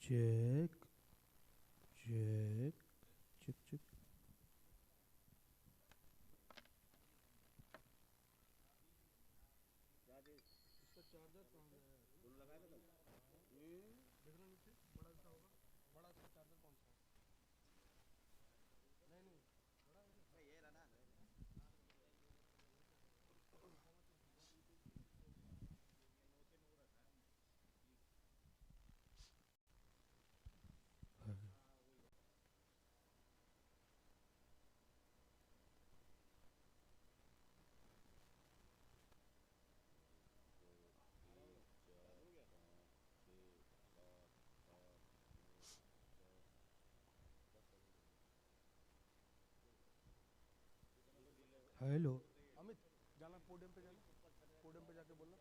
Check, check, check, check. इसका charger कहाँ गया है? दोनों लगाए थे तब। देख रहा नीचे बड़ा सा होगा। बड़ा सा चार्जर कौन सा है? नहीं नहीं, बड़ा है क्या? ये रहा ना। हेलो। अमित, जाना पोडियम पे, जाना पोडियम पे जाके बोलना।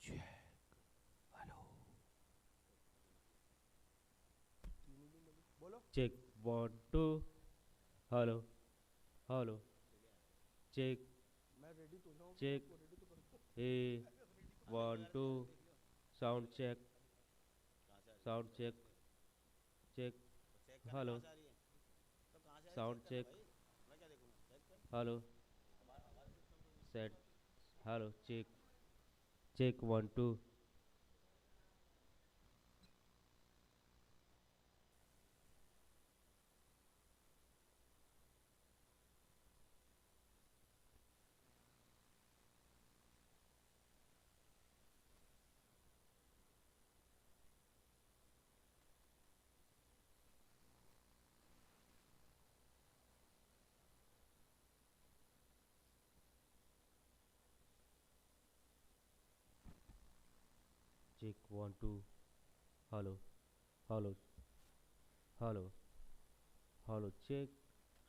Check. हेलो। बोलो। Check 1 2. Hello. Hello. Check. मैं रेडी तो जाऊँ, Check. आपको रेडी तो करूँ। Hey. 1 2. Sound check. Sound check. Check. Hello. Sound check. Hello. Set. Hello. Check. Check 1 2. Check 1 2. Hello. Hello. Hello. Hello. Check.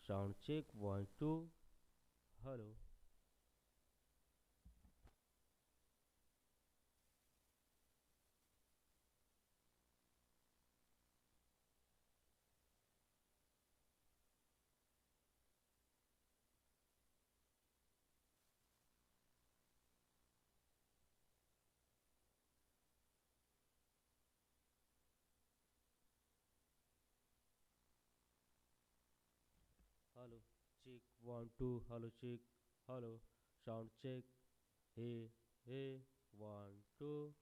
Sound check 1 2. Hello. Hello. Check 1 2. Hello. Check. Hello. Sound check. Hey. Hey. 1 2.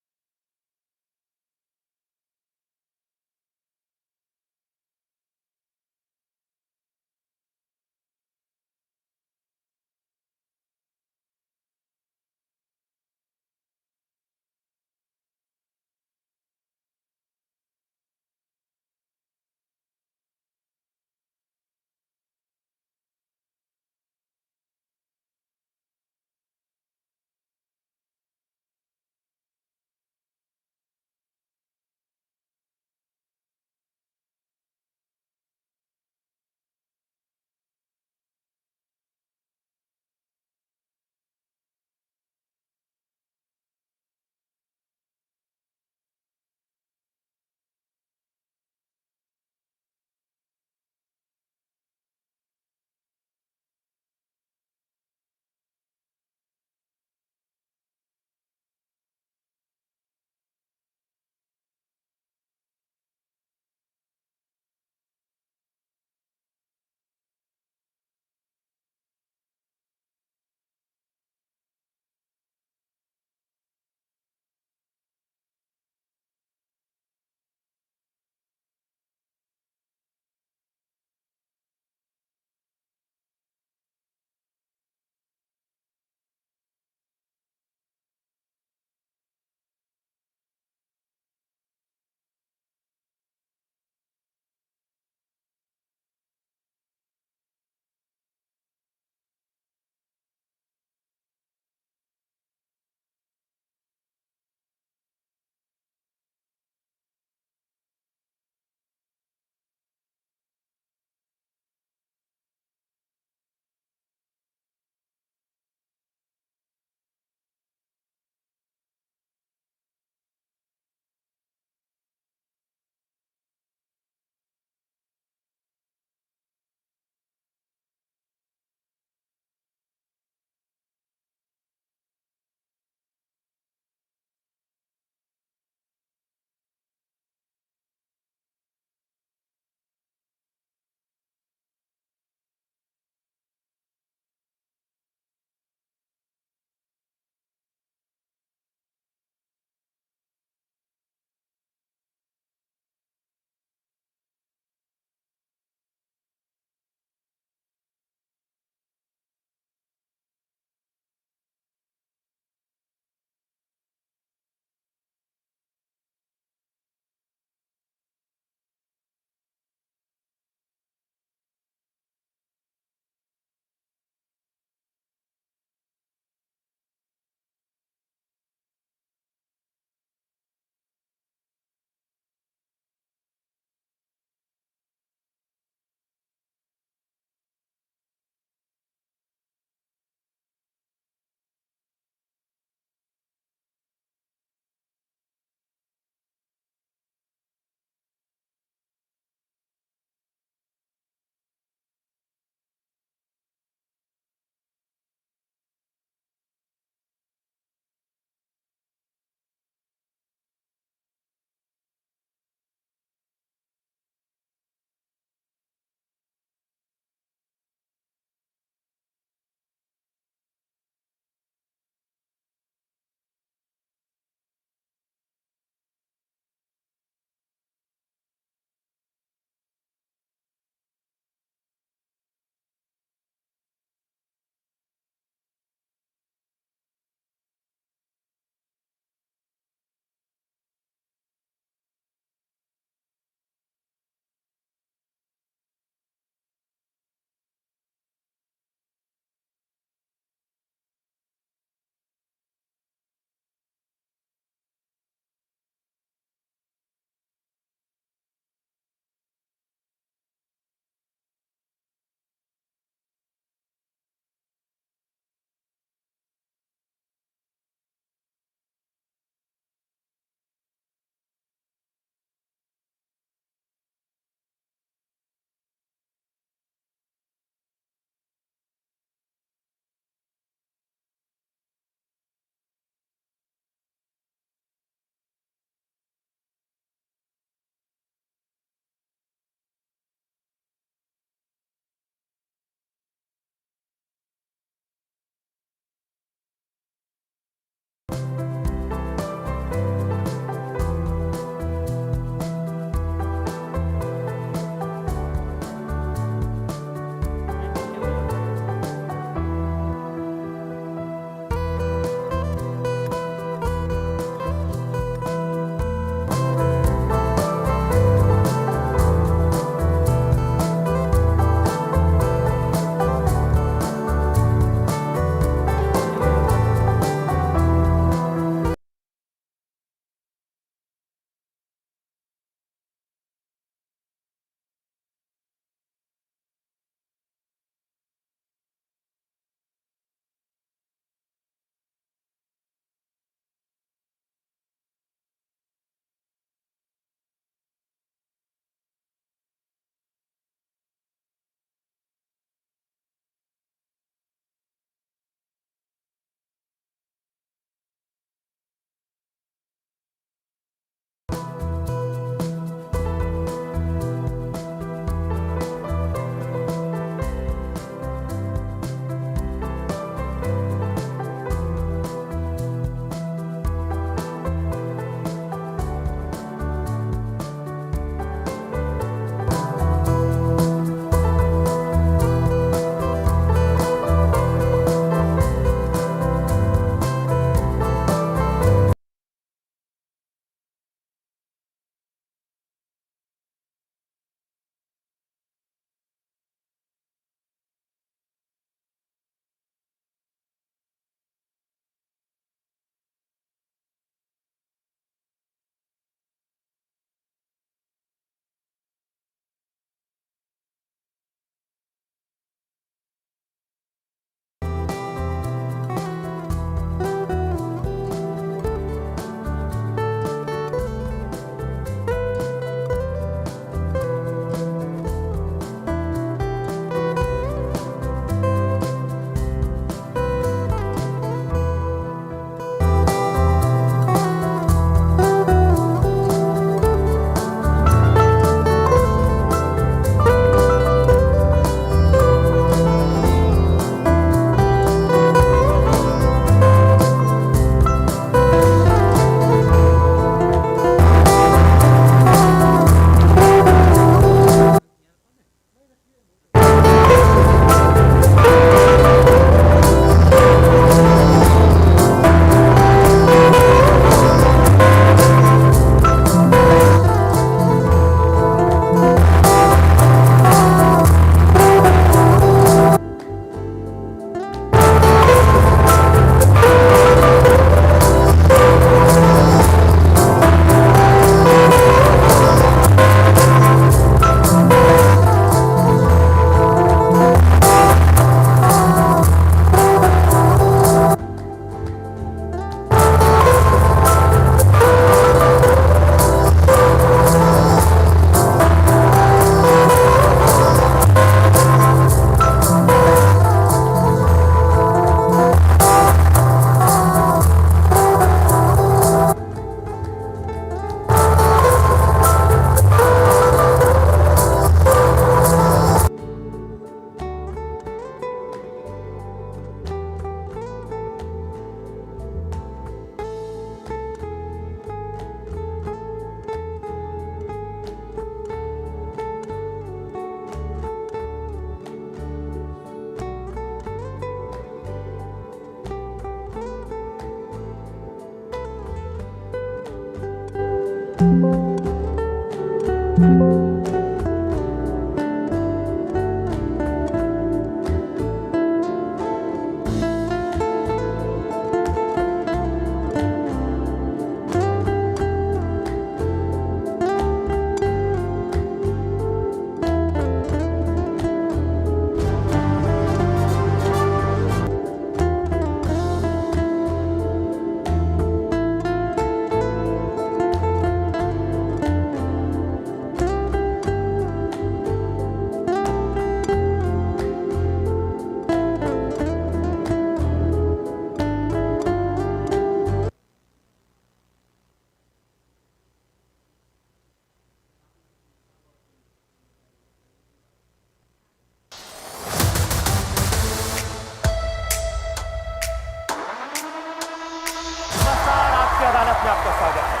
नमस्कार, आपकी अदालत में आपका स्वागत है।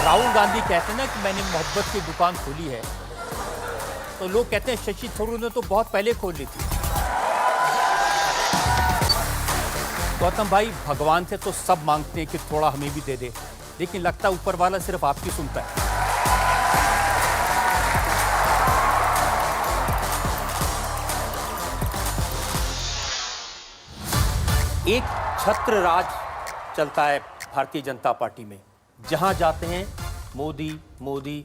राहुल गांधी कहते हैं ना कि मैंने मोहब्बत की दुकान खोली है, तो लोग कहते हैं शशि थरूर ने तो बहुत पहले खोल ली थी। गौतम भाई, भगवान से तो सब मांगते हैं कि थोड़ा हमें भी दे दे, लेकिन लगता है ऊपर वाला सिर्फ आपकी सुनता है। एक छत्र राज चलता है भारतीय जनता पार्टी में। जहां जाते हैं Modi Modi.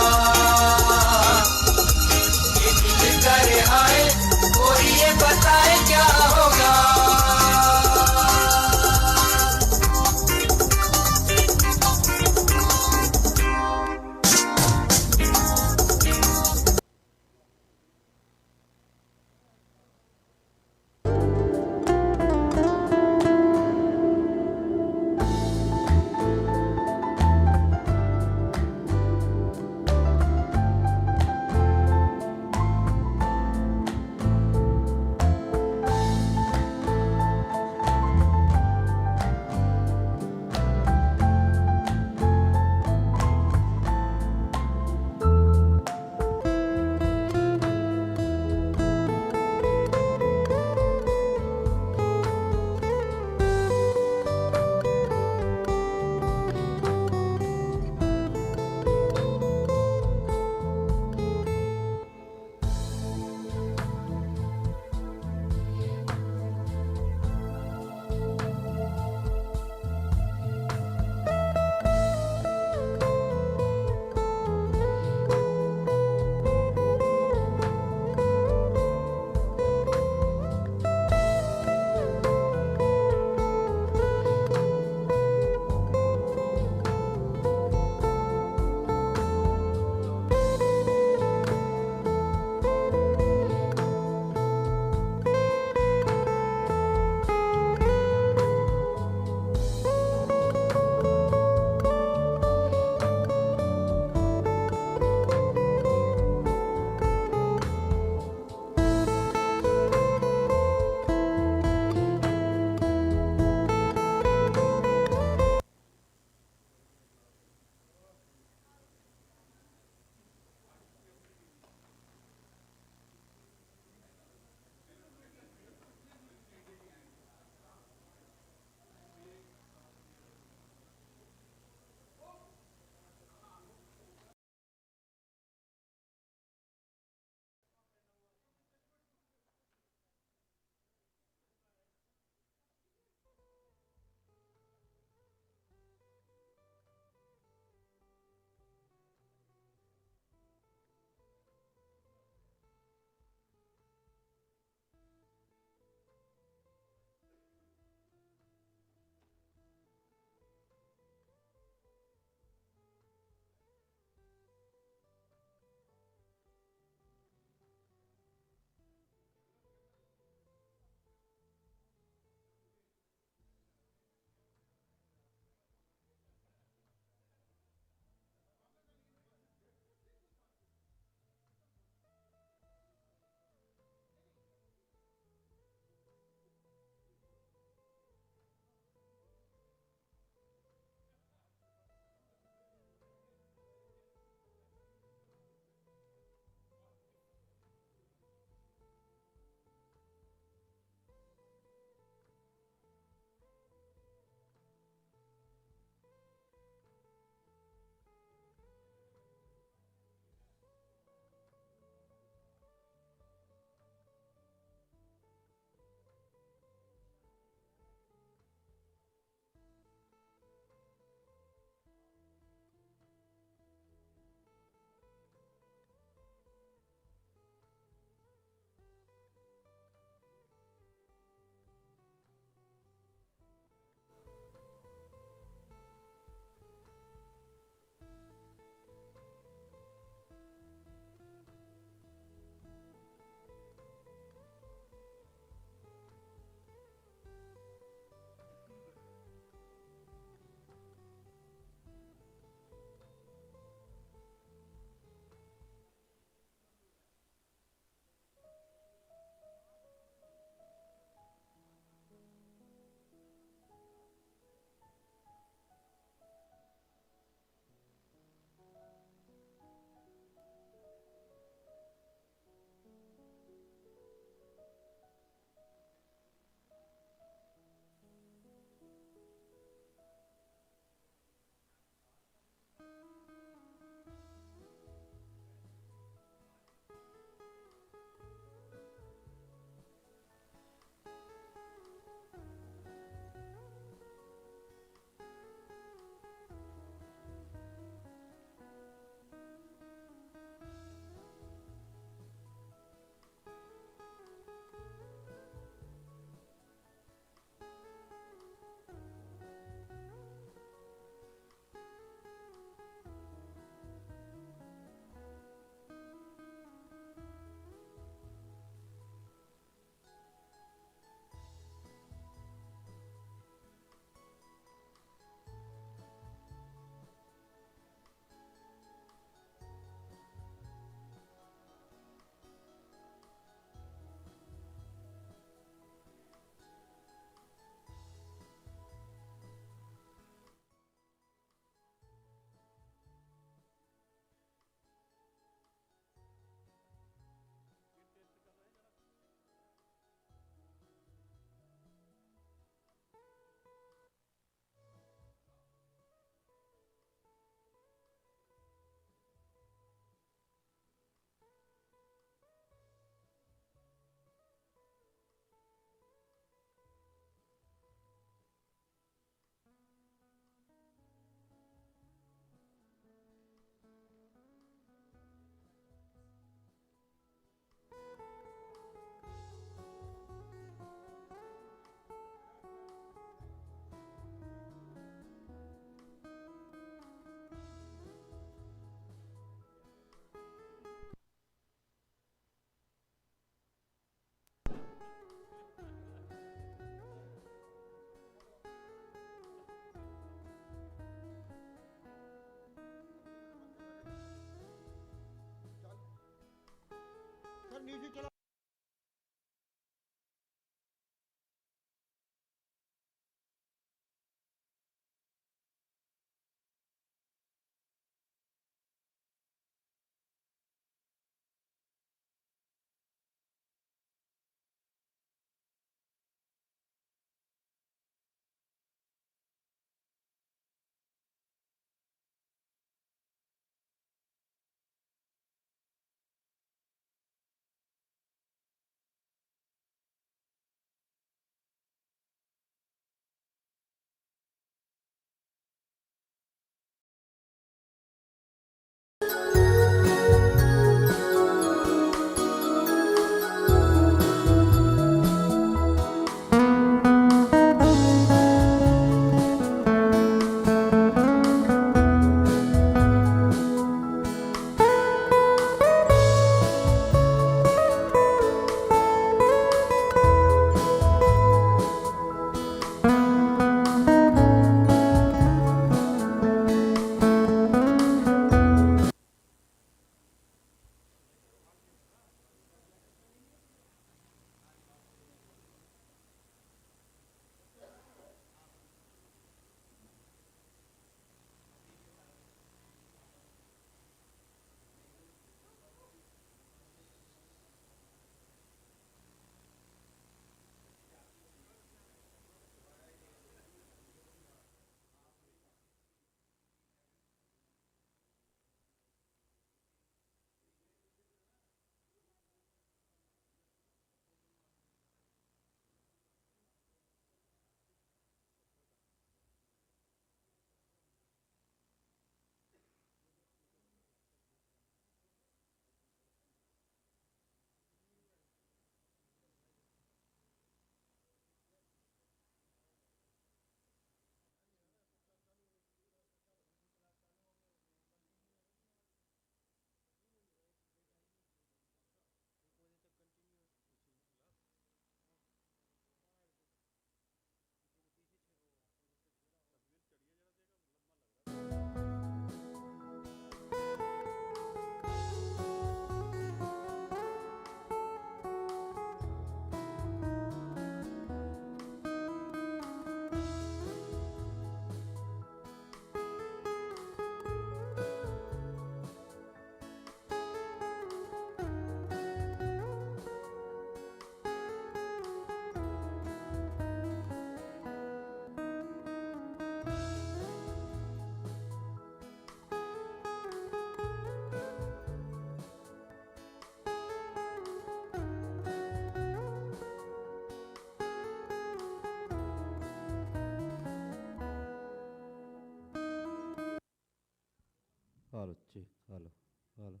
check, hello, hello,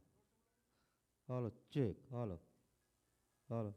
hello, check, hello, hello.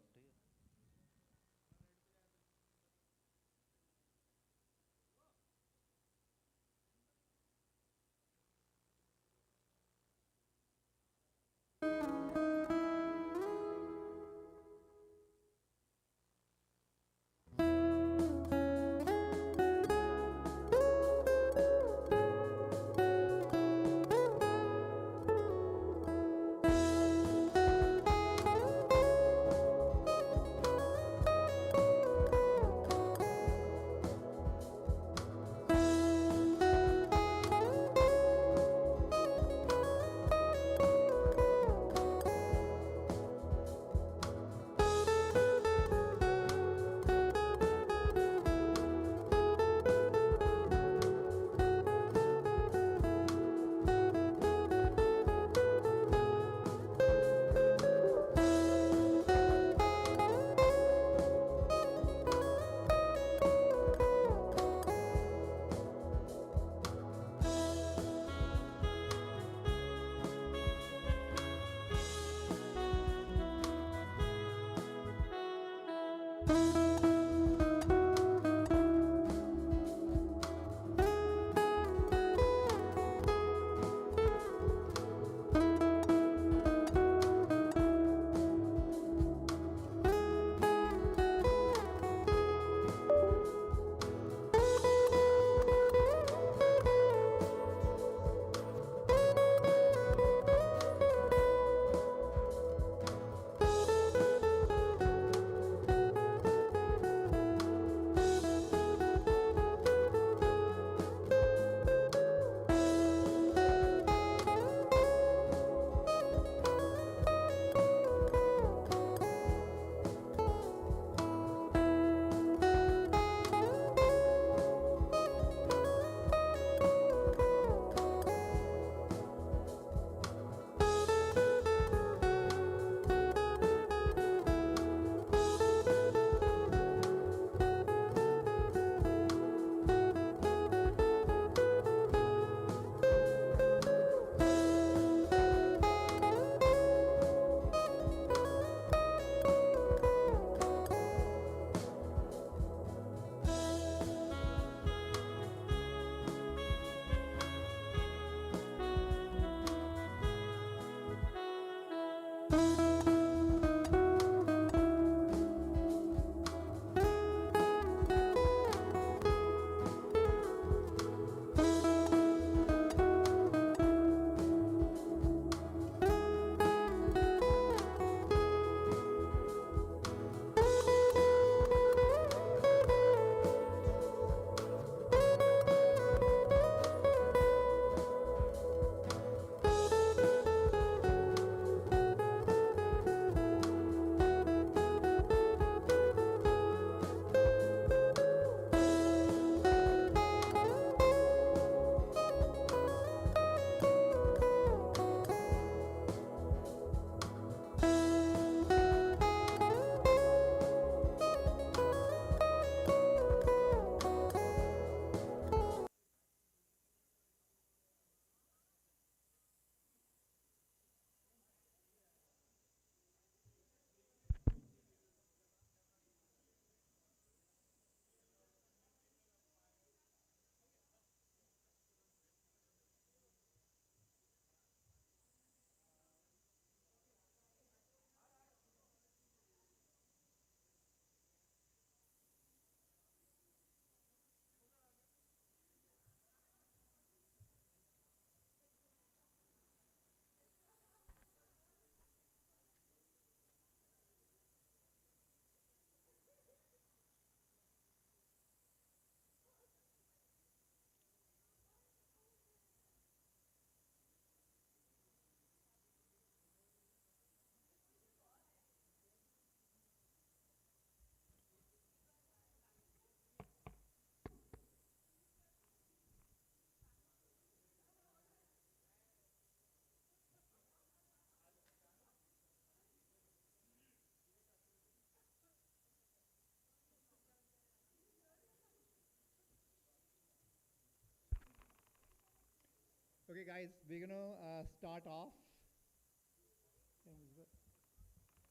Okay, guys, we're gonna start off.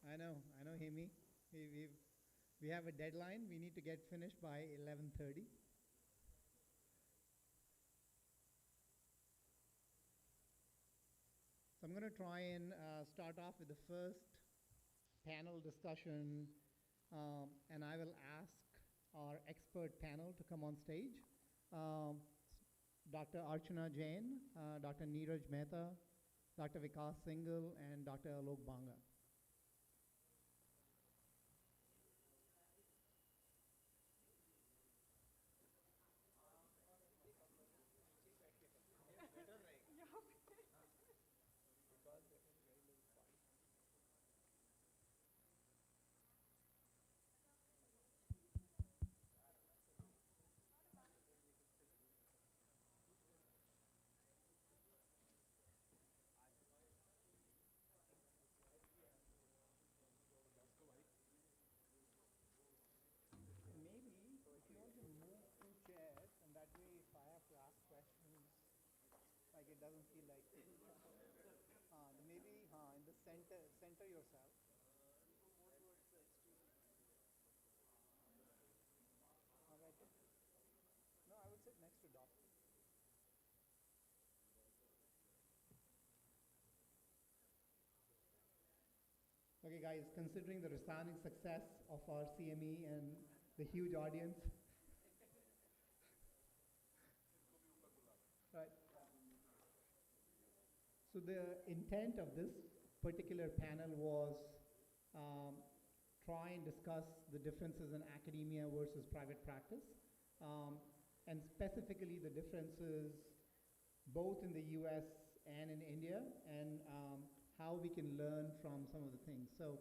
I know, Hemi. We have a deadline. We need to get finished by 11:30. So I'm gonna try and start off with the first panel discussion, and I will ask our expert panel to come on stage. Dr. Archana Jain, Dr. Neeraj Mehta, Dr. Vikas Singhal, and Dr. Alok Banga. Maybe if you want to move two chairs, and that way if I have to ask questions, like it doesn't feel like maybe in the center yourself. All right. No, I would sit next to Doctor. Okay, guys, considering the resounding success of our CME and the huge audience, right? So the intent of this particular panel was try and discuss the differences in academia versus private practice, and specifically the differences both in the US and in India, and how we can learn from some of the things. So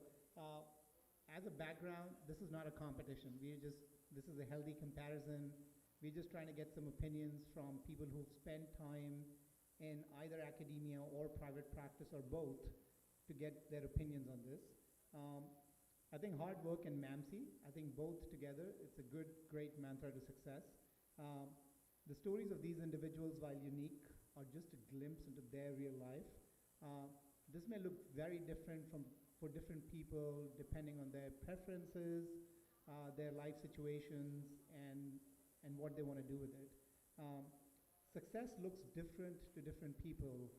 as a background, this is not a competition. This is a healthy comparison. We're just trying to get some opinions from people who've spent time in either academia or private practice or both to get their opinions on this. I think hard work and MAMC, I think both together, it's a great mantra to success. The stories of these individuals, while unique, are just a glimpse into their real life. This may look very different for different people depending on their preferences, their life situations, and what they want to do with it. Success looks different to different people.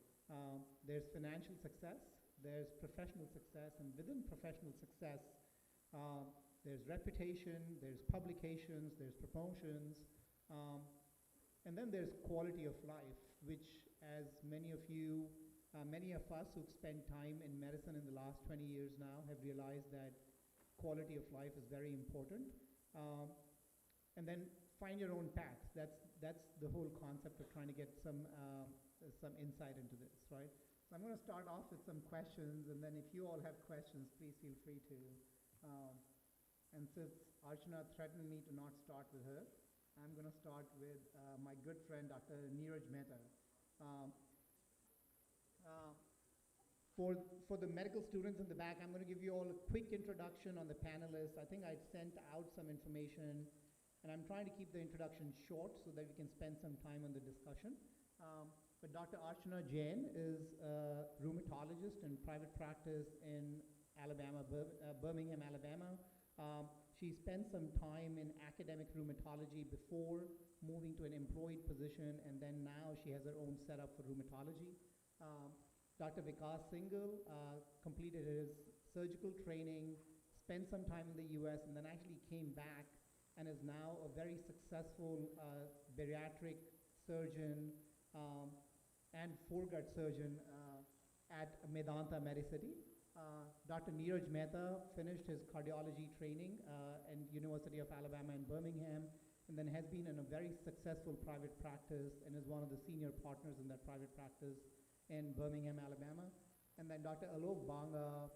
There's financial success, there's professional success, and within professional success, there's reputation, there's publications, there's promotions, and then there's quality of life, which, as many of us who've spent time in medicine in the last 20 years now have realized that quality of life is very important. And then find your own path. That's the whole concept of trying to get some insight into this, right? So I'm going to start off with some questions, and then if you all have questions, please feel free to. And since Archana threatened me to not start with her, I'm going to start with my good friend, Dr. Neeraj Mehta. For the medical students in the back, I'm going to give you all a quick introduction on the panelists. I think I sent out some information, and I'm trying to keep the introduction short so that we can spend some time on the discussion. But Dr. Archana Jain is a rheumatologist in private practice in Alabama, Birmingham, Alabama. She spent some time in academic rheumatology before moving to an employed position, and then now she has her own setup for rheumatology. Dr. Vikas Singhal completed his surgical training, spent some time in the US, and then actually came back and is now a very successful bariatric surgeon and foregut surgeon at Medanta Medicity. Dr. Neeraj Mehta finished his cardiology training at University of Alabama in Birmingham, and then has been in a very successful private practice and is one of the senior partners in that private practice in Birmingham, Alabama. And then Dr. Alok Banga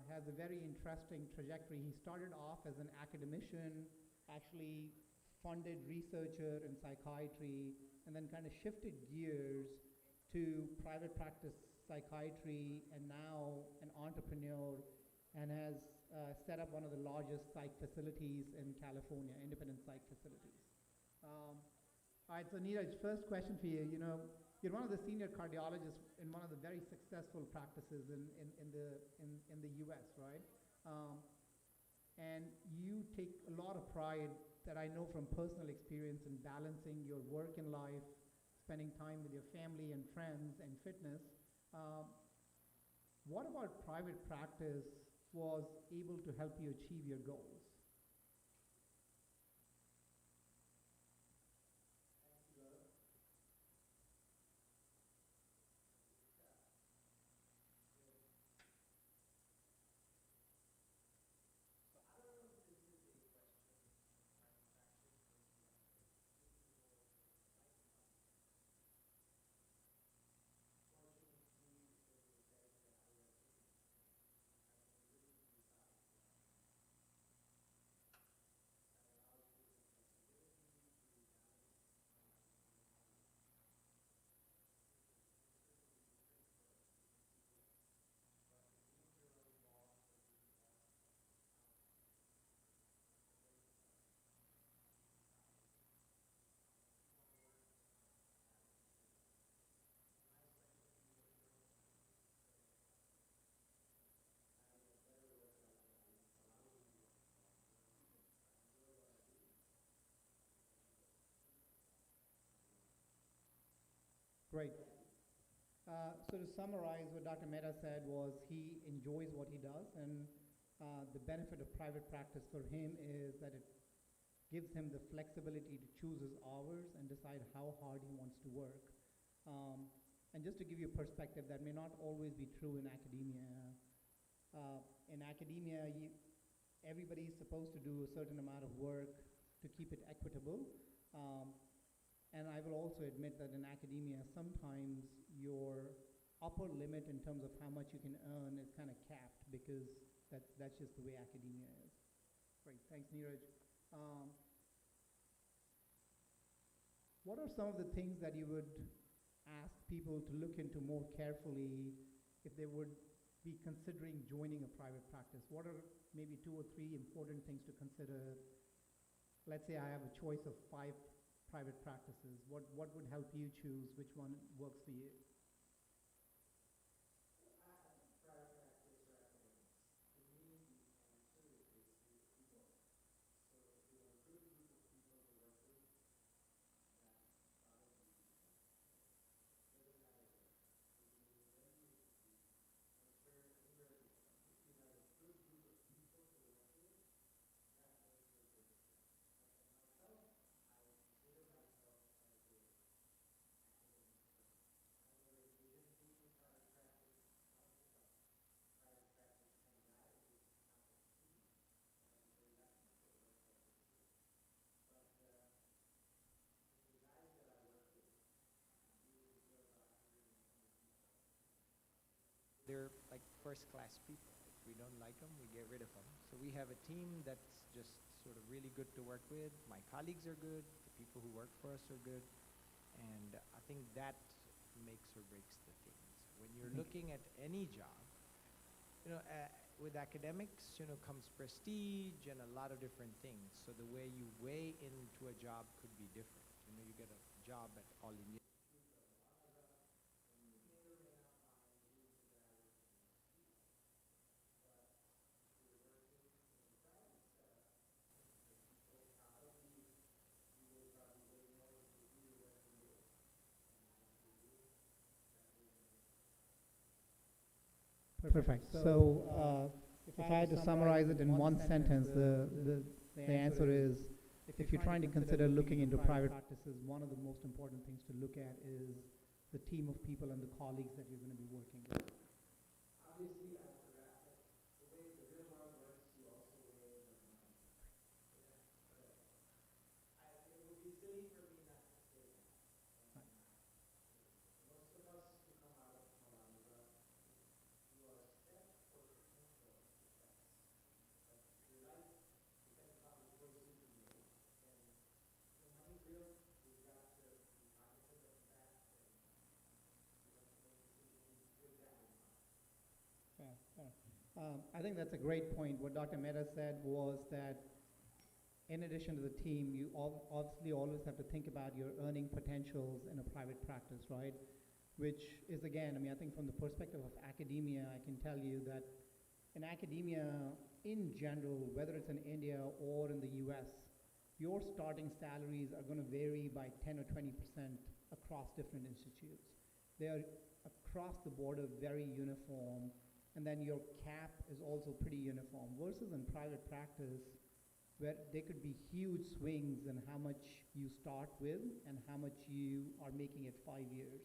has a very interesting trajectory. He started off as an academician, actually funded researcher in psychiatry, and then kind of shifted gears to private practice psychiatry, and now an entrepreneur, and has set up one of the largest psych facilities in California, independent psych facilities. All right, so Neeraj, first question for you. you're one of the senior cardiologists in one of the very successful practices in the US, right? And you take a lot of pride that I know from personal experience in balancing your work and life, spending time with your family and friends and fitness. What about private practice was able to help you achieve your goals? Great. So to summarize, what Dr. Mehta said was he enjoys what he does, and the benefit of private practice for him is that it gives him the flexibility to choose his hours and decide how hard he wants to work. And just to give you a perspective, that may not always be true in academia. In academia, everybody is supposed to do a certain amount of work to keep it equitable. And I will also admit that in academia, sometimes your upper limit in terms of how much you can earn is kind of capped because that's just the way academia is. Great, thanks, Neeraj. What are some of the things that you would ask people to look into more carefully if they would be considering joining a private practice? What are maybe 2 or 3 important things to consider? Let's say I have a choice of 5 private practices. What would help you choose which one works for you? They're like first-class people. If we don't like them, we get rid of them. So we have a team that's just sort of really good to work with. My colleagues are good. The people who work for us are good. And I think that makes or breaks the things. When you're looking at any job, with academics, comes prestige and a lot of different things. So the way you weigh into a job could be different. You get a job at All India. Perfect. So if I had to summarize it in one sentence, the answer is, if you're trying to consider looking into private practices, one of the most important things to look at is the team of people and the colleagues that you're going to be working with. Obviously, the way the real world works, you also weigh the money. It would be silly for me not to say that. Most of us who come out of Malaysia, you are set for potential success. But your life depends on the choices you make. And the money's real. We've got to be cognizant of that. And we have to make decisions with that in mind. I think that's a great point. What Dr. Mehta said was that in addition to the team, you obviously always have to think about your earning potentials in a private practice, right? Which is, again, I mean, I think from the perspective of academia, I can tell you that in academia, in general, whether it's in India or in the US, your starting salaries are going to vary by 10 or 20% across different institutes. They are across the board very uniform, and then your cap is also pretty uniform, versus in private practice, where there could be huge swings in how much you start with and how much you are making at 5 years.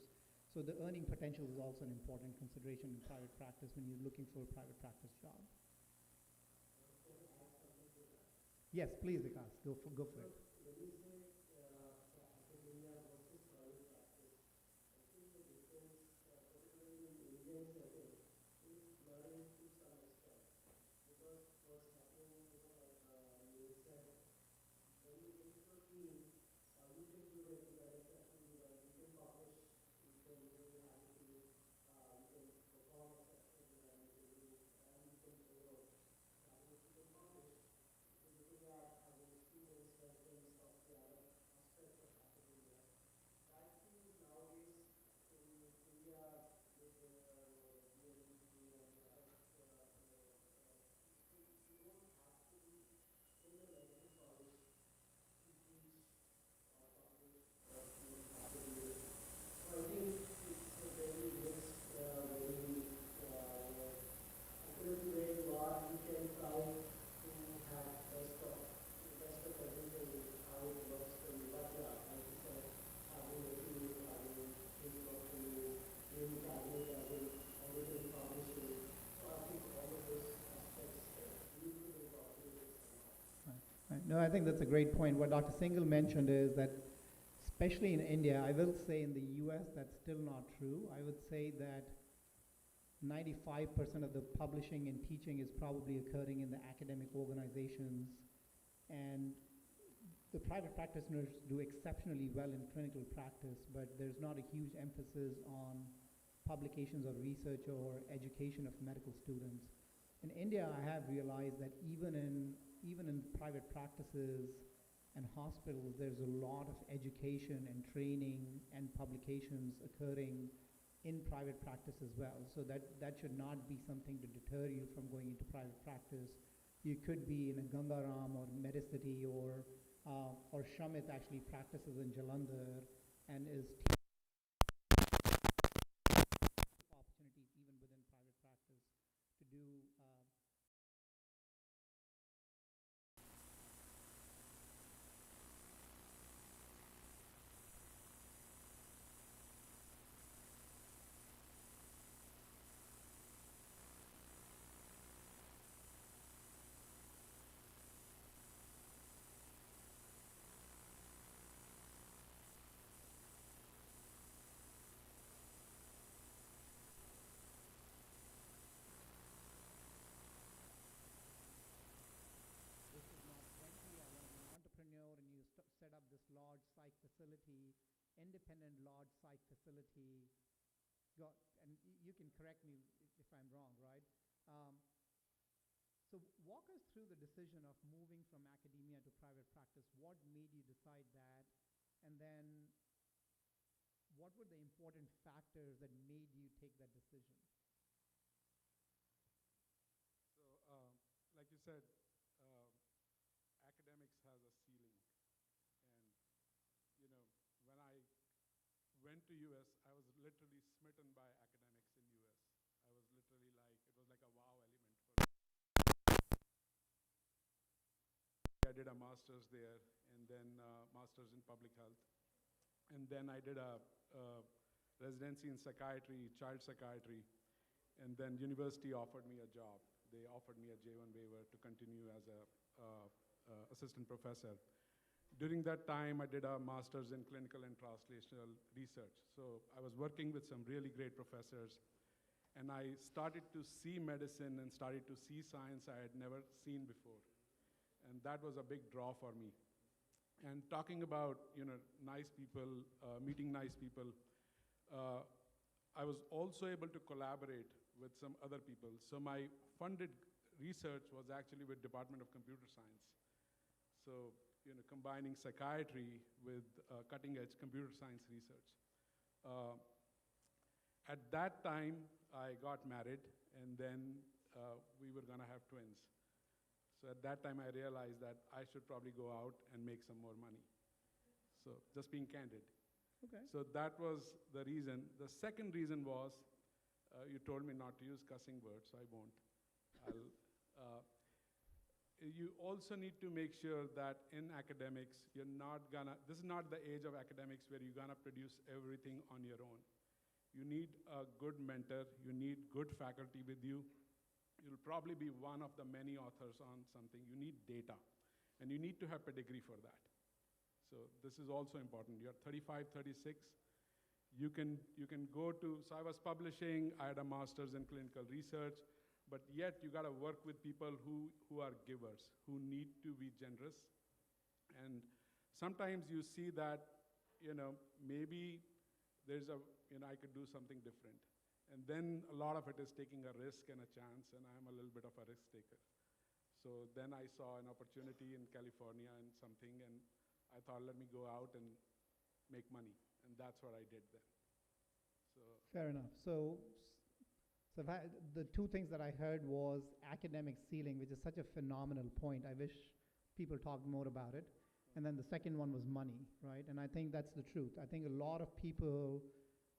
So the earning potential is also an important consideration in private practice when you're looking for a private practice job. Yes, please, Vikas, go for it. No, I think that's a great point. What Dr. Singhal mentioned is that, especially in India, I will say in the US that's still not true. I would say that 95% of the publishing and teaching is probably occurring in the academic organizations, and the private practitioners do exceptionally well in clinical practice, but there's not a huge emphasis on publications or research or education of medical students. In India, I have realized that even in private practices and hospitals, there's a lot of education and training and publications occurring in private practice as well. So that should not be something to deter you from going into private practice. You could be in a Gangaram or Medicity, or Shamit actually practices in Jalandhar and is opportunities even within private practice to do set up this large psych facility, independent large psych facility, and you can correct me if I'm wrong, right? So walk us through the decision of moving from academia to private practice. What made you decide that? And then what were the important factors that made you take that decision? So, like you said, academics has a ceiling. And, you know, when I went to US, I was literally smitten by academics in US. I was literally like, it was like a wow element for me. I did a master's there, and then master's in public health. And then I did a residency in psychiatry, child psychiatry, and then university offered me a job. They offered me a J1 waiver to continue as a assistant professor. During that time, I did a master's in clinical and translational research. So I was working with some really great professors, and I started to see medicine and started to see science I had never seen before. And that was a big draw for me. And talking about, you know, nice people, meeting nice people, I was also able to collaborate with some other people. So my funded research was actually with Department of Computer Science. So, combining psychiatry with cutting-edge computer science research. At that time, I got married, and then we were going to have twins. So at that time, I realized that I should probably go out and make some more money. So just being candid. Okay. So that was the reason. The second reason was, you told me not to use cussing words, so I won't. You also need to make sure that in academics, you're not gonna, this is not the age of academics where you're gonna produce everything on your own. You need a good mentor, you need good faculty with you. You'll probably be one of the many authors on something. You need data, and you need to have pedigree for that. So this is also important. You're 35, 36. You can go to, so I was publishing, I had a master's in clinical research, but yet you gotta work with people who are givers, who need to be generous. And sometimes you see that, maybe there's I could do something different. And then a lot of it is taking a risk and a chance, and I'm a little bit of a risk taker. So then I saw an opportunity in California and something, and I thought, let me go out and make money. And that's what I did then. So Fair enough. So the two things that I heard was academic ceiling, which is such a phenomenal point. I wish people talked more about it. And then the second one was money, right? And I think that's the truth. I think a lot of people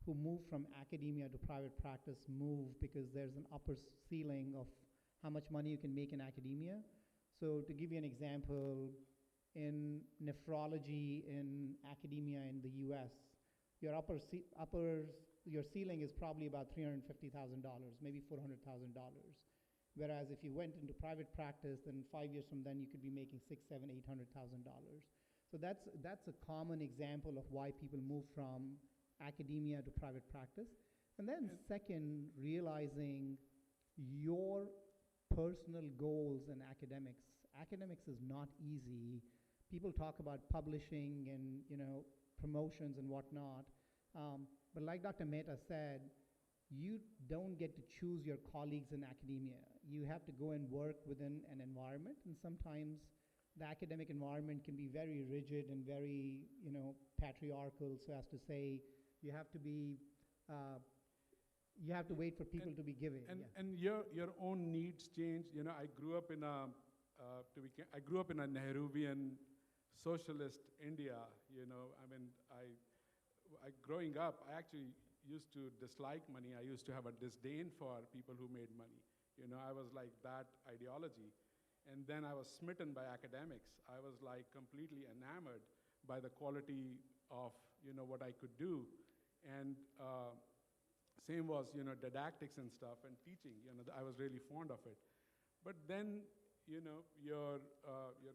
who move from academia to private practice move because there's an upper ceiling of how much money you can make in academia. So to give you an example, in nephrology in academia in the US, your your ceiling is probably about $350,000, maybe $400,000. Whereas if you went into private practice, then 5 years from then you could be making $600,000, $700,000, $800,000. So that's a common example of why people move from academia to private practice. And then second, realizing your personal goals in academics. Academics is not easy. People talk about publishing and promotions and whatnot. But like Dr. Mehta said, you don't get to choose your colleagues in academia. You have to go and work within an environment, and sometimes the academic environment can be very rigid and very, patriarchal, so as to say, you have to be, you have to wait for people to be giving. And your own needs change. I grew up in a Nehruvian socialist India. Growing up, I actually used to dislike money. I used to have a disdain for people who made money. I was like that ideology. And then I was smitten by academics. I was like completely enamored by the quality of, what I could do. And same was, didactics and stuff and teaching. I was really fond of it. But then, your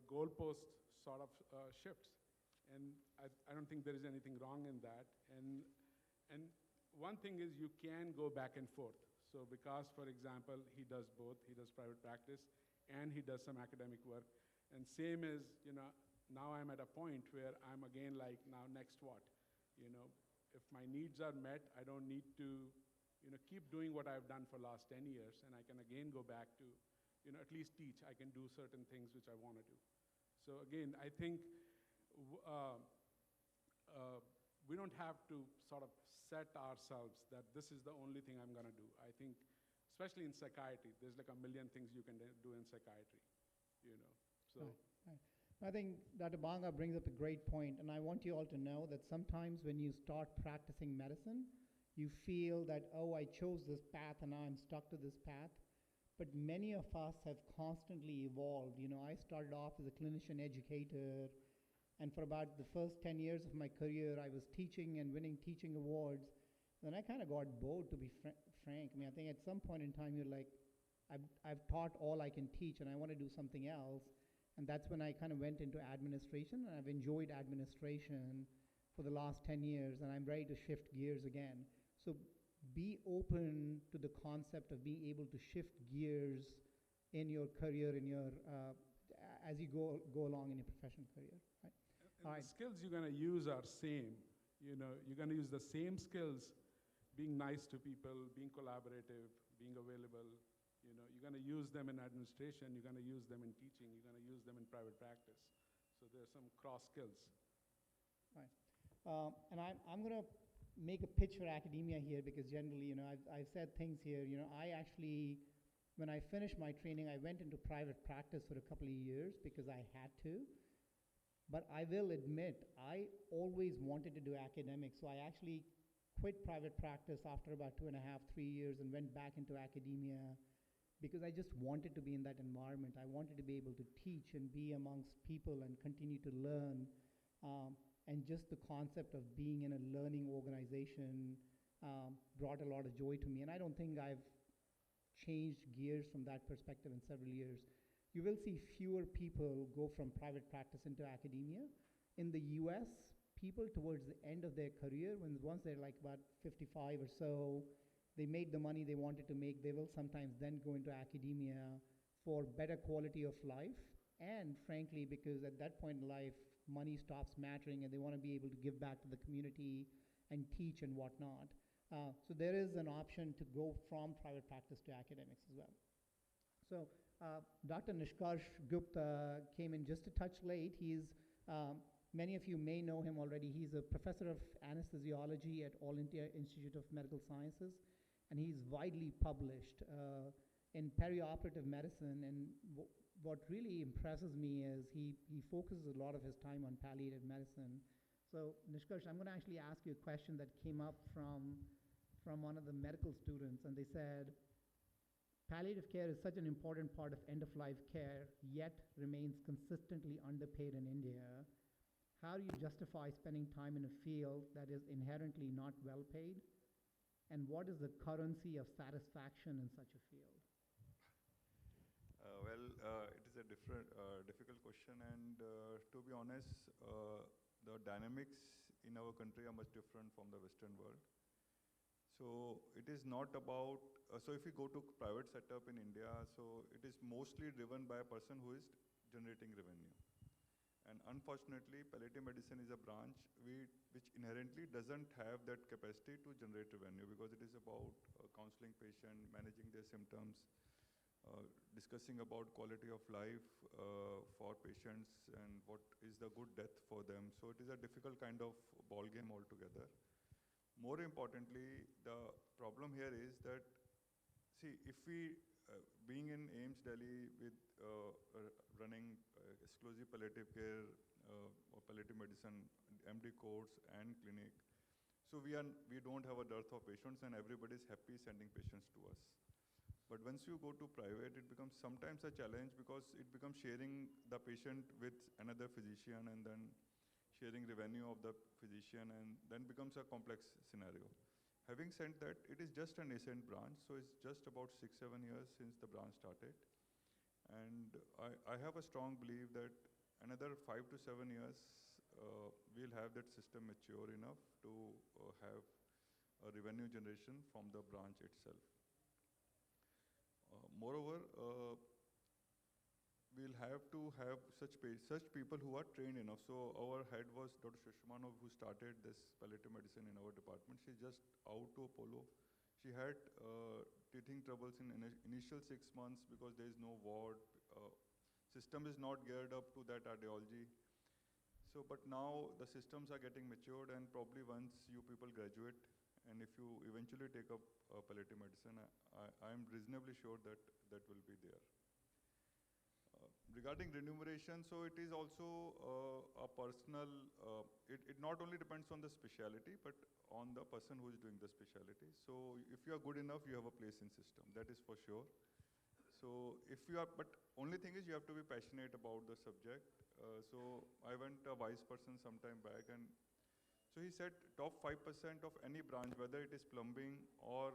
goalpost sort of shifts. And I don't think there is anything wrong in that. And one thing is you can go back and forth. So because, for example, he does both. He does private practice and he does some academic work. And same is, now I'm at a point where I'm again like, now next what? If my needs are met, I don't need to, keep doing what I've done for last 10 years. And I can again go back to, at least teach. I can do certain things which I want to do. So again, I think we don't have to sort of set ourselves that this is the only thing I'm going to do. I think, especially in psychiatry, there's like a million things you can do in psychiatry, So. Right. I think Dr. Banga brings up a great point, and I want you all to know that sometimes when you start practicing medicine, you feel that, oh, I chose this path and now I'm stuck to this path. But many of us have constantly evolved. I started off as a clinician educator, and for about the first 10 years of my career, I was teaching and winning teaching awards. Then I kind of got bored, to be frank. I think at some point in time, you're like, I've taught all I can teach, and I want to do something else. And that's when I kind of went into administration, and I've enjoyed administration for the last 10 years, and I'm ready to shift gears again. So be open to the concept of being able to shift gears in your career, as you go along in your professional career. Right? And the skills you're going to use are same. You're going to use the same skills, being nice to people, being collaborative, being available. You're going to use them in administration, you're going to use them in teaching, you're going to use them in private practice. So there's some cross skills. Right. And I'm going to make a pitch for academia here because generally, I've said things here. I actually, when I finished my training, I went into private practice for a couple of years because I had to. But I will admit, I always wanted to do academics, so I actually quit private practice after about 2.5, 3 years and went back into academia because I just wanted to be in that environment. I wanted to be able to teach and be amongst people and continue to learn. And just the concept of being in a learning organization brought a lot of joy to me. And I don't think I've changed gears from that perspective in several years. You will see fewer people go from private practice into academia. In the US, people towards the end of their career, once they're like about 55 or so, they made the money they wanted to make, they will sometimes then go into academia for better quality of life, and frankly, because at that point in life, money stops mattering and they want to be able to give back to the community and teach and whatnot. So there is an option to go from private practice to academics as well. So Dr. Nishkarsh Gupta came in just a touch late. Many of you may know him already. He's a professor of anesthesiology at All India Institute of Medical Sciences, and he's widely published in perioperative medicine. And what really impresses me is he focuses a lot of his time on palliative medicine. So Nishkarsh, I'm going to actually ask you a question that came up from one of the medical students, and they said, palliative care is such an important part of end-of-life care, yet remains consistently underpaid in India. How do you justify spending time in a field that is inherently not well paid? And what is the currency of satisfaction in such a field? It is a difficult question, and to be honest, the dynamics in our country are much different from the Western world. So it is not about, so if we go to private setup in India, so it is mostly driven by a person who is generating revenue. And unfortunately, palliative medicine is a branch which inherently doesn't have that capacity to generate revenue, because it is about counseling patient, managing their symptoms, discussing about quality of life for patients and what is the good death for them. So it is a difficult kind of ball game altogether. More importantly, the problem here is that, see, if we, being in AIMS Delhi with running exclusive palliative care or palliative medicine, MD course and clinic, so we don't have a dearth of patients and everybody is happy sending patients to us. But once you go to private, it becomes sometimes a challenge because it becomes sharing the patient with another physician and then sharing revenue of the physician, and then becomes a complex scenario. Having said that, it is just a nascent branch, so it's just about 6-7 years since the branch started. And I have a strong belief that another 5 to 7 years, we'll have that system mature enough to have a revenue generation from the branch itself. Moreover, we'll have to have such people who are trained enough. So our head was Dr. Shushmanov, who started this palliative medicine in our department. She's just out to Apollo. She had teething troubles in initial 6 months because there is no ward. System is not geared up to that ideology. So, but now the systems are getting matured, and probably once you people graduate, and if you eventually take up palliative medicine, I'm reasonably sure that that will be there. Regarding remuneration, so it is also a personal, it not only depends on the specialty, but on the person who is doing the specialty. So if you are good enough, you have a place in system, that is for sure. So if you are, but only thing is you have to be passionate about the subject. So I went a vice person some time back, and so he said top 5% of any branch, whether it is plumbing or,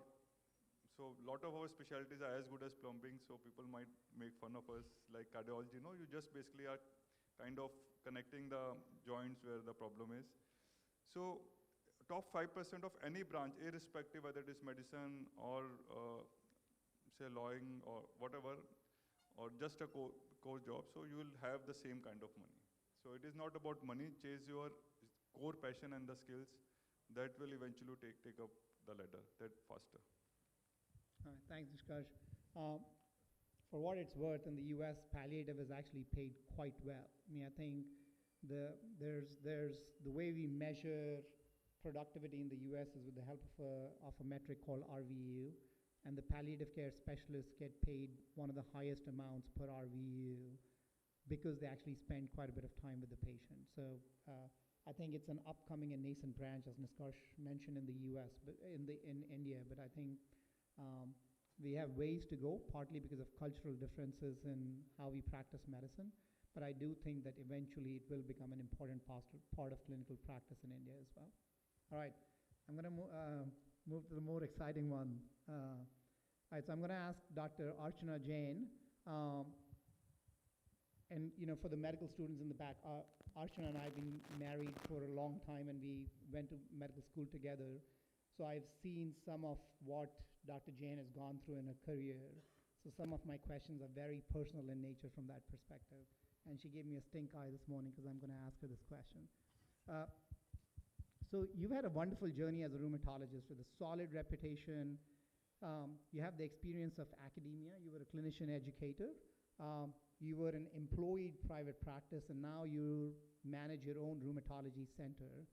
so a lot of our specialties are as good as plumbing, so people might make fun of us, like cardiology. No, you just basically are kind of connecting the joints where the problem is. So top 5% of any branch, irrespective whether it is medicine or say lawyering or whatever, or just a core job, so you will have the same kind of money. So it is not about money, chase your core passion and the skills that will eventually take up the ladder that faster. Thanks, Nishkarsh. For what it's worth, in the US, palliative is actually paid quite well. I mean, I think there's the way we measure productivity in the US is with the help of a metric called RVU, and the palliative care specialists get paid one of the highest amounts per RVU because they actually spend quite a bit of time with the patient. So I think it's an upcoming and nascent branch, as Niskarsh mentioned, in the US, but in India, but I think we have ways to go, partly because of cultural differences in how we practice medicine. But I do think that eventually it will become an important part of clinical practice in India as well. All right, I'm going to move to the more exciting one. All right, so I'm going to ask Dr. Archana Jain. And for the medical students in the back, Archana and I have been married for a long time, and we went to medical school together. So I've seen some of what Dr. Jain has gone through in her career. So some of my questions are very personal in nature from that perspective. And she gave me a stink eye this morning because I'm going to ask her this question. So you've had a wonderful journey as a rheumatologist with a solid reputation. You have the experience of academia. You were a clinician educator. You were an employed private practice, and now you manage your own rheumatology center.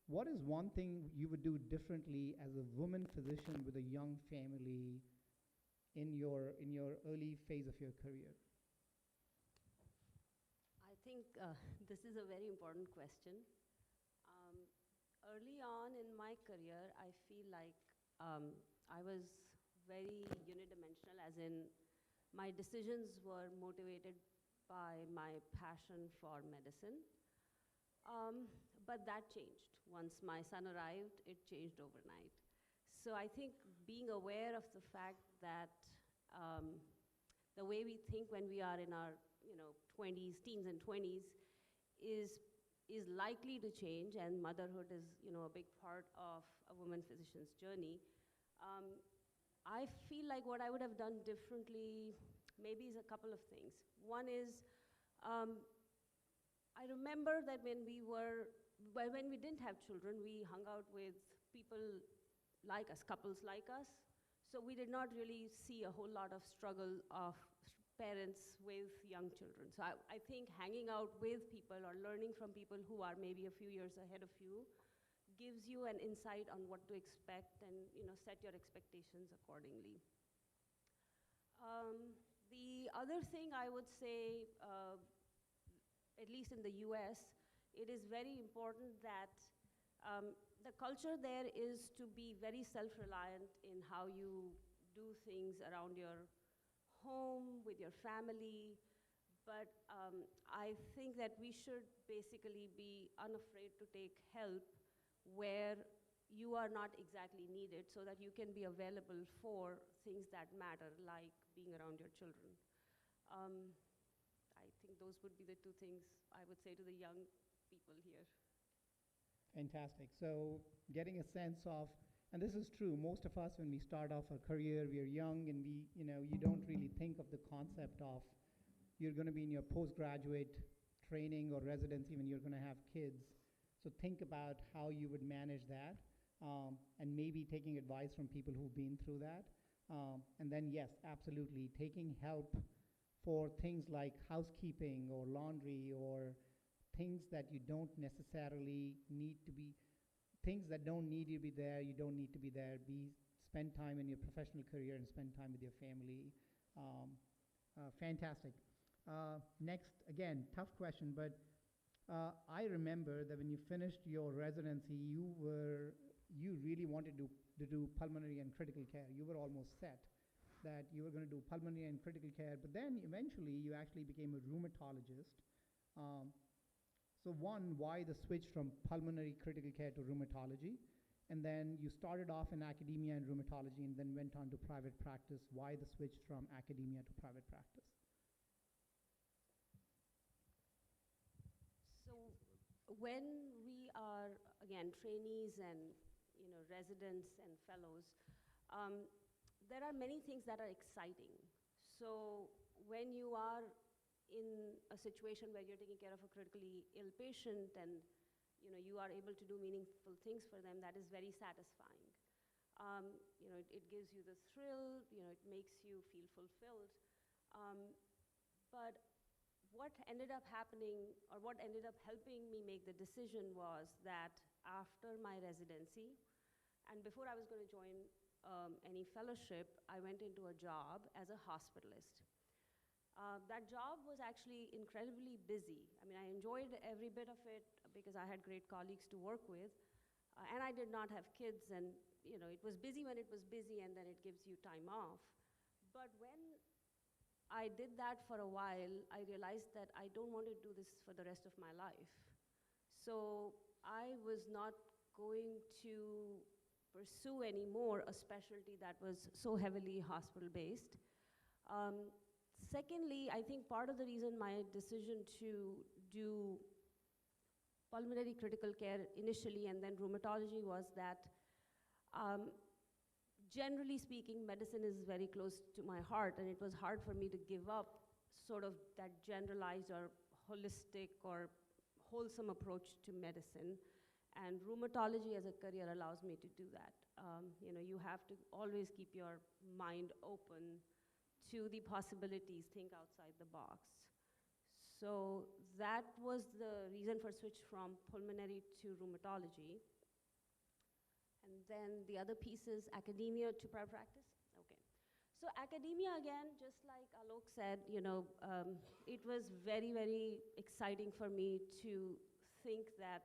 What is one thing you would do differently as a woman physician with a young family in your early phase of your career? I think this is a very important question. Early on in my career, I feel like I was very unidimensional, as in my decisions were motivated by my passion for medicine. But that changed. Once my son arrived, it changed overnight. So I think being aware of the fact that the way we think when we are in our 20s, teens and 20s is likely to change, and motherhood is a big part of a woman physician's journey. I feel like what I would have done differently maybe is a couple of things. One is I remember that when we didn't have children, we hung out with people like us, couples like us. So we did not really see a whole lot of struggle of parents with young children. So I think hanging out with people or learning from people who are maybe a few years ahead of you gives you an insight on what to expect and set your expectations accordingly. The other thing I would say, at least in the US, it is very important that the culture there is to be very self-reliant in how you do things around your home, with your family. But I think that we should basically be unafraid to take help where you are not exactly needed, so that you can be available for things that matter, like being around your children. I think those would be the two things I would say to the young people here. Fantastic. So getting a sense of, and this is true, most of us when we start off our career, we are young, and you don't really think of the concept of you're going to be in your postgraduate training or residency when you're going to have kids. So think about how you would manage that, and maybe taking advice from people who've been through that. And then yes, absolutely, taking help for things like housekeeping or laundry or things that you don't necessarily need to be, things that don't need you to be there, you don't need to be there. Spend time in your professional career and spend time with your family. Fantastic. Next, again, tough question, but I remember that when you finished your residency, you really wanted to do pulmonary and critical care. You were almost set that you were going to do pulmonary and critical care, but then eventually you actually became a rheumatologist. So one, why the switch from pulmonary critical care to rheumatology? And then you started off in academia and rheumatology and then went on to private practice. Why the switch from academia to private practice? So when we are, again, trainees and residents and fellows, there are many things that are exciting. So when you are in a situation where you're taking care of a critically ill patient and you are able to do meaningful things for them, that is very satisfying. It gives you the thrill, it makes you feel fulfilled. But what ended up happening, or what ended up helping me make the decision, was that after my residency, and before I was going to join any fellowship, I went into a job as a hospitalist. That job was actually incredibly busy. I mean, I enjoyed every bit of it because I had great colleagues to work with, and I did not have kids, and it was busy when it was busy, and then it gives you time off. But when I did that for a while, I realized that I don't want to do this for the rest of my life. So I was not going to pursue anymore a specialty that was so heavily hospital-based. Secondly, I think part of the reason my decision to do pulmonary critical care initially and then rheumatology was that generally speaking, medicine is very close to my heart, and it was hard for me to give up sort of that generalized or holistic or wholesome approach to medicine. And rheumatology as a career allows me to do that. You have to always keep your mind open to the possibilities, think outside the box. So that was the reason for switch from pulmonary to rheumatology. And then the other piece is academia to private practice. Okay. So academia, again, just like Alok said, it was very, very exciting for me to think that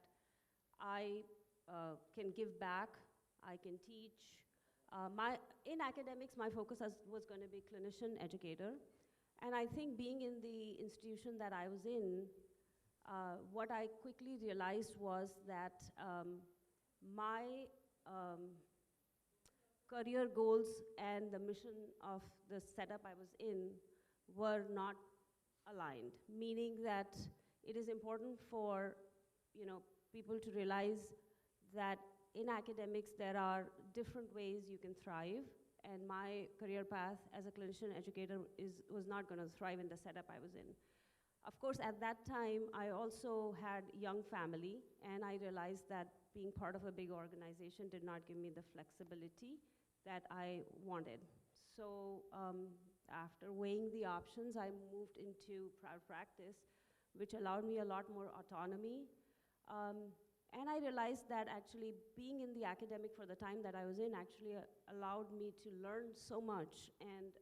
I can give back, I can teach. In academics, my focus was going to be clinician educator. And I think being in the institution that I was in, what I quickly realized was that my career goals and the mission of the setup I was in were not aligned, meaning that it is important for people to realize that in academics there are different ways you can thrive, and my career path as a clinician educator was not going to thrive in the setup I was in. Of course, at that time, I also had young family, and I realized that being part of a big organization did not give me the flexibility that I wanted. So after weighing the options, I moved into private practice, which allowed me a lot more autonomy. And I realized that actually being in the academic for the time that I was in actually allowed me to learn so much, and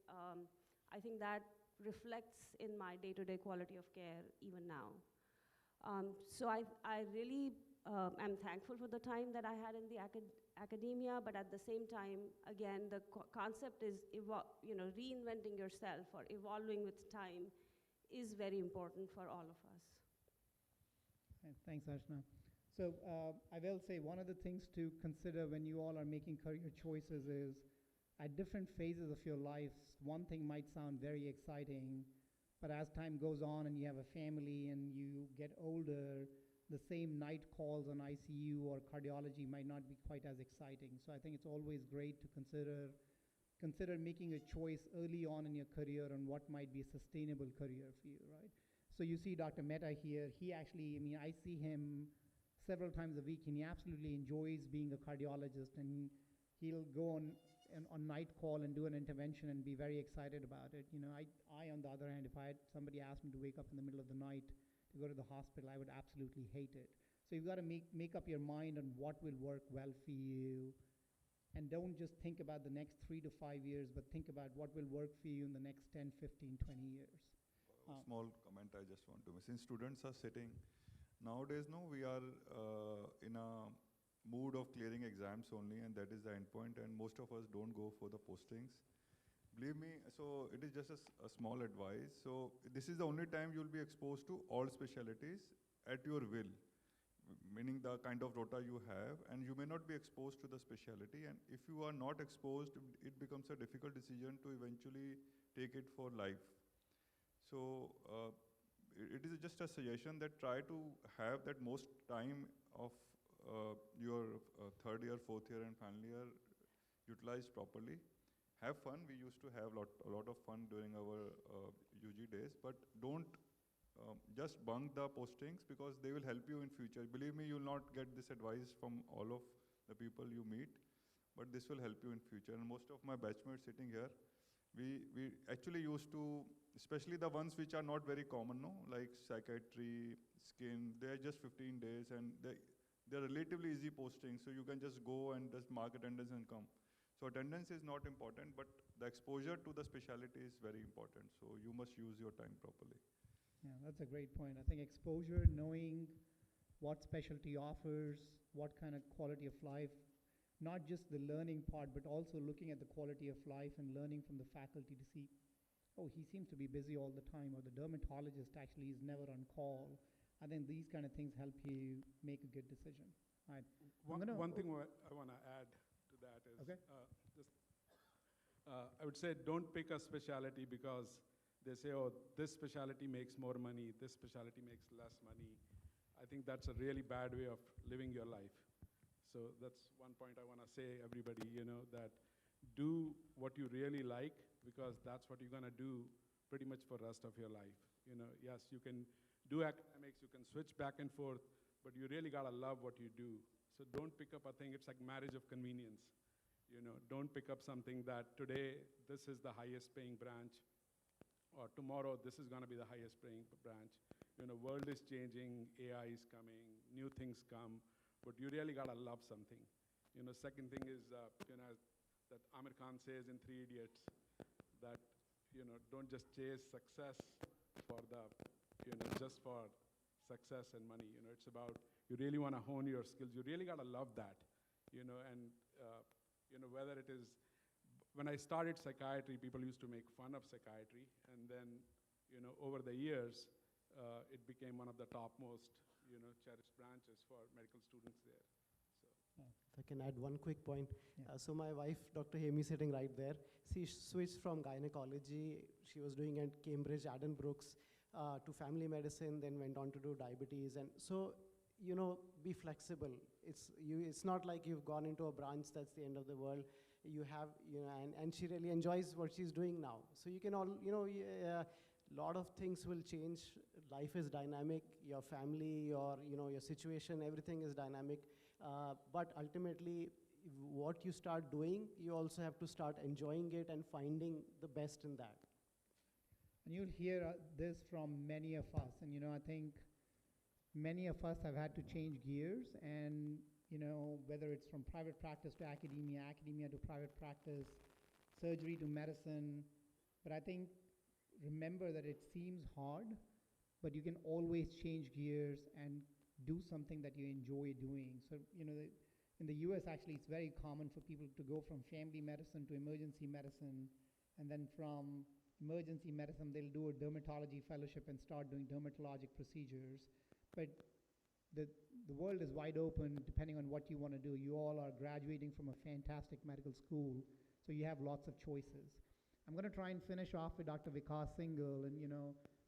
I think that reflects in my day-to-day quality of care even now. So I really am thankful for the time that I had in the academia, but at the same time, again, the concept is reinventing yourself or evolving with time is very important for all of us. Thanks, Archana. So I will say one of the things to consider when you all are making career choices is at different phases of your life, one thing might sound very exciting, but as time goes on and you have a family and you get older, the same night calls on ICU or cardiology might not be quite as exciting. So I think it's always great to consider making a choice early on in your career on what might be a sustainable career for you, right? So you see Dr. Mehta here, he actually, I see him several times a week, and he absolutely enjoys being a cardiologist, and he'll go on night call and do an intervention and be very excited about it. I on the other hand, if somebody asked me to wake up in the middle of the night to go to the hospital, I would absolutely hate it. So you've got to make up your mind on what will work well for you, and don't just think about the next 3 to 5 years, but think about what will work for you in the next 10, 15, 20 years. Small comment I just want to make. Since students are sitting, nowadays, we are in a mood of clearing exams only, and that is the end point, and most of us don't go for the postings. Believe me, so it is just a small advice. So this is the only time you'll be exposed to all specialties at your will, meaning the kind of rota you have, and you may not be exposed to the specialty, and if you are not exposed, it becomes a difficult decision to eventually take it for life. So it is just a suggestion that try to have that most time of your third year, fourth year, and final year utilized properly. Have fun. We used to have a lot of fun during our UG days, but don't just bunk the postings, because they will help you in future. Believe me, you will not get this advice from all of the people you meet, but this will help you in future. And most of my batchmates sitting here, we actually used to especially the ones which are not very common, no? Like psychiatry, skin, they're just 15 days and they're relatively easy posting, so you can just go and just mark attendance and come. So attendance is not important, but the exposure to the specialty is very important, so you must use your time properly. Yeah, that's a great point. I think exposure, knowing what specialty offers, what kind of quality of life, not just the learning part, but also looking at the quality of life and learning from the faculty to see, oh, he seems to be busy all the time, or the dermatologist actually is never on call. I think these kind of things help you make a good decision. All right. One thing I want to add to that is, Okay. I would say don't pick a specialty because they say, oh, this specialty makes more money, this specialty makes less money. I think that's a really bad way of living your life. So that's one point I want to say, everybody, that do what you really like, because that's what you're going to do pretty much for the rest of your life. Yes, you can do academics, you can switch back and forth, but you really got to love what you do. So don't pick up a thing, it's like marriage of convenience. Don't pick up something that today, this is the highest paying branch, or tomorrow, this is going to be the highest paying branch. World is changing, AI is coming, new things come, but you really got to love something. Second thing is, that Amir Khan says in Three Idiots, that, don't just chase success for just for success and money. It's about, you really want to hone your skills. You really got to love that, and, whether it is, when I started psychiatry, people used to make fun of psychiatry, and then, over the years, it became one of the topmost, cherished branches for medical students there. If I can add one quick point. Yeah. So my wife, Dr. Hemi, sitting right there, she switched from gynecology. She was doing at Cambridge, Addenbrooke's, to family medicine, then went on to do diabetes. And so, be flexible. It's not like you've gone into a branch that's the end of the world. You have, and she really enjoys what she's doing now. So you can lot of things will change. Life is dynamic. Your family, your situation, everything is dynamic. But ultimately, what you start doing, you also have to start enjoying it and finding the best in that. And you'll hear this from many of us. And, I think many of us have had to change gears. And, whether it's from private practice to academia, academia to private practice, surgery to medicine. But I think, remember that it seems hard, but you can always change gears and do something that you enjoy doing. So, in the US, actually, it's very common for people to go from family medicine to emergency medicine, and then from emergency medicine, they'll do a dermatology fellowship and start doing dermatologic procedures. But the world is wide open depending on what you want to do. You all are graduating from a fantastic medical school, so you have lots of choices. I'm going to try and finish off with Dr. Vikas Singhal, and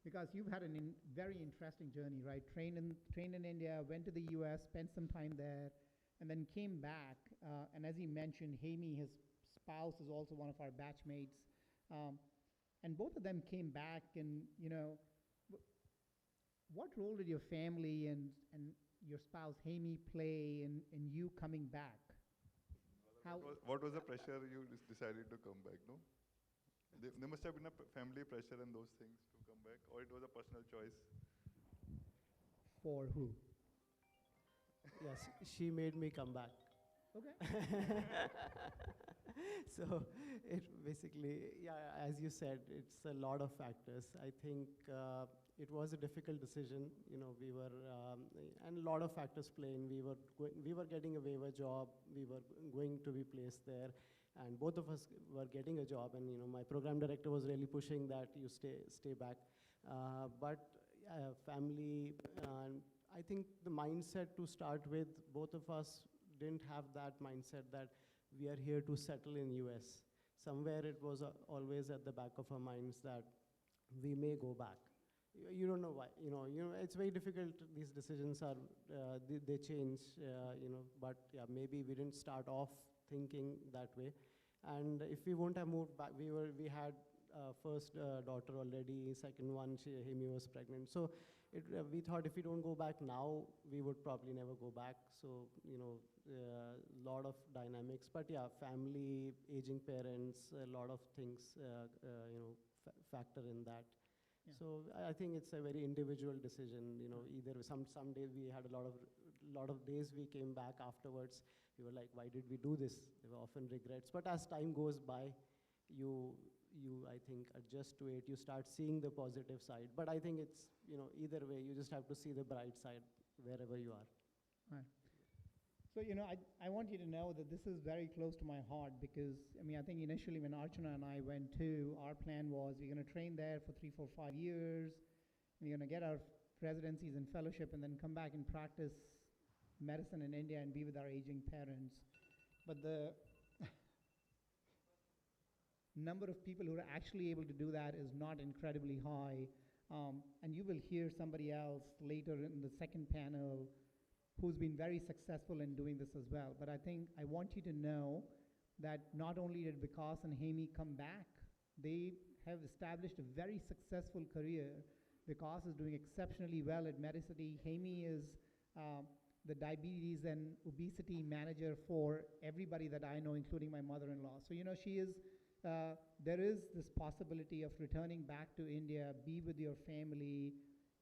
because you've had a very interesting journey, right? Trained in India, went to the US, spent some time there, and then came back. And as he mentioned, Hemi, his spouse, is also one of our batchmates. And both of them came back, and what role did your family and your spouse, Hemi, play in you coming back? What was the pressure you decided to come back, no? There must have been a family pressure and those things to come back, or it was a personal choice? For who? Yes, she made me come back. Okay. So it basically, as you said, it's a lot of factors. I think it was a difficult decision. We were, and a lot of factors playing. We were getting a waiver job. We were going to be placed there. And both of us were getting a job, and my program director was really pushing that you stay back. But family, and I think the mindset to start with, both of us didn't have that mindset that we are here to settle in US. Somewhere it was always at the back of our minds that we may go back. You don't know why. It's very difficult. These decisions are they change. But yeah, maybe we didn't start off thinking that way. And if we wouldn't have moved back, we had first daughter already, second one, Hemi was pregnant. So we thought if we don't go back now, we would probably never go back. So, a lot of dynamics. But yeah, family, aging parents, a lot of things, factor in that. Yeah. So I think it's a very individual decision. You know, either some days we had a lot of days we came back afterwards. We were like, why did we do this? There were often regrets. But as time goes by, you I think adjust to it. You start seeing the positive side. But I think it's, you know, either way, you just have to see the bright side wherever you are. Right. So, you know, I want you to know that this is very close to my heart because, I mean, I think initially when Archana and I went to, our plan was we're going to train there for 3, 4, 5 years. We're going to get our residencies and fellowship and then come back and practice medicine in India and be with our aging parents. But the number of people who are actually able to do that is not incredibly high. And you will hear somebody else later in the second panel who's been very successful in doing this as well. But I think I want you to know that not only did Vikas and Hemi come back, they have established a very successful career. Vikas is doing exceptionally well at Medicity. Hemi is the diabetes and obesity manager for everybody that I know, including my mother-in-law. So, you know, she is, there is this possibility of returning back to India, be with your family,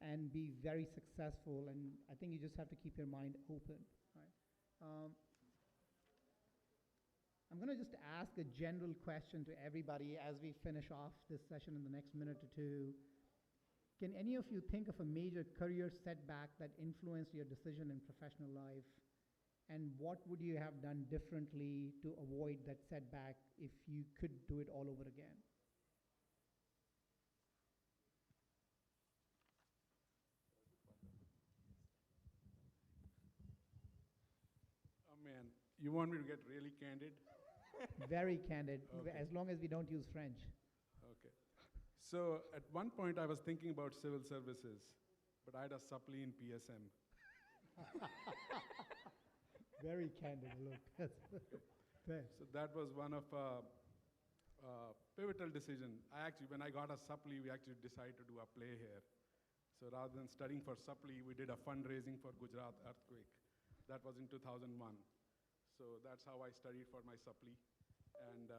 and be very successful. And I think you just have to keep your mind open, right? I'm going to just ask a general question to everybody as we finish off this session in the next minute or two. Can any of you think of a major career setback that influenced your decision in professional life? And what would you have done differently to avoid that setback if you could do it all over again? Oh man, you want me to get really candid? Very candid, Okay. as long as we don't use French. Okay. So at one point I was thinking about civil services, but I had a supply in PSM. Very candid, look. Fair. So that was one of pivotal decision. When I got a supply, we actually decided to do a play here. So rather than studying for supply, we did a fundraising for Gujarat earthquake. That was in 2001. So that's how I studied for my supply. And,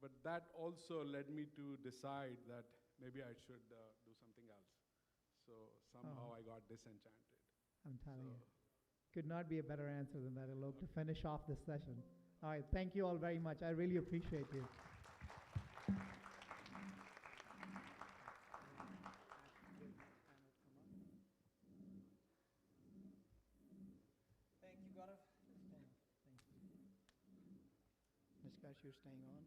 but that also led me to decide that maybe I should do something else. So somehow I got disenchanted. I'm telling you. So- Could not be a better answer than that, Alok, to finish off this session. All right, thank you all very much. I really appreciate you. Thank you, Gaurav. Nishkash, you're staying on.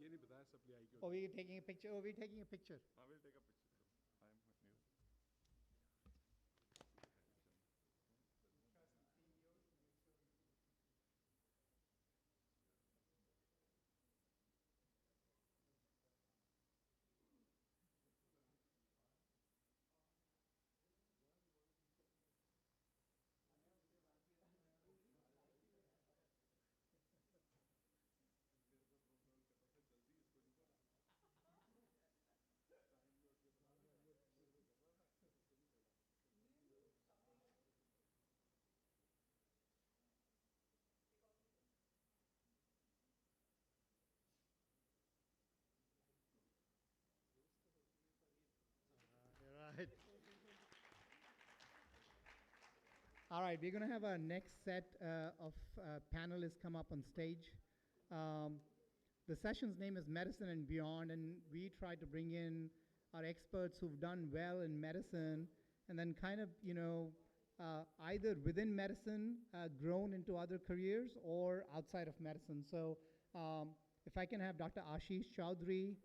ये नहीं बताया supply आई क्यों? Oh, we're taking a picture. Oh, we're taking a picture. I will take a picture. I'm new. Right. All right, we're going to have our next set of panelists come up on stage. The session's name is Medicine and Beyond, and we try to bring in our experts who've done well in medicine and then kind of, you know, either within medicine, grown into other careers, or outside of medicine. So if I can have Dr. Ashish Chowdhury,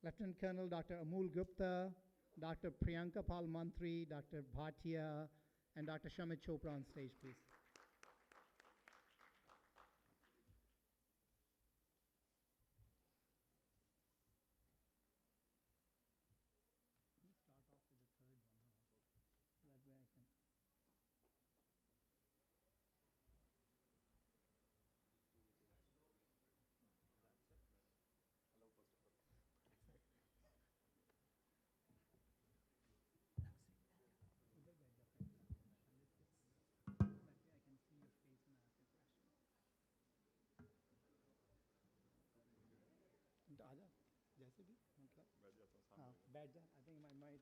Lieutenant Colonel Dr. Amul Gupta, Dr. Priyanka Pal Mantri, Dr. Bhatia, and Dr. Shamit Chopra on stage, please. city? Okay. Badja. I think I might.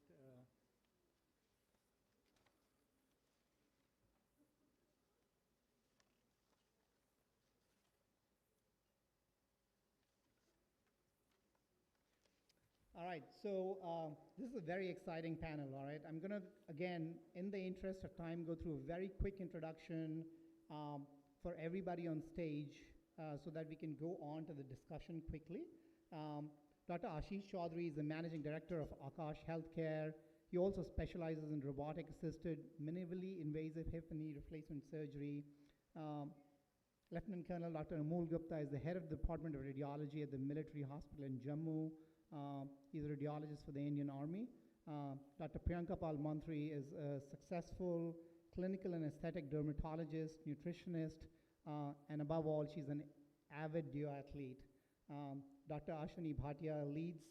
All right, so this is a very exciting panel, all right? I'm gonna, again, in the interest of time, go through a very quick introduction for everybody on stage so that we can go on to the discussion quickly. Dr. Ashish Chaudhary is the Managing Director of Akash Healthcare. He also specializes in robotic-assisted, minimally invasive hip and knee replacement surgery. Lieutenant Colonel Dr. Amol Gupta is the head of the Department of Radiology at the Military Hospital in Jammu. He's a radiologist for the Indian Army. Dr. Priyanka Pal Mantri is a successful clinical and aesthetic dermatologist, nutritionist, and above all, she's an avid duathlete. Dr. Ashwini Bhatia leads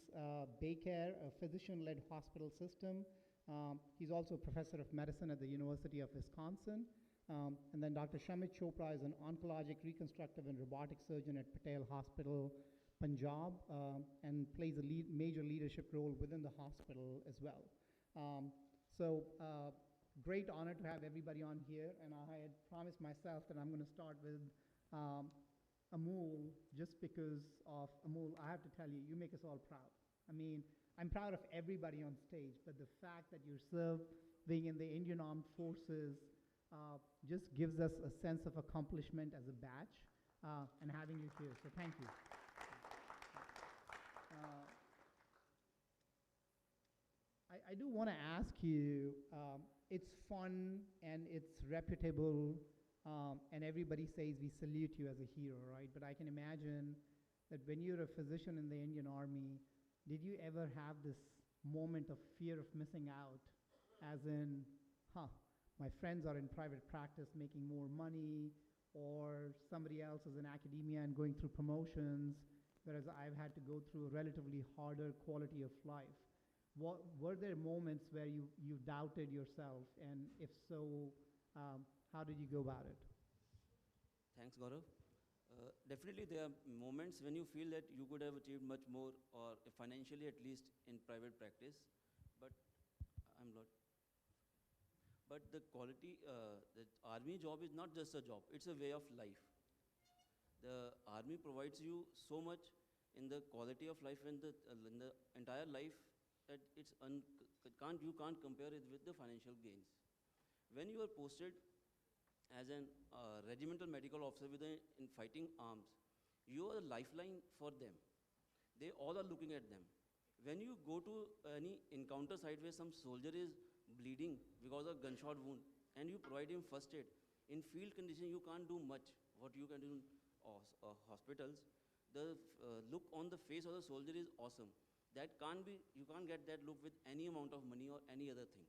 Baycare, a physician-led hospital system. He's also a professor of medicine at the University of Wisconsin. And then Dr. Shamit Chopra is an oncologic, reconstructive, and robotic surgeon at Patel Hospital, Punjab, and plays a major leadership role within the hospital as well. Great honor to have everybody on here, and I had promised myself that I'm going to start with Amol, just because of Amol, I have to tell you, you make us all proud. I mean, I'm proud of everybody on stage, but the fact that you're serving in the Indian Armed Forces just gives us a sense of accomplishment as a batch, and having you here, so thank you. I do want to ask you, it's fun and it's reputable, and everybody says we salute you as a hero, right? But I can imagine that when you're a physician in the Indian Army, did you ever have this moment of fear of missing out, as in, my friends are in private practice making more money, or somebody else is in academia and going through promotions, whereas I've had to go through a relatively harder quality of life. Were there moments where you doubted yourself, and if so, how did you go about it? Thanks, Gaurav. Definitely there are moments when you feel that you could have achieved much more, or financially at least in private practice, but I'm not. But the quality, the army job is not just a job, it's a way of life. The army provides you so much in the quality of life and in the entire life that you can't compare it with the financial gains. When you are posted as an regimental medical officer in fighting arms, you are a lifeline for them. They all are looking at them. When you go to any encounter site where some soldier is bleeding because of gunshot wound, and you provide him first aid, in field condition you can't do much. What you can do in hospitals, the look on the face of the soldier is awesome. You can't get that look with any amount of money or any other thing.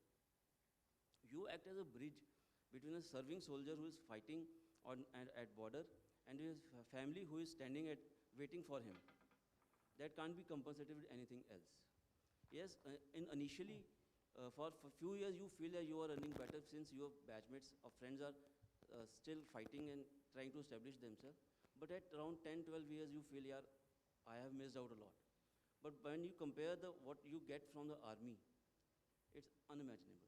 You act as a bridge between a serving soldier who is fighting at border and his family who is standing waiting for him. That can't be compensated with anything else. Yes, initially, for a few years you feel that you are earning better since your batchmates or friends are still fighting and trying to establish themselves. But at around 10, 12 years you feel, yeah, I have missed out a lot. But when you compare what you get from the army, it's unimaginable.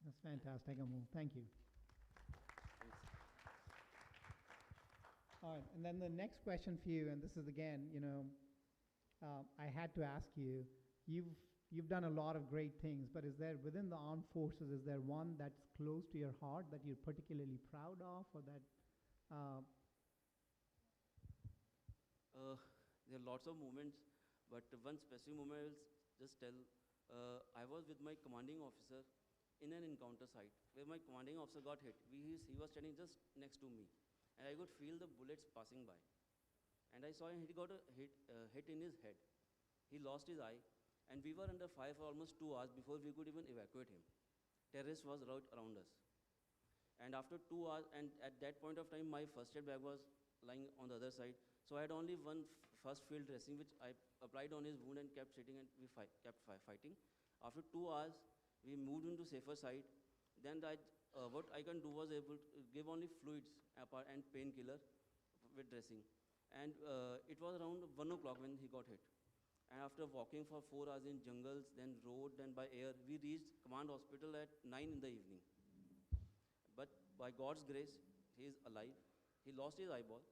That's fantastic, Amol. Thank you. Thanks. All right, and then the next question for you, and this is again, I had to ask you, you've done a lot of great things, but is there, within the armed forces, is there one that's close to your heart that you're particularly proud of, or that? There are lots of moments, but one specific moment I will just tell. I was with my commanding officer in an encounter site where my commanding officer got hit. He was standing just next to me, and I could feel the bullets passing by. And I saw he got a hit in his head. He lost his eye, and we were under fire for almost 2 hours before we could even evacuate him. Terrorists was right around us. And after 2 hours, and at that point of time, my first aid bag was lying on the other side. So I had only one first field dressing, which I applied on his wound and kept sitting, and we kept fighting. After 2 hours, we moved into safer side. Then what I can do was able to give only fluids and painkiller with dressing. And it was around 1 o'clock when he got hit. And after walking for 4 hours in jungles, then road, then by air, we reached command hospital at 9 in the evening. But by God's grace, he is alive. He lost his eyeball,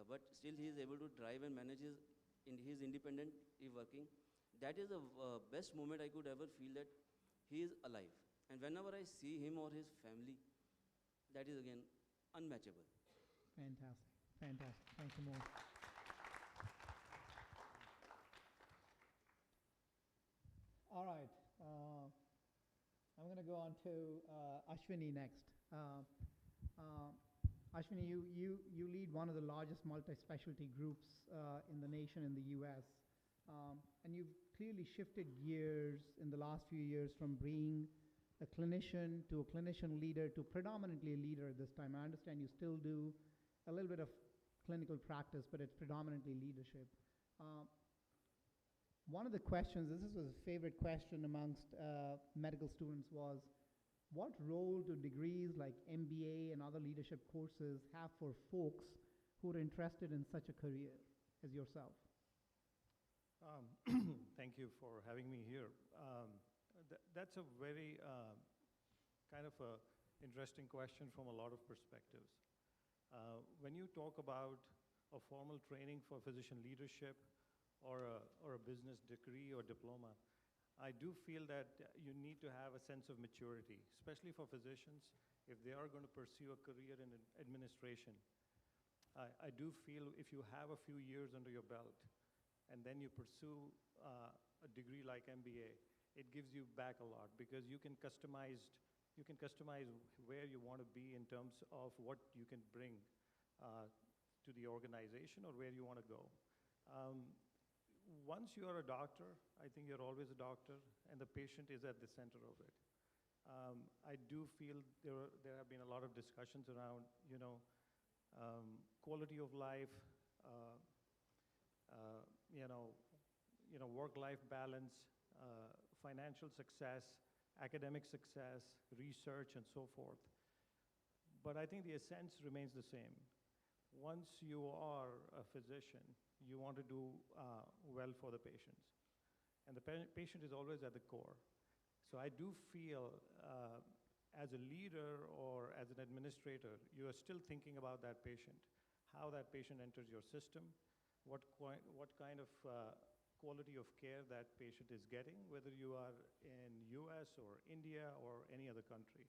but still he is able to drive and manage his independently working. That is the best moment I could ever feel that he is alive. And whenever I see him or his family, that is again unmatchable. Fantastic, fantastic. Thank you, Mo. All right, I'm going to go on to Ashwini next. Ashwini, you lead one of the largest multi-specialty groups in the nation, in the US, and you've clearly shifted gears in the last few years from being a clinician to a clinician leader to predominantly a leader at this time. I understand you still do a little bit of clinical practice, but it's predominantly leadership. One of the questions, this was a favorite question amongst medical students, was what role do degrees like MBA and other leadership courses have for folks who are interested in such a career as yourself? Thank you for having me here. That's a very kind of a interesting question from a lot of perspectives. When you talk about a formal training for physician leadership or a business degree or diploma, I do feel that you need to have a sense of maturity, especially for physicians, if they are going to pursue a career in administration. I do feel if you have a few years under your belt and then you pursue a degree like MBA, it gives you back a lot because you can customize where you want to be in terms of what you can bring to the organization or where you want to go. Once you are a doctor, I think you're always a doctor, and the patient is at the center of it. I do feel there have been a lot of discussions around, quality of life, work-life balance, financial success, academic success, research, and so forth. But I think the essence remains the same. Once you are a physician, you want to do well for the patients. And the patient is always at the core. So I do feel as a leader or as an administrator, you are still thinking about that patient, how that patient enters your system, what kind of quality of care that patient is getting, whether you are in US or India or any other country.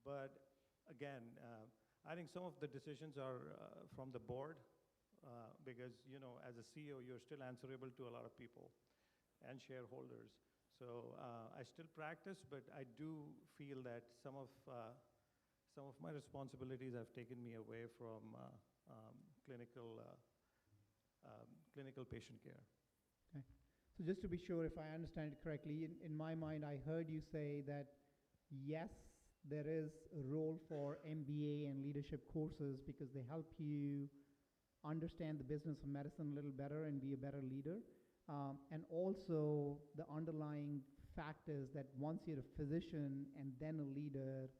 But again, I think some of the decisions are from the board because, as a CEO, you're still answerable to a lot of people and shareholders. So I still practice, but I do feel that some of my responsibilities have taken me away from clinical patient care. Okay. So just to be sure if I understand it correctly, in my mind I heard you say that yes, there is a role for MBA and leadership courses because they help you understand the business of medicine a little better and be a better leader. And also the underlying fact is that once you're a physician and then a leader,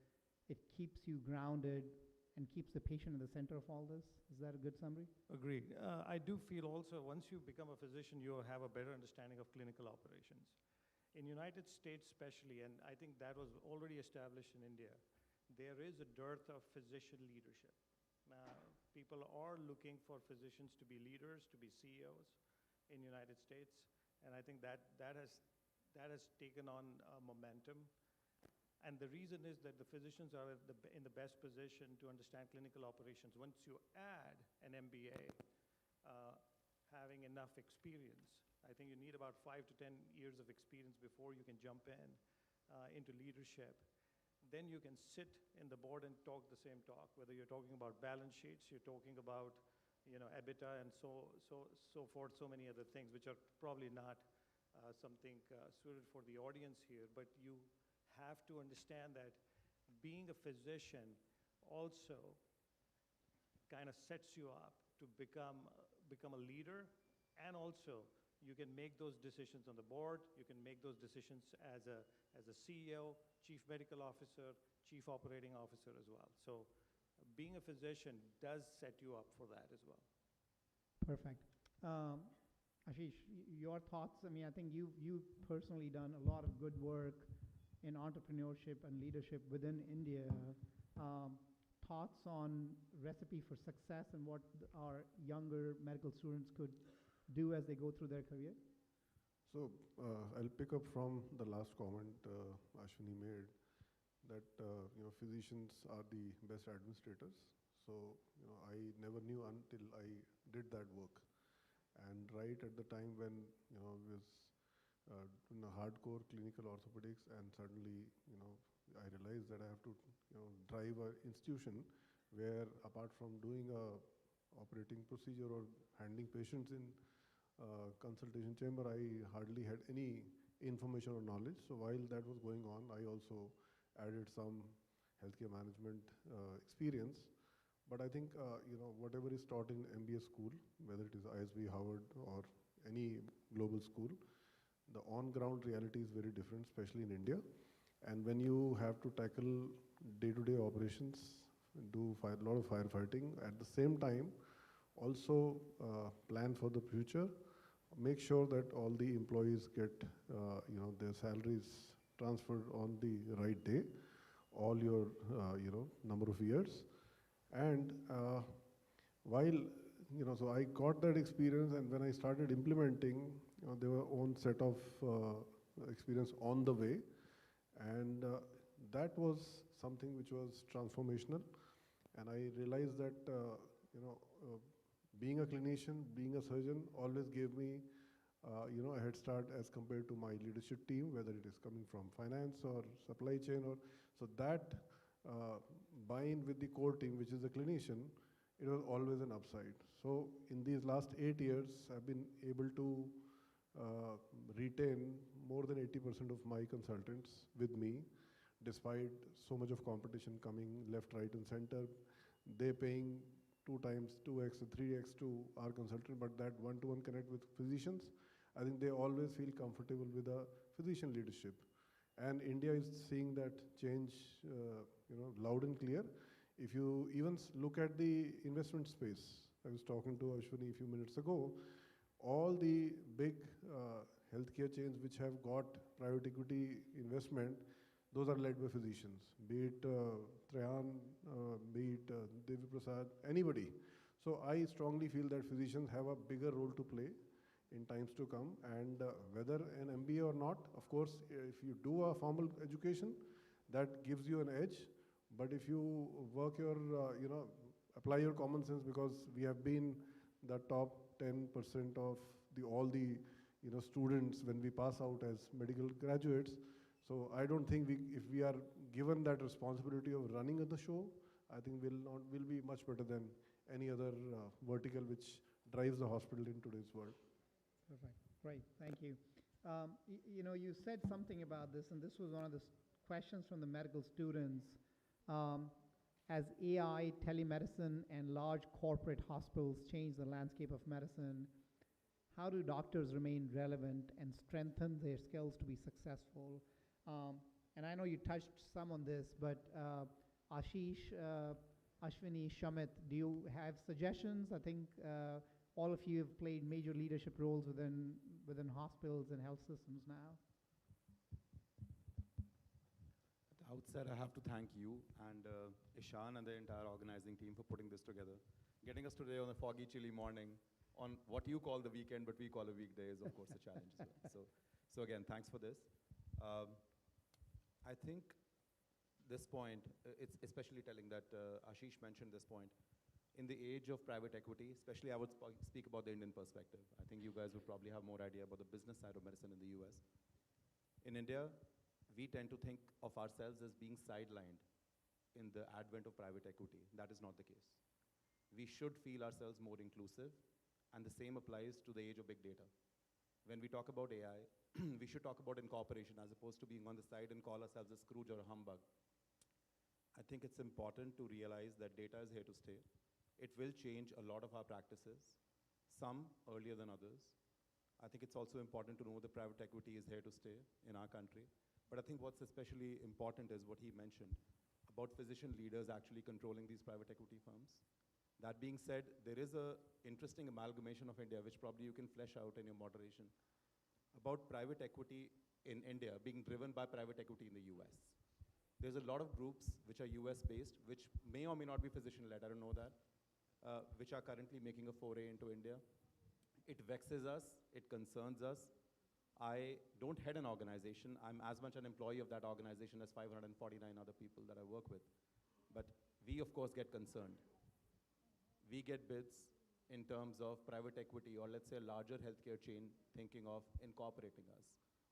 it keeps you grounded and keeps the patient in the center of all this. Is that a good summary? Agreed. I do feel also once you become a physician, you have a better understanding of clinical operations. In United States especially, and I think that was already established in India, there is a dearth of physician leadership. People are looking for physicians to be leaders, to be CEOs in the United States, and I think that has taken on momentum. And the reason is that the physicians are in the best position to understand clinical operations. Once you add an MBA, having enough experience, I think you need about 5 to 10 years of experience before you can jump into leadership. Then you can sit in the board and talk the same talk, whether you're talking about balance sheets, you're talking about EBITDA and so forth, so many other things, which are probably not something suited for the audience here, but you have to understand that being a physician also kind of sets you up to become a leader, and also you can make those decisions on the board, you can make those decisions as a CEO, chief medical officer, chief operating officer as well. So being a physician does set you up for that as well. Perfect. Ashish, your thoughts? I mean, I think you've personally done a lot of good work in entrepreneurship and leadership within India. Thoughts on recipe for success and what our younger medical students could do as they go through their career? So I'll pick up from the last comment Ashwini made, that physicians are the best administrators. So I never knew until I did that work. And right at the time when I was in a hardcore clinical orthopedics, and suddenly I realized that I have to drive an institution where, apart from doing a operating procedure or handling patients in consultation chamber, I hardly had any information or knowledge. So while that was going on, I also added some healthcare management experience. But I think whatever is taught in MBA school, whether it is ISB, Harvard, or any global school, the on-ground reality is very different, especially in India. And when you have to tackle day-to-day operations, do a lot of firefighting, at the same time, also plan for the future, make sure that all the employees get their salaries transferred on the right day, all your number of years. And while so I got that experience, and when I started implementing, there were own set of experience on the way, and that was something which was transformational. And I realized that being a clinician, being a surgeon, always gave me a head start as compared to my leadership team, whether it is coming from finance or supply chain, or so that buy-in with the core team, which is the clinician, it was always an upside. So in these last 8 years, I've been able to retain more than 80% of my consultants with me, despite so much of competition coming left, right, and center. They paying 2 times, 2x, or 3x to our consultant, but that one-to-one connect with physicians, I think they always feel comfortable with a physician leadership. And India is seeing that change, loud and clear. If you even look at the investment space, I was talking to Ashwini a few minutes ago, all the big healthcare chains which have got private equity investment, those are led by physicians, be it Trahan, be it Devi Prasad, anybody. So I strongly feel that physicians have a bigger role to play in times to come, and whether an MBA or not, of course, if you do a formal education, that gives you an edge. But if you work your, apply your common sense, because we have been the top 10% of all the students when we pass out as medical graduates. So I don't think if we are given that responsibility of running the show, I think we'll be much better than any other vertical which drives the hospital in today's world. Perfect. Great. Thank you. You said something about this, and this was one of the questions from the medical students. As AI, telemedicine, and large corporate hospitals change the landscape of medicine, how do doctors remain relevant and strengthen their skills to be successful? And I know you touched some on this, but Ashish, Ashwini, Shamit, do you have suggestions? I think all of you have played major leadership roles within hospitals and health systems now. At the outset, I have to thank you and Ishan and the entire organizing team for putting this together. Getting us today on a foggy, chilly morning on what you call the weekend, but we call a weekday is, of course, a challenge as well. So again, thanks for this. I think this point, it's especially telling that Ashish mentioned this point. In the age of private equity, especially I would speak about the Indian perspective. I think you guys would probably have more idea about the business side of medicine in the US. In India, we tend to think of ourselves as being sidelined in the advent of private equity. That is not the case. We should feel ourselves more inclusive, and the same applies to the age of big data. When we talk about AI, we should talk about incorporation as opposed to being on the side and call ourselves a Scrooge or a humbug. I think it's important to realize that data is here to stay. It will change a lot of our practices, some earlier than others. I think it's also important to know that private equity is here to stay in our country. But I think what's especially important is what he mentioned about physician leaders actually controlling these private equity firms. That being said, there is a interesting amalgamation of India, which probably you can flesh out in your moderation, about private equity in India being driven by private equity in the US. There's a lot of groups which are US-based, which may or may not be physician-led, I don't know that, which are currently making a foray into India. It vexes us, it concerns us. I don't head an organization. I'm as much an employee of that organization as 549 other people that I work with. But we, of course, get concerned. We get bids in terms of private equity or, let's say, a larger healthcare chain thinking of incorporating us.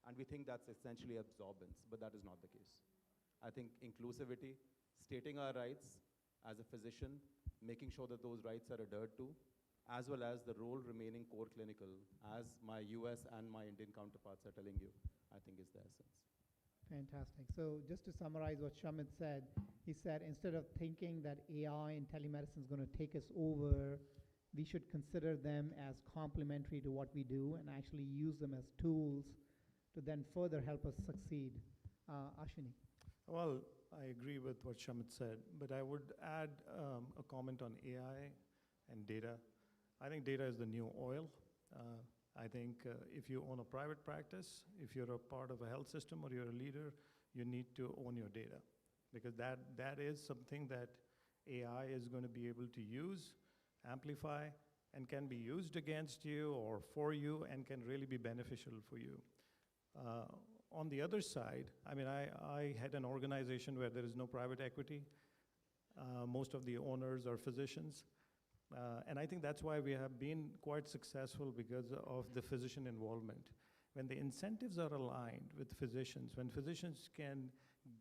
And we think that's essentially absorbance, but that is not the case. I think inclusivity, stating our rights as a physician, making sure that those rights are adhered to, as well as the role remaining core clinical, as my US and my Indian counterparts are telling you, I think is the essence. Fantastic. So just to summarize what Shamit said, he said instead of thinking that AI and telemedicine is going to take us over, we should consider them as complementary to what we do and actually use them as tools to then further help us succeed. Ashwini. Well, I agree with what Shamit said, but I would add a comment on AI and data. I think data is the new oil. I think if you own a private practice, if you're a part of a health system or you're a leader, you need to own your data, because that is something that AI is going to be able to use, amplify, and can be used against you or for you and can really be beneficial for you. On the other side, I mean, I had an organization where there is no private equity. Most of the owners are physicians. And I think that's why we have been quite successful, because of the physician involvement. When the incentives are aligned with physicians, when physicians can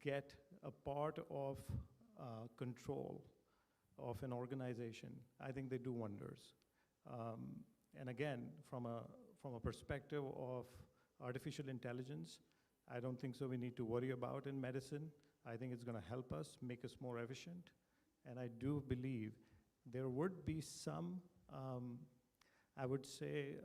get a part of control of an organization, I think they do wonders. And again, from a perspective of artificial intelligence, I don't think so we need to worry about in medicine. I think it's going to help us, make us more efficient. And I do believe there would be some, I would say,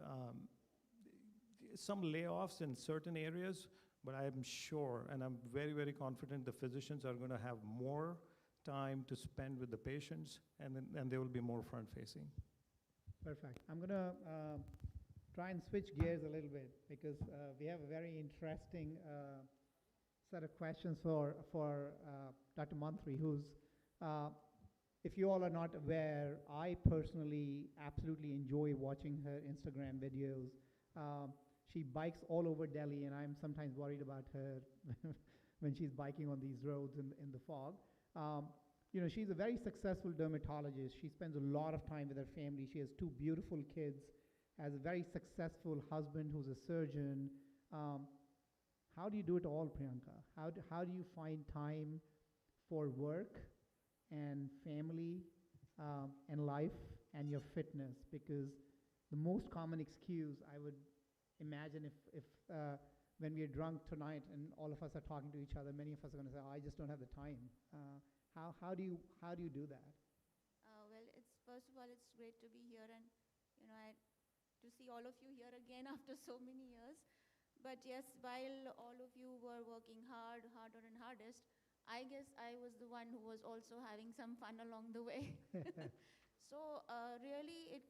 some layoffs in certain areas, but I'm sure, and I'm very, very confident the physicians are going to have more time to spend with the patients, and they will be more front-facing. Perfect. I'm going to try and switch gears a little bit, because we have a very interesting set of questions for Dr. Mantri, who's, if you all are not aware, I personally absolutely enjoy watching her Instagram videos. She bikes all over Delhi, and I'm sometimes worried about her when she's biking on these roads in the fog. You know, she's a very successful dermatologist. She spends a lot of time with her family. She has 2 beautiful kids, has a very successful husband who's a surgeon. How do you do it all, Priyanka? How do you find time for work and family and life and your fitness? Because the most common excuse, I would imagine, if when we are drunk tonight and all of us are talking to each other, many of us are going to say, oh, I just don't have the time. How do you do that? Well, first of all, it's great to be here, and to see all of you here again after so many years. But yes, while all of you were working harder and hardest, I guess I was the one who was also having some fun along the way. So really,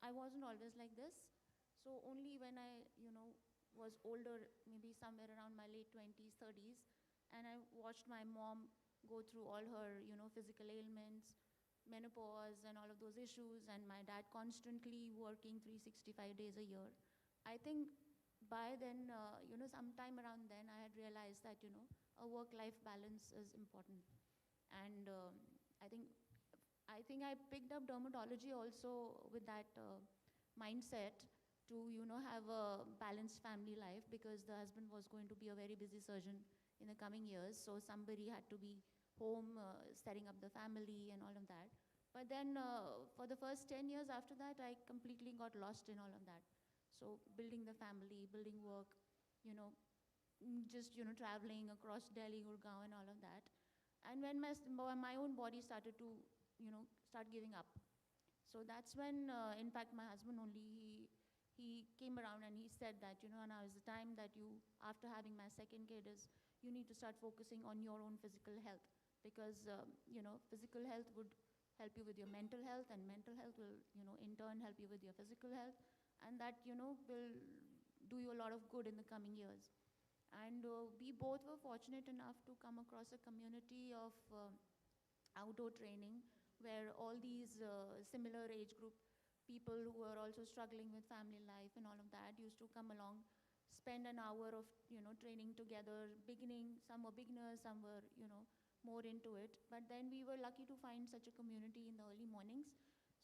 I wasn't always like this. So only when I, was older, maybe somewhere around my late 20s, 30s, and I watched my mom go through all her, physical ailments, menopause and all of those issues, and my dad constantly working 365 days a year. I think by then, sometime around then, I had realized that, a work-life balance is important. And I think I picked up dermatology also with that mindset to, have a balanced family life, because the husband was going to be a very busy surgeon in the coming years. So somebody had to be home, setting up the family and all of that. But then for the first 10 years after that, I completely got lost in all of that. So building the family, building work, just, traveling across Delhi, Gurgaon and all of that. And when my own body started to, start giving up. So that's when, in fact, my husband only, he came around and he said that, now is the time that you, after having my second kid, is you need to start focusing on your own physical health. Because, physical health would help you with your mental health, and mental health will, in turn help you with your physical health, and that, will do you a lot of good in the coming years. And we both were fortunate enough to come across a community of outdoor training where all these similar age group people who were also struggling with family life and all of that used to come along, spend an hour of, training together, beginning, some were beginners, some were, more into it. But then we were lucky to find such a community in the early mornings.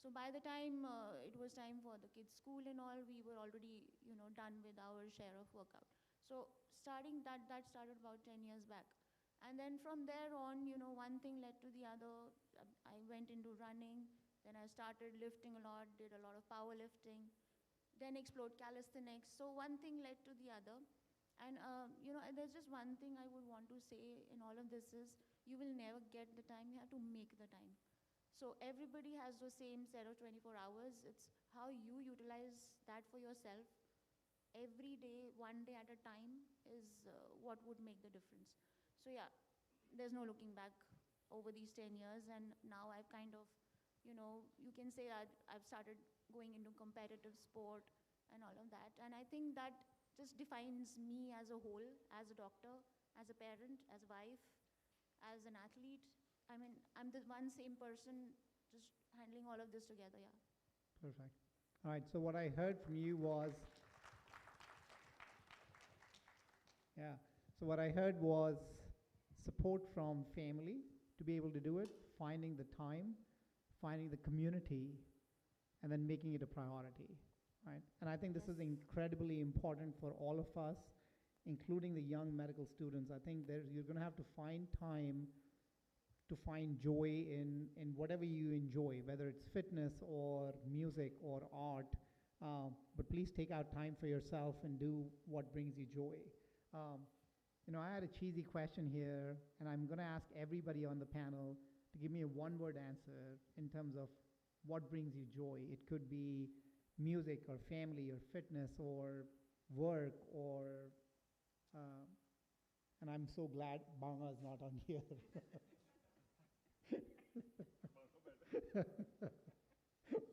So by the time it was time for the kids' school and all, we were already, done with our share of workout. So starting that started about 10 years back. And then from there on, one thing led to the other. I went into running, then I started lifting a lot, did a lot of powerlifting, then explored calisthenics. So one thing led to the other. And, there's just one thing I would want to say in all of this is, you will never get the time, you have to make the time. So everybody has the same set of 24 hours. It's how you utilize that for yourself every day, one day at a time, is what would make the difference. So yeah, there's no looking back over these 10 years, and now I've kind of, you can say I've started going into competitive sport and all of that. And I think that just defines me as a whole, as a doctor, as a parent, as a wife, as an athlete. I mean, I'm the one same person just handling all of this together, yeah. Perfect. All right, so what I heard from you was, so what I heard was support from family to be able to do it, finding the time, finding the community, and then making it a priority, right? And I think this is incredibly important for all of us, including the young medical students. I think you're going to have to find time to find joy in whatever you enjoy, whether it's fitness or music or art. But please take out time for yourself and do what brings you joy. I had a cheesy question here, and I'm going to ask everybody on the panel to give me a one-word answer in terms of what brings you joy. It could be music or family or fitness or work or, and I'm so glad Banga is not on here.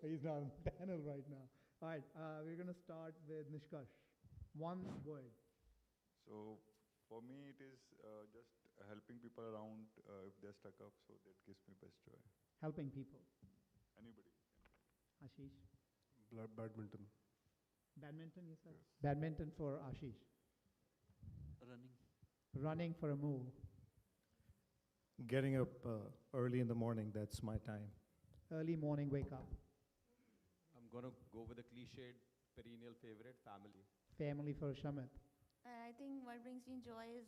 He's not on the panel right now. All right, we're going to start with Nishkash. One word. So for me, it is just helping people around if they're stuck up. So that gives me best joy. Helping people. Anybody. Ashish. Badminton. Badminton, you said? Yes. Badminton for Ashish. Running. Running for a move. Getting up early in the morning, that's my time. Early morning wake up. I'm going to go with a cliched perennial favorite, family. Family for Shamit. I think what brings me joy is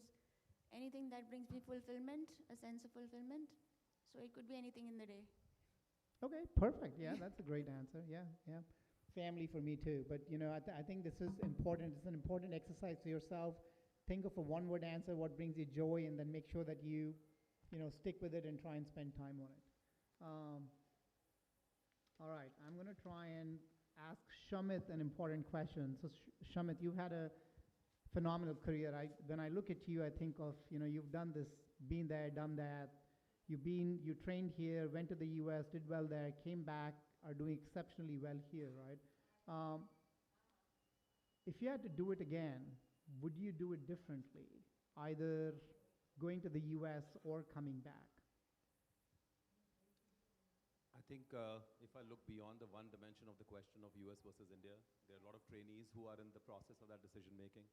anything that brings me fulfillment, a sense of fulfillment. So it could be anything in the day. Okay, perfect. Yeah, that's a great answer. Yeah. Family for me too. But, I think this is important. It's an important exercise for yourself. Think of a one-word answer, what brings you joy, and then make sure that you, stick with it and try and spend time on it. All right, I'm going to try and ask Shamit an important question. So, Shamit, you've had a phenomenal career. When I look at you, I think of, you've done this, been there, done that. You trained here, went to the US, did well there, came back, are doing exceptionally well here, right? If you had to do it again, would you do it differently? Either going to the US or coming back? I think if I look beyond the one dimension of the question of US versus India, there are a lot of trainees who are in the process of that decision making.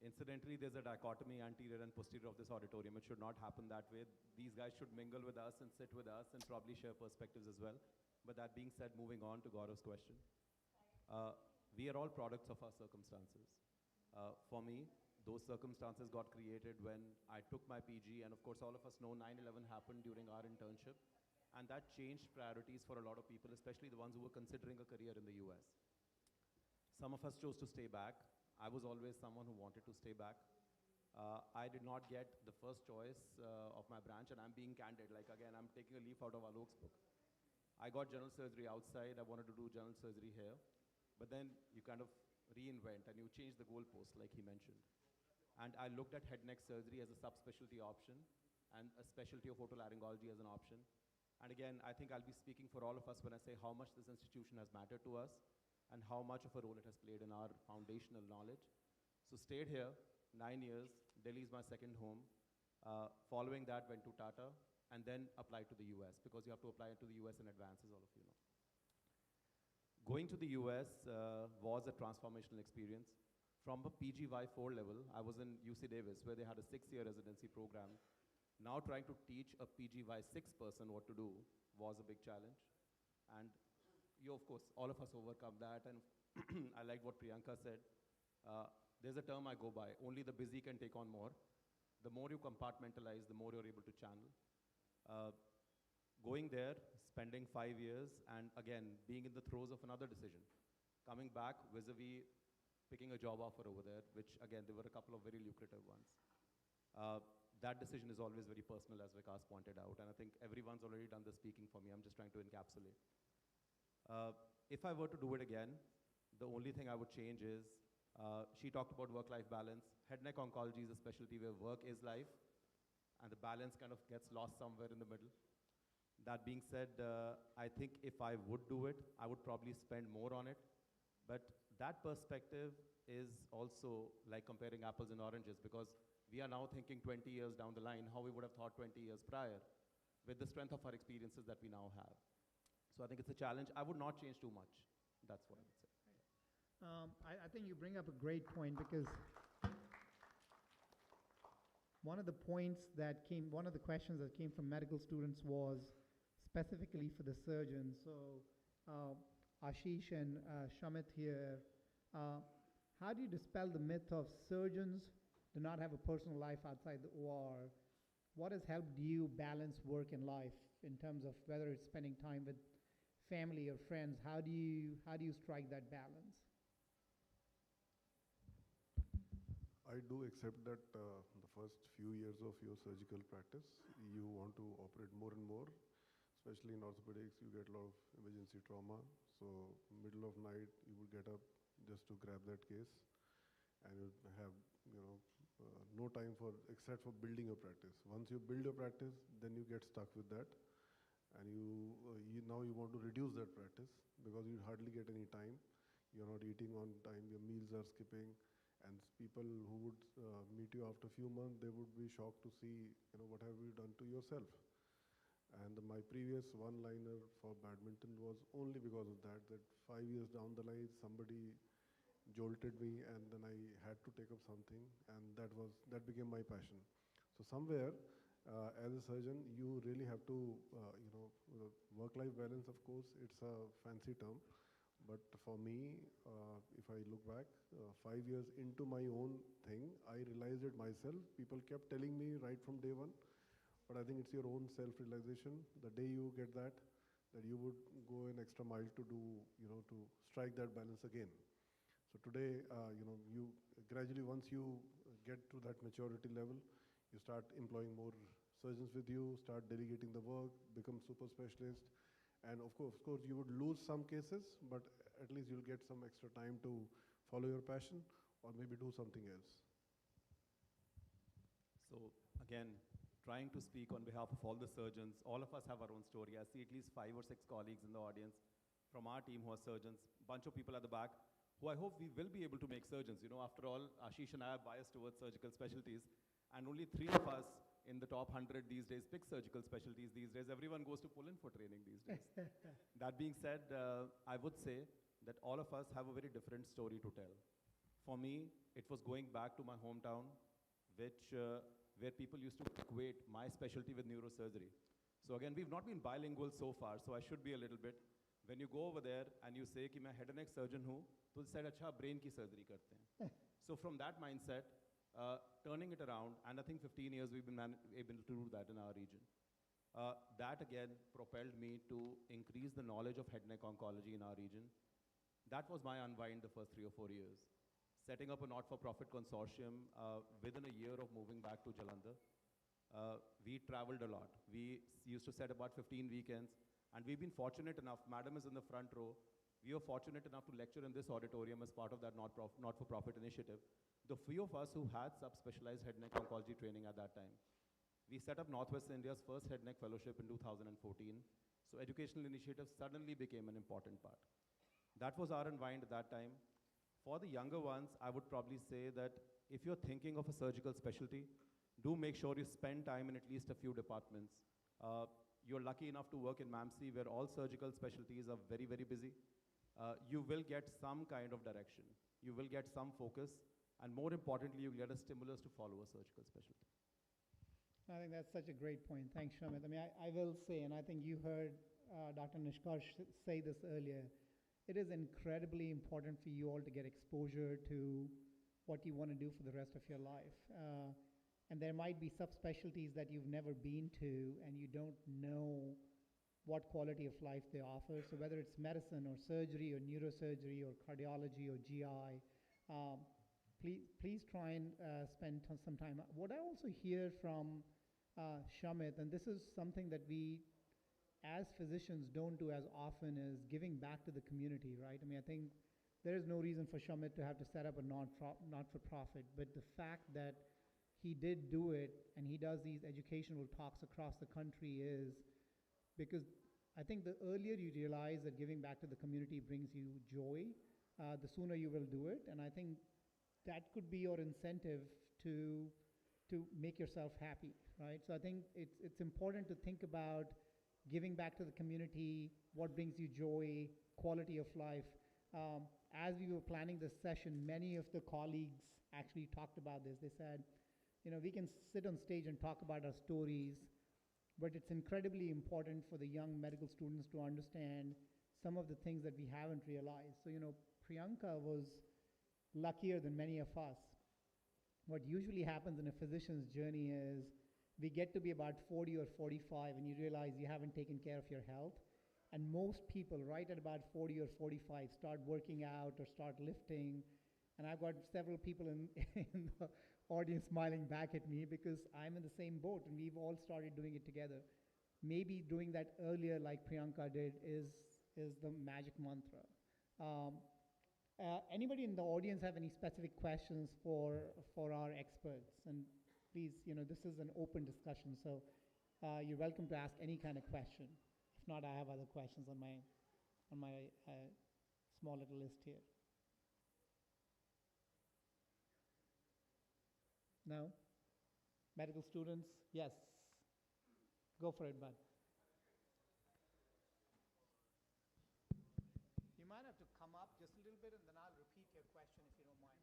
Incidentally, there's a dichotomy anterior and posterior of this auditorium. It should not happen that way. These guys should mingle with us and sit with us and probably share perspectives as well. But that being said, moving on to Gaurav's question. We are all products of our circumstances. For me, those circumstances got created when I took my PG, and of course all of us know 9/11 happened during our internship, and that changed priorities for a lot of people, especially the ones who were considering a career in the US. Some of us chose to stay back. I was always someone who wanted to stay back. I did not get the first choice of my branch, and I'm being candid. Like, again, I'm taking a leaf out of Alok's book. I got general surgery outside. I wanted to do general surgery here. But then you kind of reinvent and you change the goalpost, like he mentioned. And I looked at head neck surgery as a subspecialty option and a specialty of otolaryngology as an option. And again, I think I'll be speaking for all of us when I say how much this institution has mattered to us and how much of a role it has played in our foundational knowledge. So stayed here 9 years. Delhi is my second home. Following that, went to Tata and then applied to the US, because you have to apply to the US in advance, as all of you know. Going to the US was a transformational experience. From a PGY4 level, I was in UC Davis, where they had a 6-year residency program. Now trying to teach a PGY6 person what to do was a big challenge. And you, of course, all of us overcome that. And I like what Priyanka said. There's a term I go by: only the busy can take on more. The more you compartmentalize, the more you're able to channel. Going there, spending 5 years, and again, being in the throes of another decision. Coming back vis-a-vis picking a job offer over there, which again, there were a couple of very lucrative ones. That decision is always very personal, as Vikas pointed out, and I think everyone's already done the speaking for me. I'm just trying to encapsulate. If I were to do it again, the only thing I would change is, she talked about work-life balance. Head neck oncology is a specialty where work is life, and the balance kind of gets lost somewhere in the middle. That being said, I think if I would do it, I would probably spend more on it. But that perspective is also like comparing apples and oranges, because we are now thinking 20 years down the line, how we would have thought 20 years prior, with the strength of our experiences that we now have. So I think it's a challenge. I would not change too much. That's what I would say. I think you bring up a great point, because one of the questions that came from medical students was specifically for the surgeons. So Ashish and Shamit here, how do you dispel the myth of surgeons do not have a personal life outside the OR? What has helped you balance work and life in terms of whether it's spending time with family or friends? How do you strike that balance? I do accept that the first few years of your surgical practice, you want to operate more and more, especially in orthopedics. You get a lot of emergency trauma. So middle of night, you would get up just to grab that case, and you have no time except for building your practice. Once you build your practice, then you get stuck with that, and now you want to reduce that practice because you hardly get any time. You're not eating on time. Your meals are skipping. And people who would meet you after a few months, they would be shocked to see, what have you done to yourself? And my previous one-liner for badminton was only because of that 5 years down the line, somebody jolted me, and then I had to take up something, and that became my passion. So somewhere, as a surgeon, you really have to, work-life balance, of course, it's a fancy term. But for me, if I look back, 5 years into my own thing, I realized it myself. People kept telling me right from day one, but I think it's your own self-realization. The day you get that you would go an extra mile to do, to strike that balance again. So today, you gradually, once you get to that maturity level, you start employing more surgeons with you, start delegating the work, become super specialist. And of course, you would lose some cases, but at least you'll get some extra time to follow your passion or maybe do something else. So again, trying to speak on behalf of all the surgeons, all of us have our own story. I see at least 5 or 6 colleagues in the audience from our team who are surgeons, bunch of people at the back who I hope we will be able to make surgeons. After all, Ashish and I are biased towards surgical specialties, and only 3 of us in the top 100 these days pick surgical specialties these days. Everyone goes to Poland for training these days. That being said, I would say that all of us have a very different story to tell. For me, it was going back to my hometown, where people used to equate my specialty with neurosurgery. So again, we've not been bilingual so far, so I should be a little bit. When you go over there and you say कि मैं head and neck surgeon हूँ, तो said अच्छा brain की surgery करते हैं. So from that mindset, turning it around, and I think 15 years we've been able to do that in our region. That again propelled me to increase the knowledge of head neck oncology in our region. That was my unwind the first 3 or 4 years. Setting up a not-for-profit consortium within a year of moving back to Jalandhar. We traveled a lot. We used to set about 15 weekends, and we've been fortunate enough, Madam is in the front row, we were fortunate enough to lecture in this auditorium as part of that not-for-profit initiative. The few of us who had subspecialized head neck oncology training at that time, We set up Northwest India's first Head Neck Fellowship in 2014. So educational initiatives suddenly became an important part. That was our unwind at that time. For the younger ones, I would probably say that if you're thinking of a surgical specialty, do make sure you spend time in at least a few departments. You're lucky enough to work in MAMC where all surgical specialties are very, very busy. You will get some kind of direction. You will get some focus. And more importantly, you get a stimulus to follow a surgical specialty. I think that's such a great point. Thanks, Shamit. I mean, I will say, and I think you heard Dr. Nishkarsh say this earlier, it is incredibly important for you all to get exposure to what you want to do for the rest of your life. And there might be subspecialties that you've never been to and you don't know what quality of life they offer. So whether it's medicine or surgery or neurosurgery or cardiology or GI, please try and spend some time. What I also hear from Shamit, and this is something that we as physicians don't do as often, is giving back to the community, right? I mean, I think there is no reason for Shamit to have to set up a not-for-profit, but the fact that he did do it and he does these educational talks across the country is because I think the earlier you realize that giving back to the community brings you joy, the sooner you will do it. And I think that could be your incentive to make yourself happy, right? So I think it's important to think about giving back to the community, what brings you joy, quality of life. As we were planning this session, many of the colleagues actually talked about this. They said, you know, we can sit on stage and talk about our stories, but it's incredibly important for the young medical students to understand some of the things that we haven't realized. So, you know, Priyanka was luckier than many of us. What usually happens in a physician's journey is we get to be about 40 or 45 and you realize you haven't taken care of your health. And most people right at about 40 or 45 start working out or start lifting. And I've got several people in the audience smiling back at me because I'm in the same boat and we've all started doing it together. Maybe doing that earlier like Priyanka did is the magic mantra. Anybody in the audience have any specific questions for our experts? And please, you know, this is an open discussion, so you're welcome to ask any kind of question. If not, I have other questions on my small little list here. No? Medical students? Yes. Go for it, bud. You might have to come up just a little bit and then I'll repeat your question if you don't mind.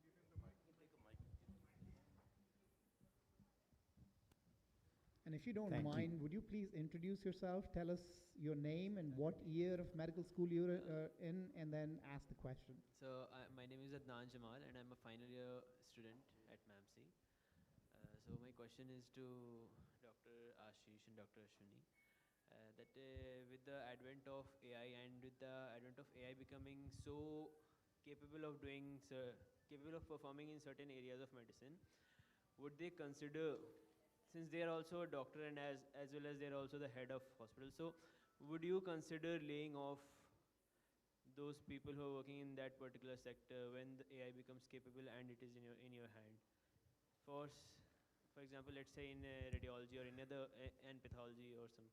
And if you don't mind, would you please introduce yourself, tell us your name and what year of medical school you're in, and then ask the question. So my name is Adnan Jamal and I'm a final year student at MAMC. So my question is to Dr. Ashish and Dr. Ashwini. With the advent of AI and with the advent of AI becoming so capable of performing in certain areas of medicine, would they consider, since they are also a doctor and as well as they're also the head of hospital, so would you consider laying off those people who are working in that particular sector when the AI becomes capable and it is in your hand? For example, let's say in radiology or in other and pathology or some.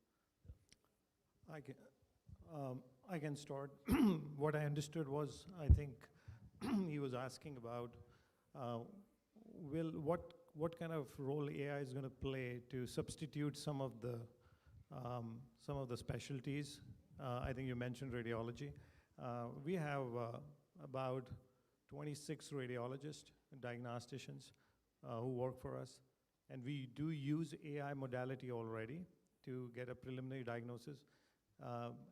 I can start. What I understood was, I think he was asking about what kind of role AI is going to play to substitute some of the specialties. I think you mentioned radiology. We have about 26 radiologists and diagnosticians who work for us. And we do use AI modality already to get a preliminary diagnosis.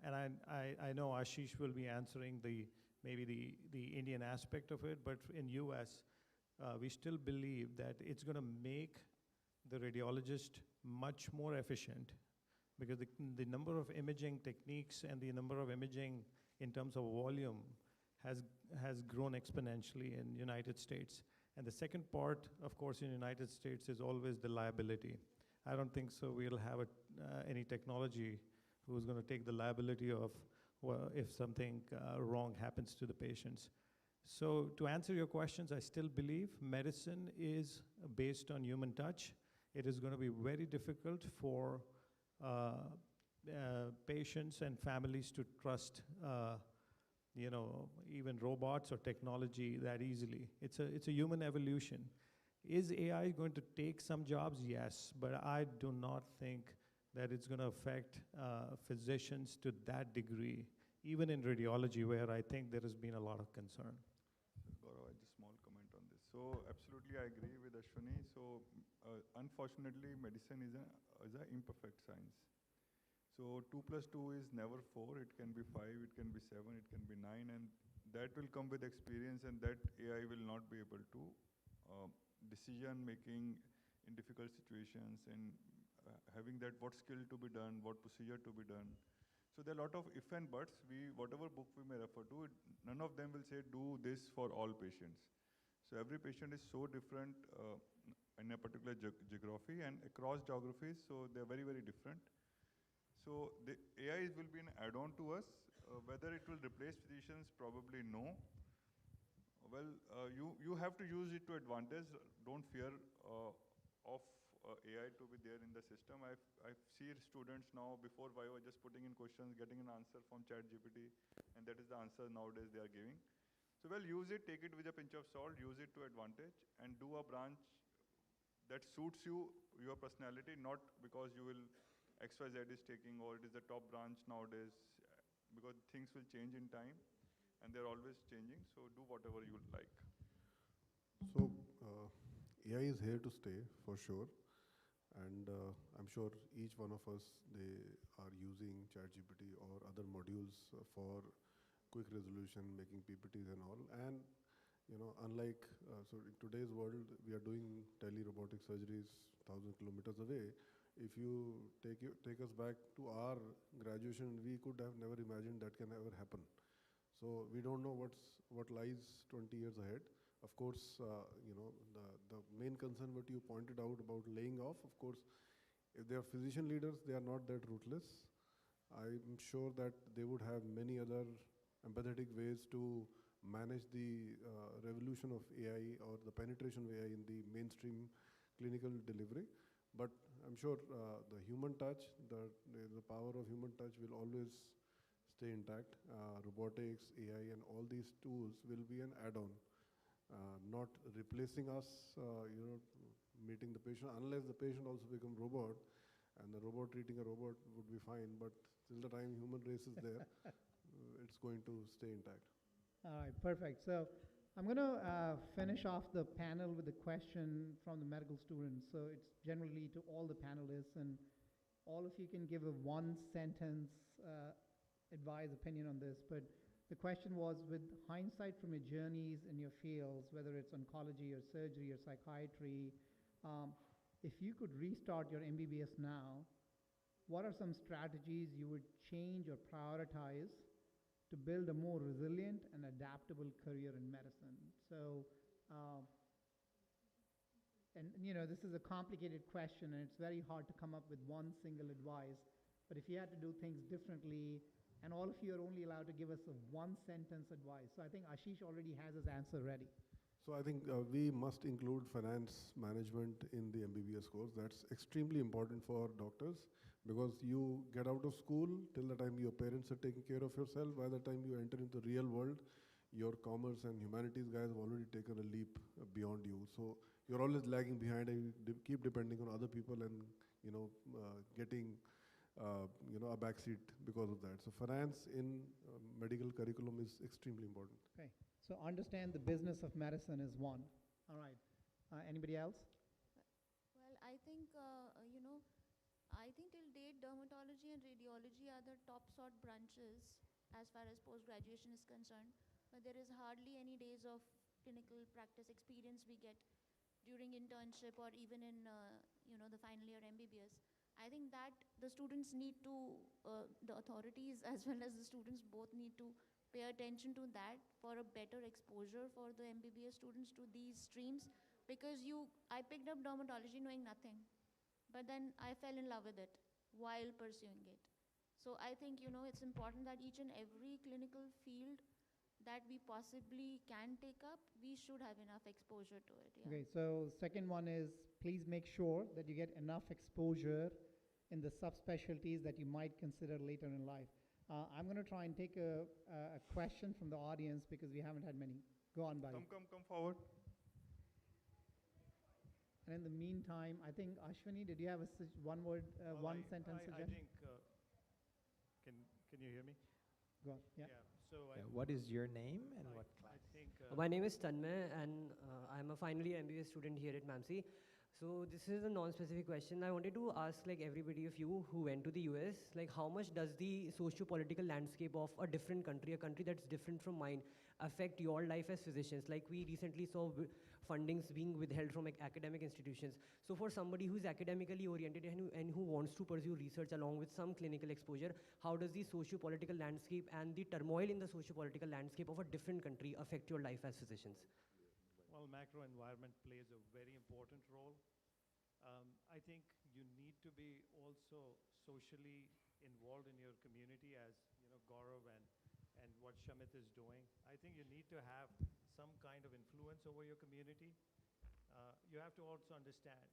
And I know Ashish will be answering maybe the Indian aspect of it, but in US, we still believe that it's going to make the radiologist much more efficient because the number of imaging techniques and the number of imaging in terms of volume has grown exponentially in the United States. And the second part, of course, in the United States is always the liability. I don't think so we'll have any technology who's going to take the liability of if something wrong happens to the patients. So to answer your questions, I still believe medicine is based on human touch. it is going to be very difficult for patients and families to trust, even robots or technology that easily. It's a human evolution. Is AI going to take some jobs? Yes, but I do not think that it's going to affect physicians to that degree, even in radiology, where I think there has been a lot of concern. Gaurav, just small comment on this. So absolutely, I agree with Ashwini. So unfortunately, medicine is an imperfect science. So 2 plus 2 is never 4. It can be 5, it can be 7, it can be 9, and that will come with experience, and that AI will not be able to decision making in difficult situations, and having that what skill to be done, what procedure to be done. So there are a lot of if and buts. Whatever book we may refer to, none of them will say do this for all patients. So every patient is so different in a particular geography and across geographies, so they're very, very different. So the AI will be an add-on to us. Whether it will replace physicians, probably no. Well, you have to use it to advantage. Don't fear of AI to be there in the system. I see students now, before Viva, just putting in questions, getting an answer from ChatGPT, and that is the answer nowadays they are giving. So well, use it, take it with a pinch of salt, use it to advantage, and do a branch that suits you, your personality, not because you will XYZ is taking, or it is the top branch nowadays, because things will change in time, and they're always changing, so do whatever you like. So AI is here to stay, for sure, and I'm sure each one of us, they are using ChatGPT or other modules for quick resolution, making PPTs and all, and unlike, so in today's world, we are doing tele-robotic surgeries 1,000 kilometers away. If you take us back to our graduation, we could have never imagined that can ever happen. So we don't know what lies 20 years ahead. Of course, the main concern what you pointed out about laying off, of course, if they are physician leaders, they are not that ruthless. I'm sure that they would have many other empathetic ways to manage the revolution of AI or the penetration of AI in the mainstream clinical delivery. But I'm sure the human touch, the power of human touch will always stay intact. Robotics, AI, and all these tools will be an add-on, not replacing us, meeting the patient, unless the patient also become robot, and the robot treating a robot would be fine, but till the time human race is there, it's going to stay intact. All right, perfect. So I'm going to finish off the panel with a question from the medical students. So it's generally to all the panelists, and all of you can give a one-sentence advice, opinion on this. But the question was, with hindsight from your journeys in your fields, whether it's oncology or surgery or psychiatry, if you could restart your MBBS now, what are some strategies you would change or prioritize to build a more resilient and adaptable career in medicine? So, this is a complicated question, and it's very hard to come up with one single advice. But if you had to do things differently, and all of you are only allowed to give us a one-sentence advice. So I think Ashish already has his answer ready. So I think we must include finance management in the MBBS course. That's extremely important for doctors, because you get out of school, till the time your parents are taking care of yourself, by the time you enter into the real world, your commerce and humanities guys have already taken a leap beyond you. So you're always lagging behind, and you keep depending on other people and getting a backseat because of that. So finance in medical curriculum is extremely important. Okay. So understand the business of medicine is one. All right. Anybody else? Well, I think, I think till date, dermatology and radiology are the top sort branches as far as post-graduation is concerned. But there is hardly any days of clinical practice experience we get during internship or even in, the final year MBBS. I think that the students need to, the authorities as well as the students both need to pay attention to that for a better exposure for the MBBS students to these streams, because I picked up dermatology knowing nothing, but then I fell in love with it while pursuing it. So I think, it's important that each and every clinical field that we possibly can take up, we should have enough exposure to it. Yeah. Okay, so second one is please make sure that you get enough exposure in the subspecialties that you might consider later in life. I'm going to try and take a question from the audience because we haven't had many. Go on, buddy. Come forward. And in the meantime, I think Ashwini, did you have a one word, one sentence I suggestion? think, can you hear me? Go on. Yeah. So What is your name and what class? I think My name is Tanmay, and I'm a final year MBA student here at MAMC. So this is a non-specific question. I wanted to ask like everybody of you who went to the US, like how much does the socio-political landscape of a different country, a country that's different from mine, affect your life as physicians? Like we recently saw fundings being withheld from academic institutions. So for somebody who's academically oriented and who wants to pursue research along with some clinical exposure, how does the socio-political landscape and the turmoil in the socio-political landscape of a different country affect your life as physicians? Well, macro environment plays a very important role. I think you need to be also socially involved in your community, as you know, Gaurav and what Shamit is doing. I think you need to have some kind of influence over your community. You have to also understand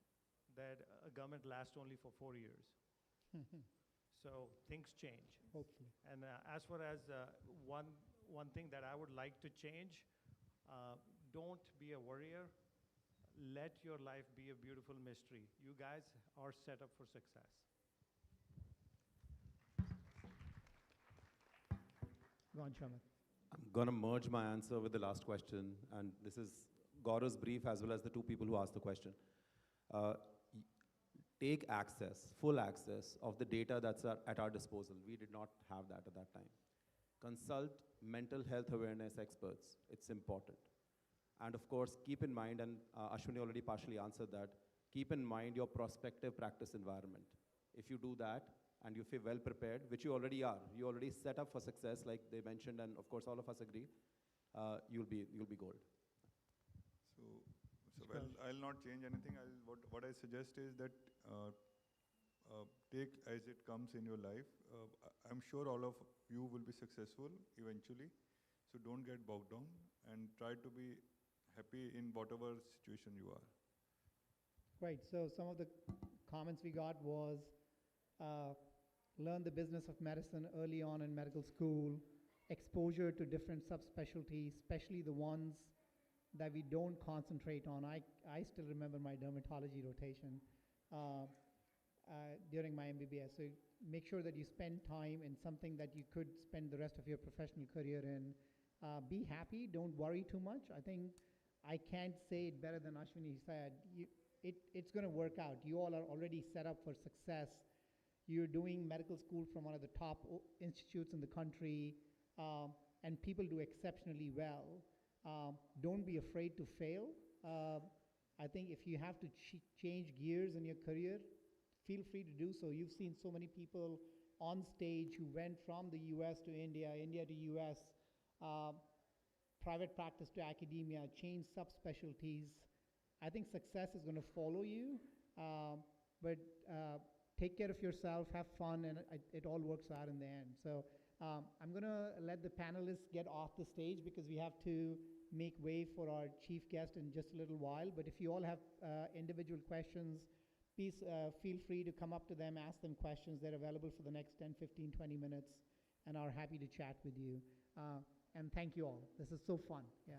that a government lasts only for 4 years. So things change. Hopefully. And as far as one thing that I would like to change, don't be a worrier. Let your life be a beautiful mystery. You guys are set up for success. Go on, Shamit. I'm going to merge my answer with the last question, and this is Gaurav's brief as well as the two people who asked the question. Take access, full access of the data that's at our disposal. We did not have that at that time. Consult mental health awareness experts. It's important. And of course, keep in mind, and Ashwini already partially answered that, keep in mind your prospective practice environment. If you do that and you feel well prepared, which you already are, you already set up for success like they mentioned, and of course all of us agree, you'll be gold. Well, I'll not change anything. What I suggest is that take as it comes in your life. I'm sure all of you will be successful eventually, so don't get bogged down and try to be happy in whatever situation you are. Right, so some of the comments we got was learn the business of medicine early on in medical school, exposure to different subspecialties, especially the ones that we don't concentrate on. I still remember my dermatology rotation during my MBBS. So make sure that you spend time in something that you could spend the rest of your professional career in. Be happy, don't worry too much. I think I can't say it better than Ashwini said. It's going to work out. You all are already set up for success. You're doing medical school from one of the top institutes in the country, and people do exceptionally well. Don't be afraid to fail. I think if you have to change gears in your career, feel free to do so. You've seen so many people on stage who went from the US to India, India to US, private practice to academia, change subspecialties. I think success is going to follow you, but take care of yourself, have fun, and it all works out in the end. So I'm going to let the panelists get off the stage because we have to make way for our chief guest in just a little while. But if you all have individual questions, please feel free to come up to them, ask them questions. They're available for the next 10, 15, 20 minutes and are happy to chat with you. And thank you all. This is so fun. Yeah.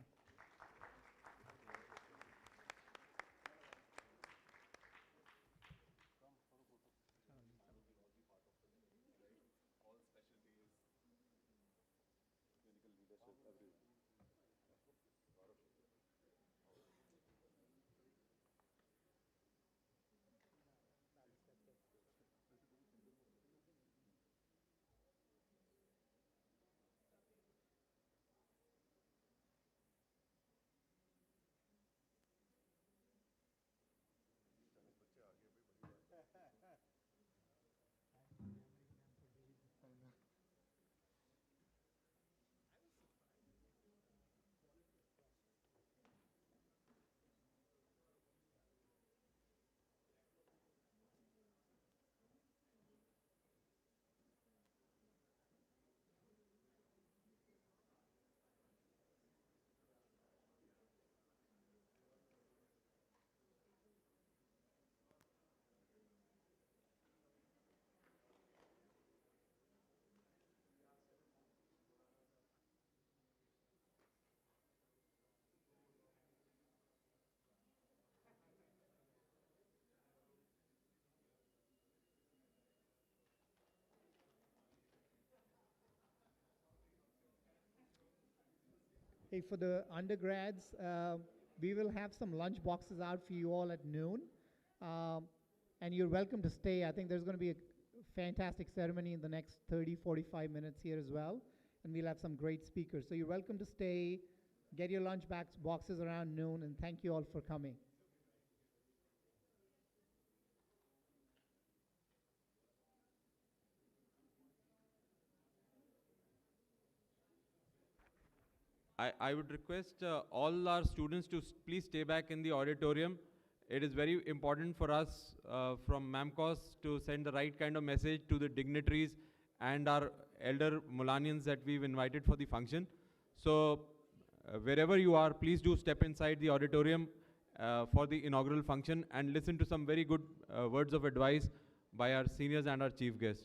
Hey, for the undergrads, we will have some lunch boxes out for you all at noon. And you're welcome to stay. I think there's going to be a fantastic ceremony in the next 30, 45 minutes here as well. And we'll have some great speakers. So you're welcome to stay, get your lunch boxes around noon, and thank you all for coming. I would request all our students to please stay back in the auditorium. It is very important for us from MAMCOS to send the right kind of message to the dignitaries and our elder Mulanians that we've invited for the function. So wherever you are, please do step inside the auditorium for the inaugural function and listen to some very good words of advice by our seniors and our chief guest.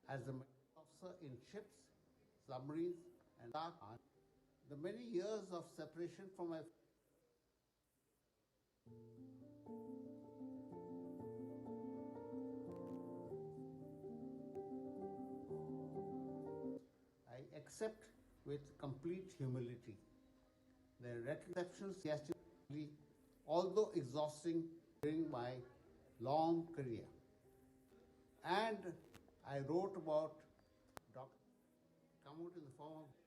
As a medical officer in ships, submarines, and dark arts, the many years of separation from my I accept with complete humility. The receptions yesterday, although exhausting during my long career. And I wrote about come out in the form of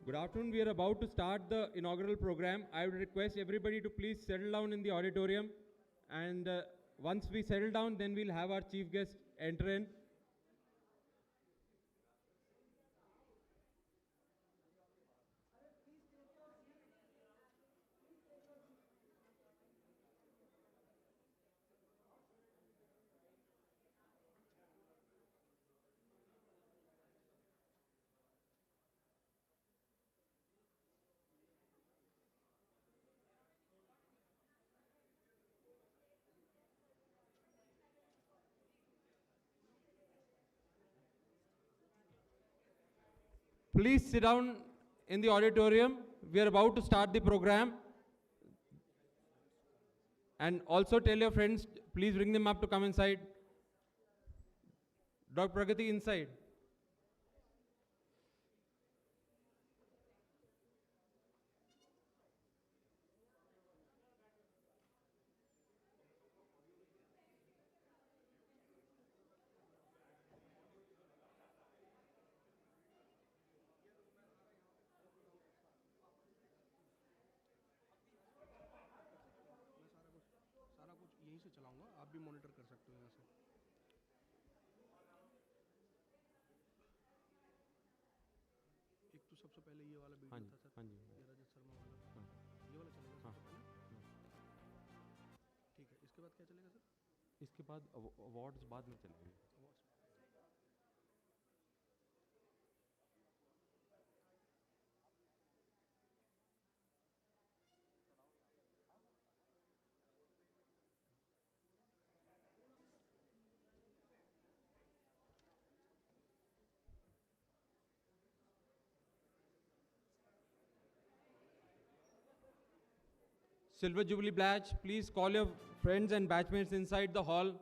Good afternoon. We are about to start the inaugural program. I would request everybody to please settle down in the auditorium. And once we settle down, then we'll have our chief guest enter in. Please sit down in the auditorium. We are about to start the program. And also tell your friends, please bring them up to come inside. Dr. Pragati, inside. सारा कुछ यहीं से चलाऊंगा, आप भी monitor कर सकते हो यहाँ से। एक तो सबसे पहले ये वाला वीडियो था सर, ये रजत शर्मा वाला, ये वाला चलेगा सबसे पहले। ठीक है, इसके बाद क्या चलेगा सर? इसके बाद अवार्ड्स बाद में चलेंगे। Silver Jubilee badge, please call your friends and batchmates inside the hall.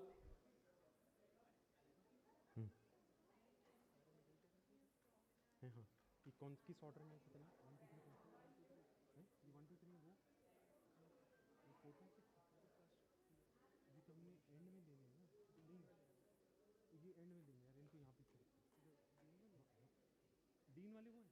कौन किस ऑर्डर में पता नहीं? 1 2 3 ये 1 2 3 वो ये फोटो ये तो हमने एंड में देने हैं ना, नहीं ये एंड में देंगे यार, इनको यहाँ पे डीन वाले वो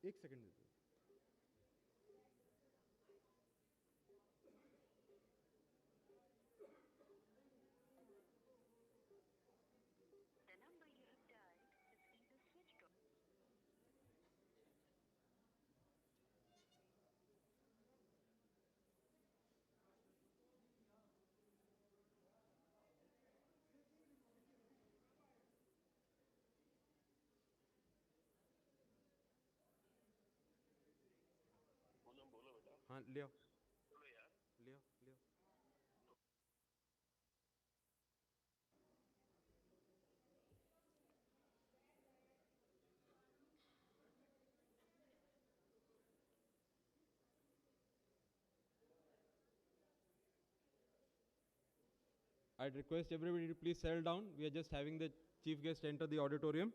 एक सेकंड दे दो। हाँ ले आओ, ले आओ, ले आओ। I'd request everybody to please settle down. We are just having the chief guest enter the auditorium.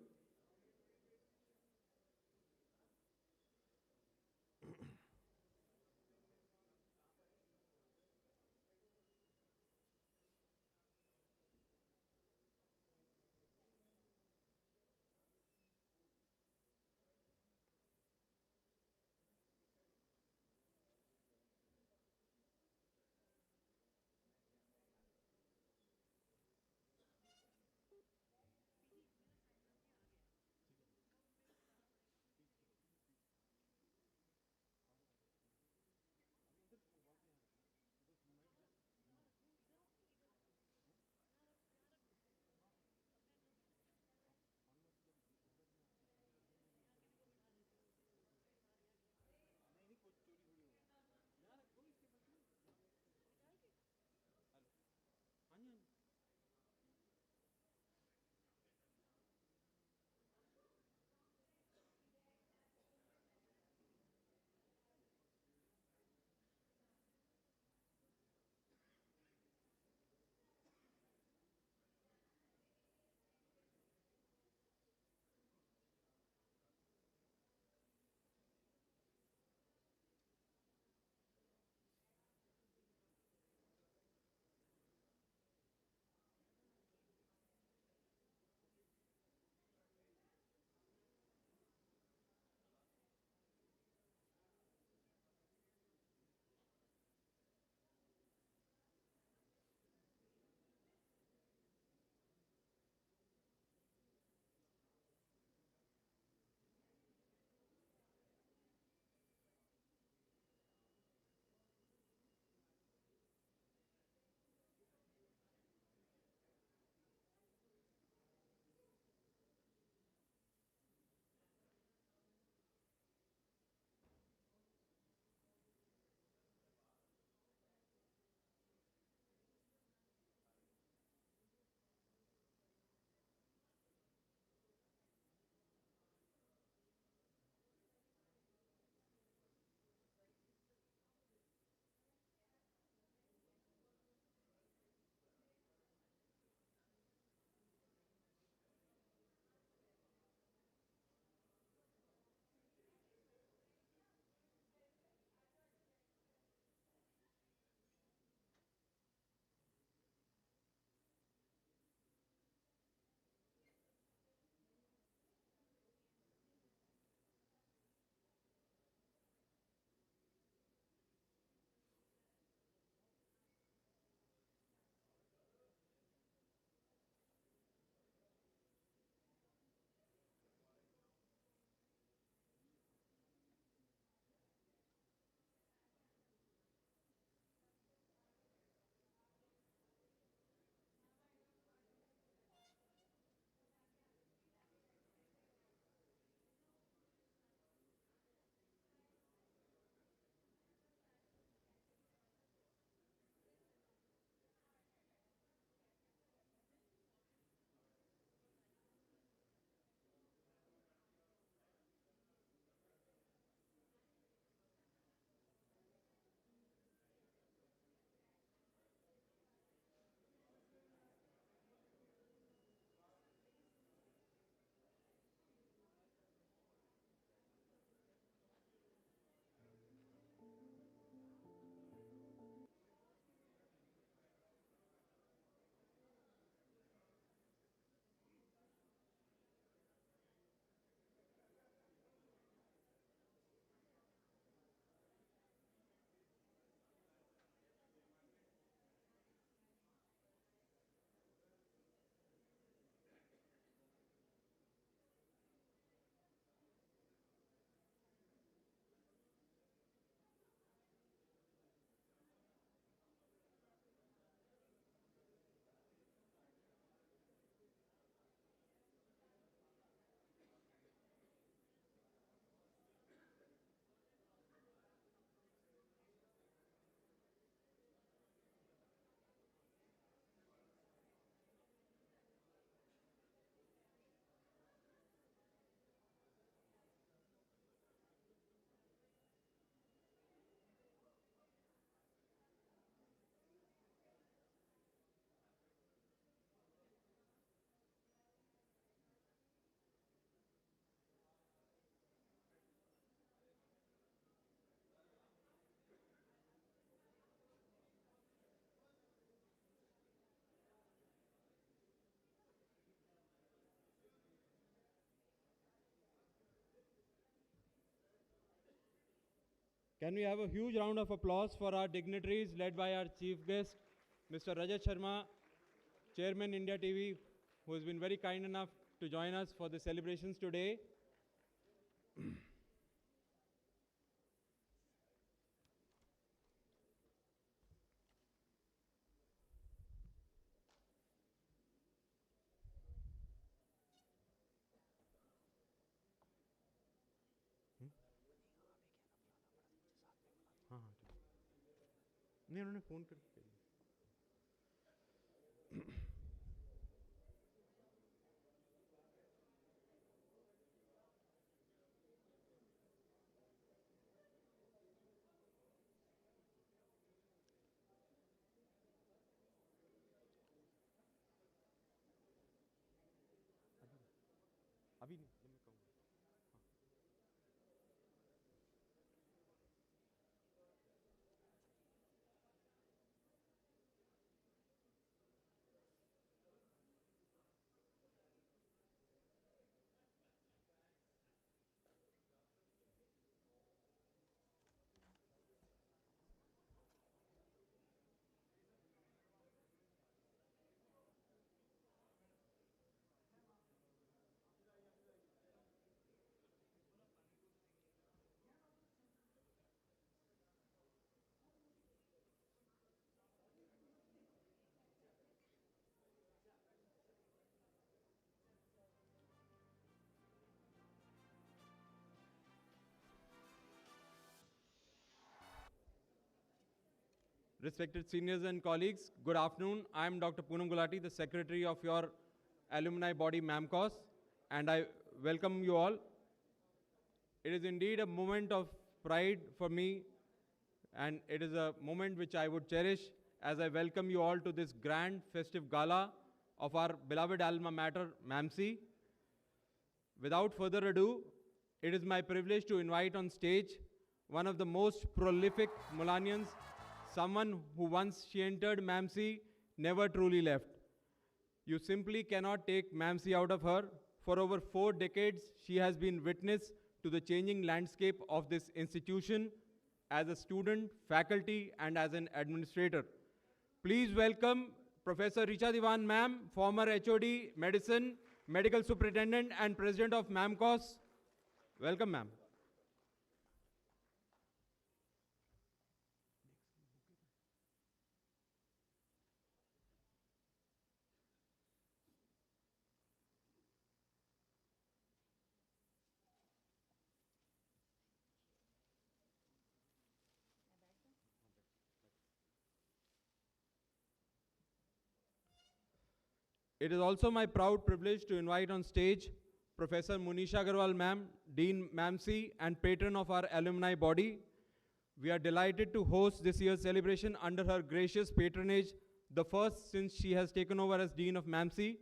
Can we have a huge round of applause for our dignitaries led by our chief guest, Mr. Rajat Sharma, Chairman India TV, who has been very kind enough to join us for the celebrations today. नहीं उन्होंने phone करके अभी नहीं जब मैं कहूँगा Respected seniors and colleagues, good afternoon. I am Dr. Poonam Gulati, the secretary of your alumni body MAMCOS, and I welcome you all. It is indeed a moment of pride for me, and it is a moment which I would cherish as I welcome you all to this grand festive gala of our beloved alma mater, MAMC. Without further ado, it is my privilege to invite on stage one of the most prolific Mulanians, someone who once she entered MAMC never truly left. You simply cannot take MAMC out of her. For over 4 decades, she has been witness to the changing landscape of this institution as a student, faculty, and as an administrator. Please welcome Professor Richa Diwan ma'am, former HOD, Medicine, Medical Superintendent, and President of MAMCOS. Welcome, ma'am. It is also my proud privilege to invite on stage Professor Munisha Agarwal ma'am, Dean MAMC and patron of our alumni body. We are delighted to host this year's celebration under her gracious patronage, the first since she has taken over as Dean of MAMC.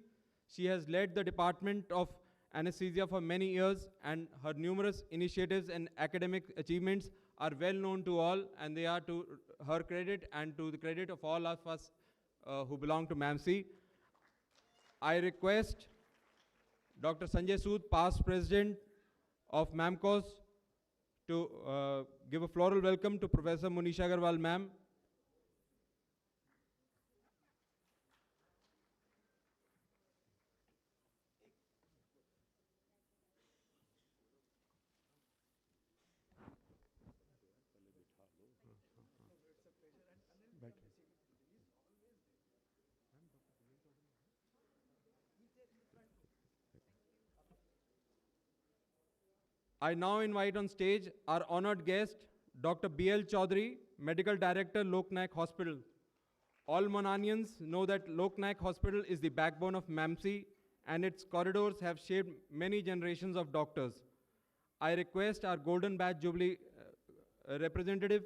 She has led the Department of Anesthesia for many years, and her numerous initiatives and academic achievements are well known to all, and they are to her credit and to the credit of all of us who belong to MAMC. I request Dr. Sanjay Sood, past president of MAMCOS, to give a floral welcome to Professor Munisha Agarwal ma'am. I now invite on stage our honored guest, Dr. B.L. Chaudhary, Medical Director, Lok Nayak Hospital. All Mananians know that Lok Nayak Hospital is the backbone of MAMC, and its corridors have shaped many generations of doctors. I request our Golden Badge Jubilee representative,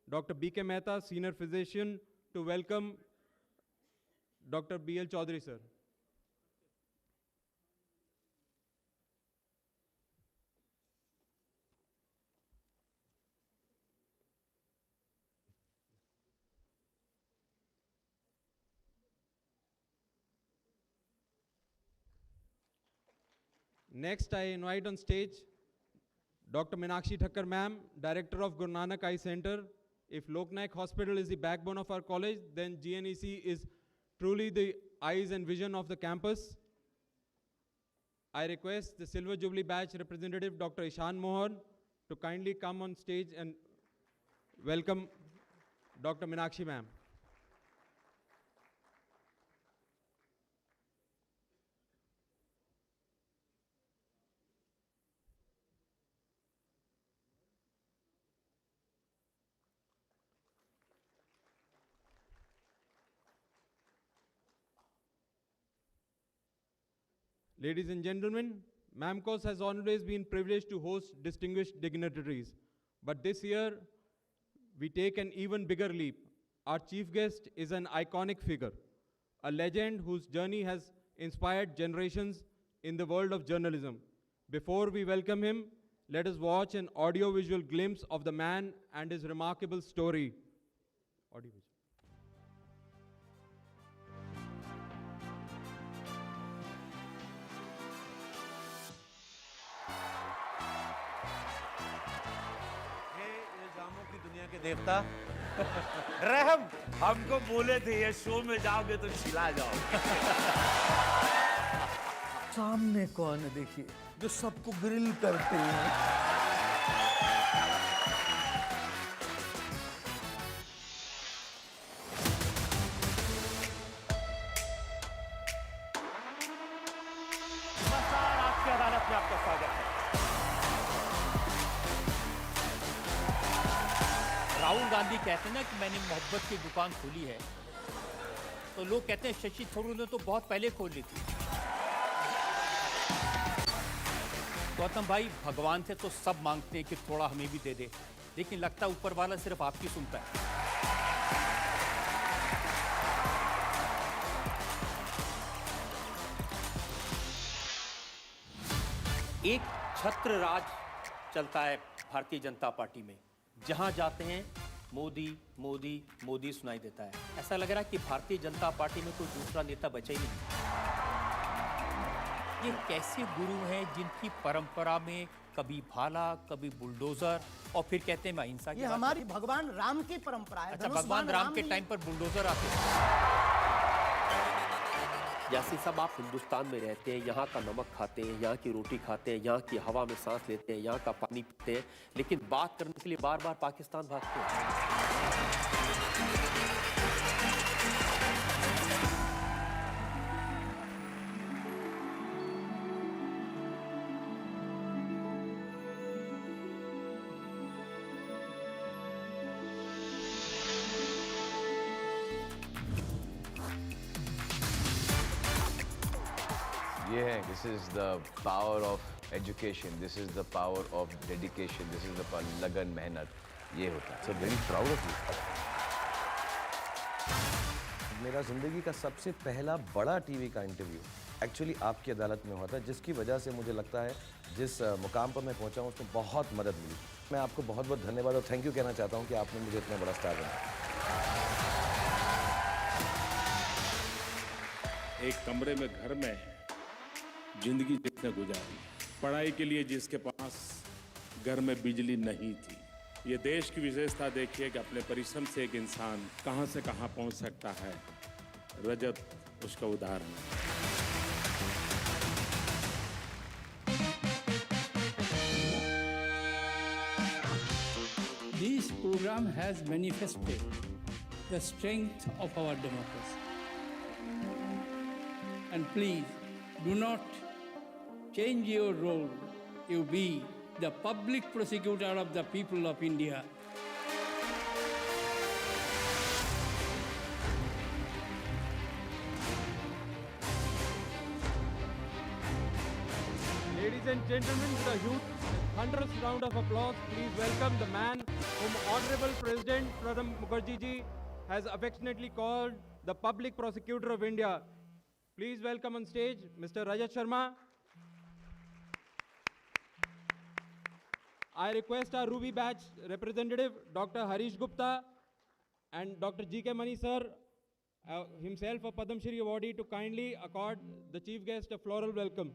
Dr. B.K. Mehta, Senior Physician, to welcome Dr. B.L. Chaudhary, sir. Next, I invite on stage Dr. Meenakshi Thakkar ma'am, Director of Guru Nanak Eye Center. If Lok Nayak Hospital is the backbone of our college, then GNEC is truly the eyes and vision of the campus. I request the Silver Jubilee Batch representative, Dr. Ishan Mohan, to kindly come on stage and welcome Dr. Meenakshi ma'am. Ladies and gentlemen, MAMCOS has always been privileged to host distinguished dignitaries. But this year, we take an even bigger leap. Our chief guest is an iconic figure, a legend whose journey has inspired generations in the world of journalism. Before we welcome him, let us watch an audio-visual glimpse of the man and his remarkable story. Audio-visual. के देवता रहम हमको बोले थे ये show में जाओगे तो छिला जाओ। सामने कौन है देखिए जो सबको ग्रिल करते हैं। आपकी अदालत में आपका स्वागत है। राहुल गांधी कहते हैं ना कि मैंने मोहब्बत की दुकान खोली है, तो लोग कहते हैं शशि थरूर ने तो बहुत पहले खोल ली थी। गौतम भाई, भगवान से तो सब मांगते हैं कि थोड़ा हमें भी दे दे, लेकिन लगता है ऊपर वाला सिर्फ आपकी सुनता है। एक छत्र राज चलता है भारतीय जनता पार्टी में। जहां जाते हैं मोदी मोदी मोदी सुनाई देता है। ऐसा लग रहा है कि भारतीय जनता पार्टी में कोई दूसरा नेता बचा ही नहीं। ये कैसे गुरु हैं जिनकी परंपरा में कभी भाला, कभी बुलडोजर, और फिर कहते हैं मैं अहिंसा की। ये हमारी भगवान राम की परंपरा है। अच्छा, भगवान राम के टाइम पर बुलडोजर आते हैं। जैसे सब आप हिंदुस्तान में रहते हैं, यहाँ का नमक खाते हैं, यहाँ की रोटी खाते हैं, यहाँ की हवा में सांस लेते हैं, यहाँ का पानी पीते हैं, लेकिन बात करने के लिए बार बार पाकिस्तान भागते हैं। ये है, this is the power of education, this is the power of dedication, this is the लगन मेहनत, ये होता है। So very proud of you. मेरा ज़िंदगी का सबसे पहला बड़ा टीवी का इंटरव्यू एक्चुअली आपकी अदालत में हुआ था, जिसकी वजह से मुझे लगता है जिस मुकाम पर मैं पहुंचा हूं उसमें बहुत मदद मिली। मैं आपको बहुत बहुत धन्यवाद और थैंक यू कहना चाहता हूं कि आपने मुझे इतना बड़ा स्टार बनाया। एक कमरे में घर में जिंदगी जिसने गुजारी, पढ़ाई के लिए जिसके पास घर में बिजली नहीं थी। ये देश की विशेषता देखिए कि अपने परिश्रम से एक इंसान कहां से कहां पहुंच सकता है। रजत उसका उदाहरण है। This program has manifested the strength of our democracy. And please, do not change your role. You be the public prosecutor of the people of India. Ladies and gentlemen, with a huge thunderous round of applause, please welcome the man whom Honorable President Pranab Mukherjee ji has affectionately called the Public Prosecutor of India. Please welcome on stage Mr. Rajat Sharma. I request our Ruby Batch representative, Dr. Harish Gupta and Dr. G.K. Mani sir, himself a Padma Shri awardee, to kindly accord the chief guest a floral welcome.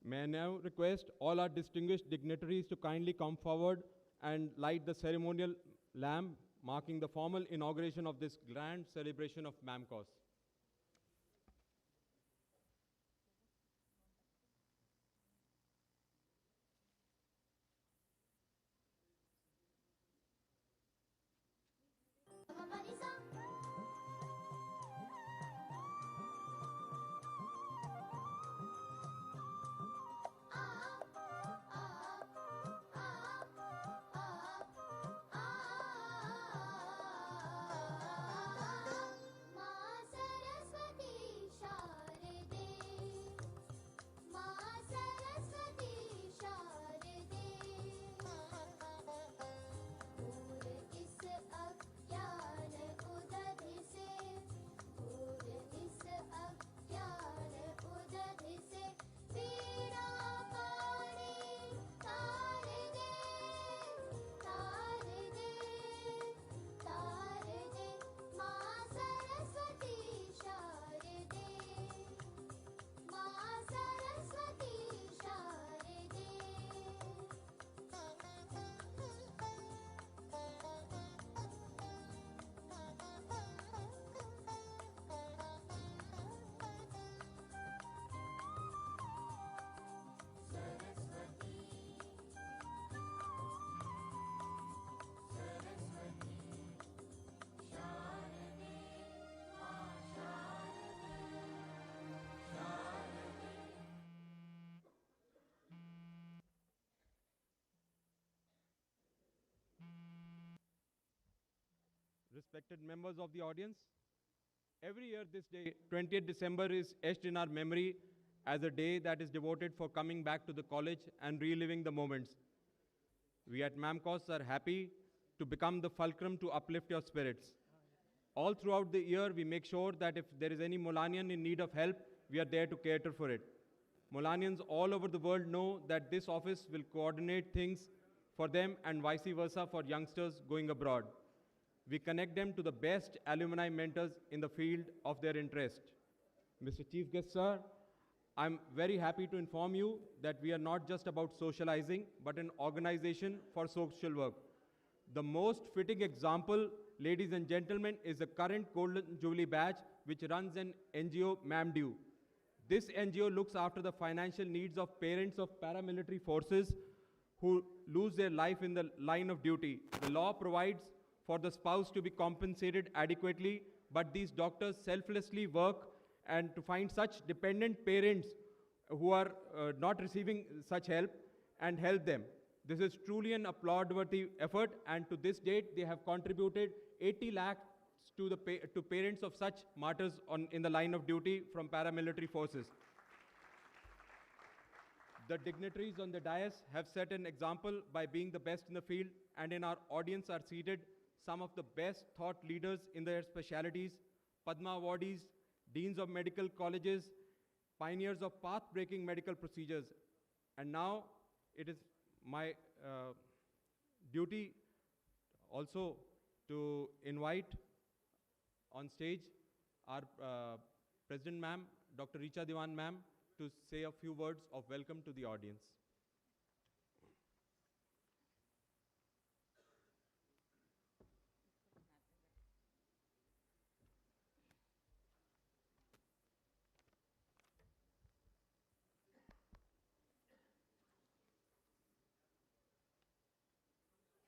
May I now request all our distinguished dignitaries to kindly come forward and light the ceremonial lamp marking the formal inauguration of this grand celebration of MAMCOS. Respected members of the audience, every year this day, 20th December, is etched in our memory as a day that is devoted for coming back to the college and reliving the moments. We at MAMCOS are happy to become the fulcrum to uplift your spirits. All throughout the year, we make sure that if there is any Molanian in need of help, we are there to cater for it. Molanians all over the world know that this office will coordinate things for them and vice versa for youngsters going abroad. We connect them to the best alumni mentors in the field of their interest. Mr. Chief Guest, sir, I'm very happy to inform you that we are not just about socializing, but an organization for social work. The most fitting example, ladies and gentlemen, is the current Golden Jubilee Badge, which runs an NGO, MAMDU. This NGO looks after the financial needs of parents of paramilitary forces who lose their life in the line of duty. The law provides for the spouse to be compensated adequately, but these doctors selflessly work and to find such dependent parents who are not receiving such help and help them. This is truly an applaud-worthy effort, and to this date, they have contributed 80 lakhs to parents of such martyrs in the line of duty from paramilitary forces. The dignitaries on the dais have set an example by being the best in the field, and in our audience are seated some of the best thought leaders in their specialities, Padma awardees, deans of medical colleges, pioneers of path-breaking medical procedures. And now it is my duty also to invite on stage our President ma'am, Dr. Richa Diwan ma'am, to say a few words of welcome to the audience.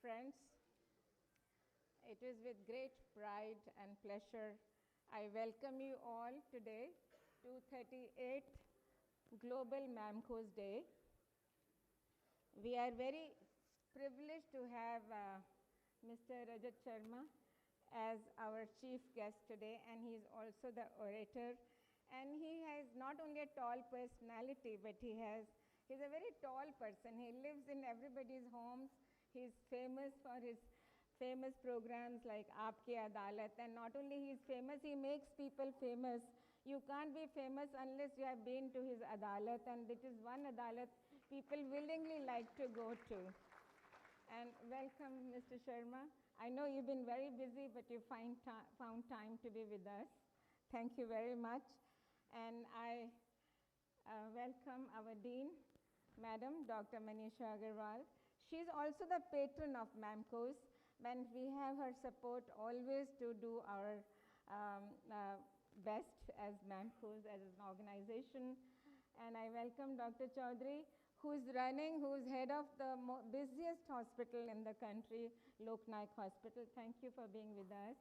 Friends, it is with great pride and pleasure I welcome you all today to 38th Global MAMCOS Day. We are very privileged to have Mr. Rajat Sharma as our chief guest today, and he is also the orator. And he has not only a tall personality, but he's a very tall person. He lives in everybody's homes. He's famous for his famous programs like Aapke Adalat, and not only he's famous, he makes people famous. You can't be famous unless you have been to his Adalat, and it is one Adalat people willingly like to go to. And welcome, Mr. Sharma. I know you've been very busy, but you found time to be with us. Thank you very much. And I welcome our Dean, Madam Dr. Manisha Agarwal. She is also the patron of MAMCOS, and we have her support always to do our best as MAMCOS, as an organization. And I welcome Dr. Chaudhary, who's head of the busiest hospital in the country, Loknaik Hospital. Thank you for being with us.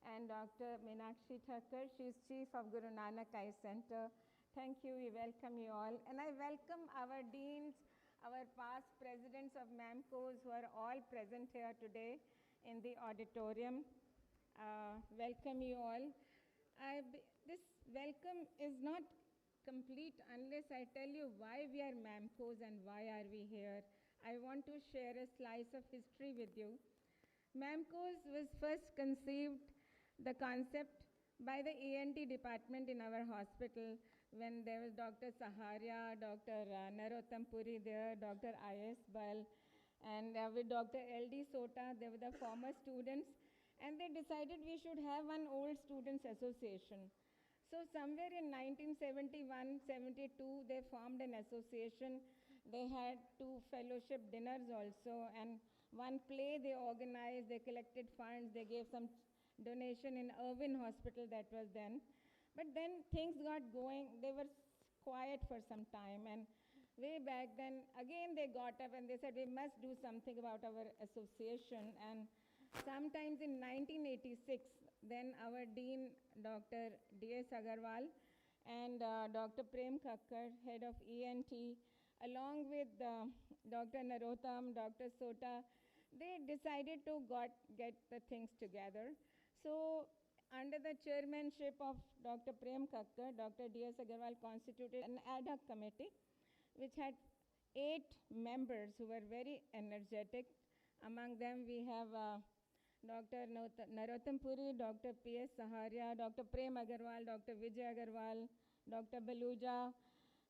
And Dr. Meenakshi Thakkar, she's Chief of Guru Nanak Eye Center. Thank you, we welcome you all. And I welcome our deans, our past presidents of MAMCOS who are all present here today in the auditorium. Welcome you all. This welcome is not complete unless I tell you why we are MAMCOS and why are we here. I want to share a slice of history with you. MAMCOS was first conceived, the concept, by the ENT department in our hospital when there was Dr. Saharia, Dr. Narottam Puri there, Dr. I.S. Bal, and with Dr. L.D. Sota, they were the former students, and they decided we should have one old students association. So somewhere in 1971-72, they formed an association. They had 2 fellowship dinners also, and one play they organized, they collected funds, they gave some donation in Irvin Hospital, that was then. But then things got going, they were quiet for some time, and way back then, again they got up and they said, we must do something about our association. And sometimes in 1986, then our Dean, Dr. D.S. Agarwal, and Dr. Prem Kakkar, head of ENT, along with Dr. Narottam, Dr. Sota, they decided to get the things together. So, under the chairmanship of Dr. Prem Kakkar, Dr. D.S. Agarwal constituted an ad hoc committee, which had 8 members who were very energetic. Among them, we have Dr. Narottam Puri, Dr. P.S. Saharia, Dr. Prem Agarwal, Dr. Vijay Agarwal, Dr. Baluja,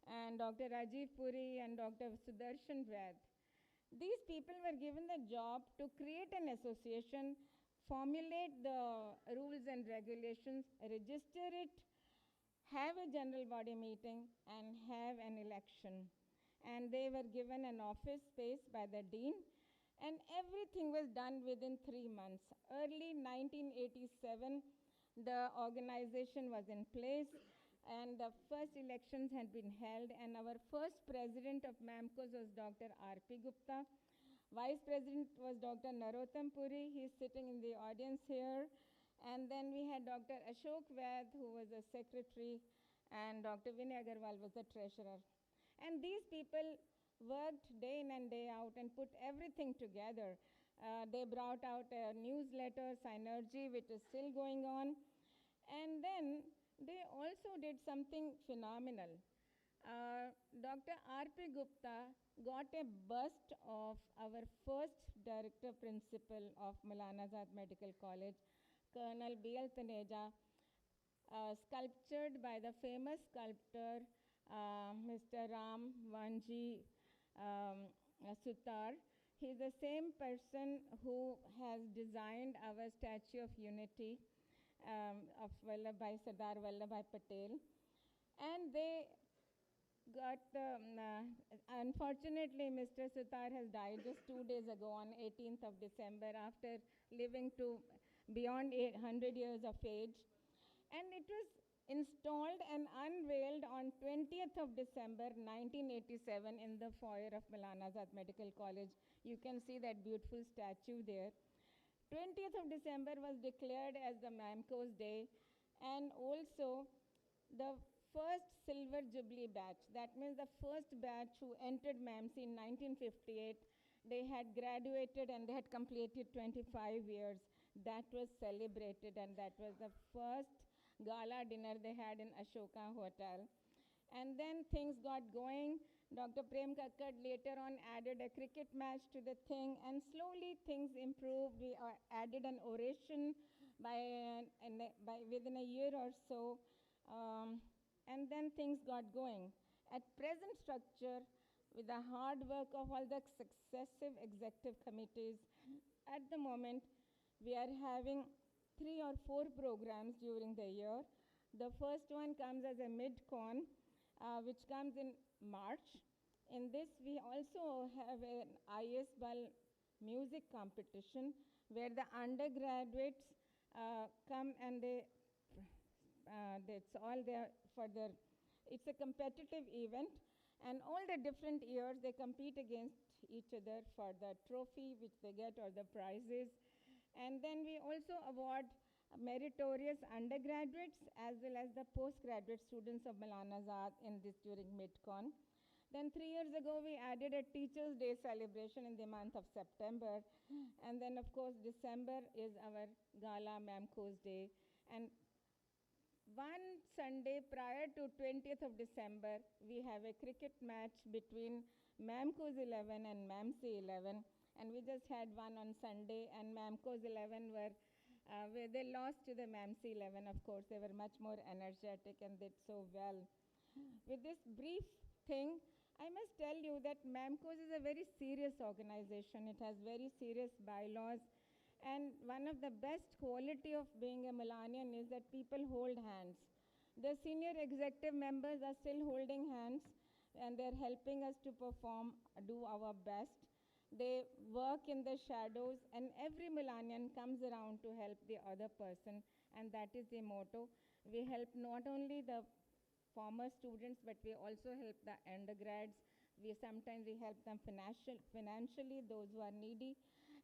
and Dr. Rajiv Puri, and Dr. Sudarshan Vaid. These people were given the job to create an association, formulate the rules and regulations, register it, have a general body meeting, and have an election. And they were given an office space by the dean, and everything was done within 3 months. Early 1987, the organization was in place, and the first elections had been held, and our first president of MAMCOS was Dr. R.P. Gupta. Vice President was Dr. Narottam Puri. He's sitting in the audience here. And then we had Dr. Ashok Vaid, who was the secretary, and Dr. Vinay Agarwal was the treasurer. And these people worked day in and day out and put everything together. They brought out a newsletter, Synergy, which is still going on. And then they also did something phenomenal. Dr. R.P. Gupta got a bust of our first director principal of Maulana Azad Medical College, Colonel B.L. Taneja, sculptured by the famous sculptor Mr. Ram Vanji Sutar. He's the same person who has designed our Statue of Unity of Sardar Vallabhbhai Patel. And they got the, unfortunately, Mr. Sutar has died just 2 days ago on 18th of December after living to beyond 100 years of age. And it was installed and unveiled on 20th of December 1987 in the foyer of Maulana Azad Medical College. You can see that beautiful statue there. 20th of December was declared as the MAMCOS Day, and also the first Silver Jubilee batch. That means the first batch who entered MAMC in 1958, they had graduated and they had completed 25 years. That was celebrated, and that was the first gala dinner they had in Ashoka Hotel. And then things got going. Dr. Prem Kakkar later on added a cricket match to the thing, and slowly things improved. We added an oration within a year or so, and then things got going. At present structure, with the hard work of all the successive executive committees, at the moment, we are having 3 or 4 programs during the year. The first one comes as a mid-con, which comes in March. In this, we also have an ISBAL music competition where the undergraduates come and that's all there for their, it's a competitive event, and all the different years they compete against each other for the trophy which they get or the prizes. And then we also award meritorious undergraduates as well as the postgraduate students of Maulana Azad in this during MidCon. Then 3 years ago, we added a Teachers' Day celebration in the month of September. And then, of course, December is our Gala Mamcos Day. And one Sunday prior to 20th of December, we have a cricket match between Mamcos 11 and Mamsi 11. And we just had one on Sunday, and Mamcos 11 where they lost to the Mamsi 11, of course. They were much more energetic and did so well. With this brief thing, I must tell you that MAMCOS is a very serious organization. It has very serious bylaws. And one of the best quality of being a Millennium is that people hold hands. The senior executive members are still holding hands, and they're helping us to perform, do our best. They work in the shadows, and every Millennium comes around to help the other person, and that is the motto. We help not only the former students, but we also help the undergrads. Sometimes we help them financially, those who are needy.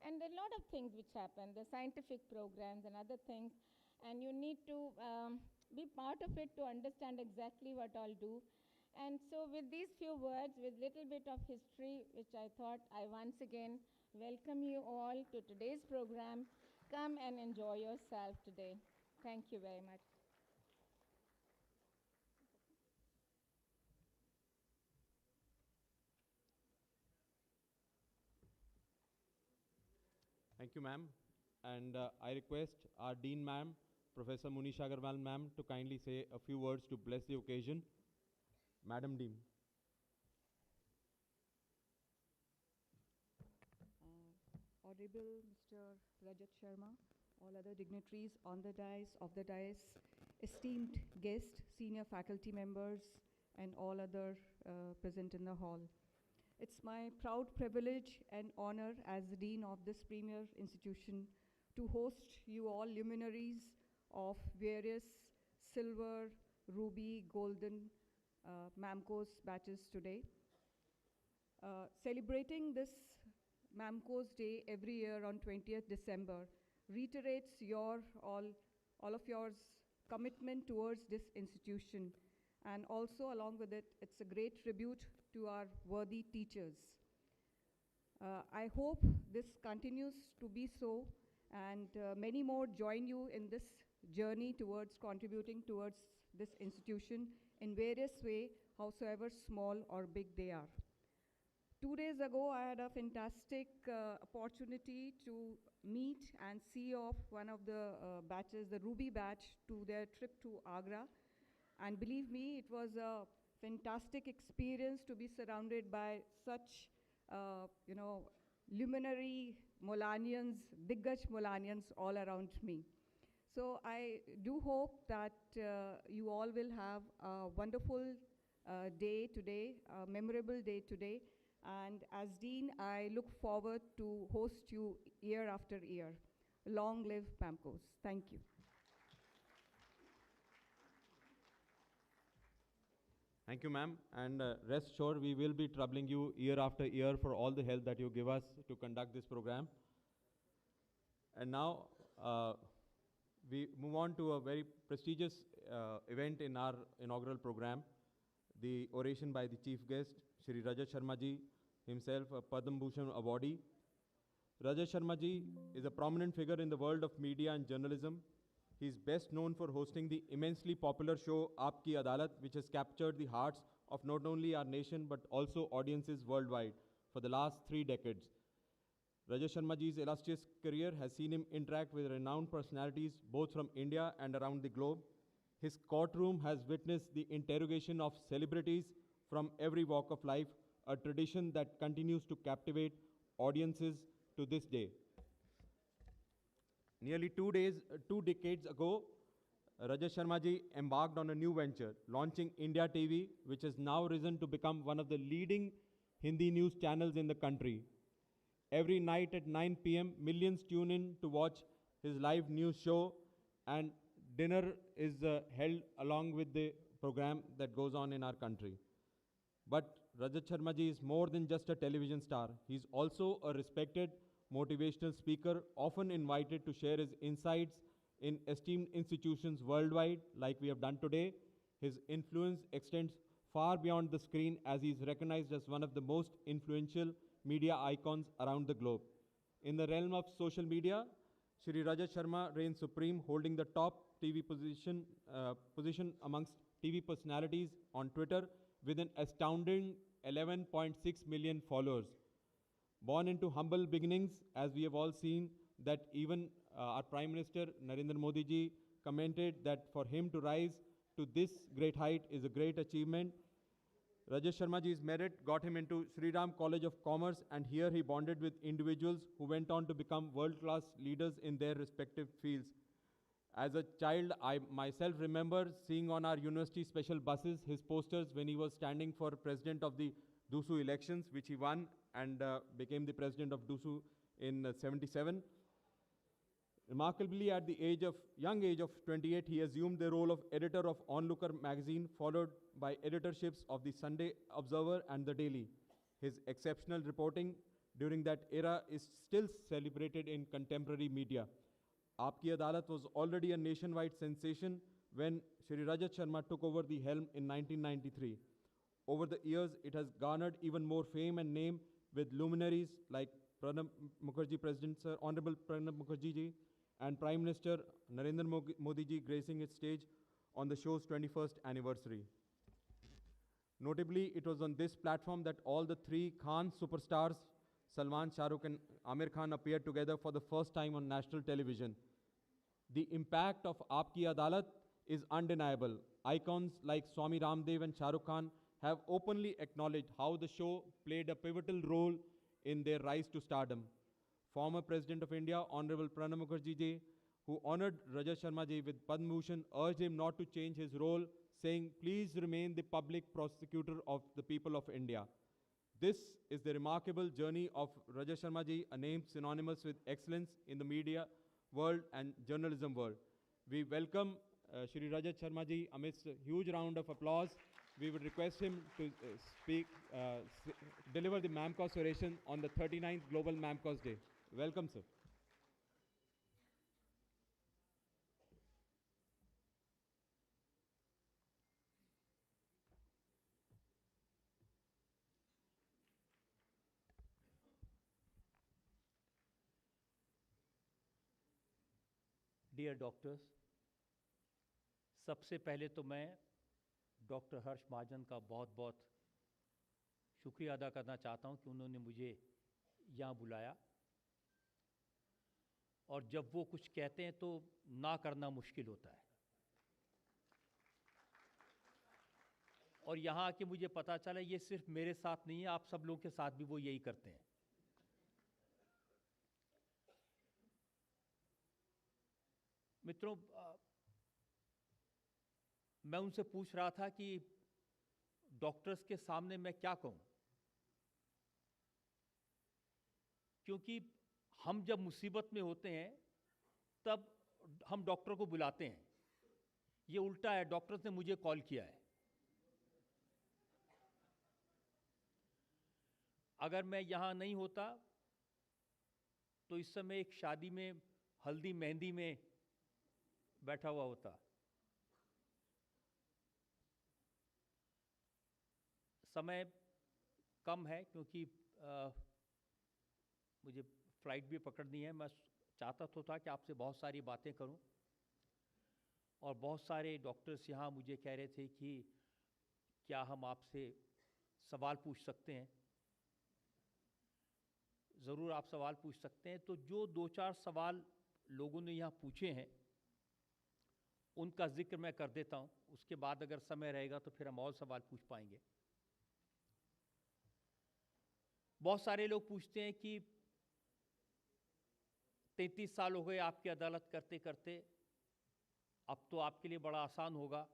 And a lot of things which happen, the scientific programs and other things. And you need to be part of it to understand exactly what I'll do. And so with these few words, with little bit of history, which I thought I once again welcome you all to today's program. Come and enjoy yourself today. Thank you very much. Thank you, ma'am. And I request our Dean, ma'am, Professor Munisha Agarwal, ma'am, to kindly say a few words to bless the occasion. Madam Dean. Honorable Mr. Rajat Sharma, all other dignitaries on the dais, off the dais, esteemed guests, senior faculty members, and all other present in the hall. It's my proud privilege and honor as the Dean of this premier institution to host you all luminaries of various silver, ruby, golden MAMCOS batches today. Celebrating this MAMCOS Day every year on 20th December reiterates all of yours commitment towards this institution, and also along with it, it's a great tribute to our worthy teachers. I hope this continues to be so, and many more join you in this journey towards contributing towards this institution in various ways, howsoever small or big they are. 2 days ago, I had a fantastic opportunity to meet and see off one of the batches, the Ruby batch, to their trip to Agra. And believe me, it was a fantastic experience to be surrounded by such, luminary Molanians, Diggaj Molanians all around me. So I do hope that you all will have a wonderful day today, a memorable day today. And as Dean, I look forward to host you year after year. Long live MAMCOS. Thank you. Thank you, ma'am. And rest assured, we will be troubling you year after year for all the help that you give us to conduct this program. And now, we move on to a very prestigious event in our inaugural program, the oration by the chief guest, Shri Rajat Sharma ji, himself a Padma Bhushan awardee. Rajat Sharma ji is a prominent figure in the world of media and journalism. He is best known for hosting the immensely popular show Aapki Adalat, which has captured the hearts of not only our nation but also audiences worldwide for the last 3 decades. Rajat Sharma ji's illustrious career has seen him interact with renowned personalities both from India and around the globe. His courtroom has witnessed the interrogation of celebrities from every walk of life, a tradition that continues to captivate audiences to this day. Nearly 2 decades ago, Rajat Sharma ji embarked on a new venture, launching India TV, which has now risen to become one of the leading Hindi news channels in the country. Every night at 9 p.m., millions tune in to watch his live news show, and dinner is held along with the program that goes on in our country. But Rajat Sharma ji is more than just a television star. He's also a respected motivational speaker, often invited to share his insights in esteemed institutions worldwide, like we have done today. His influence extends far beyond the screen, as he is recognized as one of the most influential media icons around the globe. In the realm of social media, Shri Rajat Sharma reigns supreme, holding the top TV position amongst TV personalities on Twitter with an astounding 11.6 million followers. Born into humble beginnings, as we have all seen, that even our Prime Minister Narendra Modi ji commented that for him to rise to this great height is a great achievement. Rajesh Sharma ji's merit got him into Sri Ram College of Commerce, and here he bonded with individuals who went on to become world-class leaders in their respective fields. As a child, I myself remember seeing on our university special buses his posters when he was standing for president of the Dusu elections, which he won and became the president of Dusu in '77. Remarkably, at the young age of 28, he assumed the role of editor of Onlooker magazine, followed by editorships of the Sunday Observer and the Daily. His exceptional reporting during that era is still celebrated in contemporary media. Aapki Adalat was already a nationwide sensation when Shri Rajat Sharma took over the helm in 1993. Over the years, it has garnered even more fame and name with luminaries like Pranab Mukherjee, President Sir, Honorable Pranab Mukherjee ji, and Prime Minister Narendra Modi ji gracing its stage on the show's 21st anniversary. Notably, it was on this platform that all the three Khan superstars, Salman, Shah Rukh and Amir Khan, appeared together for the first time on national television. The impact of Aapki Adalat is undeniable. Icons like Swami Ramdev and Shah Rukh Khan have openly acknowledged how the show played a pivotal role in their rise to stardom. Former President of India, Honorable Pranab Mukherjee ji, who honored Rajat Sharma ji with Padma Bhushan, urged him not to change his role, saying, "Please remain the public prosecutor of the people of India." This is the remarkable journey of Rajat Sharma ji, a name synonymous with excellence in the media world and journalism world. We welcome Shri Rajat Sharma ji amidst a huge round of applause. We would request him to deliver the MAMCOS oration on the 39th Global MAMCOS Day. Welcome, sir. Dear doctors, सबसे पहले तो मैं doctor हर्ष महाजन का बहुत बहुत शुक्रिया अदा करना चाहता हूं कि उन्होंने मुझे यहाँ बुलाया, और जब वो कुछ कहते हैं तो ना करना मुश्किल होता है। और यहाँ आके मुझे पता चला ये सिर्फ मेरे साथ नहीं है, आप सब लोगों के साथ भी वो यही करते हैं। मित्रों, मैं उनसे पूछ रहा था कि डॉक्टर्स के सामने मैं क्या कहूं, क्योंकि हम जब मुसीबत में होते हैं तब हम डॉक्टर को बुलाते हैं। ये उल्टा है, डॉक्टर्स ने मुझे कॉल किया है। अगर मैं यहाँ नहीं होता तो इस समय एक शादी में हल्दी मेहंदी में बैठा हुआ होता। समय कम है क्योंकि मुझे फ्लाइट भी पकड़नी है। मैं चाहता तो था कि आपसे बहुत सारी बातें करूं, और बहुत सारे डॉक्टर्स यहाँ मुझे कह रहे थे कि क्या हम आपसे सवाल पूछ सकते हैं। ज़रूर आप सवाल पूछ सकते हैं। तो जो दो चार सवाल लोगों ने यहाँ पूछे हैं उनका जिक्र मैं कर देता हूँ, उसके बाद अगर समय रहेगा तो फिर हम और सवाल पूछ पाएंगे। बहुत सारे लोग पूछते हैं कि 33 साल हो गए आपकी अदालत करते करते, अब तो आपके लिए बड़ा आसान होगा।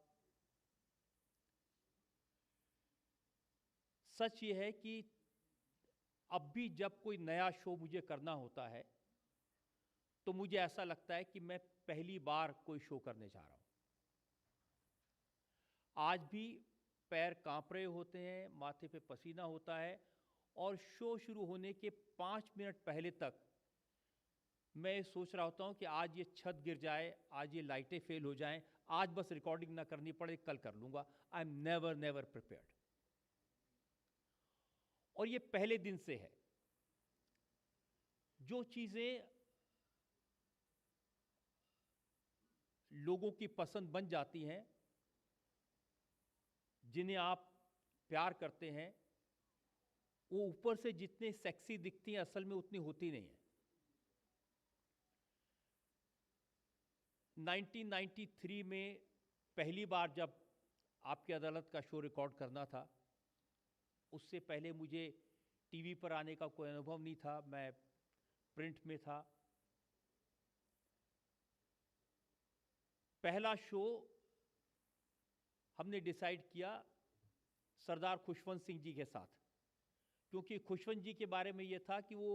सच ये है कि अब भी जब कोई नया शो मुझे करना होता है तो मुझे ऐसा लगता है कि मैं पहली बार कोई शो करने जा रहा हूं। आज भी पैर कांप रहे होते हैं, माथे पे पसीना होता है, और शो शुरू होने के 5 मिनट पहले तक मैं सोच रहा होता हूं कि आज ये छत गिर जाए, आज ये लाइटें फेल हो जाएं, आज बस रिकॉर्डिंग ना करनी पड़े, कल कर लूंगा। I am never never prepared. और ये पहले दिन से है। जो चीजें लोगों की पसंद बन जाती हैं, जिन्हें आप प्यार करते हैं, वो ऊपर से जितने सेक्सी दिखती हैं असल में उतनी होती नहीं है। 1993 में पहली बार जब आपकी अदालत का शो रिकॉर्ड करना था, उससे पहले मुझे टीवी पर आने का कोई अनुभव नहीं था, मैं प्रिंट में था। पहला शो हमने डिसाइड किया सरदार खुशवंत सिंह जी के साथ, क्योंकि खुशवंत जी के बारे में ये था कि वो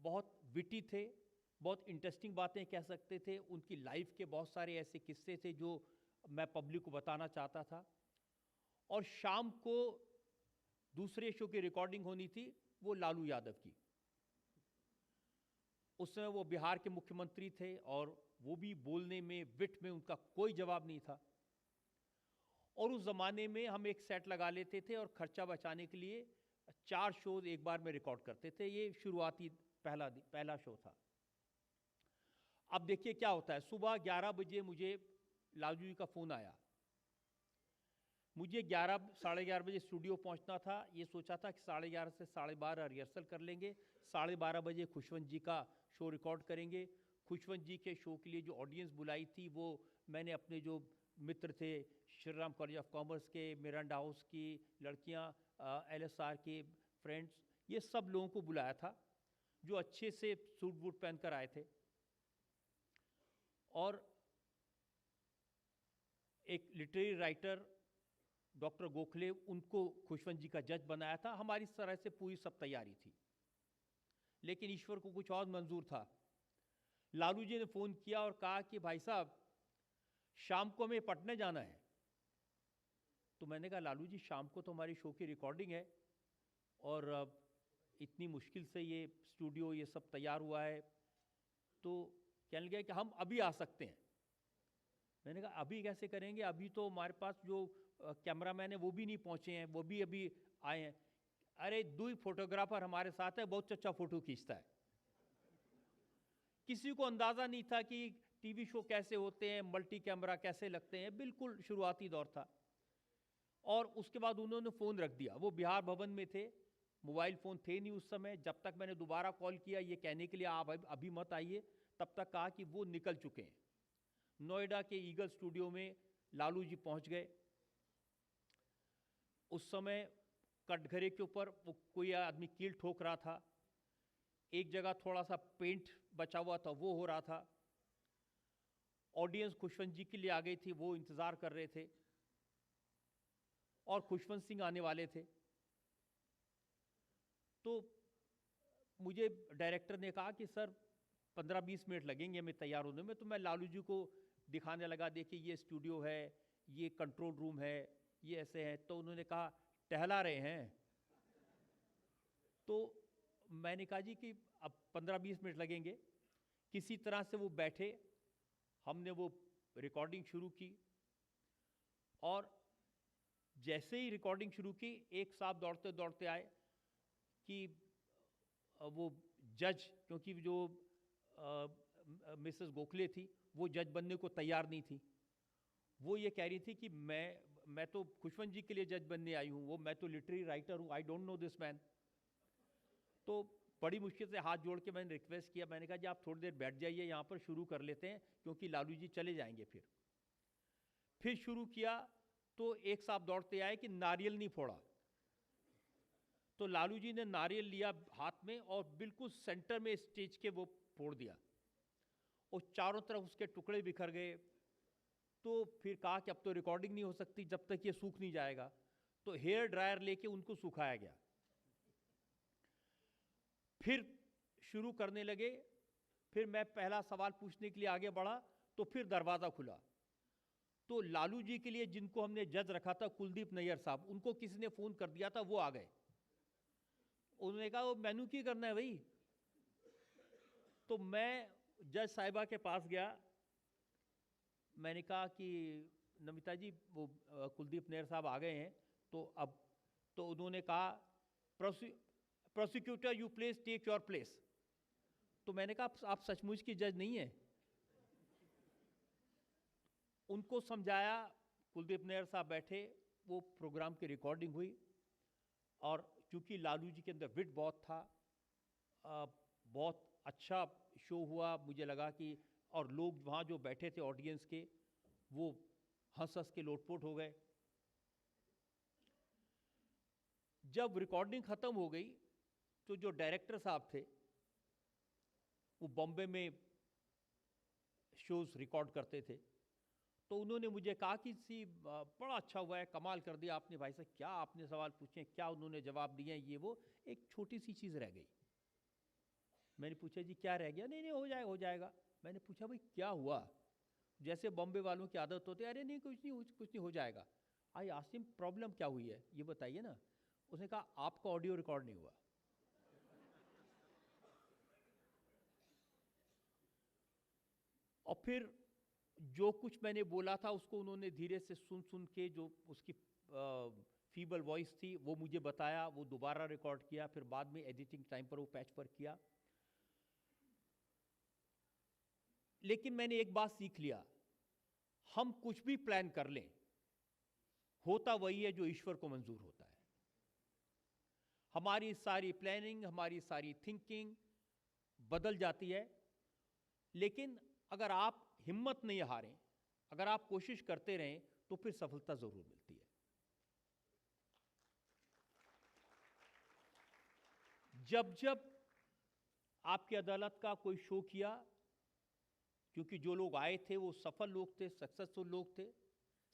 बहुत विटी थे, बहुत इंटरेस्टिंग बातें कह सकते थे, उनकी लाइफ के बहुत सारे ऐसे किस्से थे जो मैं पब्लिक को बताना चाहता था। और शाम को दूसरे शो की रिकॉर्डिंग होनी थी, वो लालू यादव की। उस समय वो बिहार के मुख्यमंत्री थे और वो भी बोलने में, विट में उनका कोई जवाब नहीं था। और उस ज़माने में हम एक सेट लगा लेते थे और खर्चा बचाने के लिए 4 शोज एक बार में रिकॉर्ड करते थे। ये शुरुआती पहला शो था। अब देखिए क्या होता है, सुबह 11 बजे मुझे लालू जी का फ़ोन आया। मुझे 11 साढ़े 11 बजे स्टूडियो पहुंचना था। ये सोचा था कि 11:30 से 12:30 रिहर्सल कर लेंगे, 12:30 बजे खुशवंत जी का शो रिकॉर्ड करेंगे। खुशवंत जी के शो के लिए जो ऑडियंस बुलाई थी वो मैंने अपने जो मित्र थे, Shri Ram college of commerce के, मिरांडा हाउस की लड़कियां, LSR के फ्रेंड्स, ये सब लोगों को बुलाया था जो अच्छे से सूट बूट पहनकर आए थे। और एक लिटरेरी राइटर डॉक्टर गोखले, उनको खुशवंत जी का जज बनाया था। हमारी इस तरह से पूरी सब तैयारी थी, लेकिन ईश्वर को कुछ और मंजूर था। लालू जी ने फ़ोन किया और कहा कि भाई साहब शाम को हमें पटना जाना है। तो मैंने कहा लालू जी शाम को तो हमारी शो की रिकॉर्डिंग है और इतनी मुश्किल से ये स्टूडियो ये सब तैयार हुआ है। तो कहने लगे कि हम अभी आ सकते हैं। मैंने कहा अभी कैसे करेंगे, अभी तो हमारे पास जो कैमरामैन है वो भी नहीं पहुंचे हैं, वो भी अभी आए हैं। अरे 2 फोटोग्राफर हमारे साथ है, बहुत अच्छा फोटो खींचता है। किसी को अंदाजा नहीं था कि टीवी शो कैसे होते हैं, मल्टी कैमरा कैसे लगते हैं, बिल्कुल शुरुआती दौर था। और उसके बाद उन्होंने फ़ोन रख दिया। वो बिहार भवन में थे, मोबाइल फ़ोन थे नहीं उस समय। जब तक मैंने दोबारा कॉल किया ये कहने के लिए आप अभी मत आइए, तब तक कहा कि वो निकल चुके हैं। नोएडा के ईगल स्टूडियो में लालू जी पहुंच गए। उस समय कटघरे के ऊपर वो कोई आदमी कील ठोक रहा था, एक जगह थोड़ा सा पेंट बचा हुआ था वो हो रहा था। ऑडियंस खुशवंत जी के लिए आ गई थी, वो इंतज़ार कर रहे थे और खुशवंत सिंह आने वाले थे। तो मुझे डायरेक्टर ने कहा कि सर 15-20 मिनट लगेंगे हमें तैयार होने में। तो मैं लालू जी को दिखाने लगा, देखिए ये स्टूडियो है, ये कंट्रोल रूम है, ये ऐसे है। तो उन्होंने कहा टहला रहे हैं। तो मैंने कहा जी कि अब 15-20 मिनट लगेंगे। किसी तरह से वो बैठे, हमने वो रिकॉर्डिंग शुरू की। और जैसे ही रिकॉर्डिंग शुरू की, एक साहब दौड़ते दौड़ते आए कि वो जज, क्योंकि जो मिसेस गोखले थी वो जज बनने को तैयार नहीं थी। वो ये कह रही थी कि मैं तो खुशवंत जी के लिए जज बनने आई हूँ, वो मैं तो लिटरेरी राइटर हूँ, I don't know this man. तो बड़ी मुश्किल से हाथ जोड़ के मैंने रिक्वेस्ट किया, मैंने कहा जी आप थोड़ी देर बैठ जाइए, यहाँ पर शुरू कर लेते हैं, क्योंकि लालू जी चले जाएंगे। फिर शुरू किया तो एक साहब दौड़ते आए कि नारियल नहीं फोड़ा। तो लालू जी ने नारियल लिया हाथ में और बिल्कुल सेंटर में स्टेज के वो फोड़ दिया और चारों तरफ उसके टुकड़े बिखर गए। तो फिर कहा कि अब तो रिकॉर्डिंग नहीं हो सकती जब तक ये सूख नहीं जाएगा। तो हेयर ड्रायर लेके उनको सुखाया गया। फिर शुरू करने लगे, फिर मैं पहला सवाल पूछने के लिए आगे बढ़ा तो फिर दरवाज़ा खुला। तो लालू जी के लिए जिनको हमने जज रखा था, कुलदीप नैयर साहब, उनको किसी ने फ़ोन कर दिया था, वो आ गए। उन्होंने कहा वो मेनू की करना है भाई। तो मैं जज साहिबा के पास गया, मैंने कहा कि नमिता जी वो कुलदीप नैयर साहब आ गए हैं, तो अब तो उन्होंने कहा prosecutor you please take your place. तो मैंने कहा आप सचमुच की जज नहीं है? उनको समझाया, कुलदीप नैयर साहब बैठे, वो प्रोग्राम की रिकॉर्डिंग हुई, और चूंकि लालू जी के अंदर विट बहुत था, बहुत अच्छा शो हुआ। मुझे लगा कि और लोग वहाँ जो बैठे थे ऑडियंस के, वो हंस हंस के लोटपोट हो गए। जब रिकॉर्डिंग ख़त्म हो गई तो जो डायरेक्टर साहब थे, वो बॉम्बे में शोज़ रिकॉर्ड करते थे, तो उन्होंने मुझे कहा कि सी बड़ा अच्छा हुआ है, कमाल कर दिया आपने भाई साहब, क्या आपने सवाल पूछे, क्या उन्होंने जवाब दिए, ये वो। एक छोटी सी चीज़ रह गई। मैंने पूछा जी क्या रह गया? नहीं नहीं हो जाएगा। मैंने पूछा भाई क्या हुआ? जैसे बॉम्बे वालों की आदत होती है, अरे नहीं कुछ नहीं हो जाएगा। आई आस्क्ड हिम प्रॉब्लम क्या हुई है ये बताइए ना। उसने कहा आपका ऑडियो रिकॉर्ड नहीं हुआ। और फिर जो कुछ मैंने बोला था उसको उन्होंने धीरे से सुन के, जो उसकी फीबल वॉइस थी वो मुझे बताया, वो दोबारा रिकॉर्ड किया, फिर बाद में एडिटिंग टाइम पर वो पैच पर किया। लेकिन मैंने एक बात सीख लिया, हम कुछ भी प्लान कर लें, होता वही है जो ईश्वर को मंजूर होता है। हमारी सारी प्लानिंग, हमारी सारी थिंकिंग बदल जाती है, लेकिन अगर आप हिम्मत नहीं हारें, अगर आप कोशिश करते रहें, तो फिर सफलता जरूर मिलती है। जब आपकी अदालत का कोई शो किया, क्योंकि जो लोग आए थे वो सफल लोग थे, सक्सेसफुल लोग थे,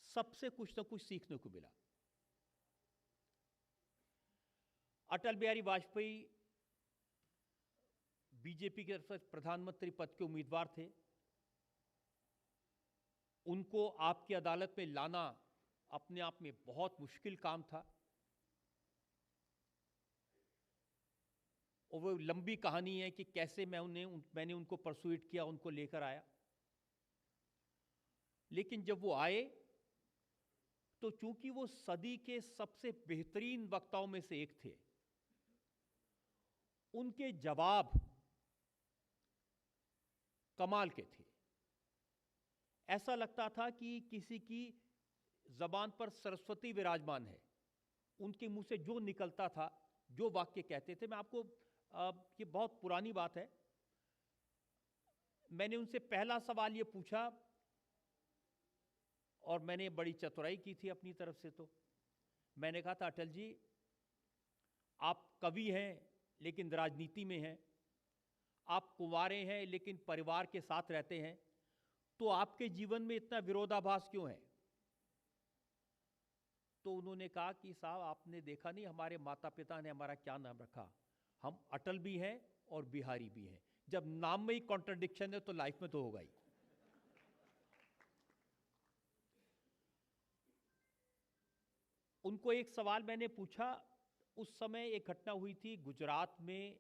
सबसे कुछ ना कुछ सीखने को मिला। अटल बिहारी वाजपेयी बीजेपी के प्रधानमंत्री पद के उम्मीदवार थे। उनको आपकी अदालत में लाना अपने आप में बहुत मुश्किल काम था, और वो लंबी कहानी है कि कैसे मैंने उनको परसुएट किया, उनको लेकर आया। लेकिन जब वो आए तो चूंकि वो सदी के सबसे बेहतरीन वक्ताओं में से एक थे, उनके जवाब कमाल के थे। ऐसा लगता था कि किसी की जबान पर सरस्वती विराजमान है। उनके मुंह से जो निकलता था, जो वाक्य कहते थे, मैं आपको ये बहुत पुरानी बात है, मैंने उनसे पहला सवाल ये पूछा, और मैंने बड़ी चतुराई की थी अपनी तरफ से। तो मैंने कहा था अटल जी, आप कवि हैं लेकिन राजनीति में हैं, आप कुंवारे हैं लेकिन परिवार के साथ रहते हैं, तो आपके जीवन में इतना विरोधाभास क्यों है? तो उन्होंने कहा कि साहब आपने देखा नहीं हमारे माता पिता ने हमारा क्या नाम रखा, हम अटल भी हैं और बिहारी भी हैं। जब नाम में ही कॉन्ट्रडिक्शन है तो लाइफ में तो होगा ही। उनको एक सवाल मैंने पूछा, उस समय एक घटना हुई थी गुजरात में,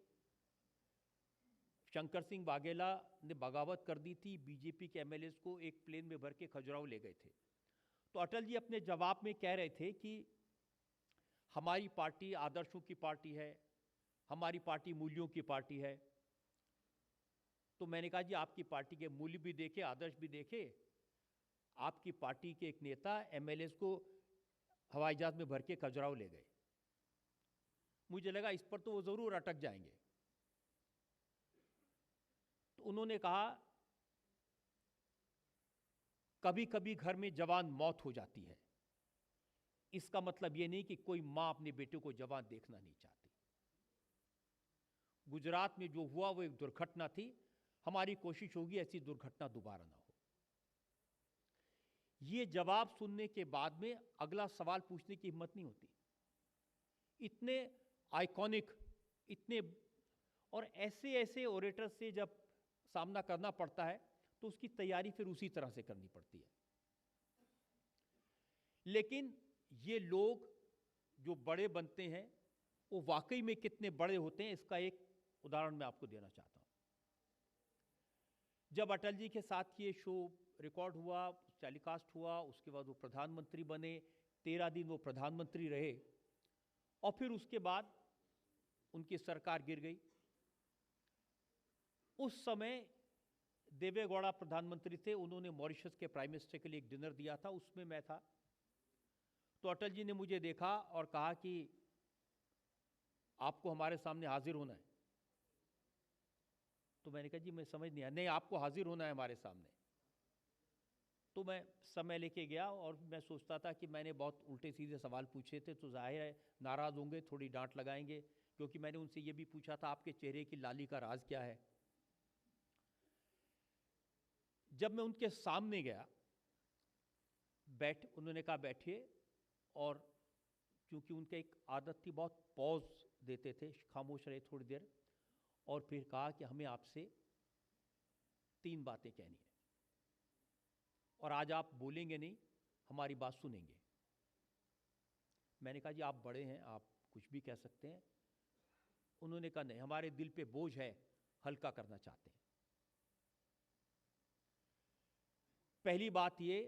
शंकर सिंह वाघेला ने बगावत कर दी थी, बीजेपी के एमएलएस को एक प्लेन में भर के खजुराहो ले गए थे। तो अटल जी अपने जवाब में कह रहे थे कि हमारी पार्टी आदर्शों की पार्टी है, हमारी पार्टी मूल्यों की पार्टी है। तो मैंने कहा जी आपकी पार्टी के मूल्य भी देखे, आदर्श भी देखे। आपकी पार्टी के एक नेता एमएलएस को हवाई जहाज में भर के खजुराहो ले गए। मुझे लगा इस पर तो वो जरूर अटक जाएंगे। तो उन्होंने कहा कभी कभी घर में जवान मौत हो जाती है, इसका मतलब ये नहीं कि कोई मां अपने बेटे को जवान देखना नहीं चाहती। गुजरात में जो हुआ वो एक दुर्घटना थी, हमारी कोशिश होगी ऐसी दुर्घटना दोबारा ना हो। ये जवाब सुनने के बाद में अगला सवाल पूछने की हिम्मत नहीं होती। इतने आइकॉनिक, इतने और ऐसे ऐसे ओरेटर से जब सामना करना पड़ता है तो उसकी तैयारी फिर उसी तरह से करनी पड़ती है। लेकिन ये लोग जो बड़े बनते हैं वो वाकई में कितने बड़े होते हैं, इसका एक उदाहरण मैं आपको देना चाहता हूं। जब अटल जी के साथ ये शो रिकॉर्ड हुआ, टेलीकास्ट हुआ, उसके बाद वो प्रधानमंत्री बने, 13 दिन वो प्रधानमंत्री रहे और फिर उसके बाद उनकी सरकार गिर गई। उस समय देवे गौड़ा प्रधानमंत्री थे, उन्होंने मॉरिशस के प्राइम मिनिस्टर के लिए एक डिनर दिया था, उसमें मैं था। तो अटल जी ने मुझे देखा और कहा कि आपको हमारे सामने हाजिर होना है। तो मैंने कहा जी मैं समझ नहीं आया। नहीं, आपको हाजिर होना है हमारे सामने। तो मैं समय लेके गया और मैं सोचता था कि मैंने बहुत उल्टे सीधे सवाल पूछे थे तो जाहिर है नाराज़ होंगे, थोड़ी डांट लगाएंगे, क्योंकि मैंने उनसे ये भी पूछा था आपके चेहरे की लाली का राज क्या है। जब मैं उनके सामने गया, उन्होंने कहा बैठिए, और क्योंकि उनका एक आदत थी, बहुत पॉज देते थे, खामोश रहे थोड़ी देर और फिर कहा कि हमें आपसे 3 बातें कहनी है और आज आप बोलेंगे नहीं, हमारी बात सुनेंगे। मैंने कहा जी आप बड़े हैं, आप कुछ भी कह सकते हैं। उन्होंने कहा नहीं, हमारे दिल पे बोझ है, हल्का करना चाहते हैं। पहली बात ये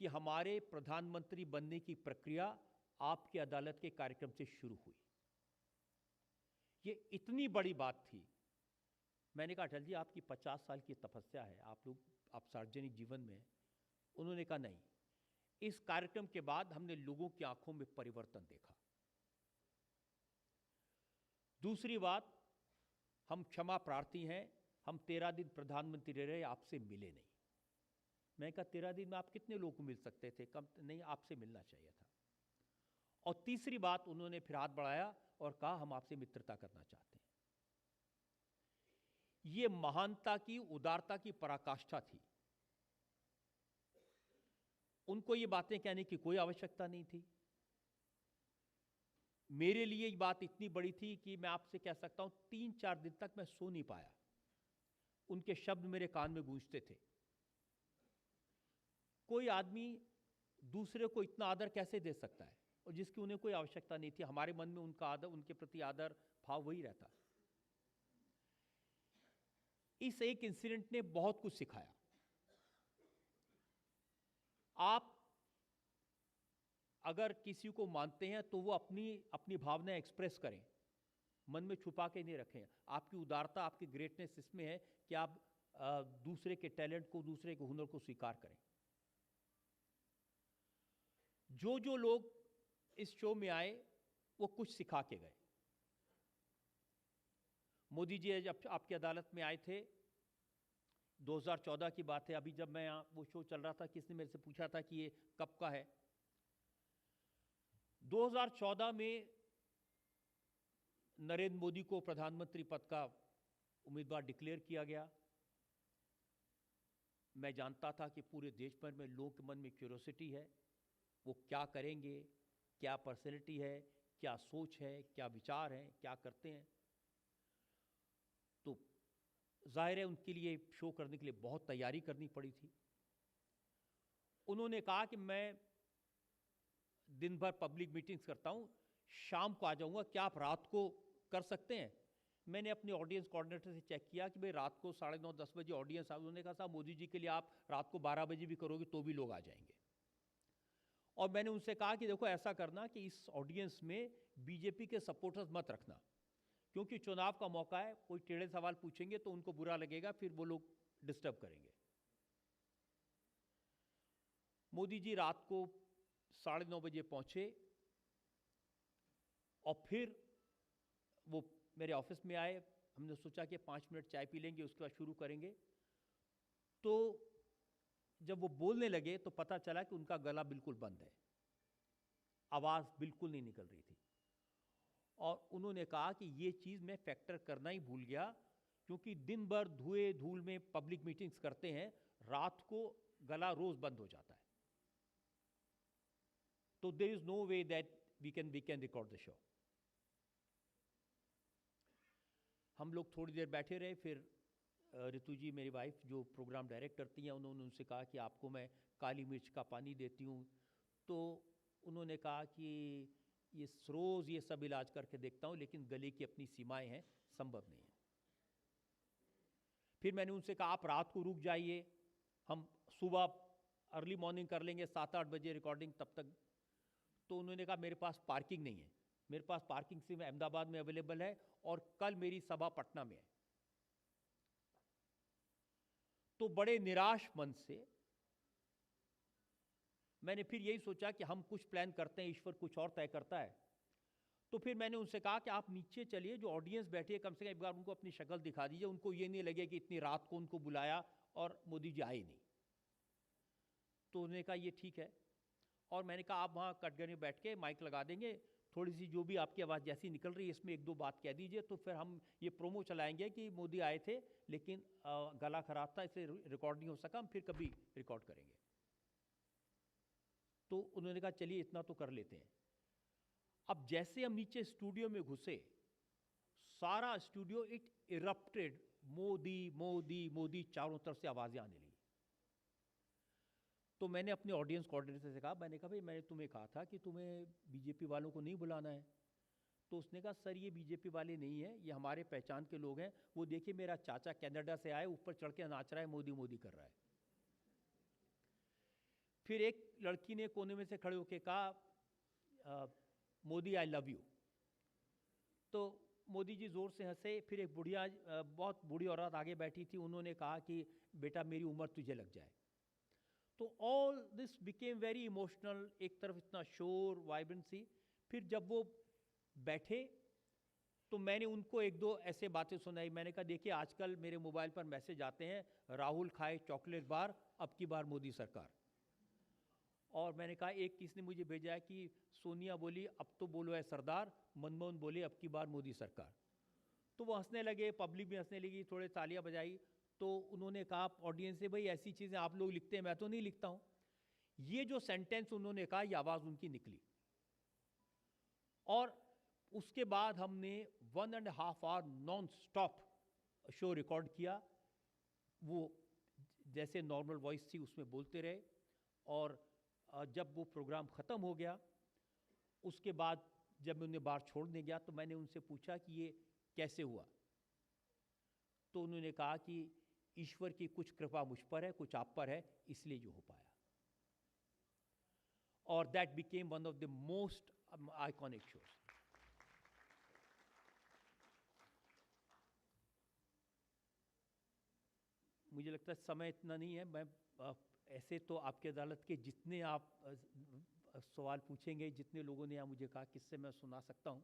कि हमारे प्रधानमंत्री बनने की प्रक्रिया आपकी अदालत के कार्यक्रम से शुरू हुई। ये इतनी बड़ी बात थी। मैंने कहा अटल जी आपकी 50 साल की तपस्या है, आप सार्वजनिक जीवन में। उन्होंने कहा नहीं, इस कार्यक्रम के बाद हमने लोगों की आंखों में परिवर्तन देखा। दूसरी बात, हम क्षमा प्रार्थी हैं, हम 13 दिन प्रधानमंत्री रहे, आपसे मिले नहीं। मैं कहा 13 दिन में आप कितने लोगों को मिल सकते थे? कम नहीं, आपसे मिलना चाहिए था। और तीसरी बात, उन्होंने फिर हाथ बढ़ाया और कहा हम आपसे मित्रता करना चाहते हैं। ये महानता की, उदारता की पराकाष्ठा थी। उनको ये बातें कहने की कोई आवश्यकता नहीं थी। मेरे लिए ये बात इतनी बड़ी थी कि मैं आपसे कह सकता हूं 3-4 दिन तक मैं सो नहीं पाया। उनके शब्द मेरे कान में गूंजते थे। कोई आदमी दूसरे को इतना आदर कैसे दे सकता है, और जिसकी उन्हें कोई आवश्यकता नहीं थी। हमारे मन में उनका आदर, उनके प्रति आदर भाव वही रहता। इस एक इंसिडेंट ने बहुत कुछ सिखाया। आप अगर किसी को मानते हैं तो वो अपनी भावनाएं एक्सप्रेस करें, मन में छुपा के नहीं रखें। आपकी उदारता, आपकी ग्रेटनेस इसमें है कि आप दूसरे के टैलेंट को, दूसरे के हुनर को स्वीकार करें। जो लोग इस शो में आए वो कुछ सिखा के गए। मोदी जी जब आपकी अदालत में आए थे, 2014 की बात है। अभी जब मैं यहाँ वो शो चल रहा था, किसने मेरे से पूछा था कि ये कब का है। 2014 में नरेंद्र मोदी को प्रधानमंत्री पद का उम्मीदवार डिक्लेयर किया गया। मैं जानता था कि पूरे देश भर में लोगों के मन में क्यूरियोसिटी है, वो क्या करेंगे, क्या पर्सनैलिटी है, क्या सोच है, क्या विचार हैं, क्या करते हैं। तो जाहिर है उनके लिए शो करने के लिए बहुत तैयारी करनी पड़ी थी। उन्होंने कहा कि मैं दिन भर पब्लिक मीटिंग्स करता हूं, शाम को आ जाऊंगा, क्या आप रात को कर सकते हैं? मैंने अपने ऑडियंस कोऑर्डिनेटर से चेक किया कि भाई रात को 9:30-10 बजे ऑडियंस। उन्होंने कहा साहब मोदी जी के लिए आप रात को 12 बजे भी करोगे तो भी लोग आ जाएंगे। और मैंने उनसे कहा कि देखो ऐसा करना कि इस ऑडियंस में बीजेपी के सपोर्टर्स मत रखना, क्योंकि चुनाव का मौका है, कोई टेढ़े सवाल पूछेंगे तो उनको बुरा लगेगा, फिर वो लोग डिस्टर्ब करेंगे। मोदी जी रात को 9:30 बजे पहुंचे और फिर वो मेरे ऑफिस में आए। हमने सोचा कि 5 मिनट चाय पी लेंगे, उसके बाद शुरू करेंगे। तो जब वो बोलने लगे तो पता चला कि उनका गला बिल्कुल बंद है, आवाज़ बिल्कुल नहीं निकल रही थी। और उन्होंने कहा कि ये चीज़ मैं फैक्टर करना ही भूल गया, क्योंकि दिन भर धुएं धूल में पब्लिक मीटिंग्स करते हैं, रात को गला रोज बंद हो जाता है। तो there is no way that we can record the show. हम लोग थोड़ी देर बैठे रहे, फिर ऋतु जी मेरी वाइफ जो प्रोग्राम डायरेक्ट करती हैं, उन्होंने उनसे कहा कि आपको मैं काली मिर्च का पानी देती हूँ। तो उन्होंने कहा कि ये रोज़ ये सब इलाज करके देखता हूँ, लेकिन गले की अपनी सीमाएं हैं, संभव नहीं है। फिर मैंने उनसे कहा आप रात को रुक जाइए, हम सुबह अर्ली मॉर्निंग कर लेंगे 7-8 बजे रिकॉर्डिंग, तब तक। तो उन्होंने कहा मेरे पास पार्किंग नहीं है, मेरे पास पार्किंग सिर्फ अहमदाबाद में अवेलेबल है और कल मेरी सभा पटना में है। तो बड़े निराश मन से मैंने फिर यही सोचा कि हम कुछ प्लान करते हैं, ईश्वर कुछ और तय करता है। तो फिर मैंने उनसे कहा कि आप नीचे चलिए, जो ऑडियंस बैठी है कम से कम एक बार उनको अपनी शक्ल दिखा दीजिए, उनको ये नहीं लगे कि इतनी रात को उनको बुलाया और मोदी जी आए नहीं। तो उन्होंने कहा ये ठीक है। और मैंने कहा आप वहाँ कटघरे में बैठ के माइक लगा देंगे, थोड़ी सी जो भी आपकी आवाज़ जैसी निकल रही है इसमें 1-2 बात कह दीजिए, तो फिर हम ये प्रोमो चलाएंगे कि मोदी आए थे लेकिन गला खराब था इसलिए रिकॉर्ड नहीं हो सका, हम फिर कभी रिकॉर्ड करेंगे। तो उन्होंने कहा चलिए इतना तो कर लेते हैं। अब जैसे हम नीचे स्टूडियो में घुसे, सारा studio it erupted, Modi Modi Modi, चारों तरफ से आवाज़ें आने लगी। तो मैंने अपने ऑडियंस कोऑर्डिनेटर से कहा, मैंने कहा भाई मैंने तुम्हें कहा था कि तुम्हें बीजेपी वालों को नहीं बुलाना है। तो उसने कहा सर ये बीजेपी वाले नहीं है, ये हमारे पहचान के लोग हैं, वो देखिए मेरा चाचा कनाडा से आए, ऊपर चढ़ के नाच रहा है, मोदी मोदी कर रहा है। फिर एक लड़की ने कोने में से खड़े होकर कहा मोदी आई लव यू। तो मोदी जी जोर से हंसे। फिर एक बुढ़िया, बहुत बूढ़ी औरत आगे बैठी थी, उन्होंने कहा कि बेटा मेरी उम्र तुझे लग जाए। तो all this became very emotional, एक तरफ इतना शोर, वाइब्रेंसी। फिर जब वो बैठे तो मैंने उनको 1-2 ऐसे बातें सुनाई। मैंने कहा देखिए आजकल मेरे मोबाइल पर मैसेज आते हैं, राहुल खाए चॉकलेट बार, अब की बार मोदी सरकार। और मैंने कहा एक किसने मुझे भेजा है कि सोनिया बोली अब तो बोलो है सरदार, मनमोहन बोले अब की बार मोदी सरकार। तो वो हंसने लगे, पब्लिक भी हंसने लगी, थोड़े तालियां बजाई। तो उन्होंने कहा ऑडियंस से भाई ऐसी चीज़ें आप लोग लिखते हैं, मैं तो नहीं लिखता हूँ। ये जो सेंटेंस उन्होंने कहा, ये आवाज़ उनकी निकली। और उसके बाद हमने 1.5 hour non stop show record किया। वो जैसे नॉर्मल वॉइस थी उसमें बोलते रहे। और जब वो प्रोग्राम ख़त्म हो गया, उसके बाद जब मैं उन्हें बाहर छोड़ने गया तो मैंने उनसे पूछा कि ये कैसे हुआ। तो उन्होंने कहा कि ईश्वर की कुछ कृपा मुझ पर है, कुछ आप पर है, इसलिए जो हो पाया। और that became one of the most iconic shows. मुझे लगता है समय इतना नहीं है। मैं ऐसे तो आपकी अदालत के जितने आप सवाल पूछेंगे, जितने लोगों ने यहाँ मुझे कहा किससे मैं सुना सकता हूँ।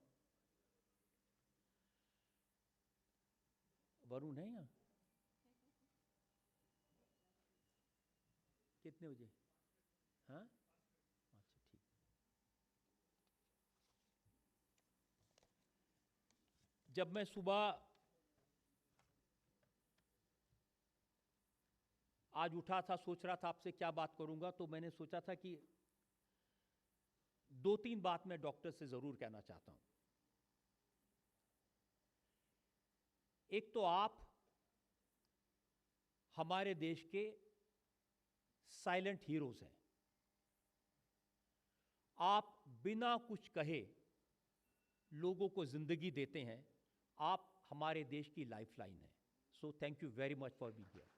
वरुण है यहाँ? कितने बजे? हाँ अच्छा ठीक। जब मैं सुबह आज उठा था, सोच रहा था आपसे क्या बात करूंगा, तो मैंने सोचा था कि 2-3 बात मैं डॉक्टर से जरूर कहना चाहता हूं। एक तो आप हमारे देश के साइलेंट हीरोज हैं। आप बिना कुछ कहे लोगों को जिंदगी देते हैं। आप हमारे देश की लाइफलाइन हैं। So thank you very much for being here.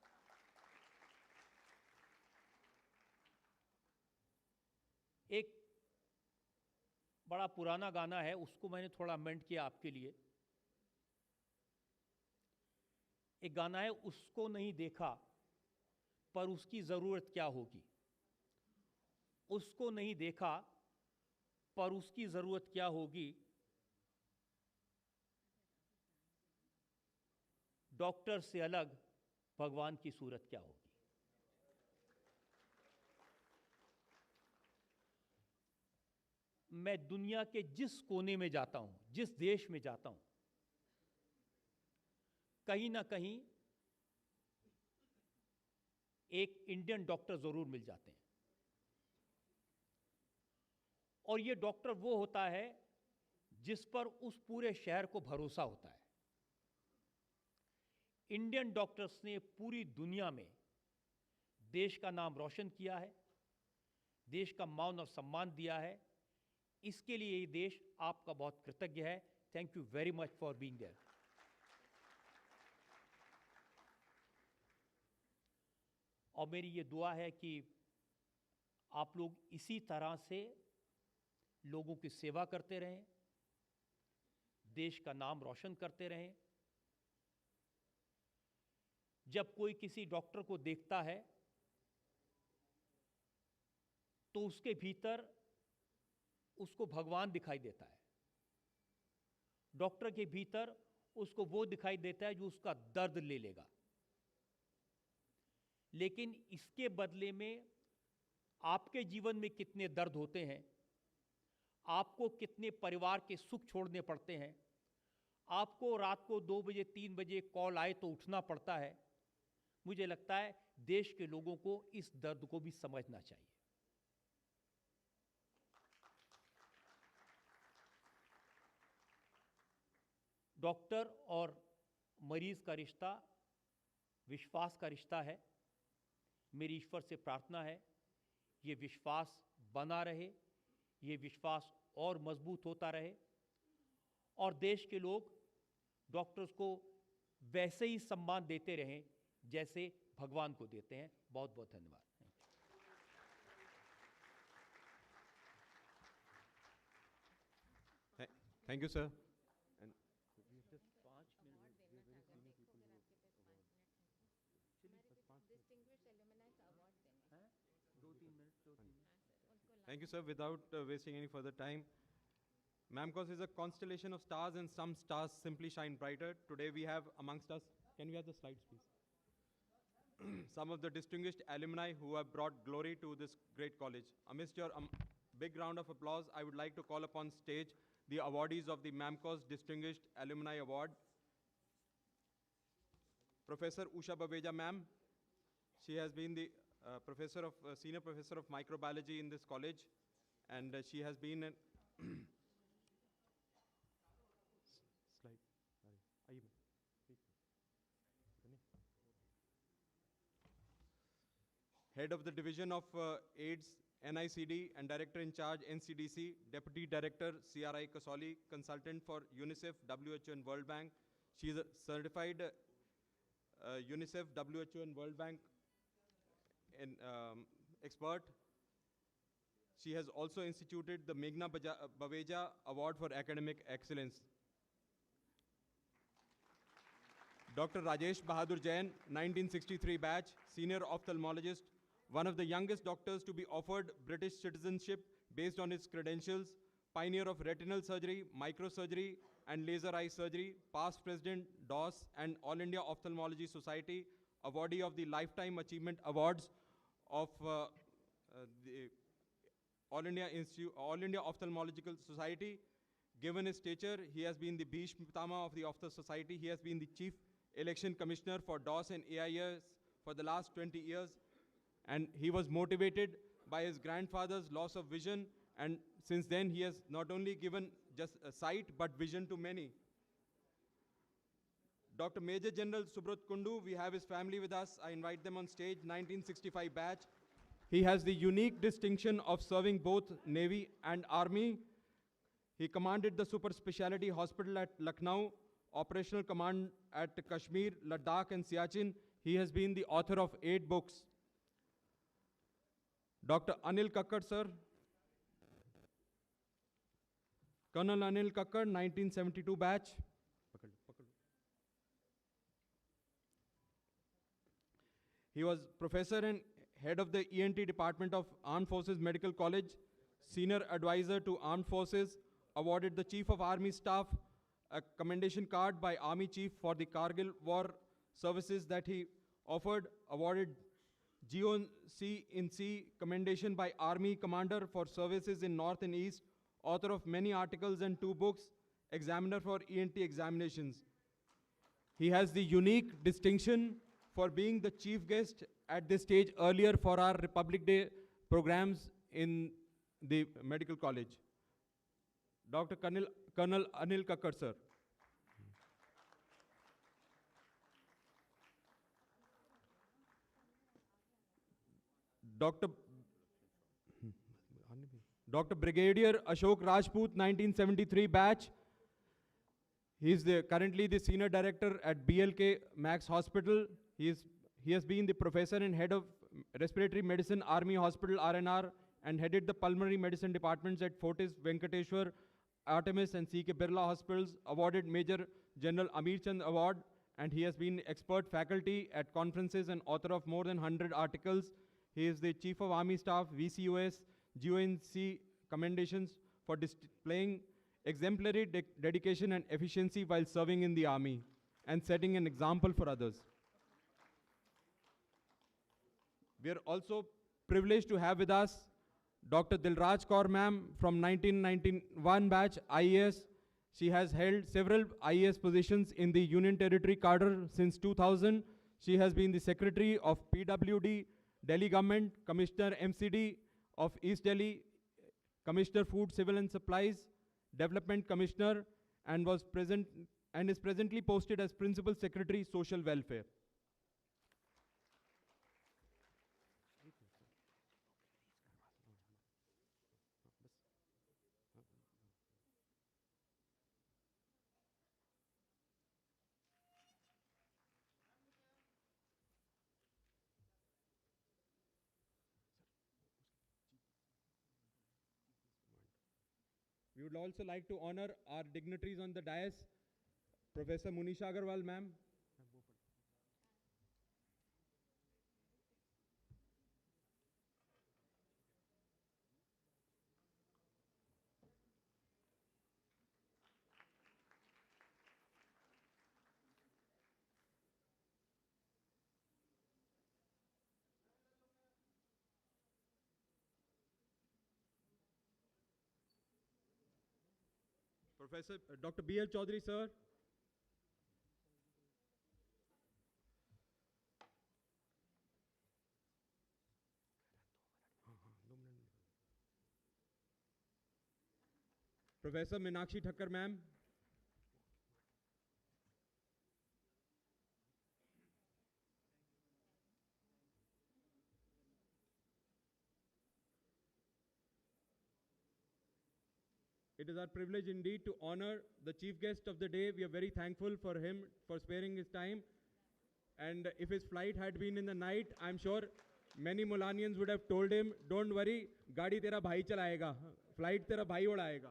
एक बड़ा पुराना गाना है, उसको मैंने थोड़ा अमेंड किया आपके लिए। एक गाना है, उसको नहीं देखा पर उसकी जरूरत क्या होगी। उसको नहीं देखा पर उसकी जरूरत क्या होगी। डॉक्टर से अलग भगवान की सूरत क्या होगी। मैं दुनिया के जिस कोने में जाता हूं, जिस देश में जाता हूं, कहीं ना कहीं एक इंडियन डॉक्टर जरूर मिल जाते हैं। और ये डॉक्टर वो होता है जिस पर उस पूरे शहर को भरोसा होता है। इंडियन डॉक्टर्स ने पूरी दुनिया में देश का नाम रोशन किया है, देश का मान और सम्मान दिया है। इसके लिए ये देश आपका बहुत कृतज्ञ है। Thank you very much for being there. और मेरी ये दुआ है कि आप लोग इसी तरह से लोगों की सेवा करते रहें, देश का नाम रोशन करते रहें। जब कोई किसी डॉक्टर को देखता है तो उसके भीतर उसको भगवान दिखाई देता है। डॉक्टर के भीतर उसको वो दिखाई देता है जो उसका दर्द ले लेगा। लेकिन इसके बदले में आपके जीवन में कितने दर्द होते हैं, आपको कितने परिवार के सुख छोड़ने पड़ते हैं, आपको रात को 2 बजे 3 बजे कॉल आए तो उठना पड़ता है। मुझे लगता है देश के लोगों को इस दर्द को भी समझना चाहिए। डॉक्टर और मरीज का रिश्ता विश्वास का रिश्ता है। मेरी ईश्वर से प्रार्थना है ये विश्वास बना रहे, ये विश्वास और मजबूत होता रहे और देश के लोग डॉक्टर्स को वैसे ही सम्मान देते रहें जैसे भगवान को देते हैं। बहुत बहुत धन्यवाद। Thank you, sir. And thank you, sir. Without wasting any further time, MAMCOS is a constellation of stars, and some stars simply shine brighter. Today we have amongst us, can we have the slides, please? Some of the distinguished alumni who have brought glory to this great college. Amidst your big round of applause, I would like to call upon stage the awardees of the MAMCOS Distinguished Alumni Award. Professor Usha Babeja ma'am. She has been the senior professor of microbiology in this college, and she has been an slide. Sorry. Head of the Division of AIDS, NICD, and Director in Charge, NCDC, Deputy Director, CRI Kasoli, Consultant for UNICEF, WHO, and World Bank. She is a certified UNICEF, WHO, and World Bank expert. She has also instituted the Meghna Baveja Award for Academic Excellence. Dr. Rajesh Bahadur Jain, 1963 batch, senior ophthalmologist, one of the youngest doctors to be offered British citizenship based on his credentials, pioneer of retinal surgery, microsurgery, and laser eye surgery, past president, DOS, and All India Ophthalmology Society, awardee of the Lifetime Achievement Awards of the All India Ophthalmological Society. Given his stature, he has been the Bhishma Pitama of the Ophtho Society. He has been the Chief Election Commissioner for DOS and AIS for the last 20 years. And he was motivated by his grandfather's loss of vision, and since then he has not only given just a sight but vision to many. Dr. Major General Subrat Kundu, we have his family with us. I invite them on stage, 1965 batch. He has the unique distinction of serving both Navy and Army. He commanded the Super Speciality Hospital at Lucknow, Operational Command at Kashmir, Ladakh, and Siachen. He has been the author of 8 books. Dr. Anil Kakkad, sir. Colonel Anil Kakkad, 1972 batch. He was professor and head of the ENT department of Armed Forces Medical College, senior advisor to Armed Forces, awarded the Chief of Army Staff a commendation card by Army Chief for the Kargil War services that he offered, awarded GOC in C commendation by Army Commander for services in North and East, author of many articles and 2 books, examiner for ENT examinations. He has the unique distinction for being the chief guest at this stage earlier for our Republic Day programs in the medical college. Dr. Colonel Anil Kakkad, sir. Dr. Dr. Brigadier Ashok Rajput, 1973 batch. He is currently the Senior Director at BLK Max Hospital. He has been the Professor and Head of Respiratory Medicine, Army Hospital, RNR, and headed the Pulmonary Medicine Departments at Fortis, Venkateshwar, Artemis, and C.K. Birla Hospitals, awarded Major General Amir Chand Award, and he has been expert faculty at conferences and author of more than 100 articles. He is the Chief of Army Staff, VCOS, GONC commendations for displaying exemplary dedication and efficiency while serving in the Army and setting an example for others. We are also privileged to have with us Dr. Dilraj Kaur ma'am from 1991 batch IAS. She has held several IAS positions in the Union Territory cadre since 2000. She has been the Secretary of PWD, Delhi Government, Commissioner MCD of East Delhi, Commissioner Food, Civil and Supplies, Development Commissioner, and is presently posted as Principal Secretary, Social Welfare. We would also like to honor our dignitaries on the dais, Professor Munisha Agarwal ma'am. Professor Dr. B.L. Chaudhary, sir. Professor Meenakshi Thakkar, ma'am. It is our privilege indeed to honor the chief guest of the day. We are very thankful for him for sparing his time. And if his flight had been in the night, I'm sure many Mulanians would have told him, don't worry, gaadi tera bhai chalayega, flight tera bhai udayega.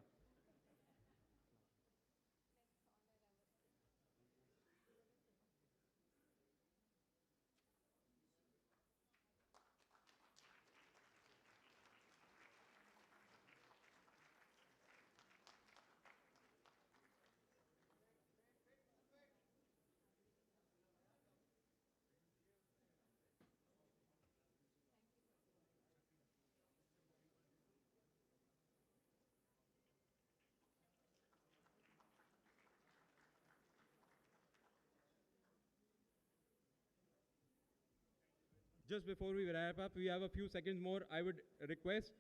Just before we wrap up, we have a few seconds more. I would request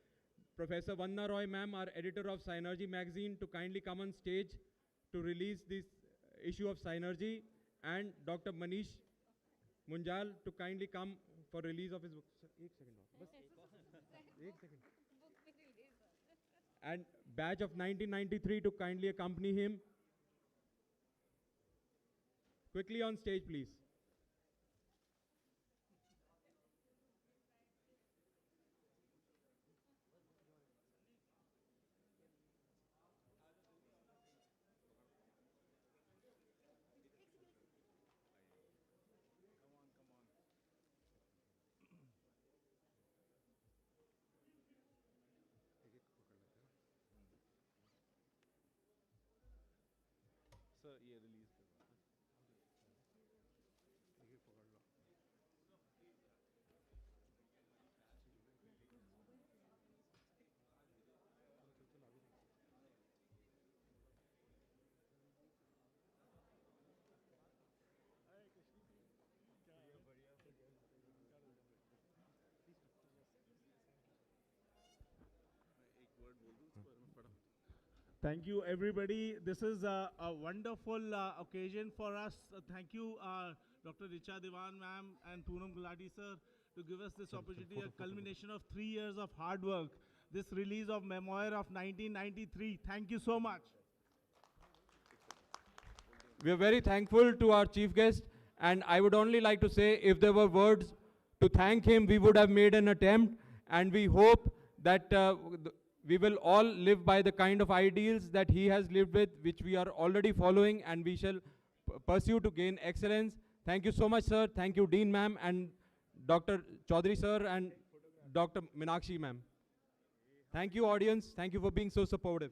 Professor Vandana Roy ma'am, our editor of Synergy magazine, to kindly come on stage to release this issue of Synergy, and Dr. Manish Munjal to kindly come for release of his book. And batch of 1993 to kindly accompany him. Quickly on stage, please. Sir ये release Thank you, everybody. This is a wonderful occasion for us. Thank you, Dr. Richa Devan ma'am and Poonam Gulati sir, to give us this opportunity, a culmination of 3 years of hard work. This release of memoir of 1993. Thank you so much. We are very thankful to our chief guest, and I would only like to say, if there were words to thank him, we would have made an attempt, and we hope that we will all live by the kind of ideals that he has lived with, which we are already following, and we shall pursue to gain excellence. Thank you so much, sir. Thank you, Dean ma'am, and Dr. Chaudhary sir, and Dr. Minakshi ma'am. Thank you, audience. Thank you for being so supportive.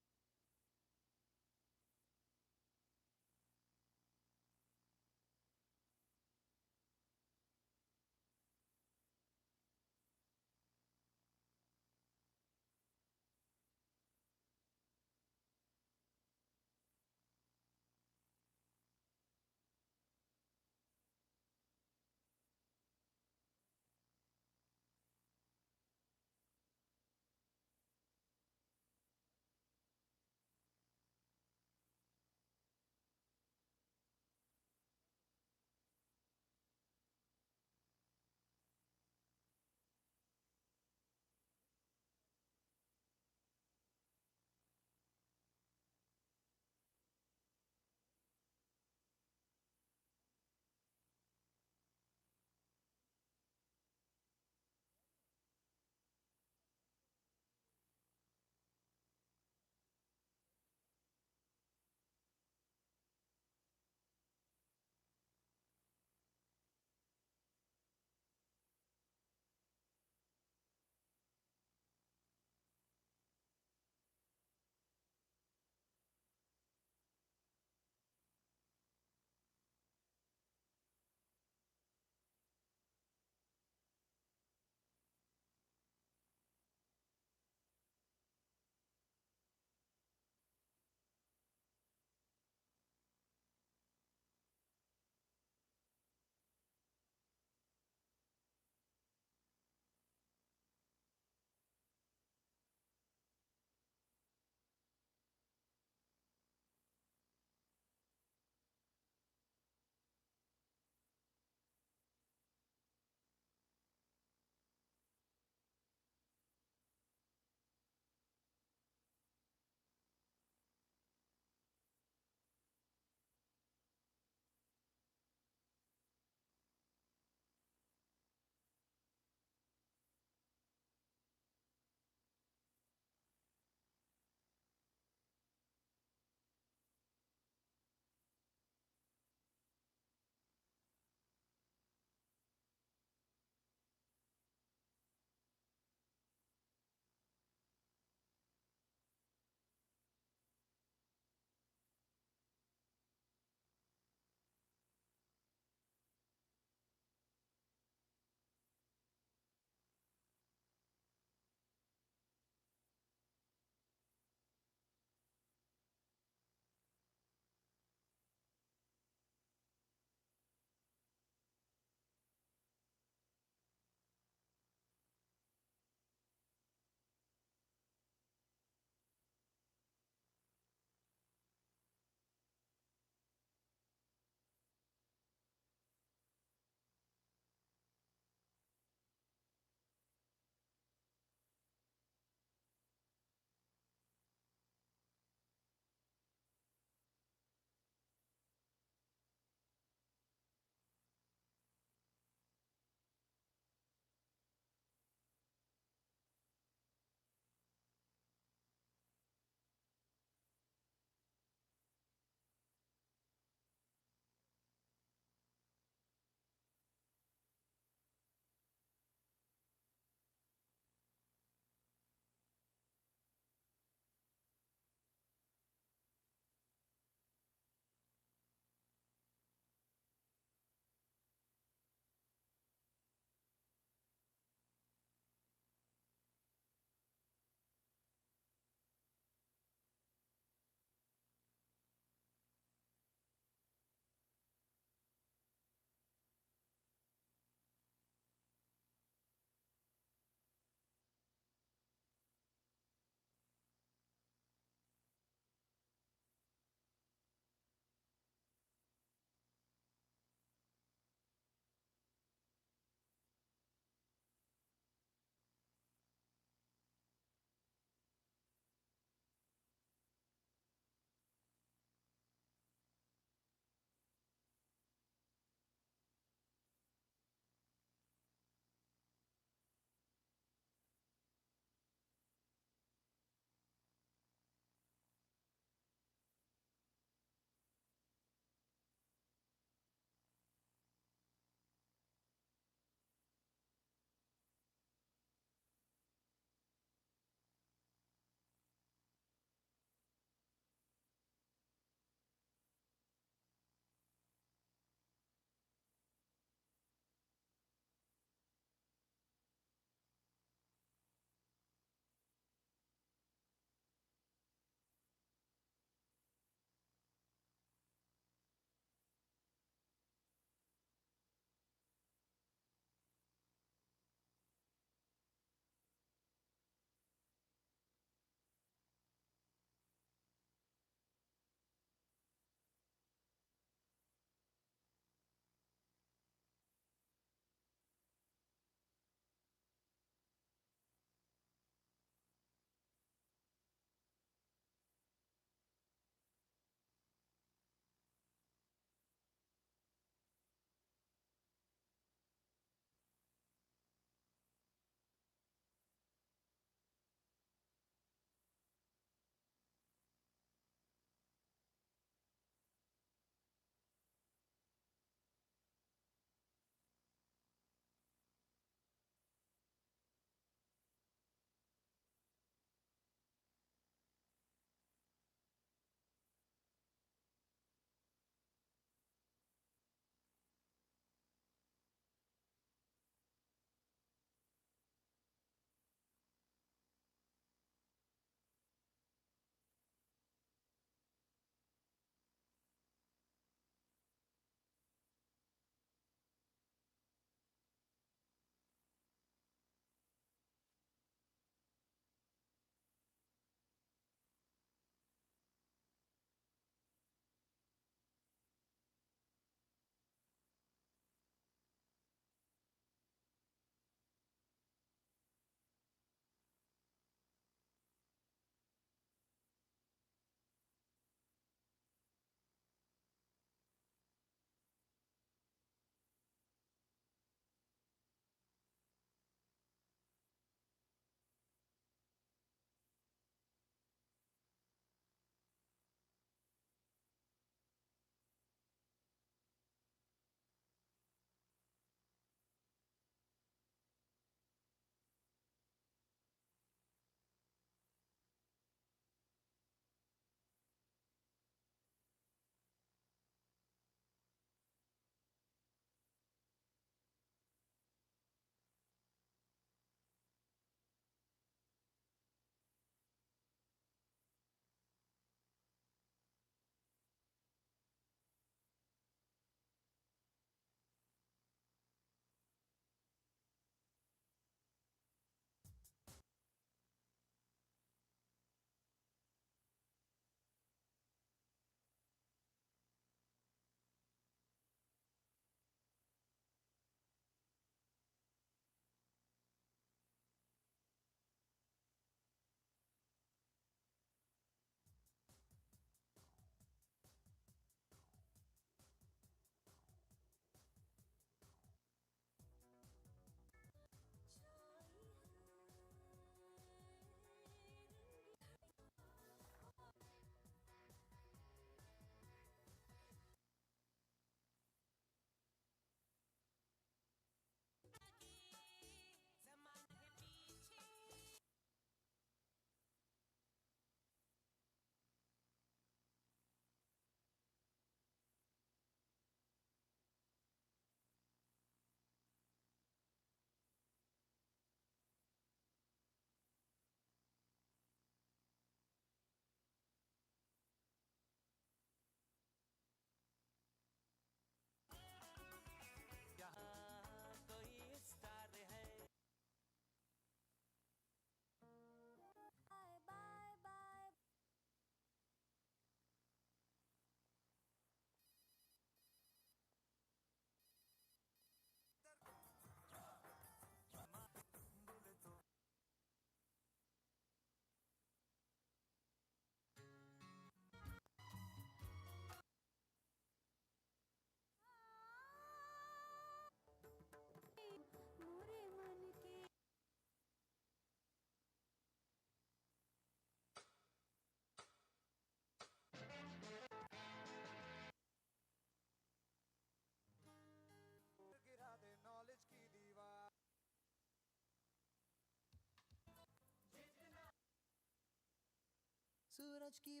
Suraj की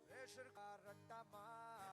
pressure का रट्टा मार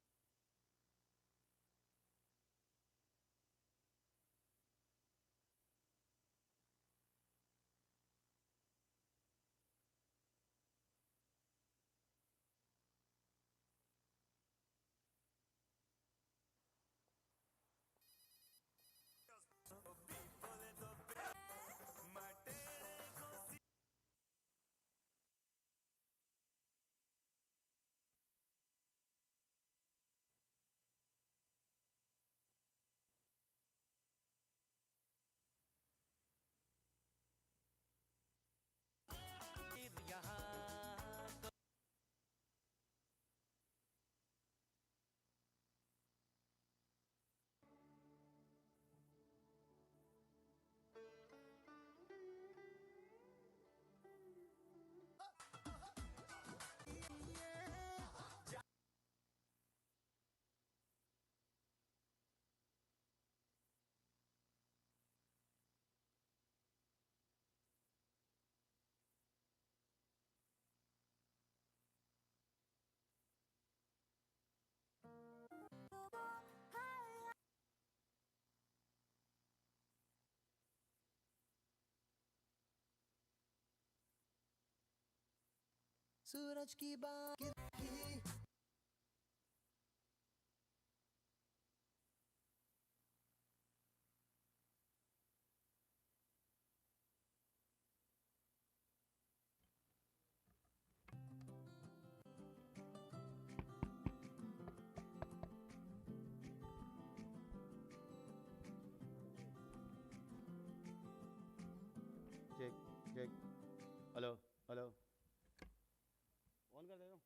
सूरज की बात की check check hello hello on कर दे रहा हूँ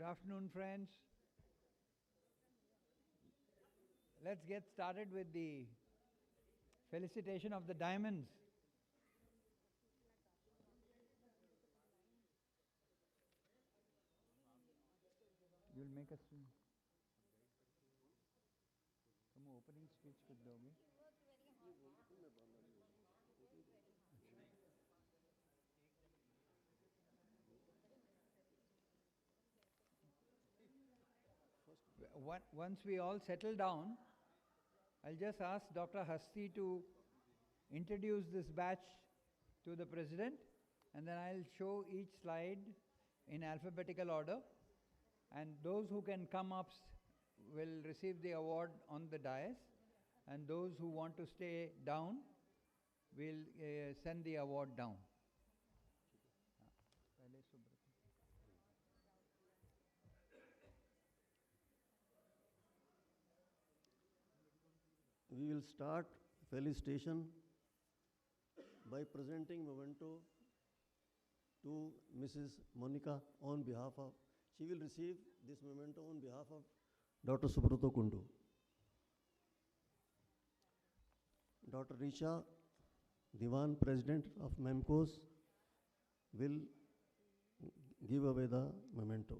Good afternoon, friends. Let's get started with the felicitation of the diamonds. You'll make us तुम opening speech कुछ दोगे? Once we all settle down, I'll just ask Dr. Hasti to introduce this batch to the President, and then I'll show each slide in alphabetical order, and those who can come up will receive the award on the dais, and those who want to stay down will send the award down. We will start felicitation by presenting memento to Mrs. Monica on behalf of, she will receive this memento on behalf of Dr. Subroto Kundu. Dr. Risha Diwan, President of MAMCOS, will give away the memento.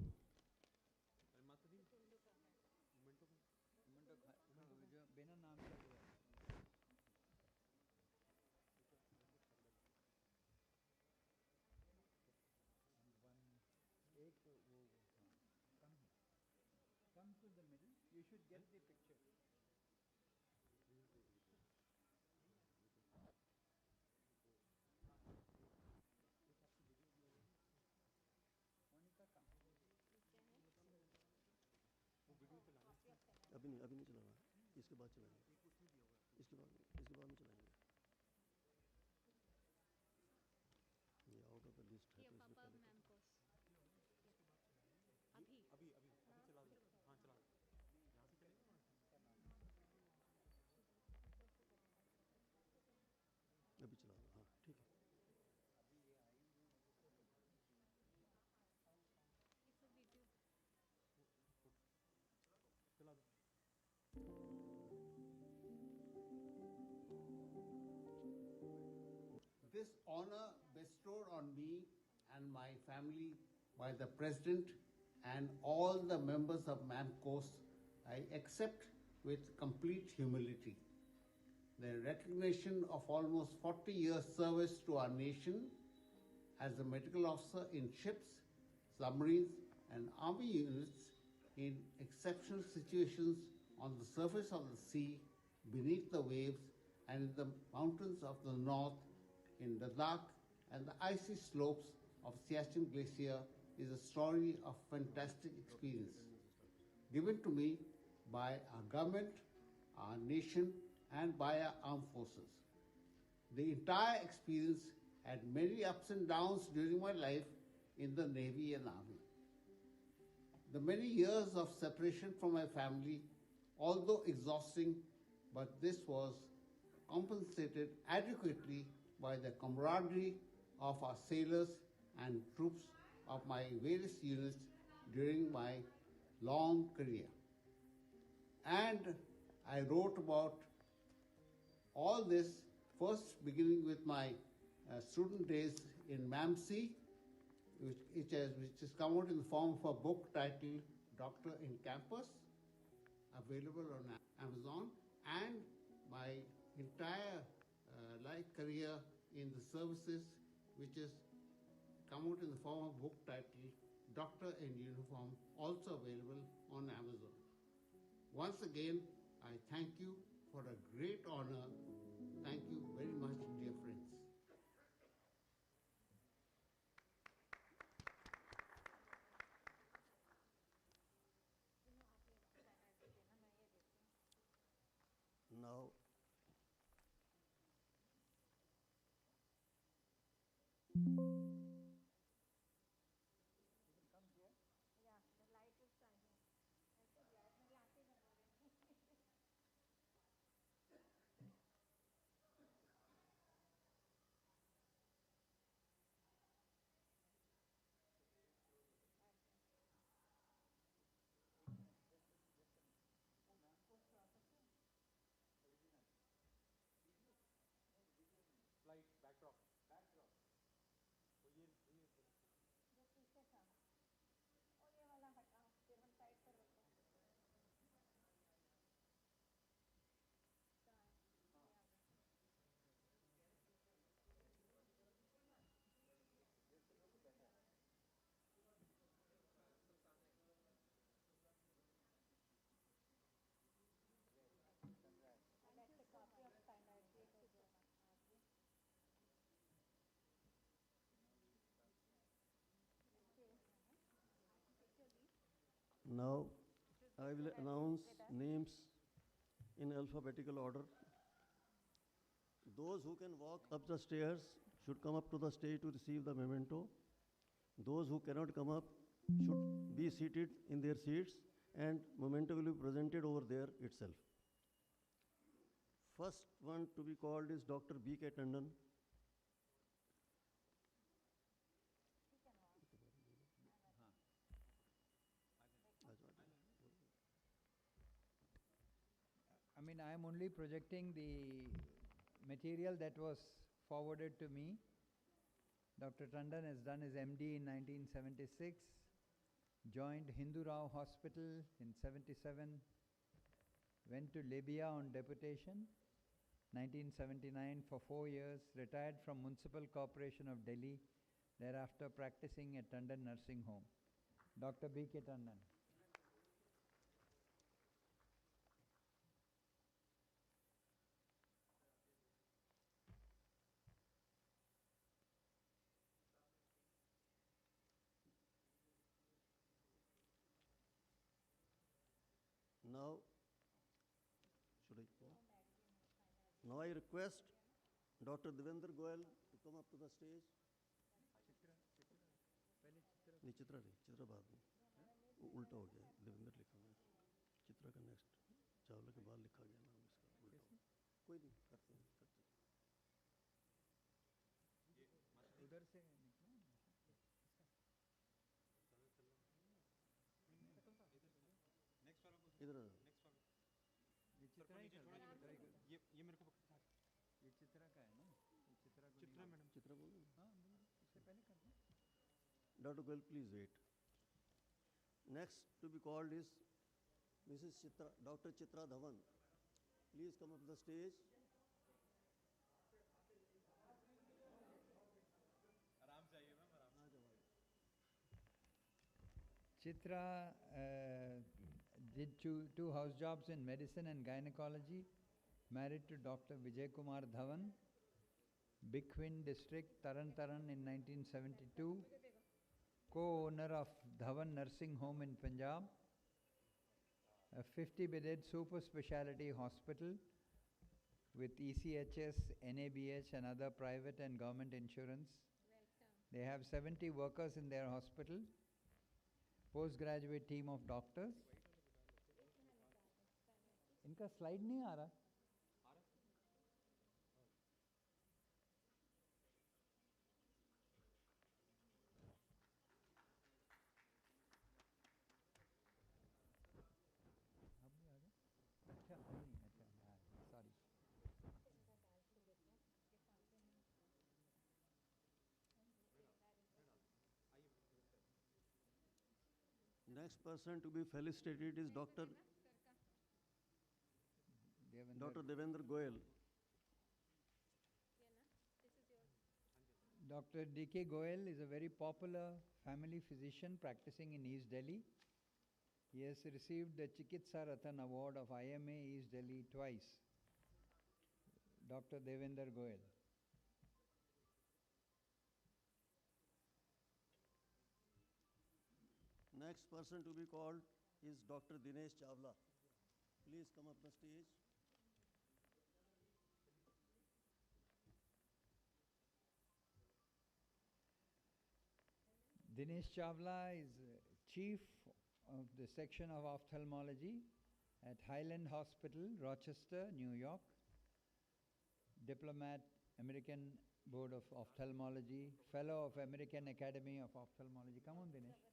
Come to the middle. You should get the picture. अभी नहीं चलाना, इसके बाद चलाएंगे, इसके बाद में चलाएंगे। ये आउट ऑफ द लिस्ट है तो इसमें पहले अभी चला दो। हाँ चला दो। यहाँ से चलेगा। अभी चला दो। हाँ ठीक है। चला दो। This honor bestowed on me and my family by the President and all the members of MAMCOS, I accept with complete humility. The recognition of almost 40 years service to our nation as a medical officer in ships, submarines, and army units in exceptional situations on the surface of the sea, beneath the waves, and in the mountains of the north, in Ladakh, and the icy slopes of Siachen Glacier is a story of fantastic experience given to me by our government, our nation, and by our armed forces. The entire experience had many ups and downs during my life in the Navy and Army. The many years of separation from my family, although exhausting, but this was compensated adequately by the camaraderie of our sailors and troops of my various units during my long career. And I wrote about all this first beginning with my student days in MAMC, which has come out in the form of a book titled Doctor in Campus, available on Amazon, and my entire life career in the services, which has come out in the form of a book titled Doctor in Uniform, also available on Amazon. Once again, I thank you for a great honor. Thank you very much, dear friends. Now, Now, I will announce names in alphabetical order. Those who can walk up the stairs should come up to the stage to receive the memento. Those who cannot come up should be seated in their seats, and memento will be presented over there itself. First one to be called is Dr. B.K. Tandon. I mean, I am only projecting the material that was forwarded to me. Dr. Tandon has done his MD in 1976, joined Hindu Rao Hospital in 77, went to Libya on deputation, 1979 for 4 years, retired from Municipal Corporation of Delhi, thereafter practicing at Tandon Nursing Home. Dr. B.K. Tandon. Now, should I go? Now I request Dr. Devendra Goyal to come up to the stage. नहीं चित्रा नहीं, चित्रा बाद में वो उल्टा हो गया, देवेंद्र लिखा हुआ है, चित्रा का नेक्स्ट चावला के बाद लिखा गया नाम इसका उल्टा हो, कोई नहीं करते हैं उधर से इधर ये चित्रा ही का ये मेरे को ये चित्रा का है ना ये चित्रा को चित्रा मैडम चित्रा बोलो हाँ इससे पहले कर दो Dr. Goyal, please wait. Next to be called is Mrs. Chitra, Dr. Chitra Dhawan. Please come up to the stage. Chitra did two house jobs in medicine and gynecology, married to Dr. Vijay Kumar Dhawan, Bikhin district, Taran Taran in 1972, co-owner of Dhawan Nursing Home in Punjab, a 50-bedded super speciality hospital with ECHS, NABH and other private and government insurance. They have 70 workers in their hospital, postgraduate team of doctors. इनका slide नहीं आ रहा Next person to be felicitated is Dr. Devendra Goyal. Dr. D.K. Goyal is a very popular family physician practicing in East Delhi. He has received the Chikitsa Ratan Award of IMA East Delhi twice. Dr. Devendra Goyal. Next person to be called is Dr. Dinesh Chawla. Please come up the stage. Dinesh Chawla is chief of the section of ophthalmology at Highland Hospital, Rochester, New York. Diplomat, American Board of Ophthalmology, Fellow of American Academy of Ophthalmology. Come on, Dinesh.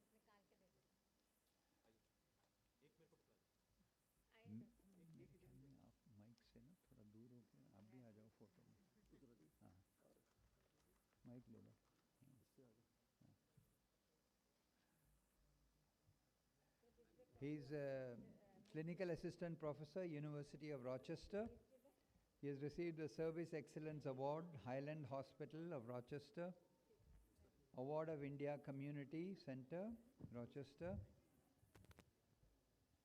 Mic से ना थोड़ा दूर होके आप भी आ जाओ photo में हाँ माइक ले लो He is a clinical assistant professor, University of Rochester. He has received the Service Excellence Award, Highland Hospital of Rochester, Award of India Community Center, Rochester,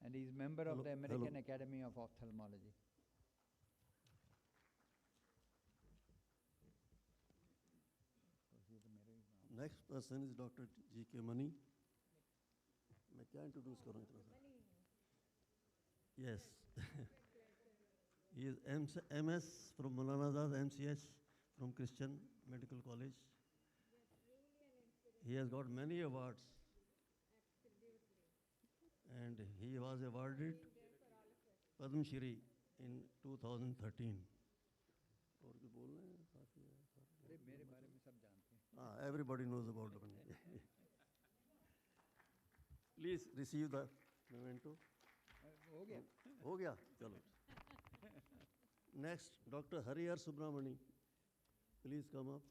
and he is member of the American Academy of Ophthalmology. Next person is Dr. G.K. Mani. मैं क्या introduce करूँ इतना सा? Yes. He is MS from Maulana Azad MCH from Christian Medical College. He has got many awards. And he was awarded Padma Shri in 2013. और भी बोल रहे हैं साथी अरे मेरे बारे में सब जानते हैं. हाँ, everybody knows about the money. Please receive the memento. हो गया. हो गया, चलो. Next, Dr. Harihar Subramani. Please come up.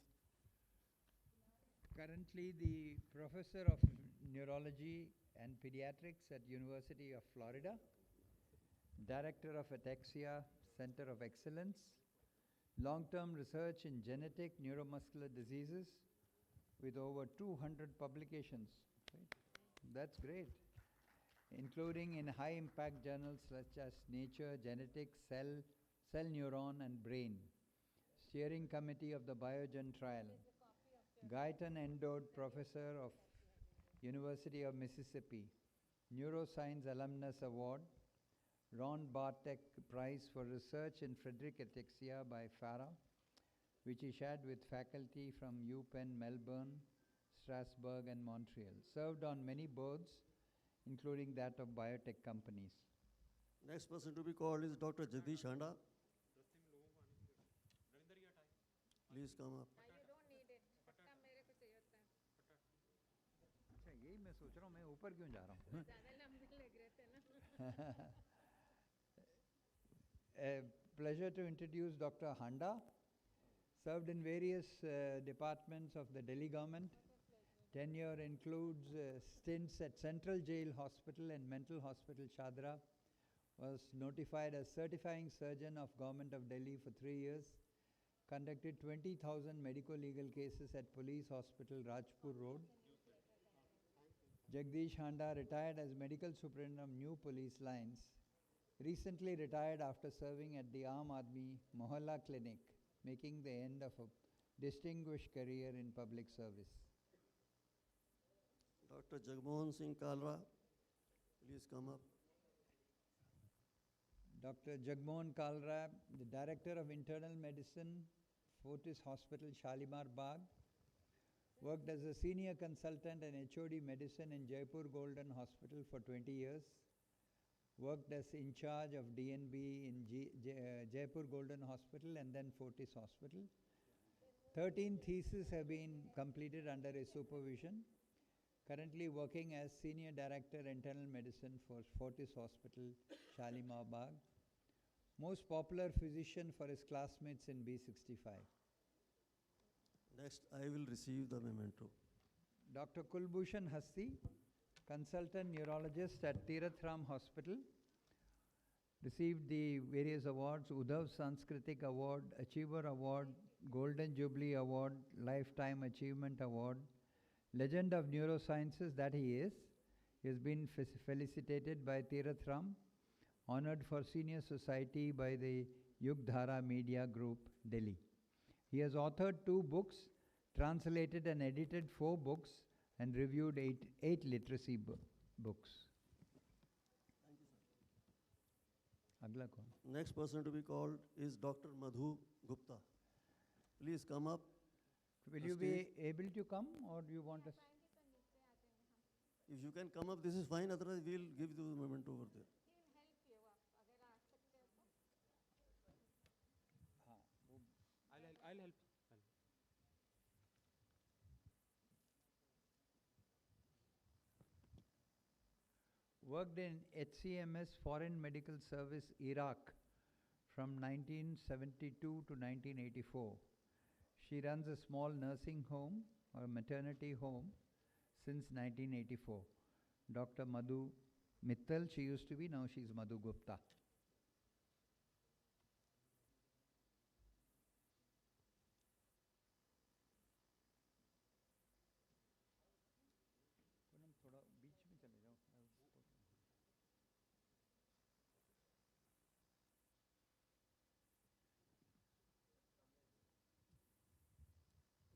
Currently the professor of neurology and pediatrics at University of Florida, director of Ataxia Center of Excellence, long-term research in genetic neuromuscular diseases with over 200 publications. Right? That's great. Including in high-impact journals such as Nature, Genetics, Cell, Neuron and Brain. Steering Committee of the Biogen trial. Guyton Endowed Professor of University of Mississippi. Neuroscience Alumnus Award. Ron Bartek Prize for Research in Friedreich Ataxia by FARA, which he shared with faculty from UPenn, Melbourne, Strasbourg and Montreal. Served on many boards, including that of biotech companies. Next person to be called is Dr. Jagdish Handa. Please come up. अच्छा यही मैं सोच रहा हूँ मैं ऊपर क्यों जा रहा हूँ. A pleasure to introduce Dr. Handa. Served in various departments of the Delhi government. Tenure includes stints at Central Jail Hospital and Mental Hospital Shadra. Was notified as certifying surgeon of Government of Delhi for 3 years. Conducted 20,000 medico-legal cases at Police Hospital, Rajpur Road. Jagdish Handa retired as Medical Superintendent of New Police Lines. Recently retired after serving at the Aam Aadmi Mohalla Clinic, making the end of a distinguished career in public service. Dr. Jagmohan Singh Kalra, please come up. Dr. Jagmohan Kalra, the Director of Internal Medicine, Fortis Hospital, Shalimar Bagh. Worked as a senior consultant in HOD Medicine in Jaipur Golden Hospital for 20 years. Worked as in charge of DNB in Jaipur Golden Hospital and then Fortis Hospital. 13 theses have been completed under his supervision. Currently working as Senior Director Internal Medicine for Fortis Hospital, Shalimar Bagh. Most popular physician for his classmates in B65. Next, I will receive the memento. Dr. Kulbhushan Hasti, consultant neurologist at Tirath Ram Hospital. Received the various awards, Uddhav Sanskritik Award, Achiever Award, Golden Jubilee Award, Lifetime Achievement Award, Legend of Neurosciences that he is. He has been felicitated by Tirath Ram, honored for Senior Society by the Yugdhara Media Group, Delhi. He has authored 2 books, translated and edited 4 books, and reviewed 8 literacy books. Thank you, sir. Next person to be called is Dr. Madhu Gupta. Please come up. Will you be able to come or do you want us? If you can come up, this is fine. Otherwise, we'll give you the memento over there. I'll help. Worked in HCMS Foreign Medical Service, Iraq from 1972 to 1984. She runs a small nursing home or maternity home since 1984. Dr. Madhu Mittal, she used to be, now she's Madhu Gupta.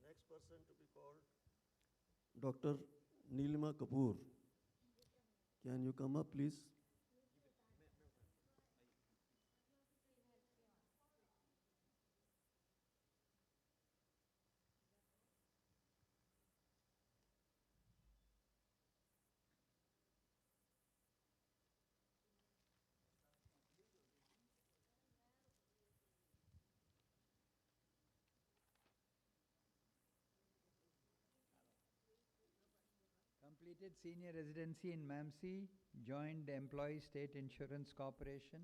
Next person to be called Dr. Neelima Kapoor. Can you come up, please? Completed senior residency in MAMC, joined Employee State Insurance Corporation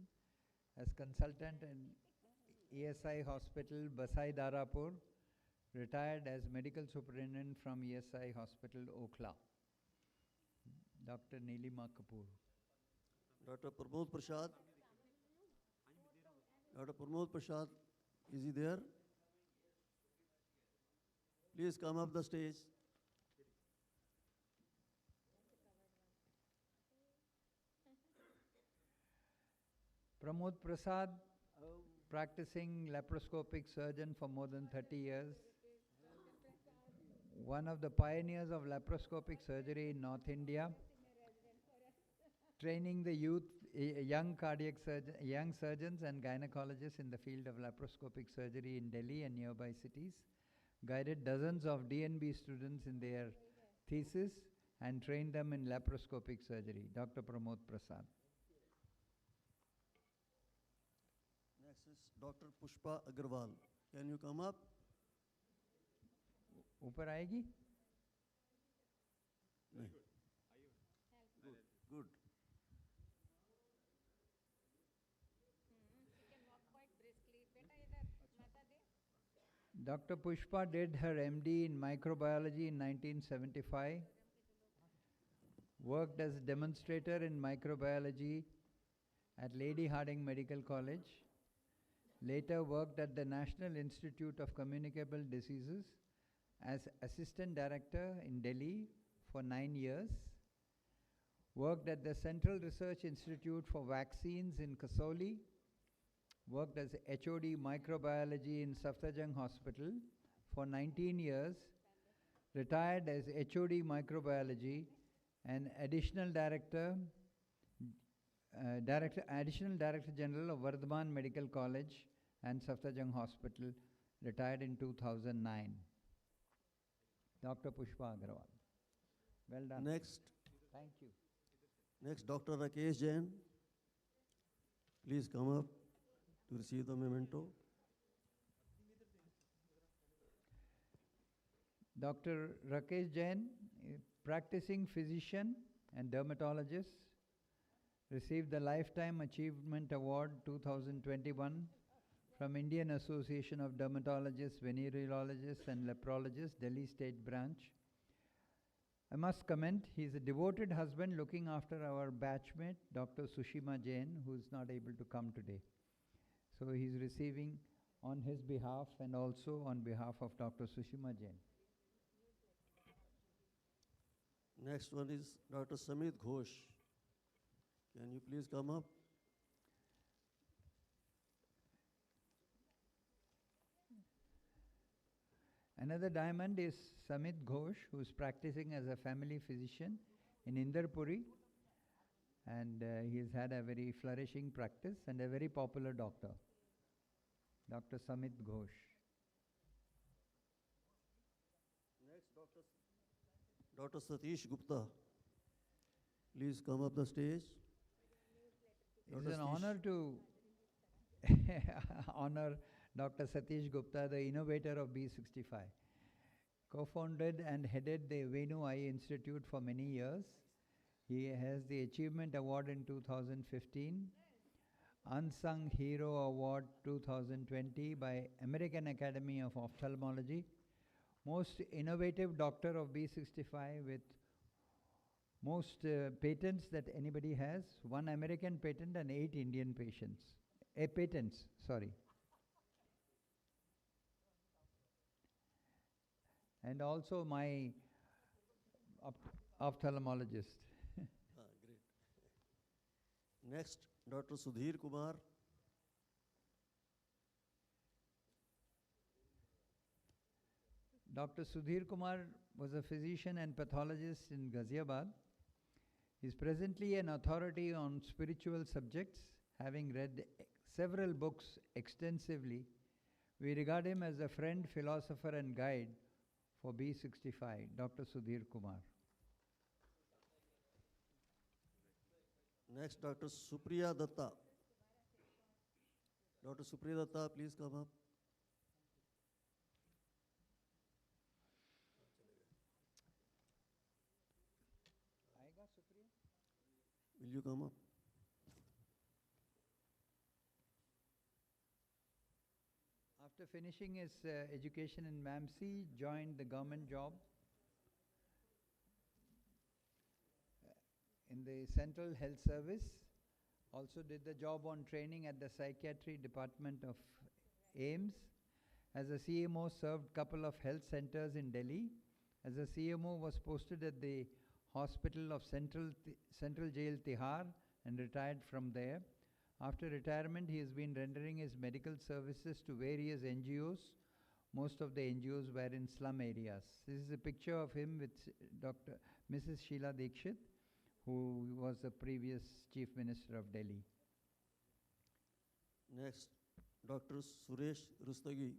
as consultant in ESI Hospital, Basai Darapur, retired as medical superintendent from ESI Hospital, Okhla. Dr. Neelima Kapoor. Dr. Pramod Prasad. Dr. Pramod Prasad, is he there? Please come up the stage. Pramod Prasad, practicing laparoscopic surgeon for more than 30 years. One of the pioneers of laparoscopic surgery in North India. Training the young surgeons and gynecologists in the field of laparoscopic surgery in Delhi and nearby cities. Guided dozens of DNB students in their thesis and trained them in laparoscopic surgery. Dr. Pramod Prasad. Next is Dr. Pushpa Agarwal. Can you come up? ऊपर आएगी? नहीं. Good. Dr. Pushpa did her MD in microbiology in 1975. Worked as demonstrator in microbiology at Lady Hardinge Medical College. Later worked at the National Institute of Communicable Diseases as assistant director in Delhi for 9 years. Worked at the Central Research Institute for Vaccines in Kasauli. Worked as HOD microbiology in Safdarjung Hospital for 19 years. Retired as HOD microbiology and additional director general of Vardhaman Medical College and Safdarjung Hospital, retired in 2009. Dr. Pushpa Agarwal. Well done. Next. Thank you. Next, Dr. Rakesh Jain. Please come up to receive the memento. Dr. Rakesh Jain, practicing physician and dermatologist, received the Lifetime Achievement Award 2021 from Indian Association of Dermatologists, Venereologists and Leprologists, Delhi State Branch. I must comment, he is a devoted husband looking after our batchmate, Dr. Sushima Jain, who is not able to come today. So he is receiving on his behalf and also on behalf of Dr. Sushima Jain. Next one is Dr. Samit Ghosh. Can you please come up? Another diamond is Samit Ghosh, who is practicing as a family physician in Indarpuri, and he has had a very flourishing practice and a very popular doctor, Dr. Samit Ghosh. Next, Dr. Satish Gupta. Please come up the stage. It is an honor to honor Dr. Satish Gupta, the innovator of B65. Co-founded and headed the Venu Eye Institute for many years. He has the Achievement Award in 2015, Unsung Hero Award 2020 by American Academy of Ophthalmology, most innovative doctor of B65 with most patents that anybody has, 1 American patent and 8 Indian patents, sorry. And also my ophthalmologist. Great. Next, Dr. Sudhir Kumar. Dr. Sudhir Kumar was a physician and pathologist in Ghaziabad. He is presently an authority on spiritual subjects, having read several books extensively. We regard him as a friend, philosopher and guide for B65, Dr. Sudhir Kumar. Next, Dr. Supriya Datta. Dr. Supriya Datta, please come up. Will you come up? After finishing his education in MAMC, joined the government job in the Central Health Service. Also did the job on training at the Psychiatry Department of AIMS. As a CMO, served couple of health centers in Delhi. As a CMO, was posted at the Hospital of Central Jail Tihar and retired from there. After retirement, he has been rendering his medical services to various NGOs. Most of the NGOs were in slum areas. This is a picture of him with Mrs. Sheila Dikshit, who was the previous Chief Minister of Delhi. Next, Dr. Suresh Rustagi.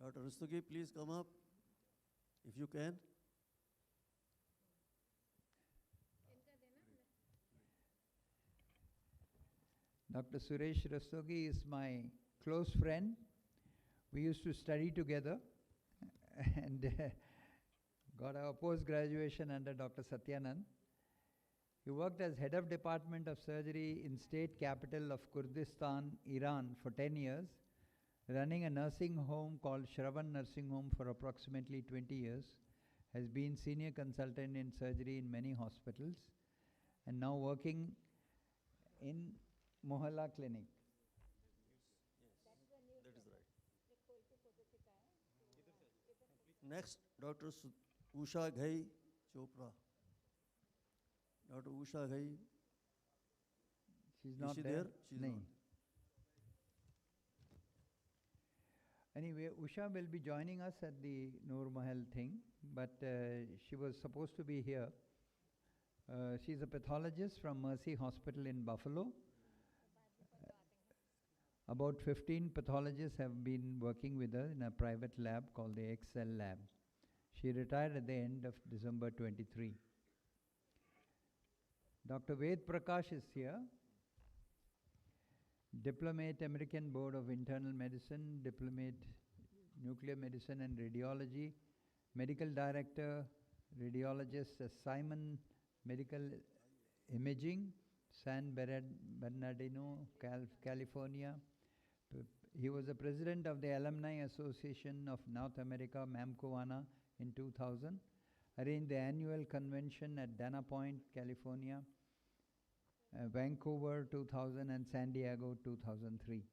Dr. Rustagi, please come up, if you can. Dr. Suresh Rastogi is my close friend. We used to study together and got our post-graduation under Dr. Satyanand. He worked as head of Department of Surgery in state capital of Kurdistan, Iran for 10 years, running a nursing home called Shravan Nursing Home for approximately 20 years, has been senior consultant in surgery in many hospitals, and now working in Mohalla Clinic. That is right. Next, Dr. Usha Ghai Chopra. Dr. Usha Ghai. She's not Is she there? there? She's Nahin. not. Anyway, Usha will be joining us at the Noor Mahal thing, but she was supposed to be here. She's a pathologist from Mercy Hospital in Buffalo. About 15 pathologists have been working with her in a private lab called the Excel Lab. She retired at the end of December 23. Dr. Ved Prakash is here. Diplomate, American Board of Internal Medicine, Diplomate, Nuclear Medicine and Radiology, Medical Director, Radiologist at Simon Medical Imaging, San Bernardino, California. He was the president of the Alumni Association of North America, MAMCOANA, in 2000, arranged the annual convention at Dana Point, California, Vancouver 2000 and San Diego 2003.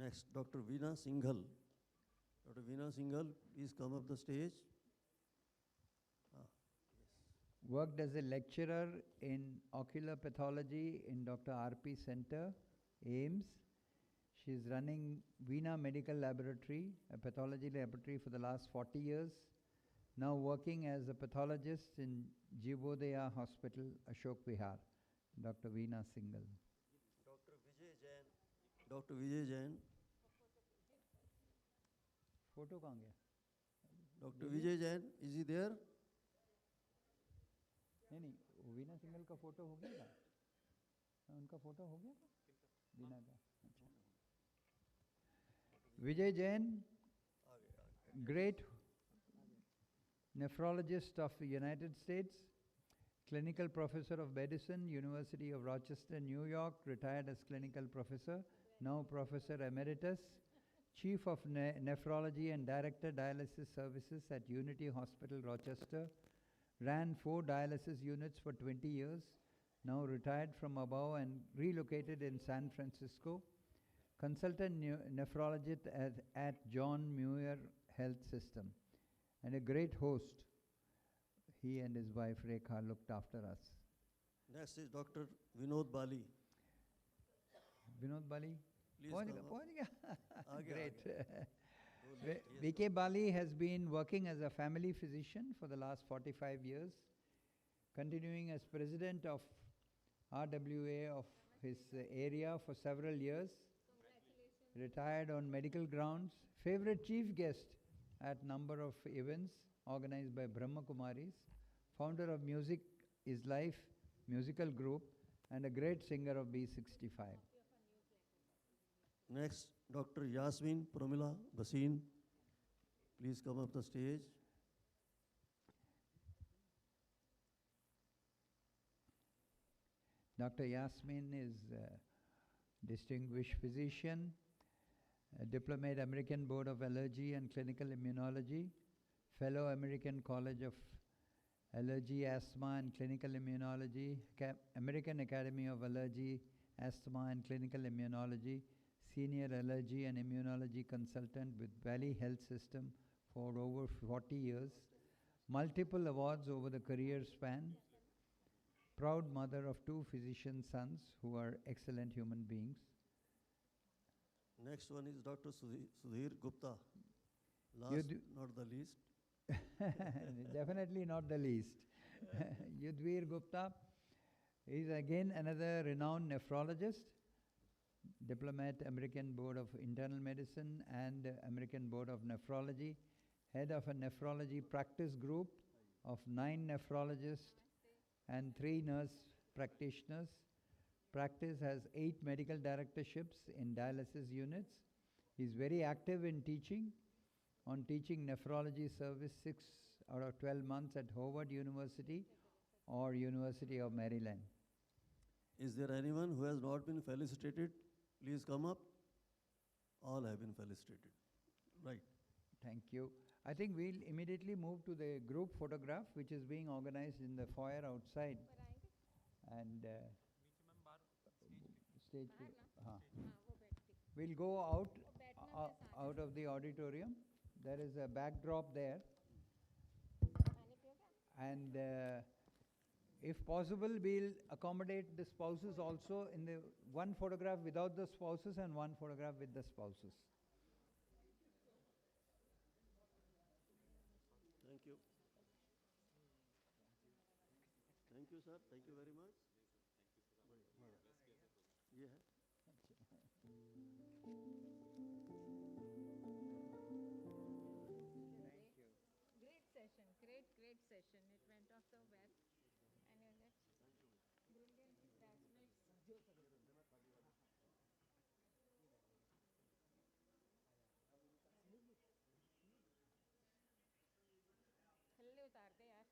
Next, Dr. Veena Singhal. Dr. Veena Singhal, please come up the stage. Worked as a lecturer in ocular pathology in Dr. R.P. Center, AIMS. She is running Veena Medical Laboratory, a pathology laboratory for the last 40 years. Now working as a pathologist in Jivodaya Hospital, Ashok Vihar, Dr. Veena Singhal. Dr. Vijay Jain. Dr. Vijay Jain. Photo kahan gaya? Dr. Vijay Jain, is he there? नहीं वो Veena single का photo हो गया था? उनका photo हो गया था? वीना का अच्छा विजय Jain, great nephrologist of the United States, clinical professor of medicine, University of Rochester, New York, retired as clinical professor, now professor emeritus, chief of nephrology and director dialysis services at Unity Hospital, Rochester, ran 4 dialysis units for 20 years, now retired from above and relocated in San Francisco, consultant nephrologist at John Muir Health System, and a great host. He and his wife Rekha looked after us. Next is Dr. Vinod Bali. Vinod Bali? Please पहुंच गया? आगे, Great. VK Bali has been working as a family physician for the last 45 years. continuing as president of RWA of his area for several years, retired on medical grounds, favorite chief guest at number of events organized by Brahma Kumaris, founder of Music is Life musical group, and a great singer of B65. Next, Dr. Yasmin Pramila Basin. Please come up the stage. Dr. Yasmin is a distinguished physician, a diplomat American Board of Allergy and Clinical Immunology, fellow American College of Allergy, Asthma and Clinical Immunology, American Academy of Allergy, Asthma and Clinical Immunology, senior allergy and immunology consultant with Valley Health System for over 40 years, multiple awards over the career span, proud mother of 2 physician sons who are excellent human beings. Next one is Dr. Sudhir Gupta. Last, not the least. Definitely not the least. Yudhvir Gupta is again another renowned nephrologist, diplomat American Board of Internal Medicine and American Board of Nephrology, head of a nephrology practice group of 9 nephrologists and 3 nurse practitioners. Practice has 8 medical directorships in dialysis units. He is very active in teaching, on teaching nephrology service 6 out of 12 months at Howard University or University of Maryland. Is there anyone who has not been felicitated? Please come up. All have been felicitated. Right. Thank you. I think we'll immediately move to the group photograph, which is being organized in the foyer outside. And stage. We'll go out of the auditorium. There is a backdrop there. And if possible, we'll accommodate the spouses also in the one photograph without the spouses and one photograph with the spouses. Thank you. Thank you, sir. Thank you very much. Yeah. Great session, great session. It went off so well. And you get brilliant classmates. थल्ले उतार दे यार.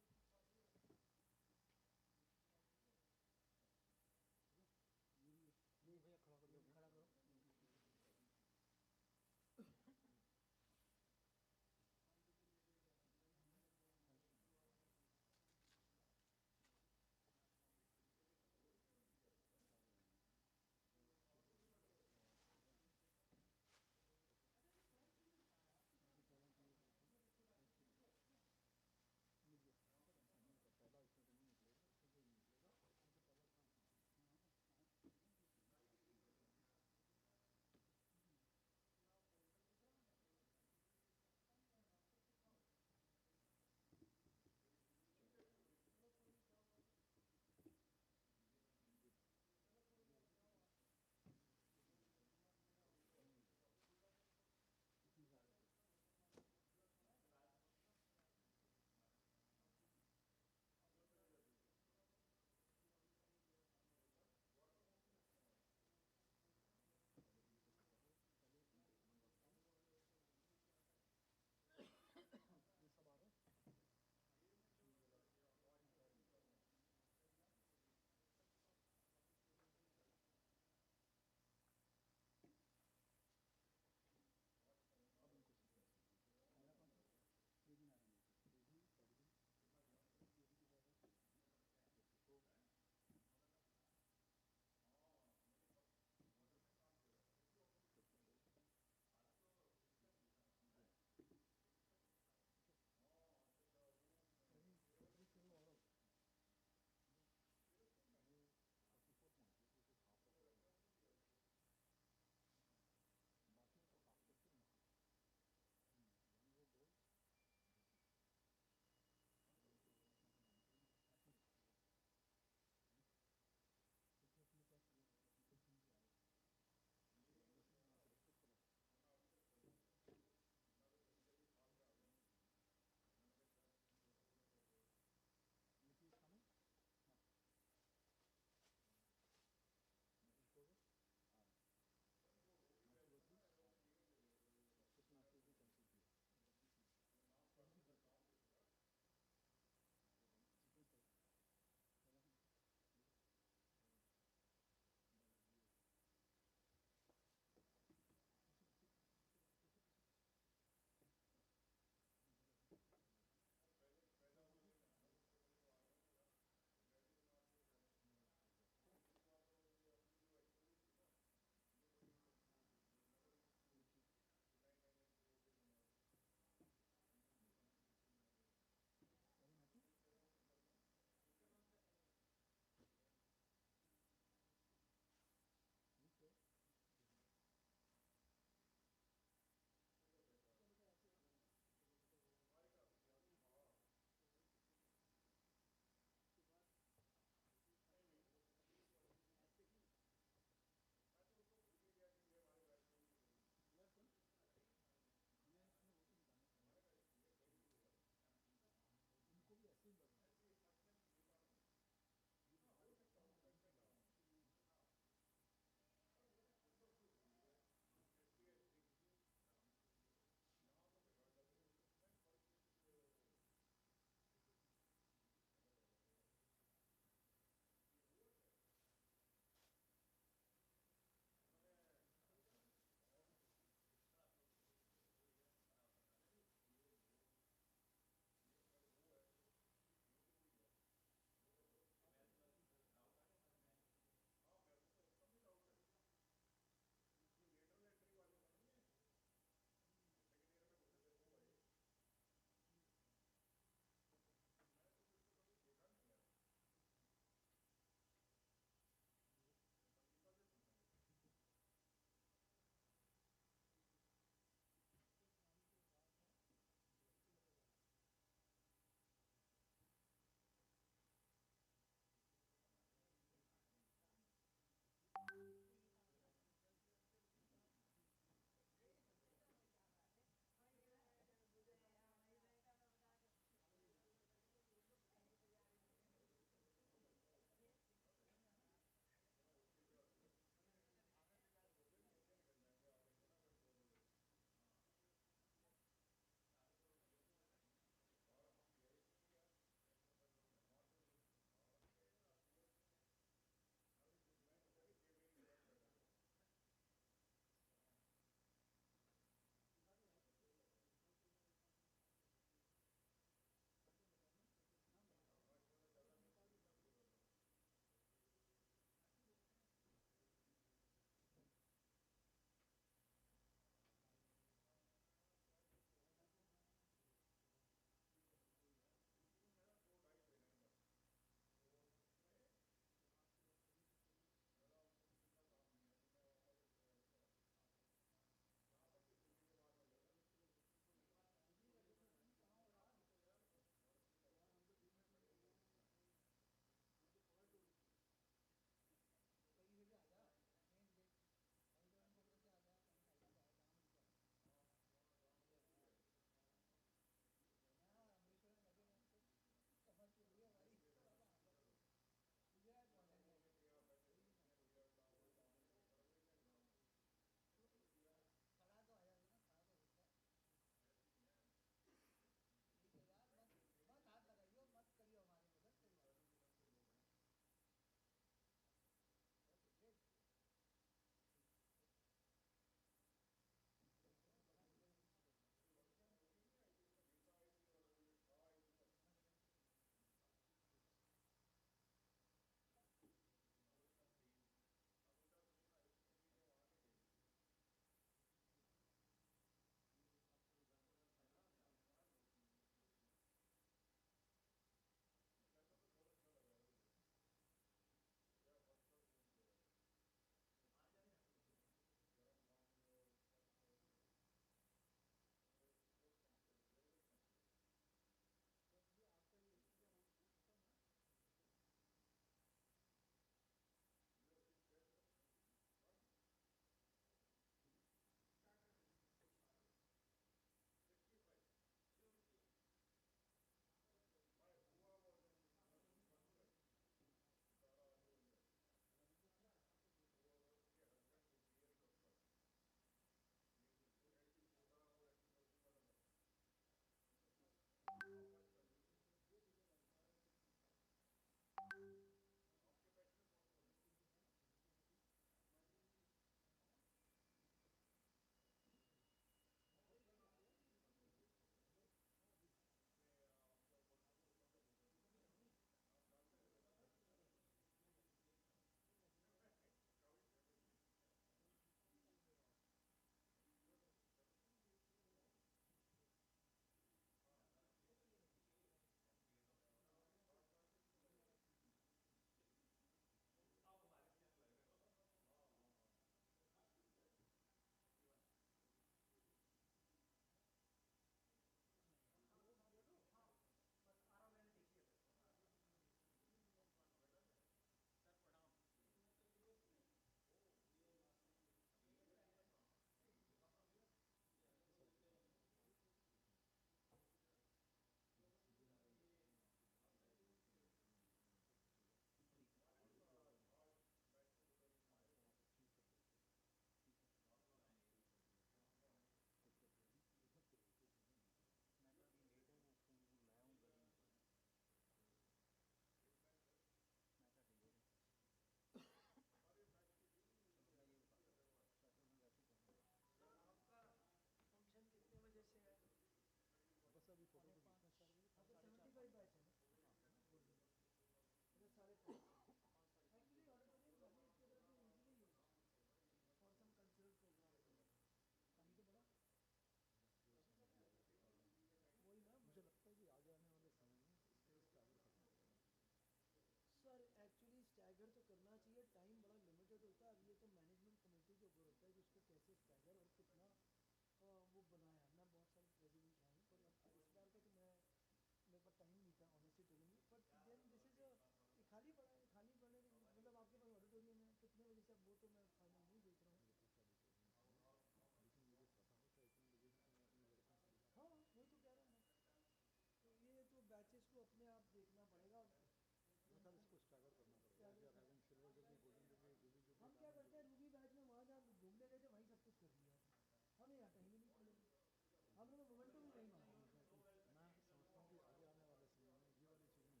बाद में memento भी नहीं मांगा। मैं समझता हूँ कि आगे आने वाले समय में ये वाली चीज़ नहीं होगी।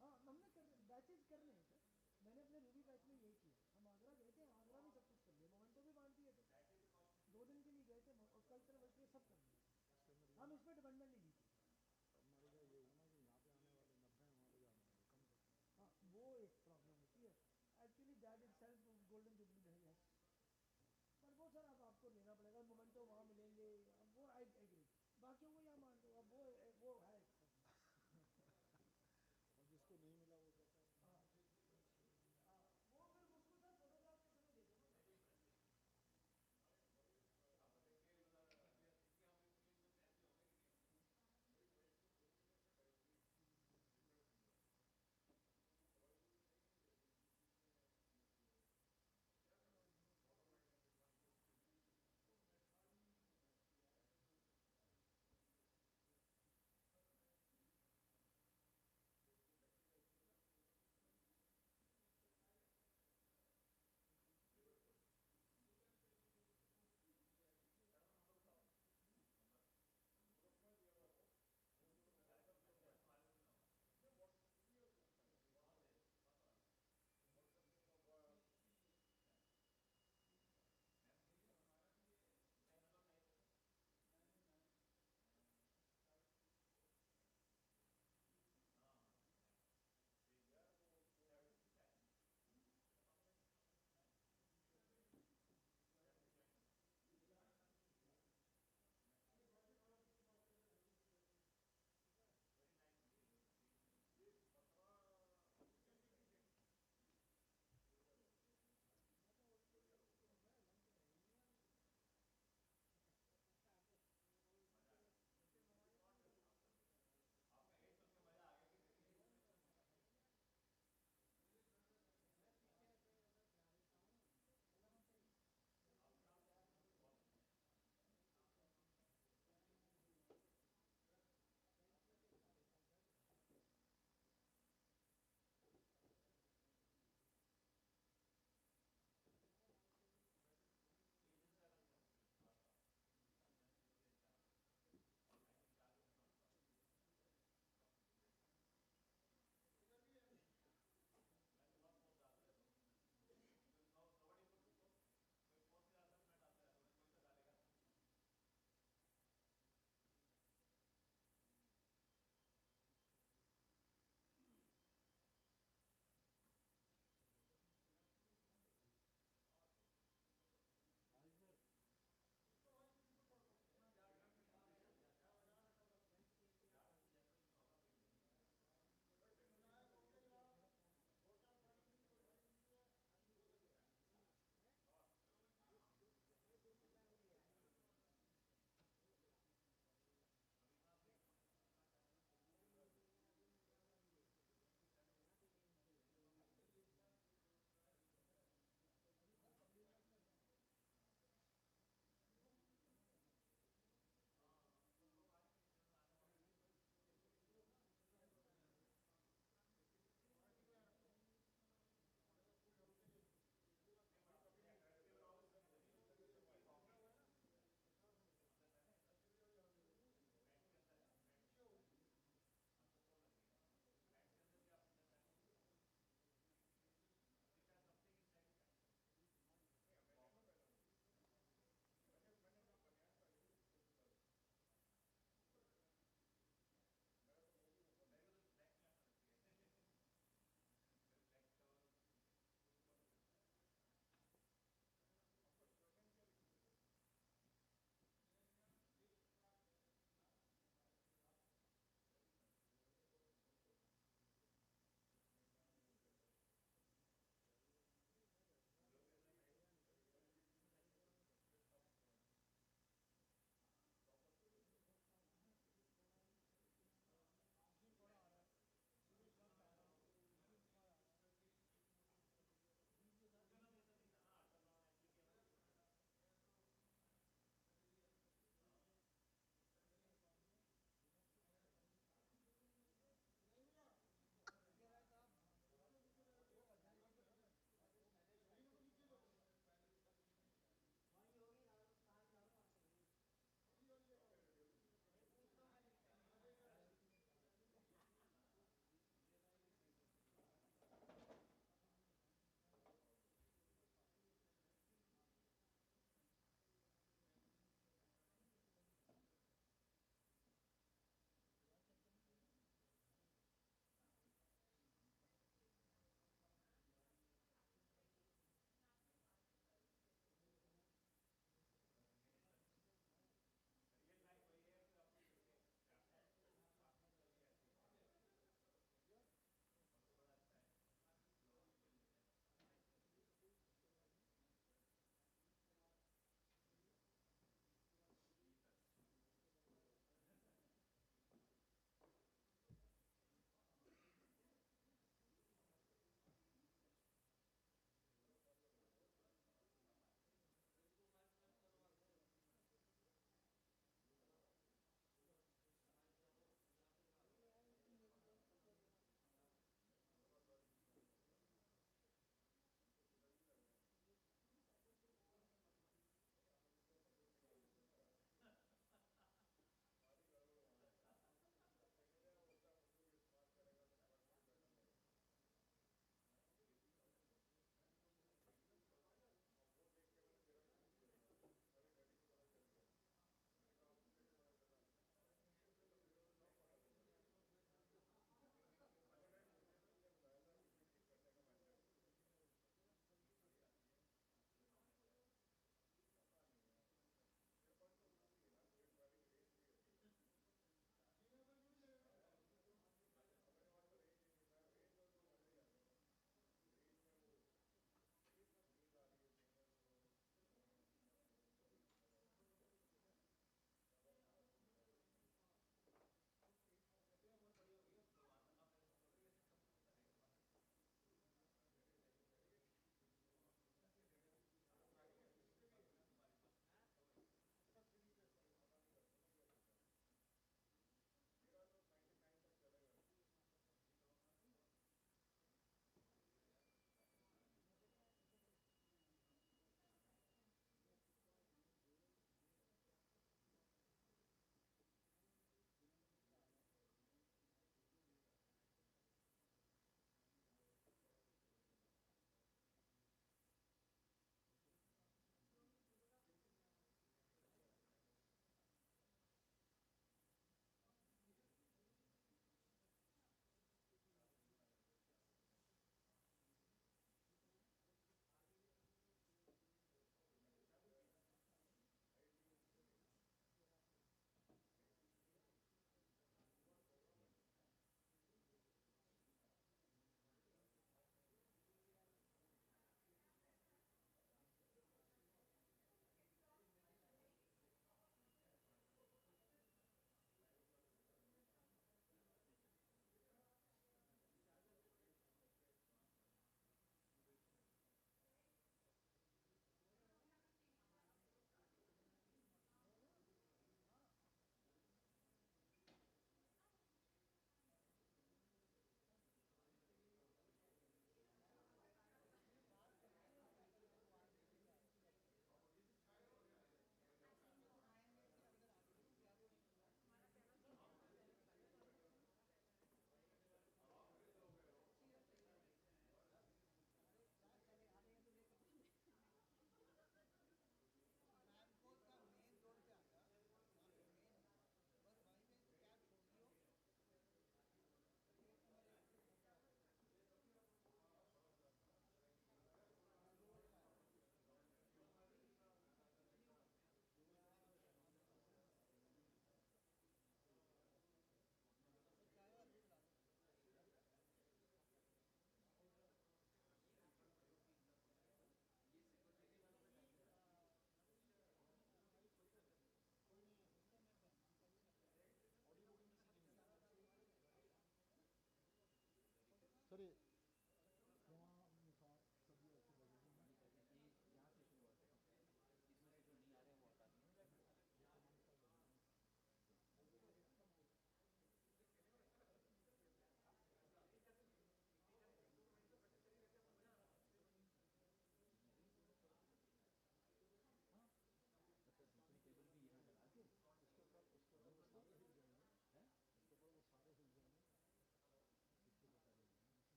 हाँ, हमने बैचेज कर रहे हैं सर। मैंने अपने रूबी बैच में यही किया। हम आगरा गए थे, आगरा में सब कुछ कर लिया, मोमेंटो भी बांट दिए थे। 2 दिन के लिए गए थे और कल्चरल वर्क सब कर लिया। हम इसमें डिपेंडेंट नहीं थी। हमारे लिए ये हुआ ना कि यहाँ पे आने वाले 90 वहाँ पे जाने वाले कम करते हैं। हाँ, वो एक प्रॉब्लम होती है। Actually that itself golden jubilee है। पर वो सर अब आपको लेना पड़ेगा, मोमेंटो वहाँ मिलेंगे, अब वो आई एग्री। बाकियों को यहाँ मान लो, अब वो है और जिसको नहीं मिला वो कहता है हाँ वो फिर उसको सर फोटोग्राफ के समय दे दो ना।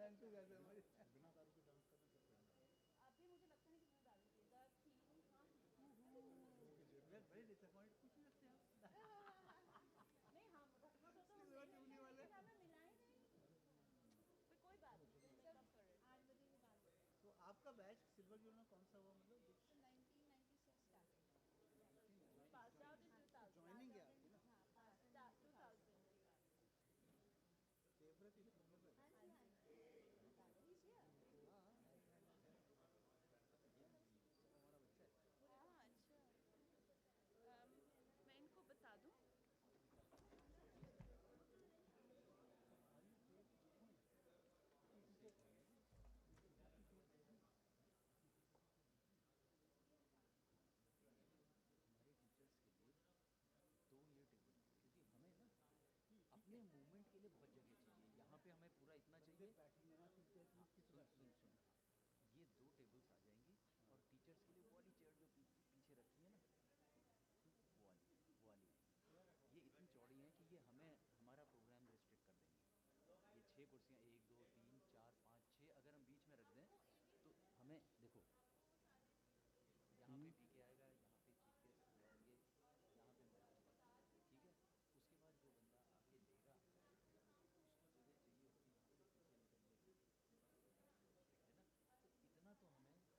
डांसर्स कैसे हमारे बिना दारू के डांस करना कैसे है? अभी मुझे लगता है कि बिना दारू के द थीम वेरी डिसअपॉइंटेड कुछ नहीं रखते आप नहीं हम रखना तो सिल्वर जुबली वाले हमें मिला ही नहीं पर कोई बात नहीं मेक अप कर 8 बजे निकाल दो तो आपका बैच सिल्वर जुबली में कौन सा हुआ मतलब 1996 started pass out in 2000 joining है आपकी ना हां पास 2000 फेवरेट इज सिंगर है हां जी हां इज हियर हां हमारा बच्चा है हां अच्छा मैं इनको बता दूं अपने मूवमेंट के लिए बहुत जगह चाहिए यहाँ पे हमें पूरा इतना चाहिए सुन ये 2 टेबल्स आ जाएंगी और टीचर्स के लिए वो वाली चेयर जो पीछे रखी है ना वो वाली ये इतनी चौड़ी है कि ये हमें हमारा प्रोग्राम रिस्ट्रिक्ट कर देंगे ये 6 कुर्सियाँ 1 2 3 4 5 6 अगर हम बीच में रख दें तो हमें देखो यहाँ पे पीके आएगा यहाँ पे चीफ गेस्ट आएंगे यहाँ पे मैं आऊँगा ठीक है उसके बाद जो बंदा आके लेगा उसको जगह चाहिए होगी यहाँ से पीछे निकलने की है ना तो इतना तो हमें अपने उसके लिए चाहिए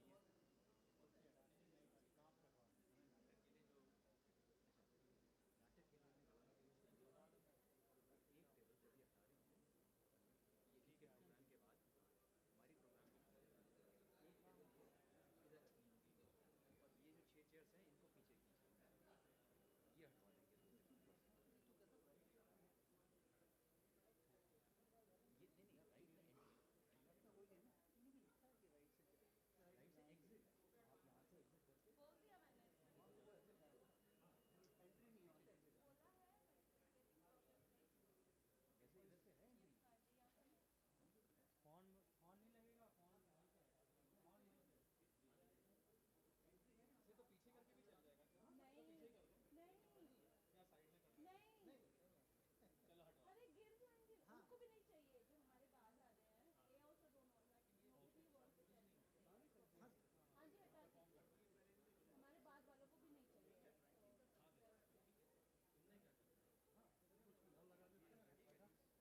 होगा फिर यहाँ से हम जो उधर से आएंगे टीचर्स तो उनकी फेलिसिटेशन के लिए हमें जो यहाँ से चाहिए होगा तो मतलब बैठने के लिए सिर्फ इतनी जगह है टीचर्स के लिए that means you use 2 tables and 6 chairs कुर्सी जो अंदर नाटक के लिए 6 चेयर चाहिए कुर्सी हटाने की नहीं भाई काम करवाना नाटक के लिए जो अच्छा नाटक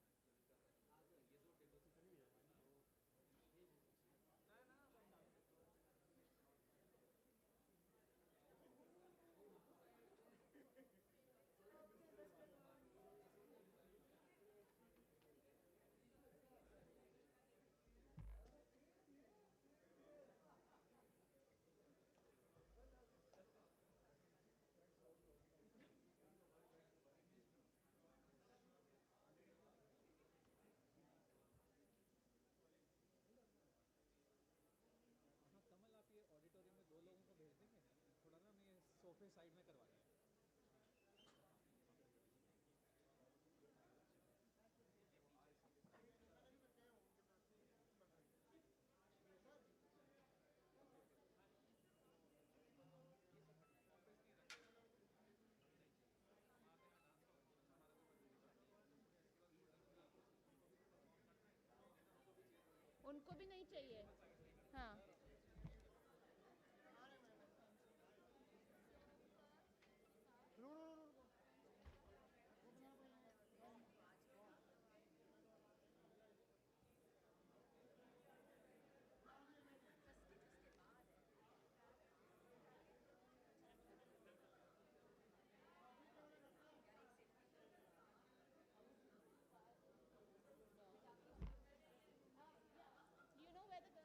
के लिए मैं दोनों टेबल चाहिए और एक टेबल जब ये हटा रही हूँ ये ठीक है प्रोग्राम के बाद हमारी प्रोग्राम के बाद एक टेबल ये इधर रखनी होगी और ये जो 6 चेयर्स हैं इनको पीछे खींचना ये हटवा देंगे ये नहीं राइट से एंट्री का वही है ना इन्हीं में लिखा है कि राइट से एग्जिट आप यहाँ से एग्जिट करके बोल दिया मैंने एंट्री नहीं है एग्जिट वैसे इधर से है एंट्री फोन नहीं लगेगा फोन इसे तो पीछे करके भी चल जाएगा नहीं नहीं या साइड में कर नहीं चलो हटो अरे गिर जाएंगे उनको भी नहीं चाहिए जो हमारे पास आ रहे हैं ए आउट से दोनों हाँ जी हटा दीजिए हमारे बाद वालों को भी नहीं चाहिए ये 2 टेबल से करेंगे कमल आप ये ऑडिटोरियम में 2 लोगों को भेज देंगे थोड़ा ना मैं सोफे साइड में करवा लें उनको भी नहीं चाहिए हाँ You know where the girl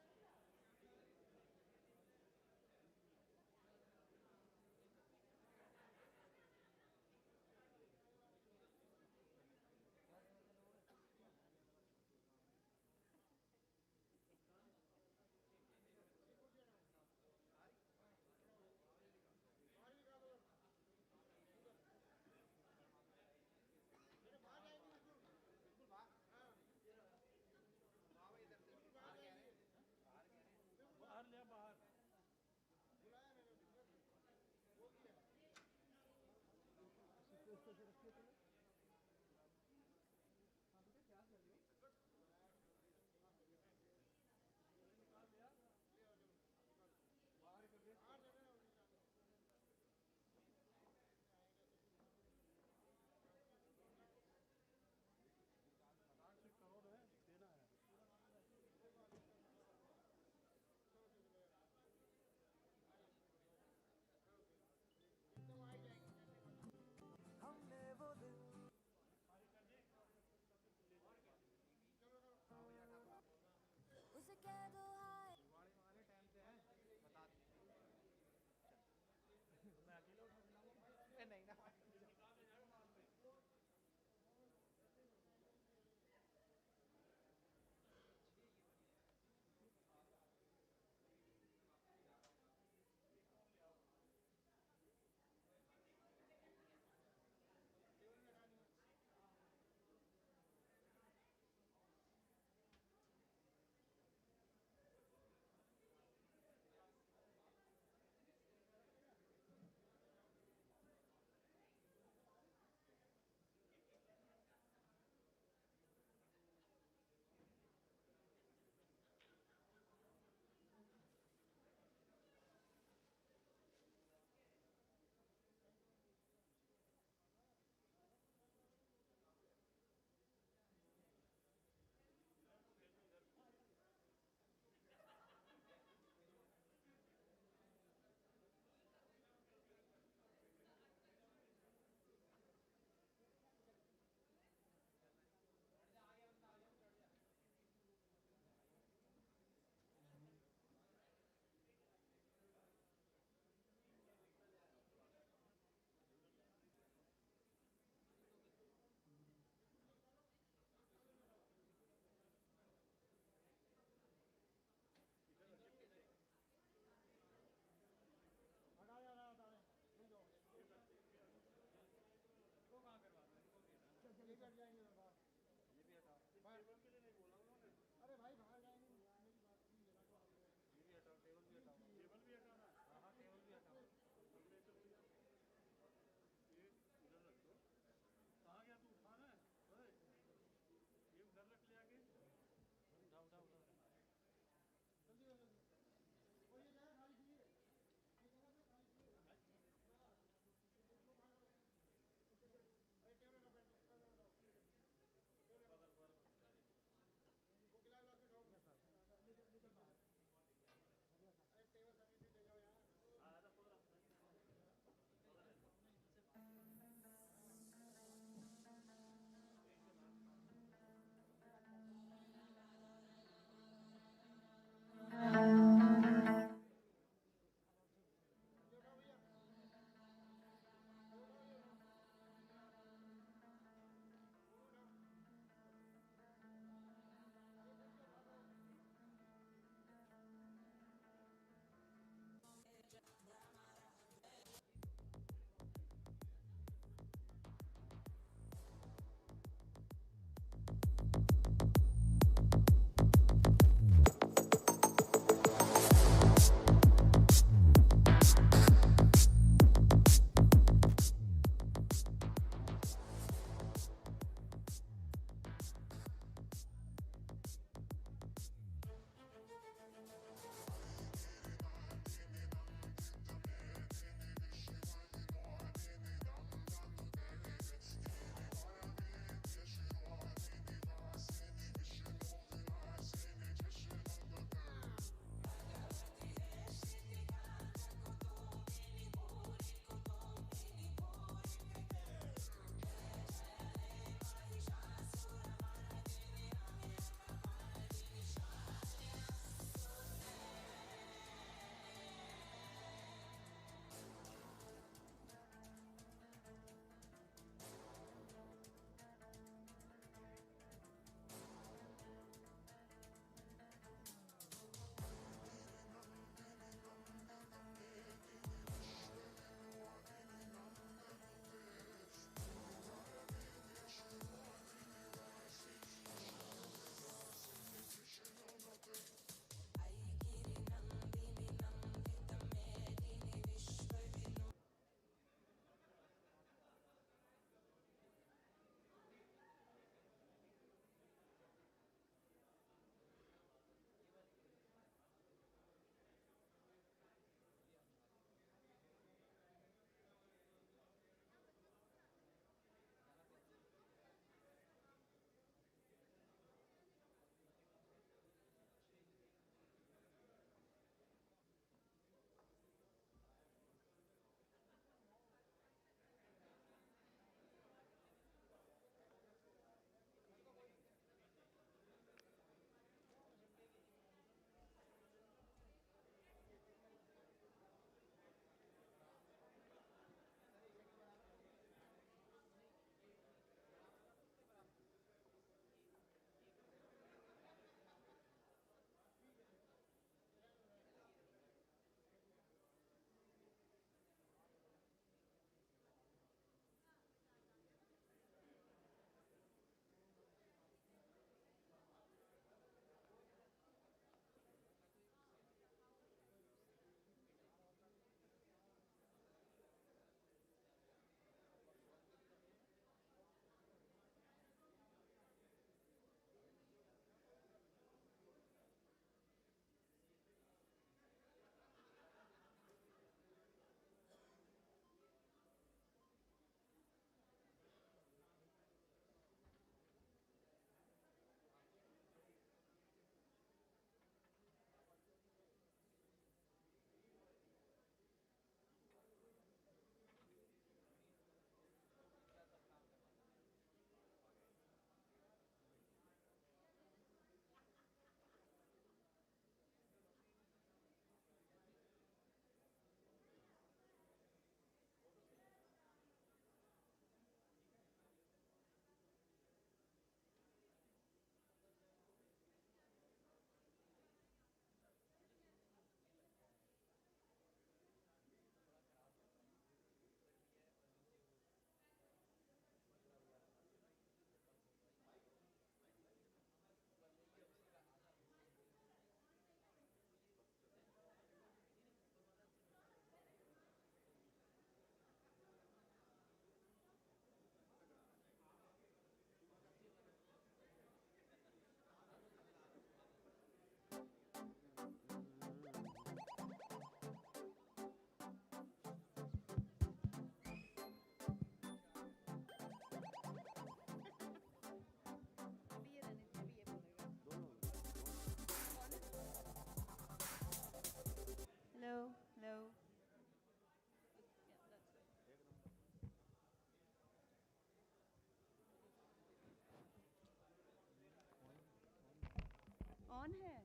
on है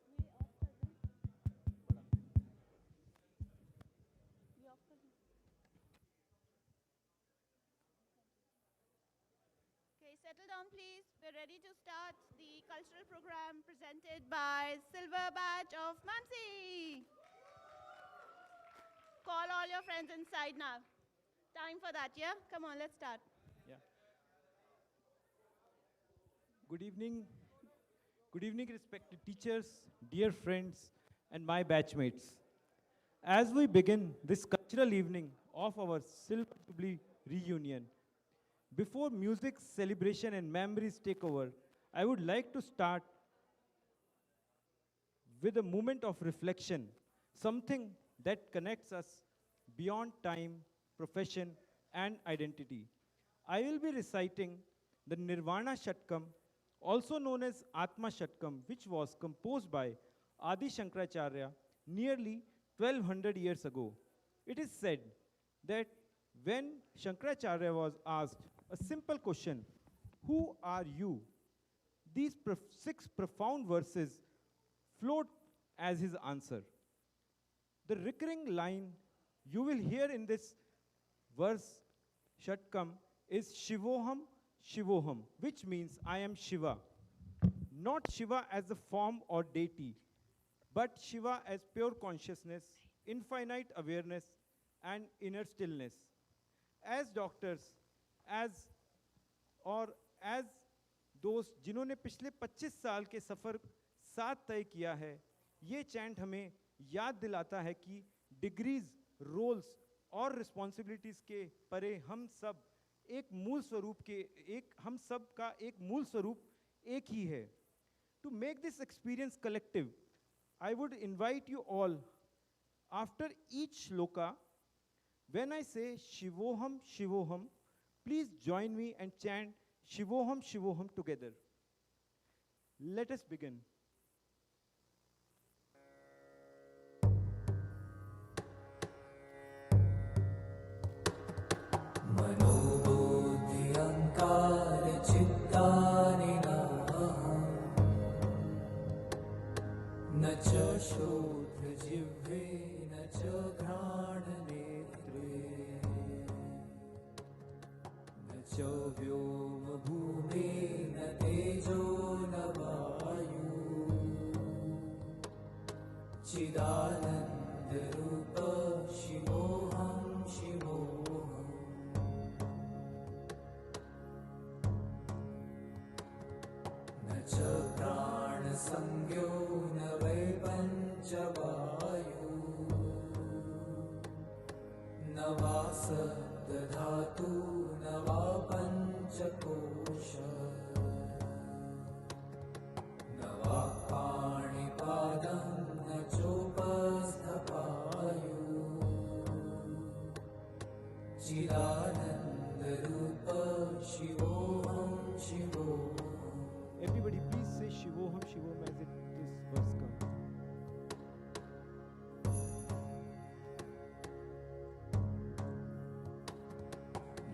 ये ऑफ कर दें ये ऑफ कर दें Okay, settle down please. We're ready to start the cultural program presented by Silver Badge of Mamsi. Call all your friends inside now. Time for that, yeah? Come on, let's start. Yeah. Good evening. Good evening, respected teachers, dear friends, and my batchmates. As we begin this cultural evening of our Silver Jubilee reunion, before music, celebration, and memories take over, I would like to start with a moment of reflection, something that connects us beyond time, profession, and identity. I will be reciting the Nirvana Shatkam, also known as Atma Shatkam, which was composed by Adi Shankaracharya nearly 1200 years ago. It is said that when Shankaracharya was asked a simple question, who are you? These 6 profound verses flowed as his answer. The recurring line you will hear in this verse, Shatkam, is Shivoham, Shivoham, which means I am Shiva. Not Shiva as a form or deity, but Shiva as pure consciousness, infinite awareness, and inner stillness. As doctors, as दोस्त जिन्होंने पिछले 25 साल के सफ़र साथ तय किया है, ये चैंट हमें याद दिलाता है कि डिग्रीज, रोल्स और रिस्पॉन्सिबिलिटीज़ के परे हम सब का एक मूल स्वरूप एक ही है. To make this experience collective, I would invite you all, after each shloka, when I say Shivoham, Shivoham, please join me and chant Shivoham, Shivoham together. Let us begin. मनोबुद्धि अहंकार चित्तानि न च शोध जिह्वे न च घ्राण नेत्रे न च व्योम भूमि न तेजो न वायु चिदानंद रूप शिवोहम शिवोहम न च प्राण संज्ञो न वै पंचवायु न वा सप्तधातु न वा पंचकोश न वा पाणिपादं न चोपस्थपायु चिदानन्दरूप शिवोऽहं शिवोऽहम्. Everybody please say Shivoham, Shivoham as this verse comes.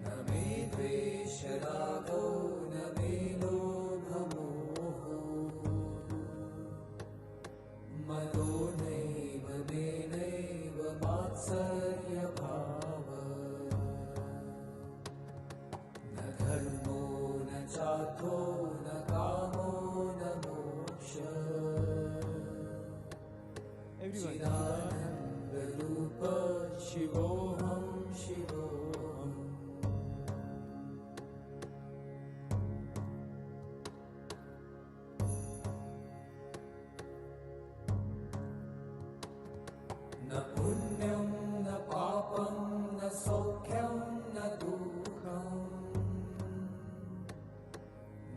न मे द्वेषरागो न मे लोभमोहो मदो नैव मे नैव मात्सर्यभाव न धर्मो न चार्थो न कामो न मोक्ष चिदानन्दरूप शिवोऽहं शिवोऽहम्. न पुण्यं न पापं न सौख्यं न दुःखं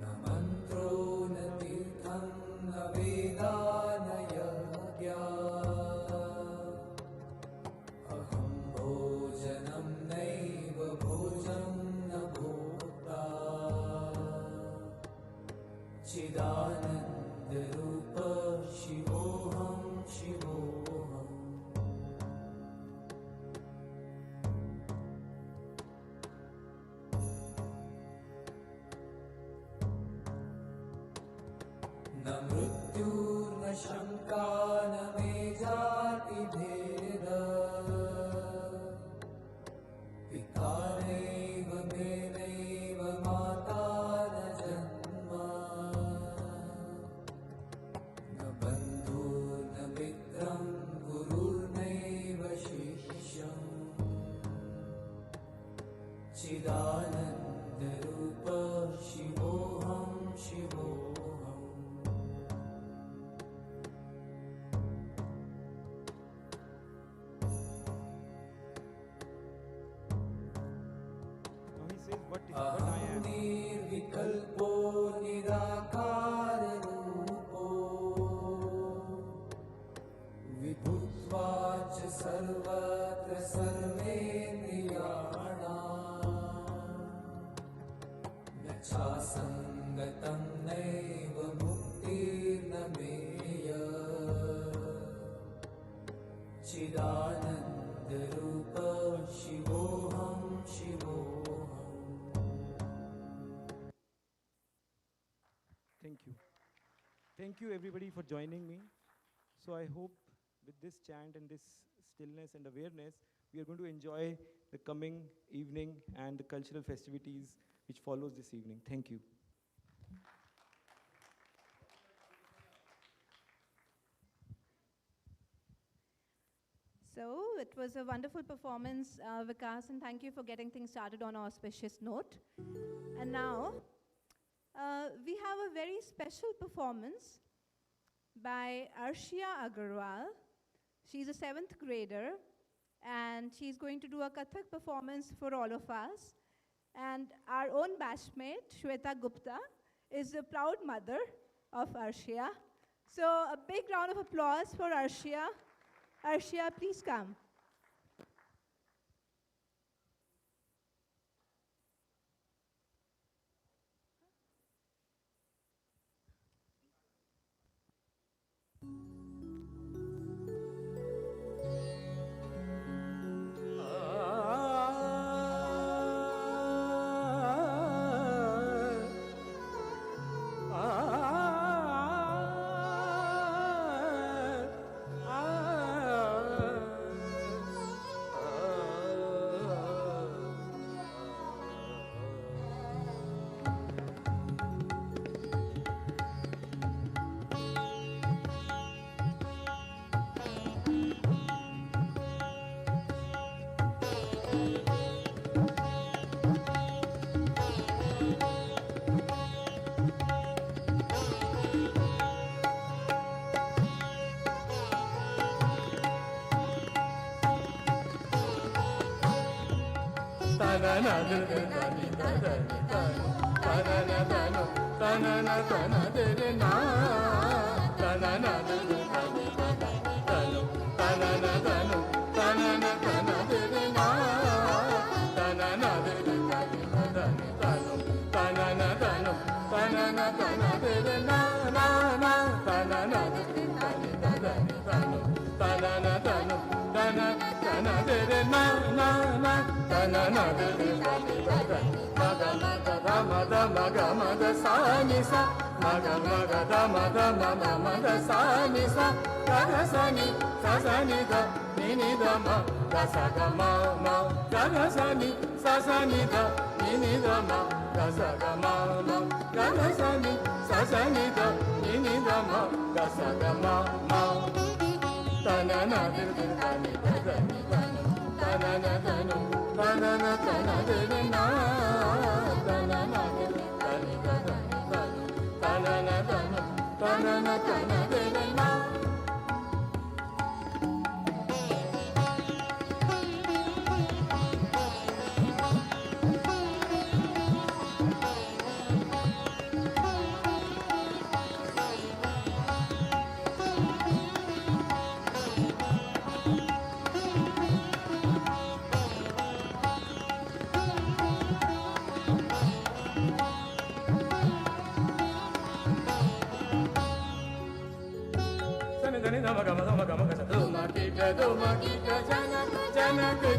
न मन्त्रो न तीर्थं न वेदा न यज्ञा अहं भोजनं नैव भोजं न भोक्ता चिदानन्दरूप शिवोऽहं शिवोऽहम्. न मृत्युर्न शङ्का न मे जातिभेद पिता नैव मे नैव माता न जन्म न बन्धुर्न मित्रं गुरुर्नैव शिष्यम् चिदानन्दरूप शिवोऽहं शिवोऽहम् अहं निर्विकल्पो निराकाररूपो विभुत्वाच्च सर्वत्र सर्वेन्द्रियाणाम् न चासङ्गतं नैव मुक्तिर्न मेय चिदानन्दरूप शिवोऽहं शिवोऽहम् Thank you. Thank you everybody for joining me. So I hope with this chant and this stillness and awareness, we are going to enjoy the coming evening and the cultural festivities which follows this evening. Thank you. So it was a wonderful performance, Vikas, and thank you for getting things started on an auspicious note. And now, we have a very special performance by Arshia Agarwal. She's a 7th grader, and she's going to do a Kathak performance for all of us. And our own batchmate, Shweta Gupta, is the proud mother of Arshia. So a big round of applause for Arshia. Arshia, please come.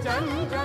Janaka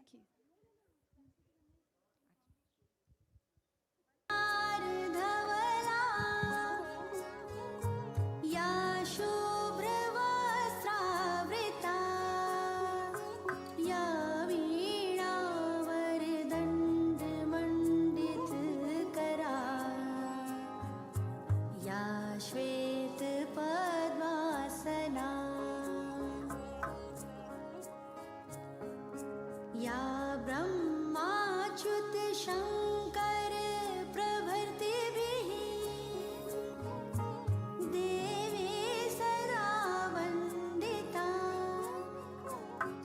Thank you. या शुभ्रवस्त्रावृता या वीणावरदण्डमण्डितकरा या श्वेतपद्मासना या ब्रह्माच्युत शङ्कर प्रभृतिभिः देवी सदा वन्दिता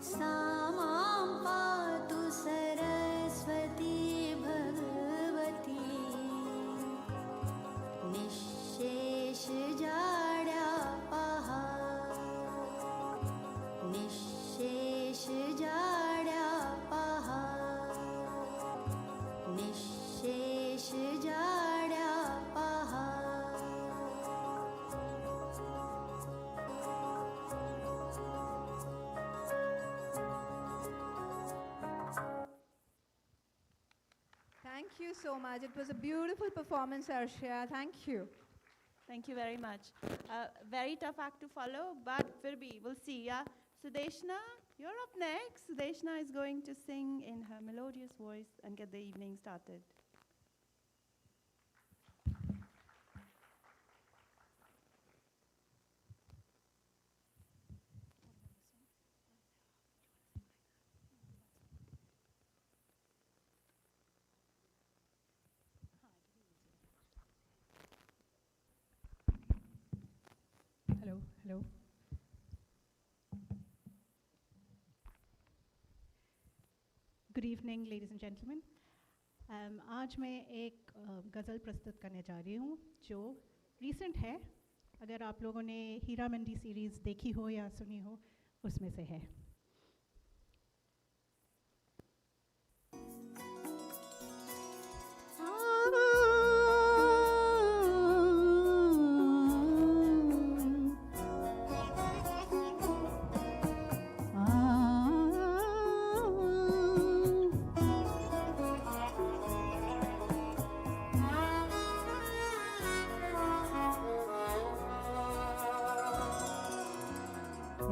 सा मां पातु Saraswati Bhagwati निःशेषजाड्यापहा निःशेषजाड्यापहा निःशेषजाड्यापहा Thank you so much. It was a beautiful performance, Arshia. Thank you. Thank you very much. Very tough act to follow, but फिर भी we'll see. Yeah, Sudeshna, you're up next. Sudeshna is going to sing in her melodious voice and get the evening started. Hello, hello. Good evening, ladies and gentlemen. आज मैं एक गज़ल प्रस्तुत करने जा रही हूँ जो recent है. अगर आप लोगों ने हीरा मंडी सीरीज़ देखी हो या सुनी हो, उसमें से है.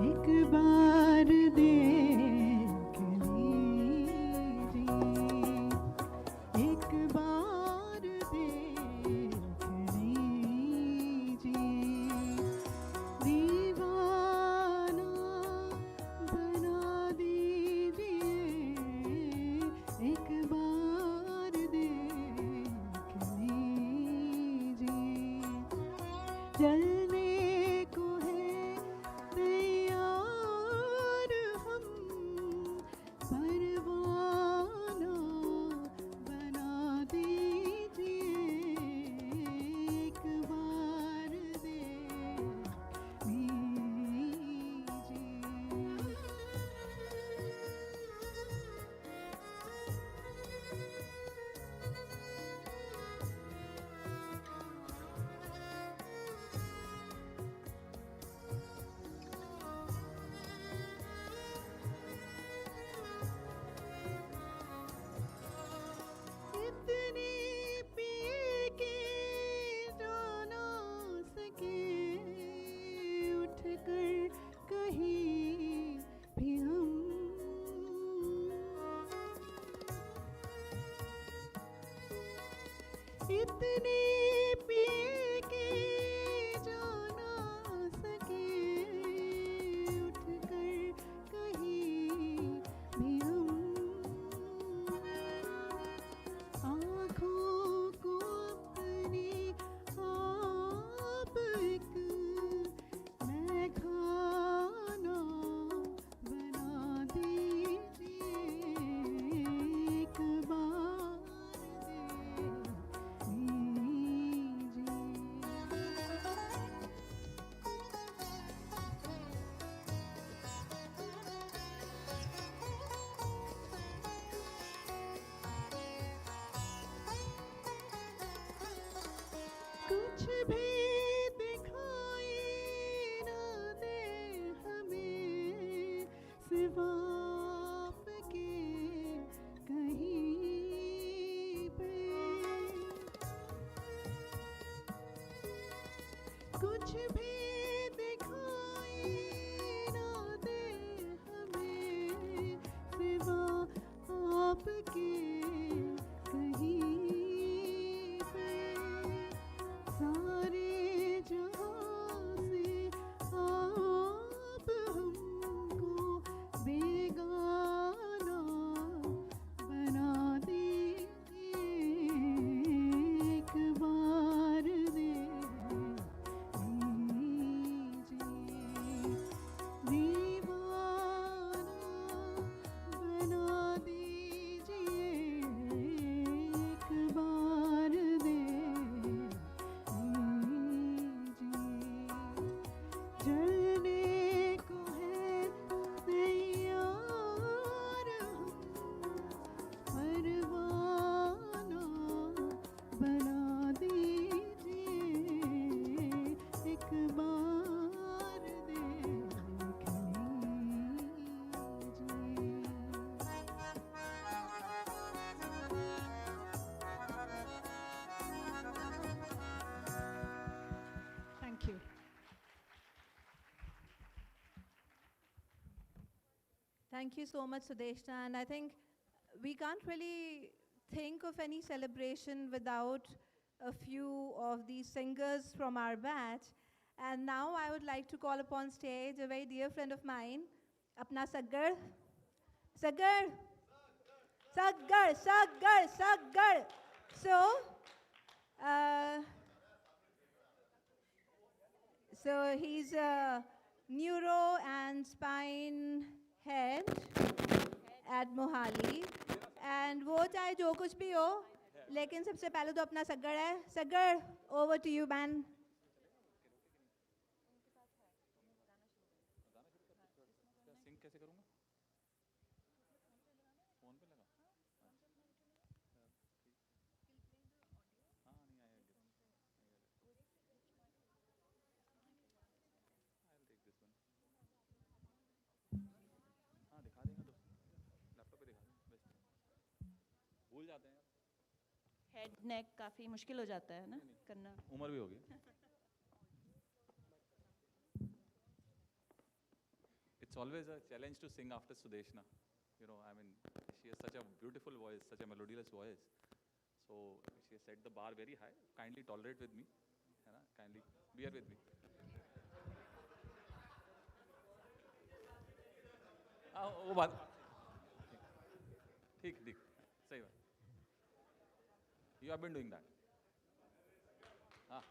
एक बार देख लीजिए, एक बार देख लीजिए, दीवाना बना दीजिए, एक बार देख लीजिए, जलने को है तैयार हम, परवाना बना दीजिए, एक बार देख लीजिए. इतनी पिए के जो ना सके, उठकर कहीं भी हम, इतनी पिए के जो ना सके, उठकर कहीं भी हम, आँखों को अपनी आप एक मैं खाना बना दीजिए, एक बार देख लीजिए. कुछ भी दिखाई ना दे हमें सिवा आपके, कुछ भी दिखाई ना दे हमें सिवा आपके कहीं पे सारे जहां से आप हमको बेगाना बना दीजिए एक बार दे दीवाना बना दीजिए एक बार दे जलने को है तैयार हम परवाना बना दीजिए एक बार Thank you. Thank you so much, Sudeshna. And I think we can't really think of any celebration without a few of these singers from our batch. And now I would like to call upon stage a very dear friend of mine, Apna Saggar. Saggar. Saggar, Saggar, Saggar. So he's a neuro and spine head at Mohali. And वो चाहे जो कुछ भी हो, लेकिन सबसे पहले तो अपना सग्गड़ है. Saggar, over to you, man. Sync कैसे करूँगा? फोन पे लगा? हाँ नहीं आया I'll take this one. हाँ दिखा देगा तो लैपटॉप पे दिखा दें बेस्ट भूल जाते हैं हेड नेक काफी मुश्किल हो जाता है ना करना उम्र भी होगी It's always a challenge to sing after Sudeshna. You know, I mean, she has such a beautiful voice, such a melodious voice. So she has set the bar very high. Kindly tolerate with me. है ना? Kindly bear with me. हाँ वो बात ठीक ठीक सही बात You have been doing that. हाँ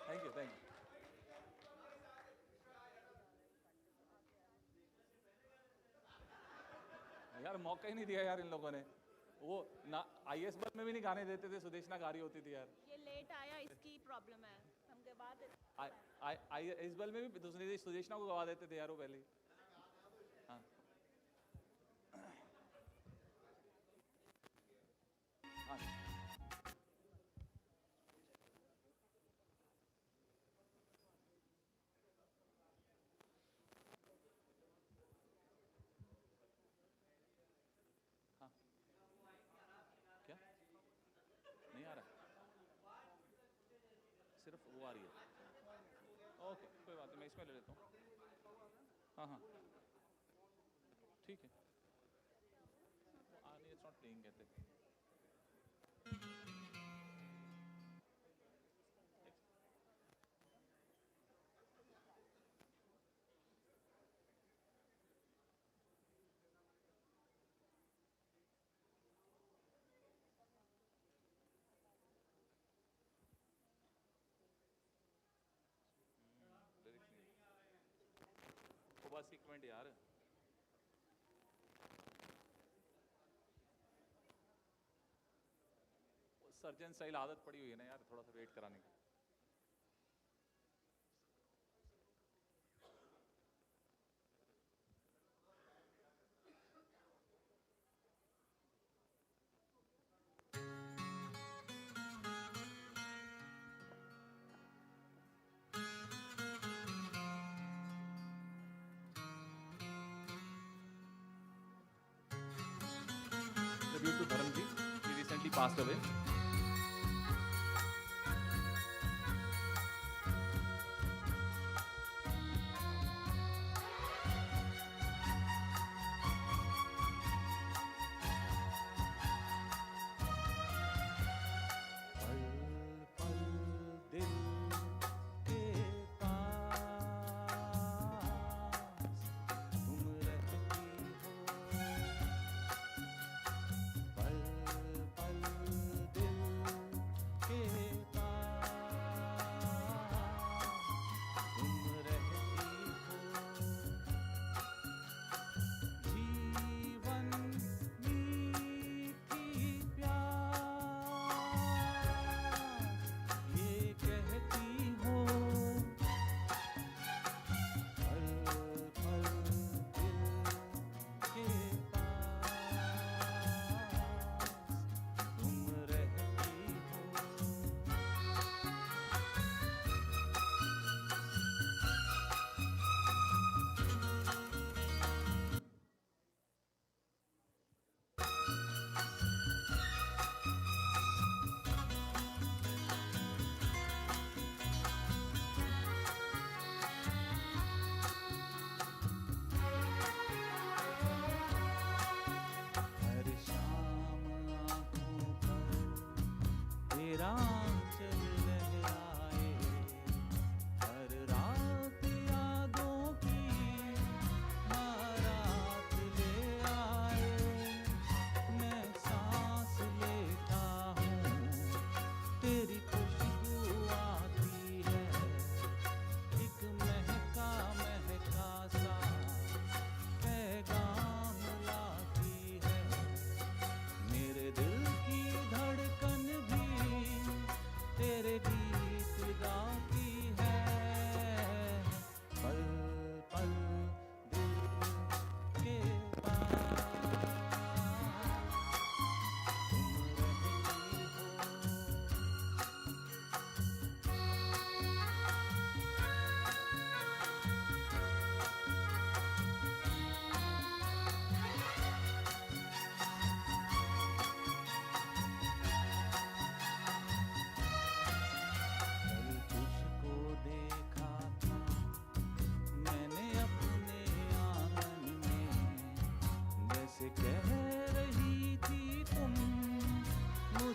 Thank you, thank you. यार मौका ही नहीं दिया यार इन लोगों ने वो ना आईएस बल में भी नहीं गाने देते थे सुदेशना गा रही होती थी यार ये लेट आया इसकी प्रॉब्लम है हमके बाद आईएस बल में भी सुदेशना को गवा देते थे यार वो पहले हाँ हाँ नहीं आ रहा सिर्फ वो आ रही है ओके कोई बात नहीं मैं इसमें ले लेता हूँ हाँ हाँ ठीक है आनी इट्स नॉट प्लेइंग कहते बस एक मिनट यार सर्जन स्टाइल आदत पड़ी हुई है ना यार थोड़ा सा वेट कराने की Tribute to Dharamji, he recently passed away.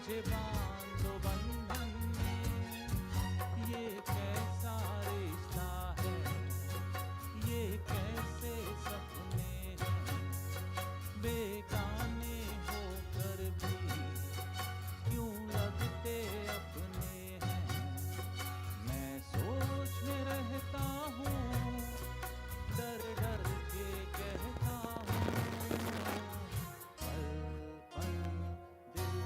मुझे बांधो बंधन में, ये कैसा रिश्ता है, ये कैसे सपने हैं, बेगाने होकर भी क्यों लगते अपने हैं। मैं सोच में रहता हूँ, डर डर के कहता हूँ, पल पल दिल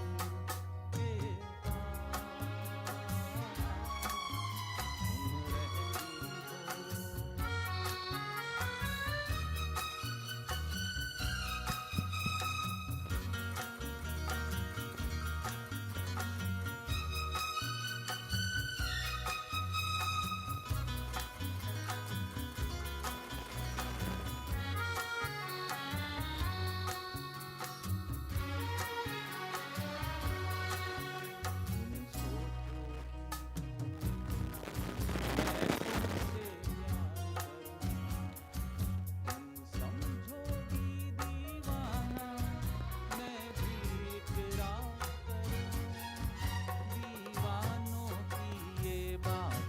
के पास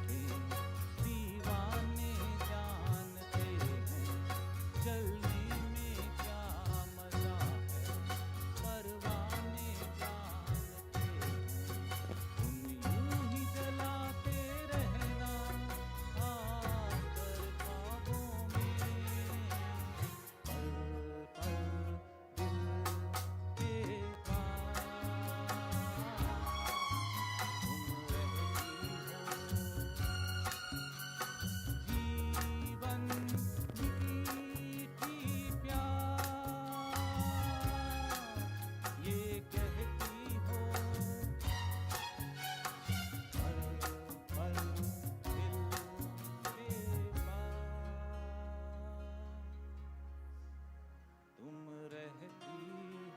तुम रहती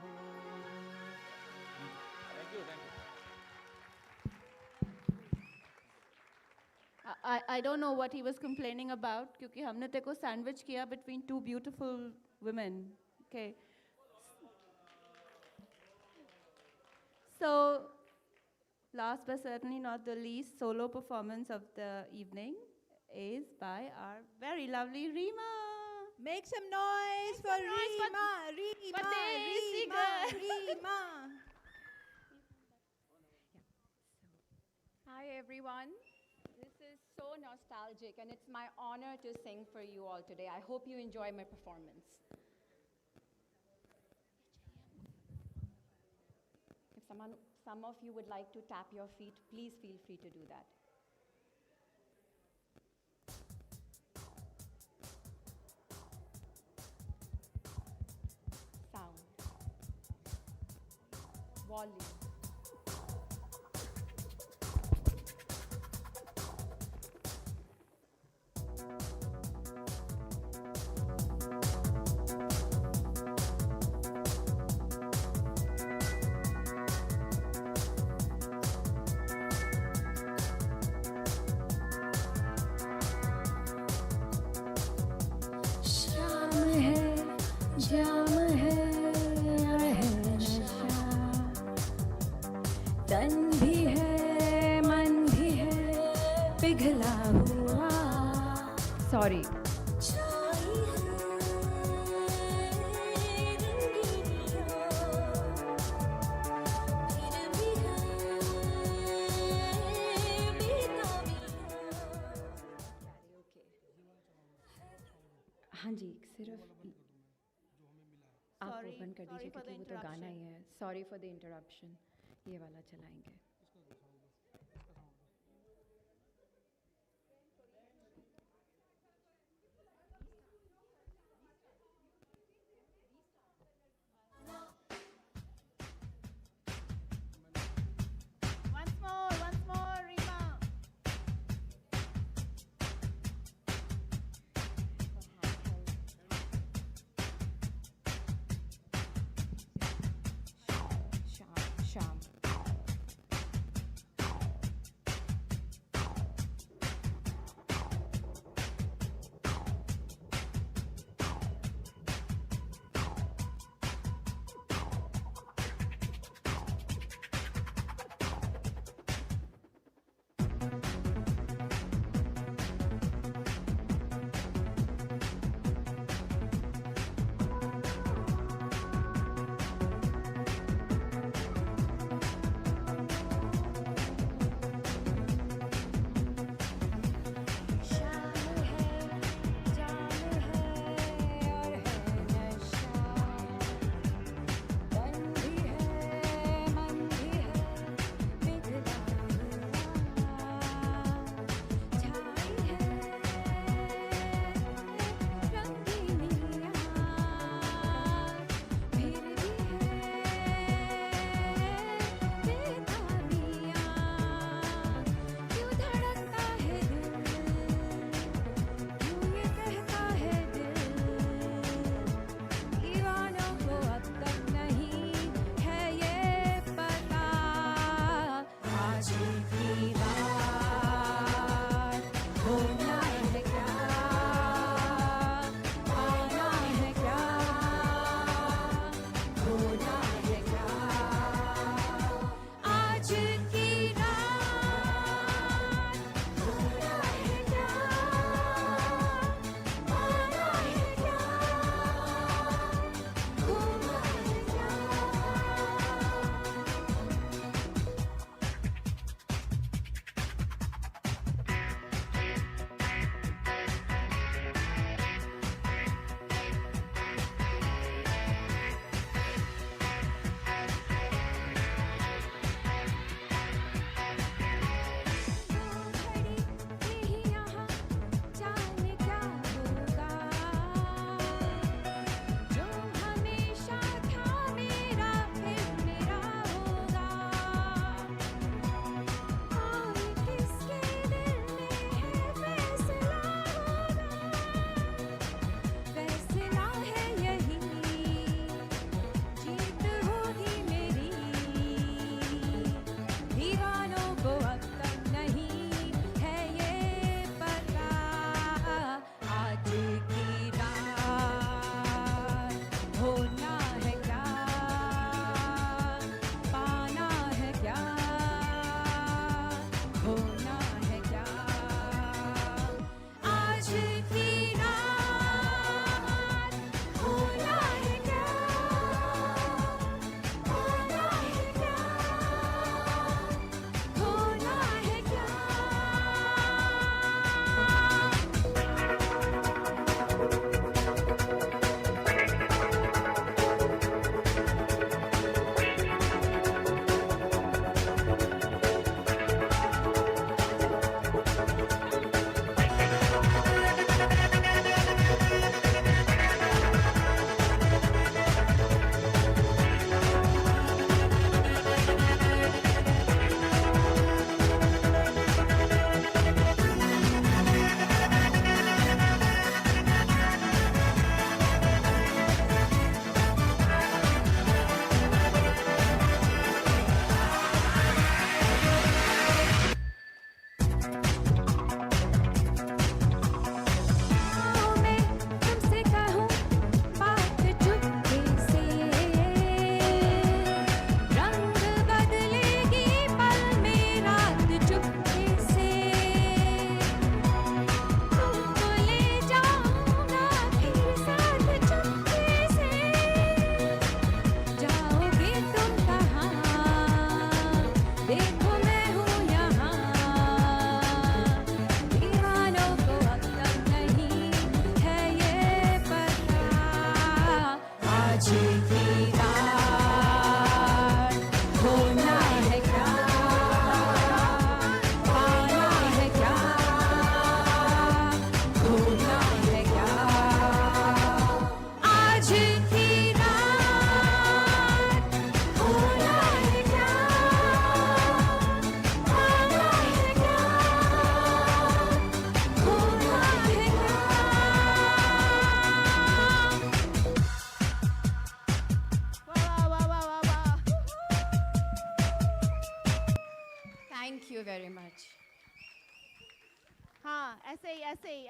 हो। Thank you, thank you. I don't know what he was complaining about क्योंकि हमने तेको sandwich किया between two beautiful women. Okay. So, last but certainly not the least, solo performance of the evening is by our very lovely Reema. Make some noise for Reema, Reema, Reema, Reema. Hi everyone. This is so nostalgic and it's my honor to sing for you all today. I hope you enjoy my performance. If some of you would like to tap your feet, please feel free to do that. Sound. Volume. जाम है नशा, तन भी है मन भी है पिघला हुआ। Sorry. हाँ जी, सिर्फ आप ओपन कर दीजिए क्योंकि वो तो गाना ही है। सॉरी फॉर द इंटरप्शन, ये वाला चलाएंगे। Once more, Reema. Sham.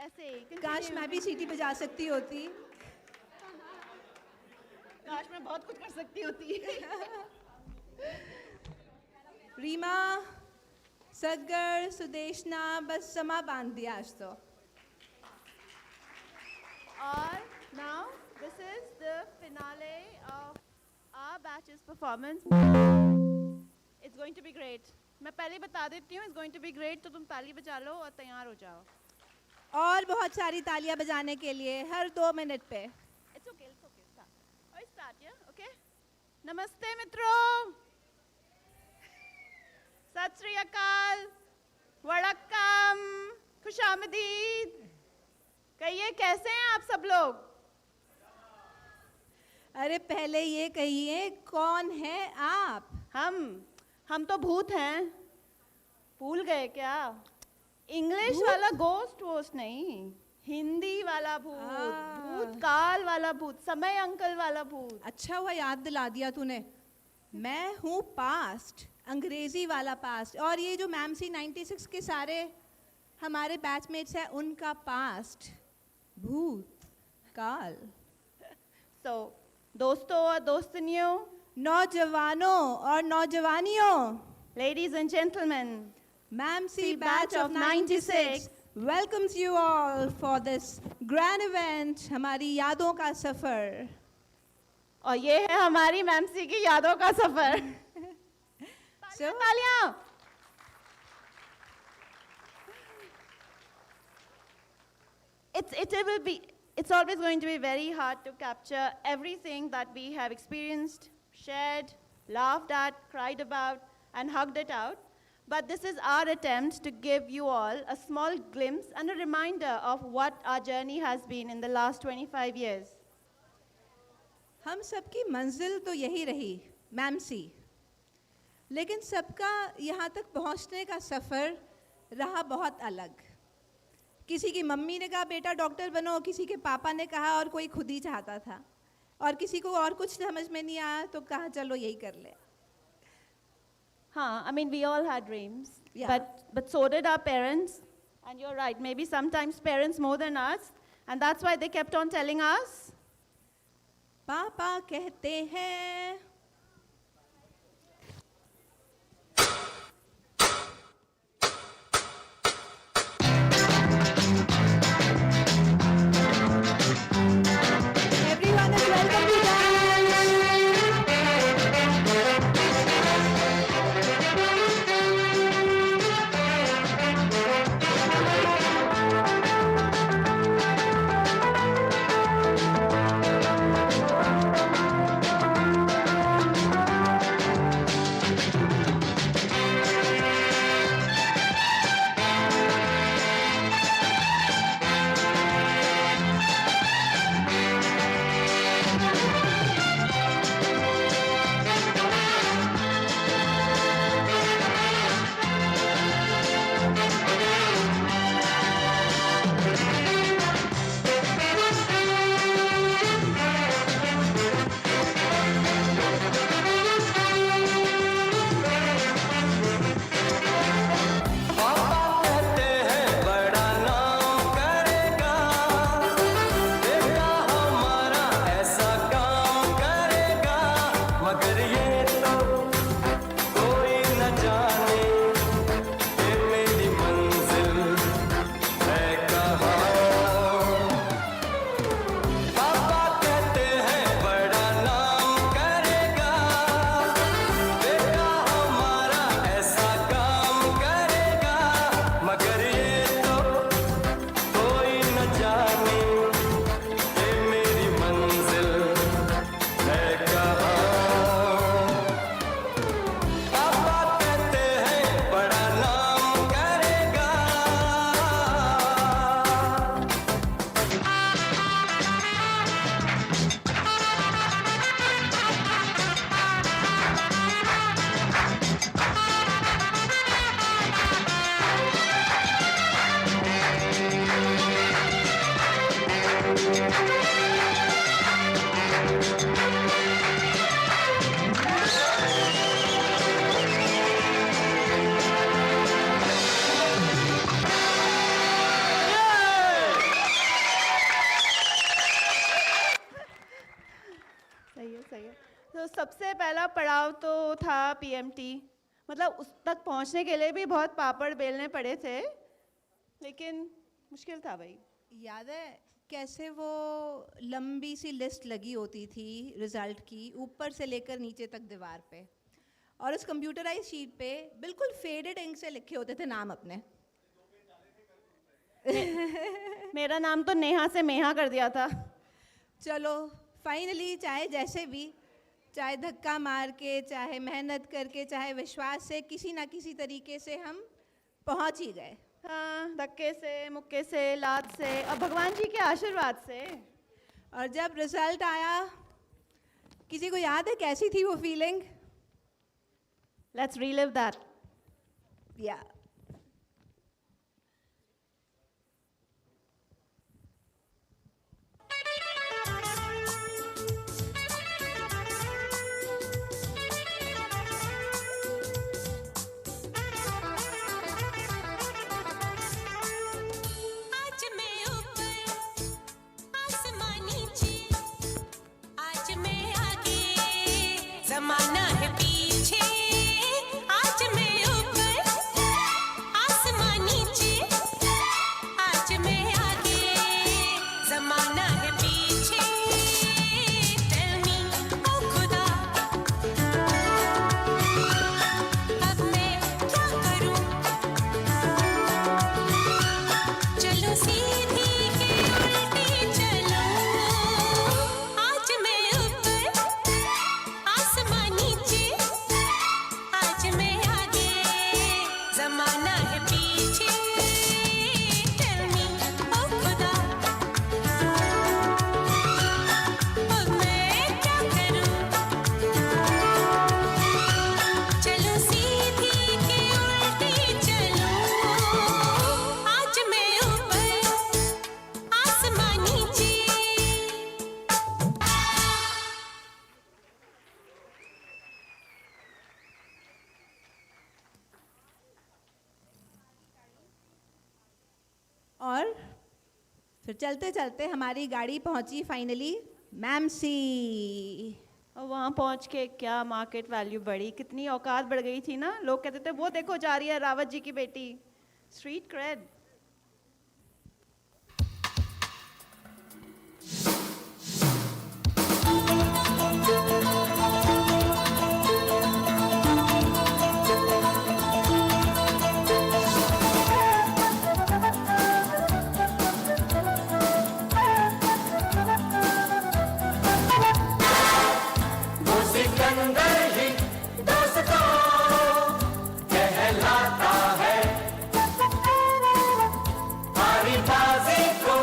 ऐसे काश मैं भी सीटी बजा सकती होती। काश मैं बहुत कुछ कर सकती होती। रीमा, सगर सुदेशना बस समा बांध दिया आज तो. Or now, this is the finale of our batch's performance. It's going to be great. मैं पहले बता देती हूँ, it's going to be great, तो तुम ताली बजा लो और तैयार हो जाओ. और बहुत सारी तालियां बजाने के लिए हर 2 मिनट पे. It's okay, start. Or start, yeah, okay? नमस्ते मित्रों. सत श्री अकाल. वड़क्कम. खुशामदीद. कहिए कैसे हैं आप सब लोग? अरे पहले ये कहिए कौन है आप? हम तो भूत हैं. भूल गए क्या? इंग्लिश वाला गोस्ट वोस्ट नहीं, हिंदी वाला भूत, भूतकाल वाला भूत, समय अंकल वाला भूत. अच्छा हुआ याद दिला दिया तूने. मैं हूँ पास्ट, अंग्रेजी वाला पास्ट, और ये जो मैम सी 96 के सारे हमारे बैचमेट्स हैं उनका पास्ट, भूतकाल. So, दोस्तों और दोस्तनियों, नौजवानों और नौजवानियों, ladies and gentlemen, Ma'am C batch of 96 welcomes you all for this grand event, हमारी यादों का सफर. और ये है हमारी मैम सी की यादों का सफर. तालियां. It's always going to be very hard to capture everything that we have experienced, shared, laughed at, cried about, and hugged it out. But this is our attempt to give you all a small glimpse and a reminder of what our journey has been in the last 25 years. हम सबकी मंजिल तो यही रही, ma'am सी. लेकिन सबका यहाँ तक पहुँचने का सफ़र रहा बहुत अलग. किसी की मम्मी ने कहा बेटा डॉक्टर बनो, किसी के पापा ने कहा, और कोई खुद ही चाहता था, और किसी को और कुछ समझ में नहीं आया तो कहा चलो यही कर ले. I mean, we all had dreams, Yeah. but so did our parents. And you're right, maybe sometimes parents more than us. And that's why they kept on telling us, पापा कहते हैं. Everyone is welcome to dance. सही है. तो सबसे पहला पड़ाव तो था PMT, मतलब उस तक पहुंचने के लिए भी बहुत पापड़ बेलने पड़े थे, लेकिन मुश्किल था भाई। याद है कैसे वो लंबी सी लिस्ट लगी होती थी रिजल्ट की, ऊपर से लेकर नीचे तक दीवार पे, और उस कंप्यूटराइज शीट पे बिल्कुल फेडेड इंक से लिखे होते थे नाम अपने। मेरा नाम तो नेहा से मेहा कर दिया था। चलो फाइनली, चाहे जैसे भी, चाहे धक्का मार के, चाहे मेहनत करके, चाहे विश्वास से, किसी ना किसी तरीके से हम पहुंच ही गए। हाँ, धक्के से, मुक्के से, लात से और भगवान जी के आशीर्वाद से। और जब रिजल्ट आया, किसी को याद है कैसी थी वो feeling? Let's relive that. Yeah. ज़माना है पीछे, आज मैं ऊपर, आसमां नीचे, आज मैं आगे, ज़माना है पीछे। Tell me, ओ खुदा, अब मैं क्या करूं? चलूं सीधी के उल्टी चलूं, आज मैं ऊपर, आसमां नीचे, आज मैं आगे, ज़माना है पीछे। Tell me, ओ खुदा, अब मैं क्या करूं? चलूं सीधी के उल्टी चलूं, आज मैं ऊपर, आसमां नीचे। और फिर चलते चलते हमारी गाड़ी पहुंची फाइनली मैमसी। और वहाँ पहुँच के क्या मार्केट वैल्यू बढ़ी, कितनी औकात बढ़ गई थी ना। लोग कहते थे वो देखो जा रही है रावत जी की बेटी। Street cred. वो सिकंदर ही दोस्तों कहलाता है, हारी बाजी को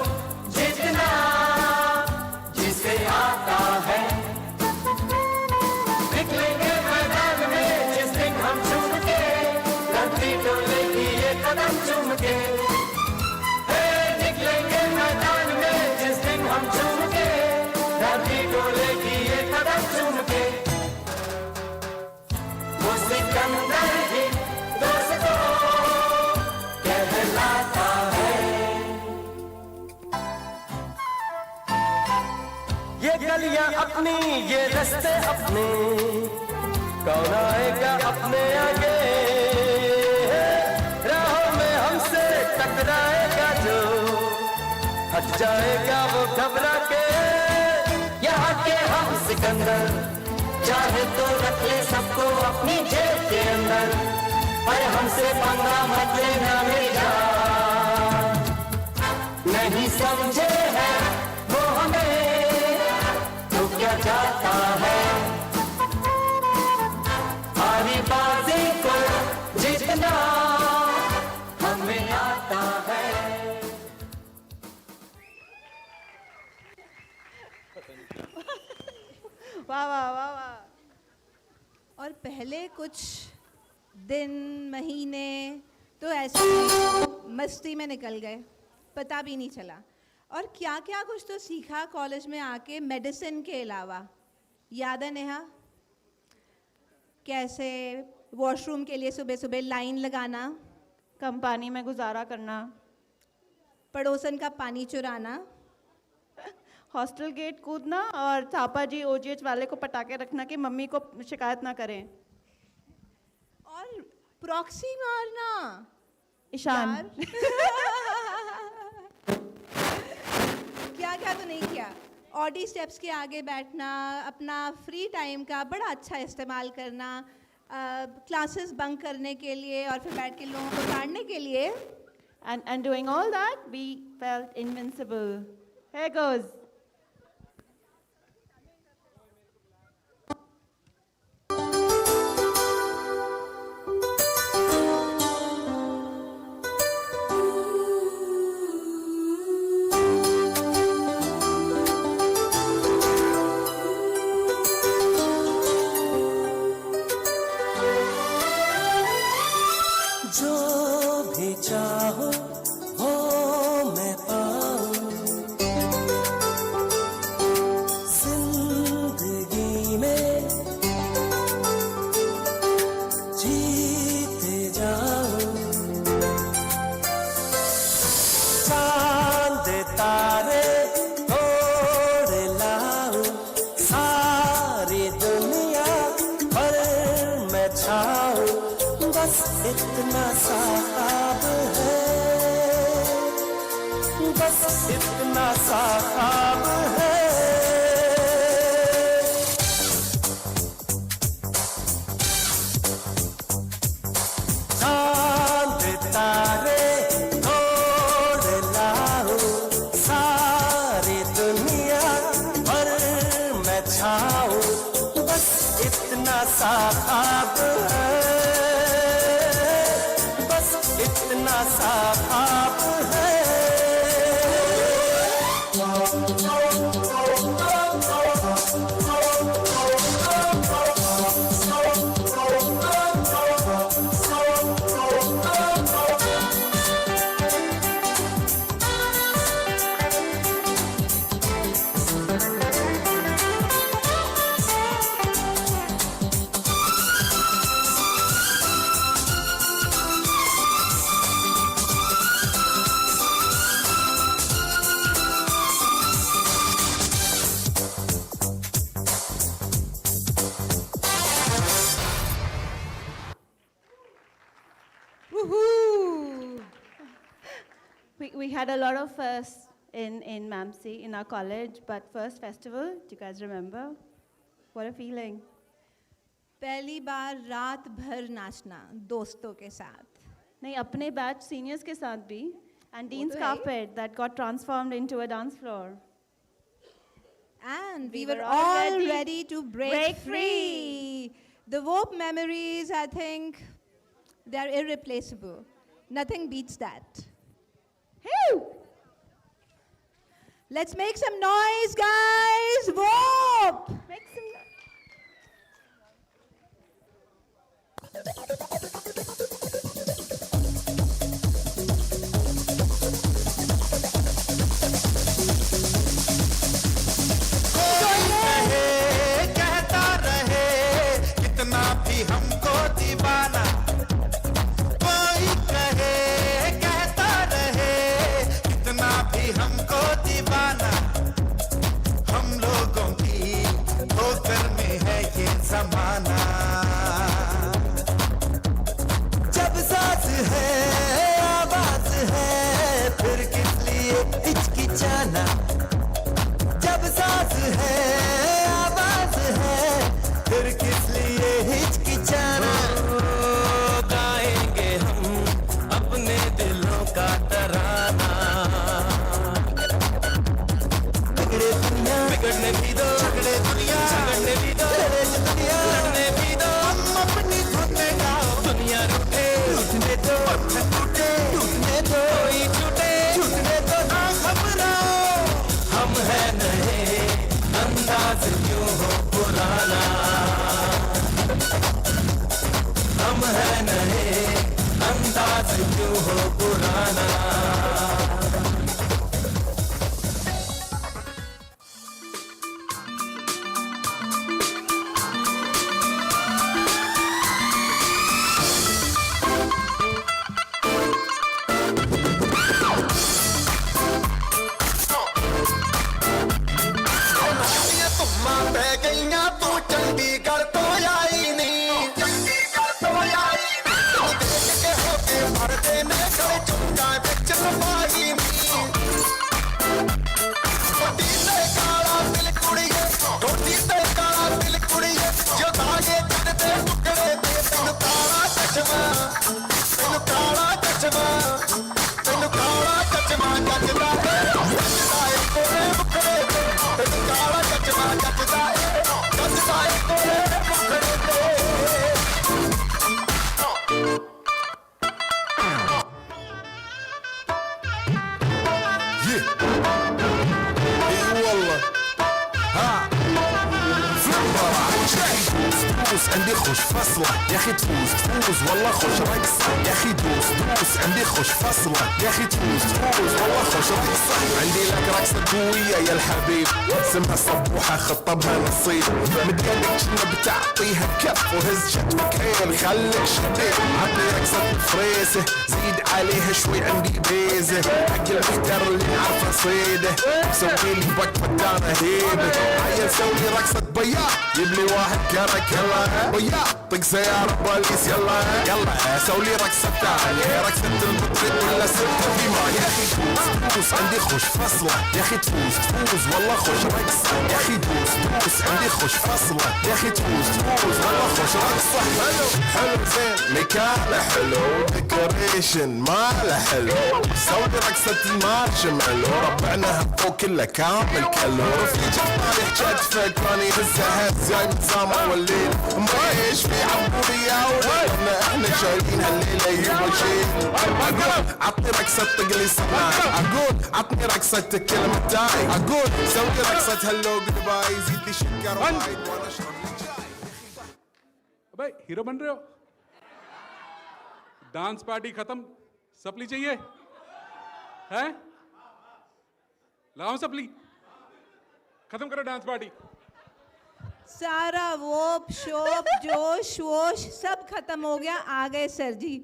जीतना जिसे आता है। निकलेंगे मैदान में जिस दिन हम चूम के, धरती डोलेगी ये कदम चूम के। निकलेंगे मैदान में जिस दिन हम चूम के, धरती डोलेगी ये कदम चूम के। वो सिकंदर ही दोस्तों कहलाता है। ये गलियां अपनी, ये रास्ते अपने, कौन आएगा अपने आगे? राहों में हमसे टकराएगा जो, हट जाएगा वो घबरा के। यहाँ के हम सिकंदर, चाहे तो रख ले सबको अपनी जेब के अंदर, पर हमसे पंगा मत लेना मेरी जान। नहीं समझे है वो हमें, तो क्या जाता है। हारी बाजी को जीतना हमें आता है। वाह वाह वाह वाह। और पहले कुछ दिन, महीने तो ऐसे मस्ती में निकल गए, पता भी नहीं चला। और क्या क्या कुछ तो सीखा कॉलेज में आके मेडिसिन के अलावा। याद है नेहा? कैसे वॉशरूम के लिए सुबह सुबह लाइन लगाना, कम पानी में गुजारा करना, पड़ोसन का पानी चुराना, हॉस्टल गेट कूदना और थापा जी ओजीएच वाले को पटाके रखना कि मम्मी को शिकायत ना करें। और प्रॉक्सी मारना ईशान क्या क्या तो नहीं किया। ऑडी स्टेप्स के आगे बैठना, अपना फ्री टाइम का बड़ा अच्छा इस्तेमाल करना, क्लासेस बंक करने के लिए और फिर बैठ के लोगों को ताड़ने के लिए। And doing all that, we felt invincible. Here goes. जो भी चाहो वो मैं पाऊं, जिंदगी में जीते जाऊं। चांद तारे तोड़ लाऊं, सारी दुनिया पर मैं छाऊं। बस इतना सा ख्वाब है, बस इतना सा ख्वाब है। चांद तारे तोड़ लाऊं, सारी दुनिया पर मैं छाऊं। बस इतना सा ख्वाब है, इतना सा ख्वाब है। We had a lot of firsts in MAMC, in our college, but first festival, do you guys remember? What a feeling. पहली बार रात भर नाचना दोस्तों के साथ। नहीं, अपने बैच सीनियर्स के साथ भी, and Dean's तो है ही। carpet that got transformed into a dance floor. And we We were were all all ready, ready to break break free. The Warp memories, I think, they are irreplaceable. Nothing beats that. Let's make some noise, guys. Warp! Make some कहता रहे कितना भी हमको दीवाना, कोई कहे कहता रहे कितना भी हमको दीवाना। हम लोगों की ठोकर में है ये जमाना। जब साथ है आवाज है फिर किस लिए हिचकिचाना। जब साथ है आवाज है फिर किस लिए हिचकिचाना। गाएंगे हम अपने दिलों का तराना। बिगड़े दुनिया बिगड़ने भी दो, झगड़े दुनिया झगड़ने भी दो, लड़े दुनिया लड़ने भी दो। हम अपनी धुन में गाओ, दुनिया रूठे रूठने दो, पत्थर टूटे टूटने दो, कोई छूटे छूटने दो। ना घबराओ, हम है नए अंदाज क्यों हो पुराना। हम है नए अंदाज क्यों हो पुराना। اي والله ها دوس عندي خوش فصلة يا اخي تفوز والله خوش رقصة يا اخي دوس عندي خوش فصلة يا اخي تفوز والله خوش رقصة عندي لك رقصة قوية يا الحبيب اسمها صبوحة خطبها نصيب متقلق كنا بتعطيها كف وهز شتمك حيل خليك شديد عطني رقصة فريسة زيد عليها شوي عندي بيزة حق المحتر اللي نعرفه صيده سوي لي وقفة دانا هيبة عيل سوي رقصة بياض يبلي واحد كرك يلا بياض طق سيارة بوليس يلا سوي رقصة ثانية رقصة المطرب ولا ستة في ما يا اخي دوس عندي خوش فصلة يا اخي تفوز والله خوش رقصة يا اخي دوس عندي خوش فصلة يا اخي تفوز والله خوش رقصة حلو زين مكانه حلو ديكوريشن ماله حلو سوي رقصة المارشميلو ربعنا فوق كله كامل كلو رفيجك طالع كتفك راني هزه جاي متسامر والليل ايش في عبورية وليلنا احنا شايلين هالليلة يبا شيل اقول عطني رقصة طقلي سماعي اقول عطني رقصة كلمة تاي اقول سوي رقصة هلو جودباي زيد لي شكر وايد وانا اشرب لي شاي अबे हीरो बन रहे हो डांस पार्टी खत्म सप्ली चाहिए हैं लगाओ सप्ली खत्म करो डांस पार्टी सारा वोप शोप जोश वोश सब खत्म हो गया आ गए सर जी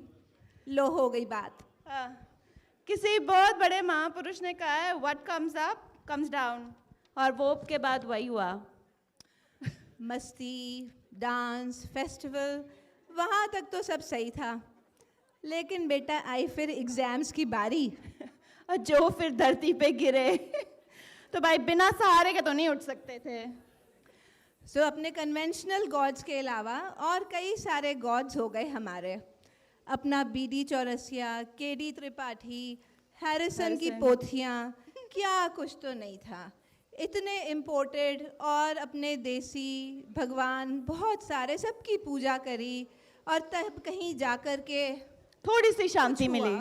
लो हो गई बात किसी बहुत बड़े महापुरुष ने कहा है what comes up comes down और वोप के बाद वही हुआ मस्ती डांस फेस्टिवल वहाँ तक तो सब सही था लेकिन बेटा आई फिर एग्जाम्स की बारी और जो फिर धरती पे गिरे तो भाई बिना सहारे के तो नहीं उठ सकते थे सो अपने कन्वेंशनल गॉड्स के अलावा और कई सारे गॉड्स हो गए हमारे अपना B D Chaurasia K D Tripathi Harrison की पोथियाँ क्या कुछ तो नहीं था इतने इम्पोर्टेड और अपने देसी भगवान बहुत सारे सबकी पूजा करी और तब कहीं जाकर के थोड़ी सी शांति मिली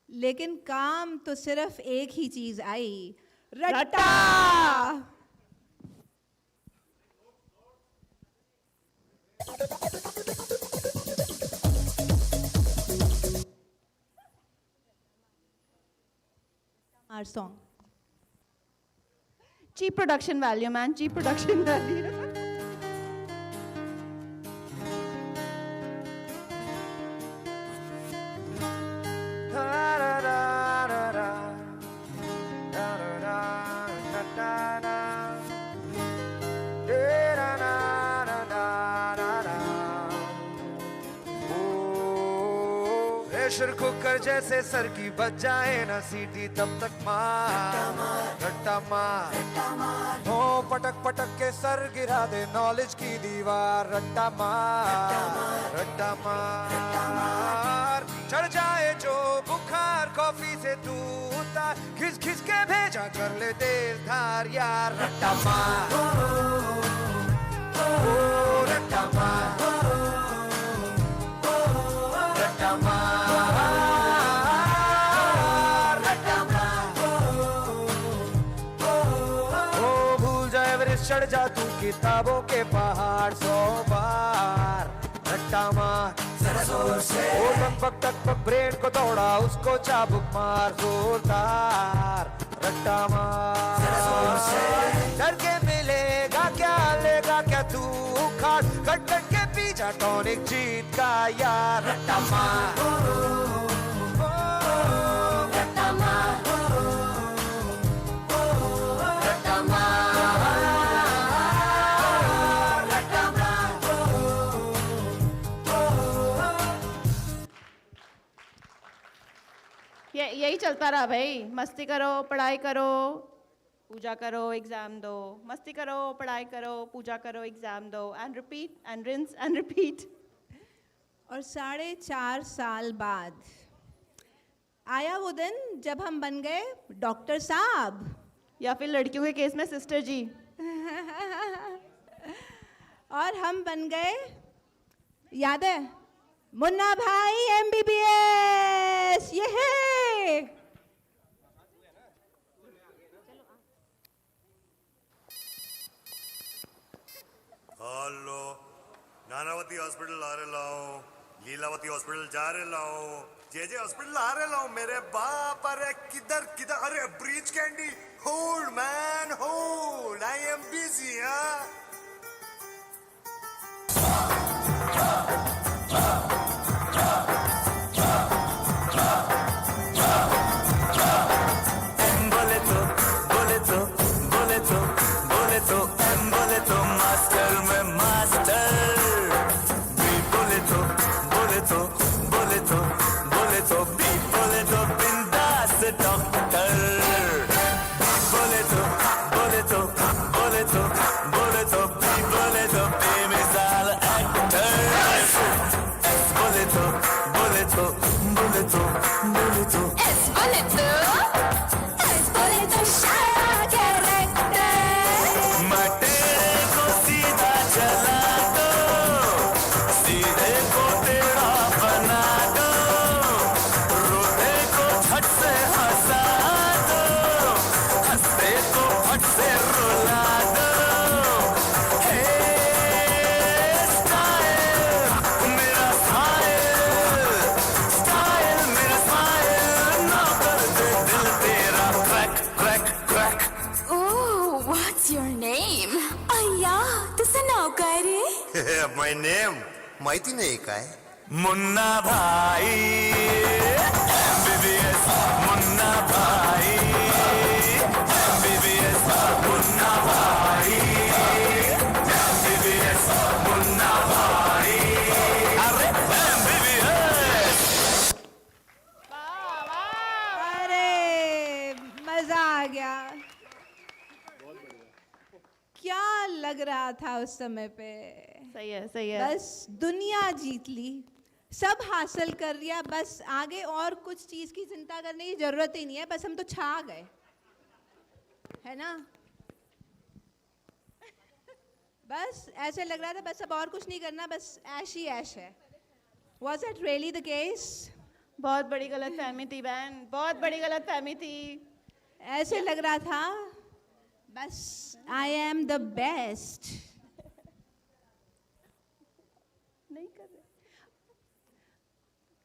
लेकिन काम तो सिर्फ एक ही चीज आई रट्टा Our song. Cheap production value, man. Cheap production value. Pressure cooker जैसे सर की बच जाए ना सीटी तब तक मार रट्टा मार हो पटक पटक के सर गिरा दे नॉलेज की दीवार रट्टा मार चढ़ जाए जो बुखार कॉफी से तू उतार खिस खिस के भेजा कर ले देर धार यार रट्टा मार रट्टा मार रट्टा मार रट्टा मार ओ भूल जाए एवरेस्ट चढ़ जा तू किताबों के पहाड़ 100 बार रट्टा मार जोर से ओ तक पक ब्रेन को तोड़ा उसको चाबुक मार जोरदार रट्टा मार जोर से डर के मिलेगा क्या लेगा क्या तू खाट कट कट के पीछा टॉनिक जीत का यार रट्टा मार रट्टा मार रट्टा मार यही चलता रहा भाई, मस्ती करो पढ़ाई करो पूजा करो एग्जाम दो, मस्ती करो पढ़ाई करो पूजा करो एग्जाम दो, and repeat and rinse and repeat. और 4.5 साल बाद आया वो दिन जब हम बन गए डॉक्टर साहब, या फिर लड़कियों के केस में सिस्टर जी। और हम बन गए, याद है, मुन्ना भाई MBBS। ये है हेलो, नानावती हॉस्पिटल आ रहे लाओ, लीलावती हॉस्पिटल जा रहे लाओ, जे हॉस्पिटल आ रहे लाओ मेरे बाप। अरे किधर किधर, अरे breach candy, hold man hold, I am busy. Master में मास्टर भी बोले तो बिंदास डॉक्टर बोले तो बेमिसाल एक्टर बोले तो शाया कैरेक्टर मटे को सीधा चला दो, सीधे को टेढ़ा बना दो, रोते को झट से हंसा दो, हंसते को फट से रुला दो। हे स्टाइल मेरा स्माइल ना कर दे दिल तेरा crack crack crack. Oh, what's your name? अय्या, तुझं नाव काय रे? माय नेम माहिती नाही काय? मुन्ना भाई MBBS मुन्ना भाई MBBS मुन्ना भाई MBBS मुन्ना भाई अरे MBBS। अरे मजा आ गया। क्या लग रहा था उस समय पे? सही है सही है। बस दुनिया जीत ली, सब हासिल कर लिया, बस आगे और कुछ चीज की चिंता करने की जरूरत ही नहीं है, बस हम तो छा गए, है ना? बस ऐसे लग रहा था बस अब और कुछ नहीं करना, बस ऐश ही ऐश है। Was it really the case? बहुत बड़ी गलतफहमी थी बहन, बहुत बड़ी गलतफहमी थी। ऐसे लग रहा था बस I am the best। नहीं कर रहे।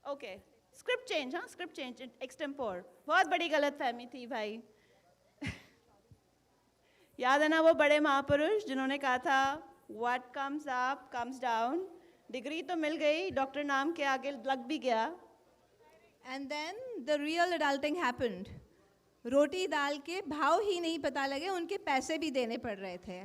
ओके, स्क्रिप्ट चेंज, हाँ स्क्रिप्ट चेंज, एक्सटेम्पोर। बहुत बड़ी गलतफहमी थी भाई। याद है ना वो बड़े महापुरुष जिन्होंने कहा था what comes up comes down. Degree तो मिल गई, डॉक्टर नाम के आगे लग भी गया। And then the real adulting happened। रोटी दाल के भाव ही नहीं पता लगे, उनके पैसे भी देने पड़ रहे थे।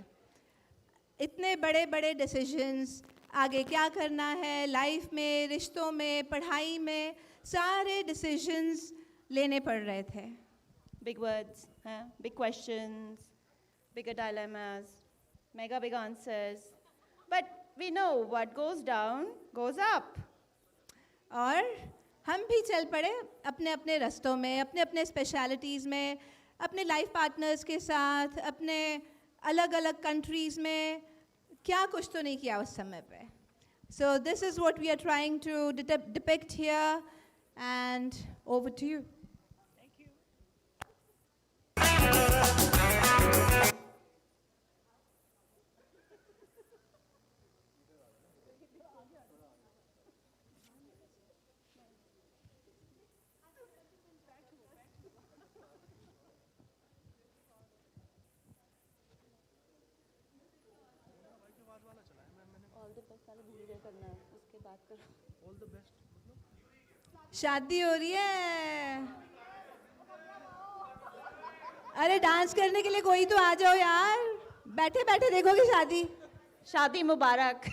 इतने बड़े बड़े डिसीजंस, आगे क्या करना है लाइफ में, रिश्तों में, पढ़ाई में, सारे डिसीजंस लेने पड़ रहे थे। Big words, big questions, bigger dilemmas, mega big answers, but we know what goes down goes up। और हम भी चल पड़े अपने अपने रास्तों में, अपने अपने स्पेशलिटीज़ में, अपने लाइफ पार्टनर्स के साथ, अपने अलग अलग कंट्रीज़ में, क्या कुछ तो नहीं किया उस समय पे. So this is what we are trying to depict here, and over to you. शादी हो रही है. अरे डांस करने के लिए कोई तो आ जाओ यार. बैठे बैठे देखोगे शादी. शादी मुबारक.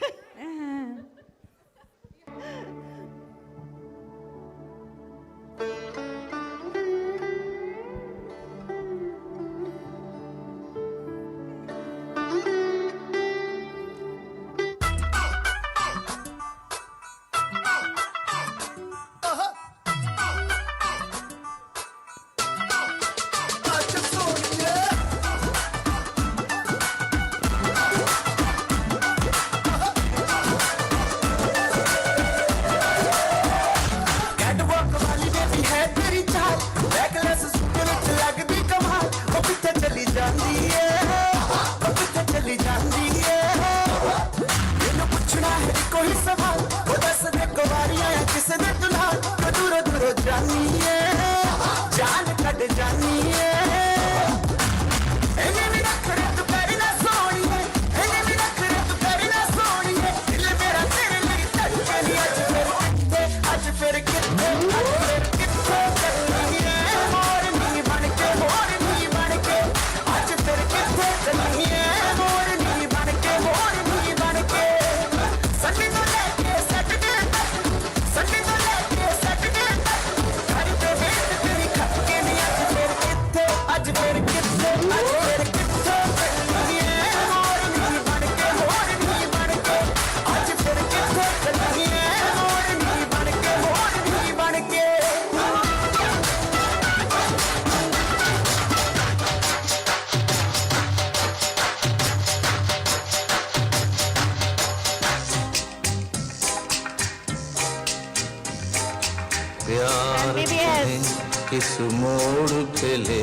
किस मोड़ पे ले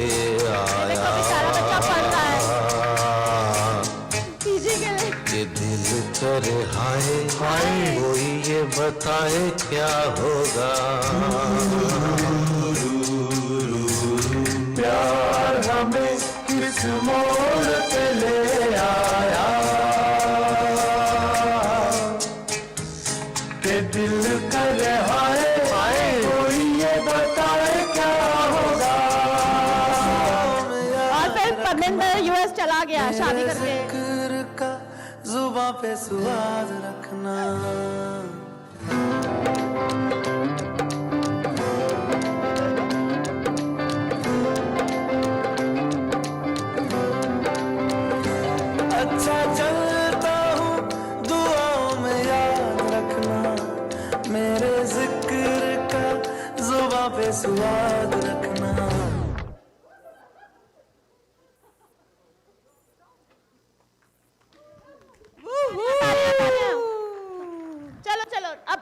आया ये दिल करे हाय हाय कोई ये बताए क्या होगा प्यार हमें किस मोड़ पे ले आया ये दिल करे हाय हाय कोई ये बताए क्या होगा और फिर परमिंदर यूएस चला गया शादी करके जुबां पे स्वाद रखना अच्छा चलता हूँ दुआओं में याद रखना मेरे जिक्र का जुबां पे स्वाद रखना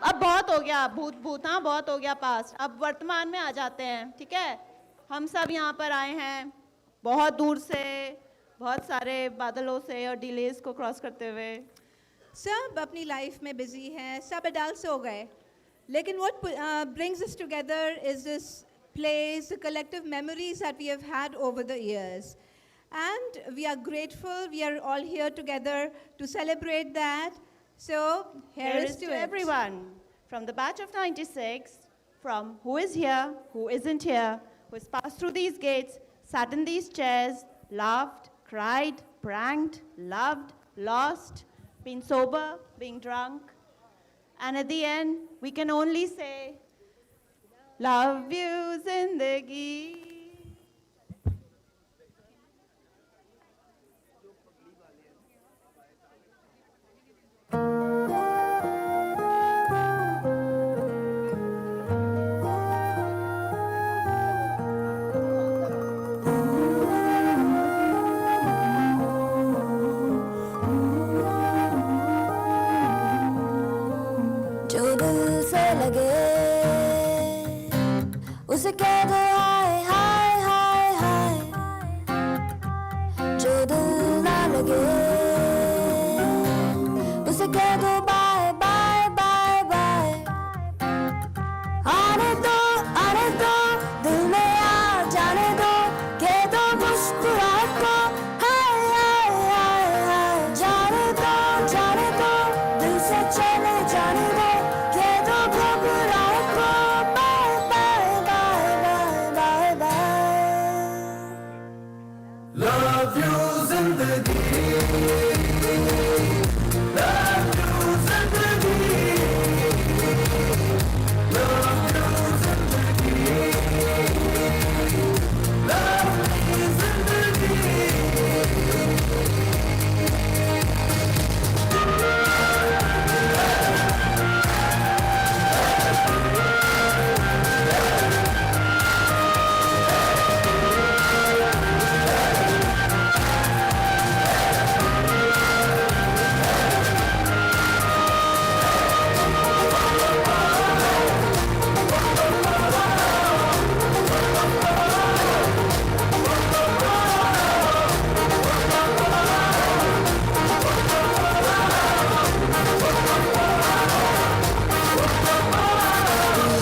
अब बहुत हो गया भूत भूत. हाँ बहुत हो गया पास्ट. अब वर्तमान में आ जाते हैं. ठीक है, हम सब यहाँ पर आए हैं बहुत दूर से, बहुत सारे बादलों से और डिलेज को क्रॉस करते हुए. सब अपनी लाइफ में बिजी हैं, सब एडल्ट्स हो गए, लेकिन what brings us together is this place, the collective memories that we have had over the years. And we are grateful, we are all here together to celebrate that. So here is to everyone from the batch of 96, from who is here, who isn't here, who has passed through these gates, sat in these chairs, laughed, cried, pranked, loved, lost, been sober, being drunk. And at the end, we can only say, love you, Zindagi. दिल ना लगे, उसे कह दो bye bye bye bye. आने दो दिल में आ जाने दो, कह दो मुस्कुराहट को हाय हाय हाय हाय। जाने दो दिल से चले जाने दो, कह दो घबराहट को bye bye bye bye bye bye. Love you जिंदगी, love you जिंदगी, love you जिंदगी, love me जिंदगी।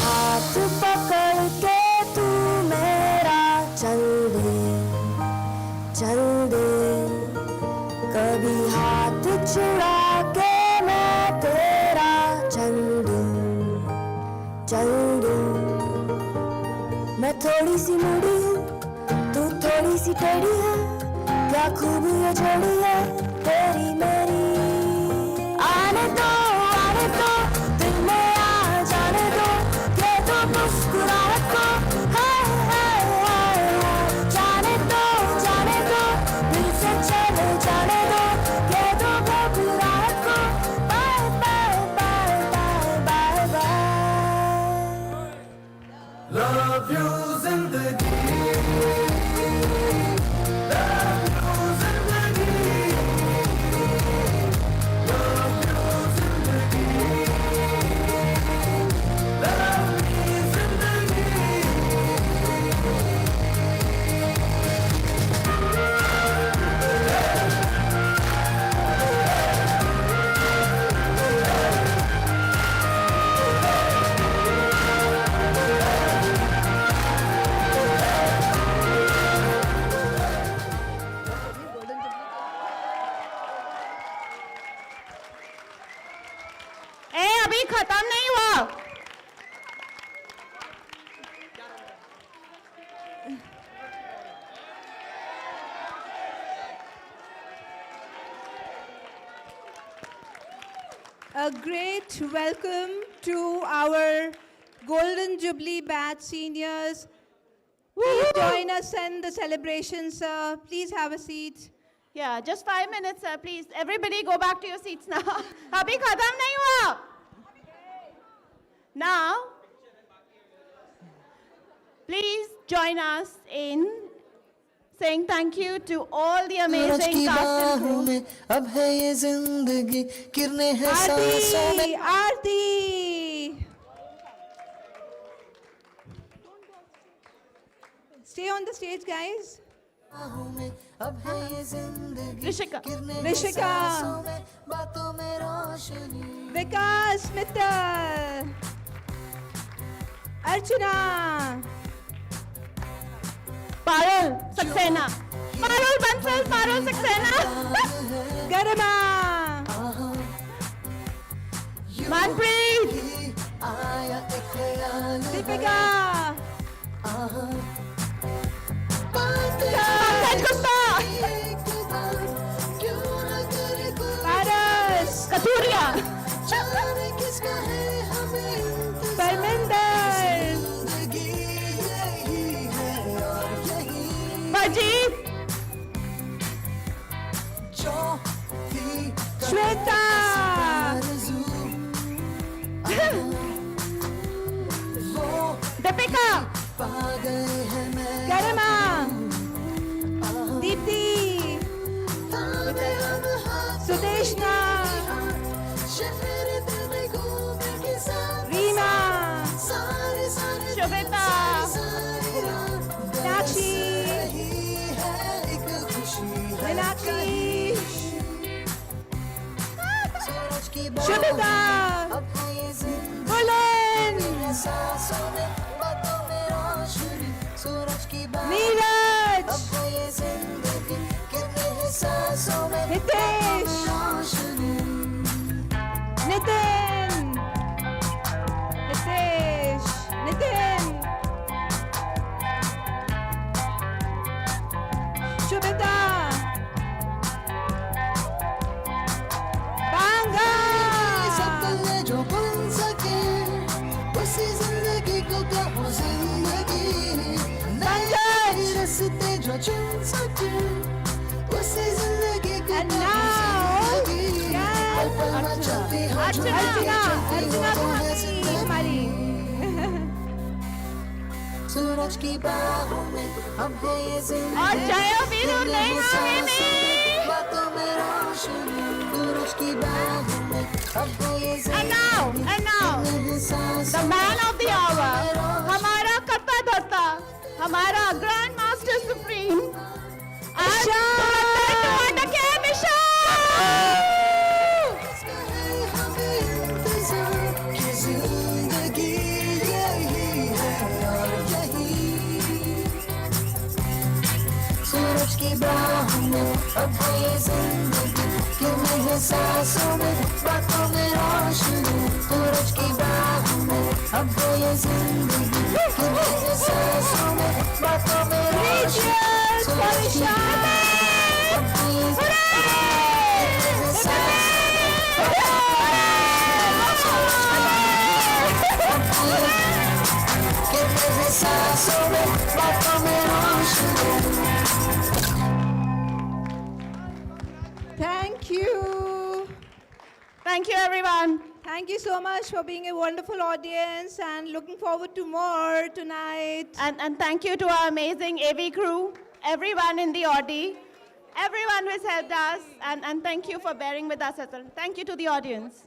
हाथ पकड़ के तू मेरा चल दे, कभी हाथ छुड़ा के मैं तेरा चल दूं। मैं थोड़ी सी मुड़ी हूँ, तू थोड़ी सी टेढ़ी है, क्या खूब ये जोड़ी है तेरी मेरी। आने दो दिल में आ जाने दो, कह दो मुस्कुराहट को हाय हाय हाय हाय। जाने दो दिल से चले जाने दो, कह दो घबराहट को bye bye bye bye bye bye. Love you जिंदगी, love you जिंदगी, love you जिंदगी, love me जिंदगी। ए अभी खत्म नहीं हुआ। A great welcome to our Golden Jubilee batch seniors. Please join us in the celebration, sir. Please have a seat. Yeah, just 5 minutes, sir, please. Everybody go back to your seats now. अभी खत्म नहीं हुआ. Now, please join us in saying thank you to all the amazing cast and crew. अब है ये जिंदगी, किरणें हैं सांसों में। Aarti! Stay on the stage, guys. अब है ये जिंदगी, Rishika. Rishika. बातों में रोशनी। Vikas Mittal. Archana. Parul Saxena. Parul Bansal, Parul Saxena. Garima. Manpreet. Deepika. Pankaj Gupta. Paras. Kathuria. Parminder. Bajit. Shweta. Deepika. Garima. Deepti. Sudeshna. Reema. Shobita. Nakshi. Meenakshi. Atish, सूरज की Shubhita, अब है ये जिंदगी Bulin, मेरे सांसों में बातों में रोशनी सूरज की Neeraj, अब है ये जिंदगी कितने हैं सांसों में Hitesh, रोशनी Nitin, Hitesh, Nitin, Shubhita, Banga, सपने जो बन सके उसी जिंदगी को कहो जिंदगी नए रास्ते जो चुन सके उसी जिंदगी को कहो जिंदगी पल पल में चलती हो जो हमारी सूरज की बाहों में अब है ये जिंदगी और जयो वीरू नेहा बातों में रोशनी सूरज की बाहों में अब है ये And now, the man of the hour, हमारा करता धरता, हमारा ग्रैंड मास्टर सुप्रीम, जिंदगी यही है और यही सूरज की बाहों में अब है ये जिंदगी कितने हैं सांसों में बातों में रोशनी सूरज की बाहों में अब है ये जिंदगी कितने हैं सांसों में बातों में रोशनी सूरज की बाहों में अब है ये जिंदगी कितने हैं सांसों में कितने हैं सांसों में बातों में रोशनी Thank you. Thank you, everyone. Thank you so much for being a wonderful audience and looking forward to more tonight. And thank you to our amazing AV crew, everyone in the Audi, everyone who has helped us, and thank you for bearing with us as well. Thank you to the audience.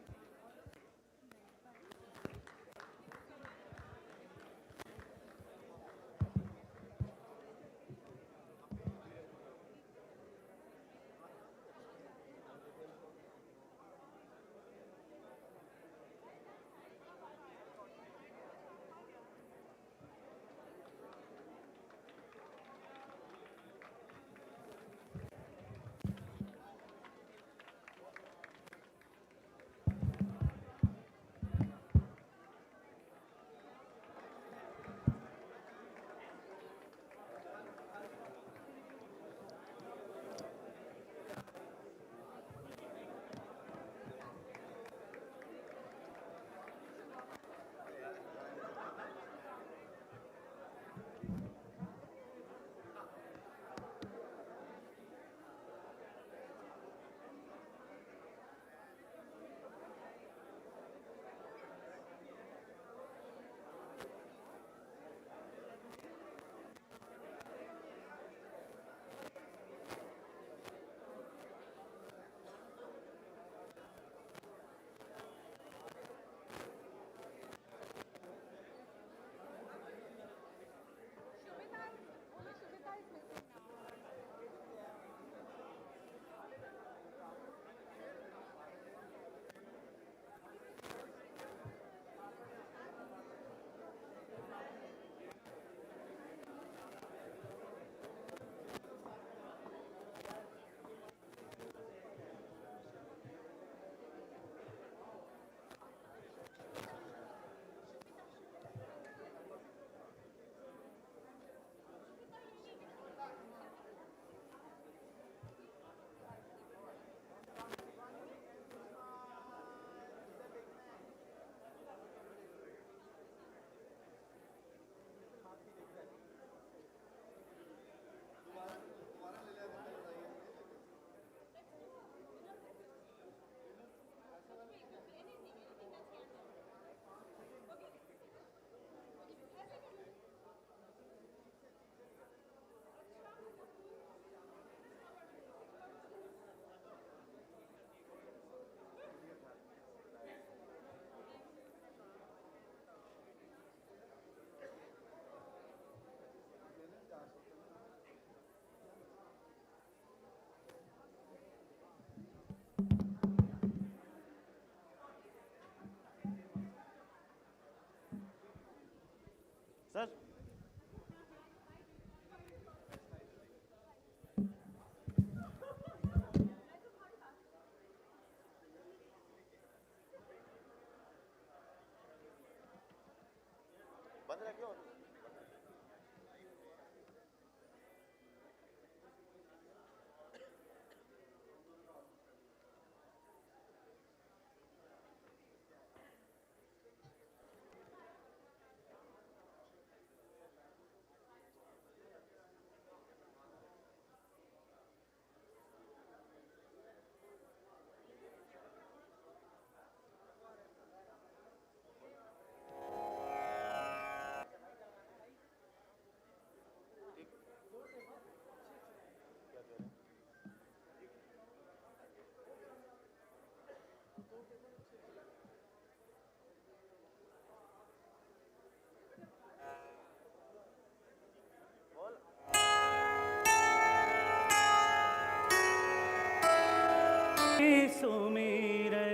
Sumire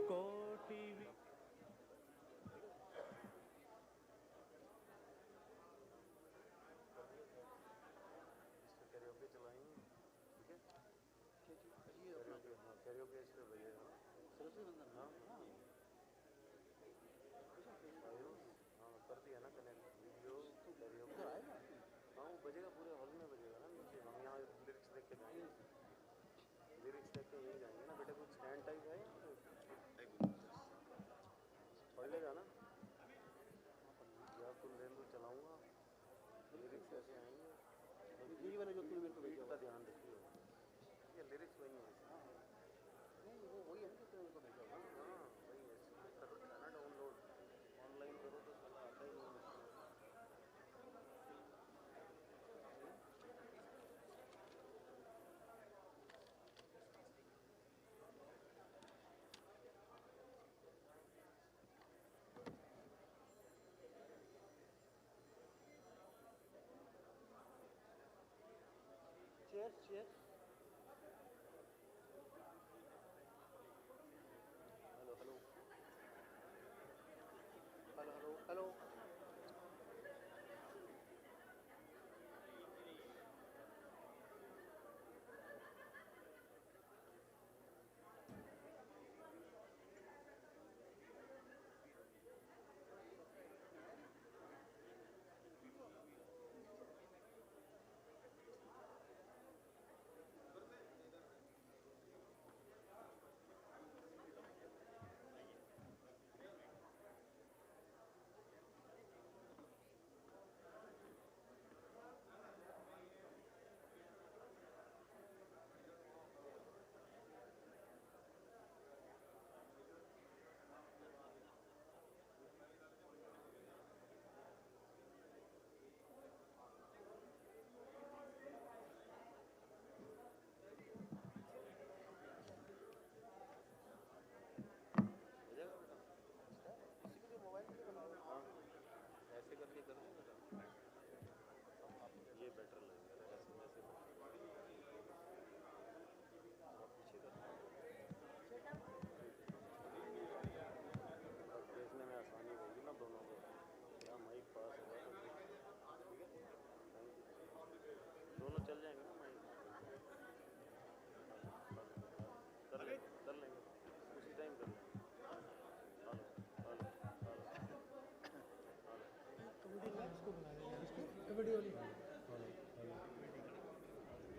कोटि बजेगा पूरे hall में बजेगा ना नीचे हम यहाँ lyrics देख के जाएंगे लिरिक्स देख के यहीं जाएंगे ना बेटा कुछ स्टैंड टाइप है पढ़ लेगा ना या तुम लेन दो चलाऊंगा लिरिक्स कैसे आएंगे यही वाला जो तुमने मेरे को भेजा का ध्यान रखिए ये लिरिक्स वही है नहीं वो वही है ना जो तुमने मेरे को भेजा हाँ वही है कर रखा है ना डाउनलोड ऑनलाइन करो तो साला आता ही नहीं Cheers. Hello.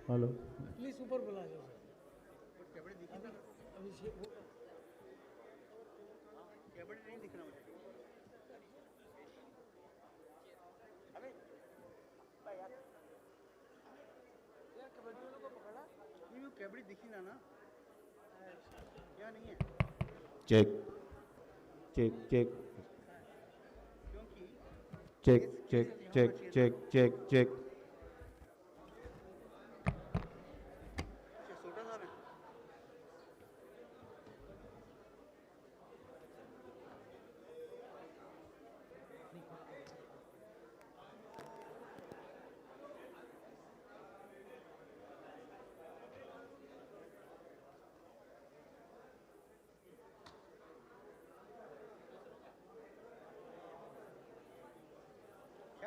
हेलो प्लीज ऊपर बुला लो कैमरे दिखना अभी से वो कैमरे नहीं दिखना मुझे अबे यार कबड्डी वालों को पकड़ा नहीं वो कैमरे दिखी ना क्या नहीं है check check check check check check check check check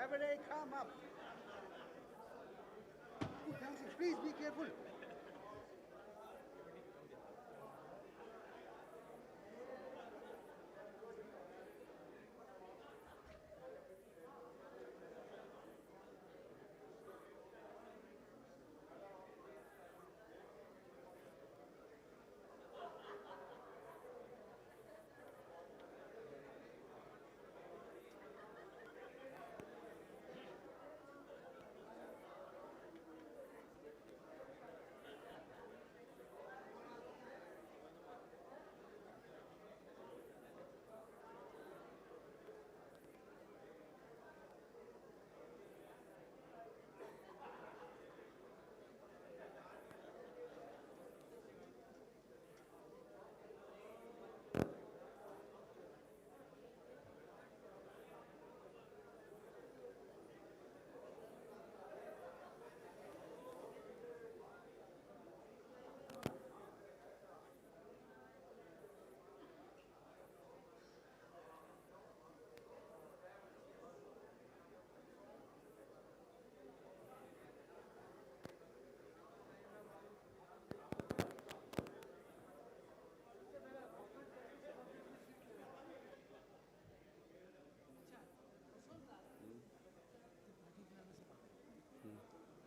Cabaret, come up. Please be careful.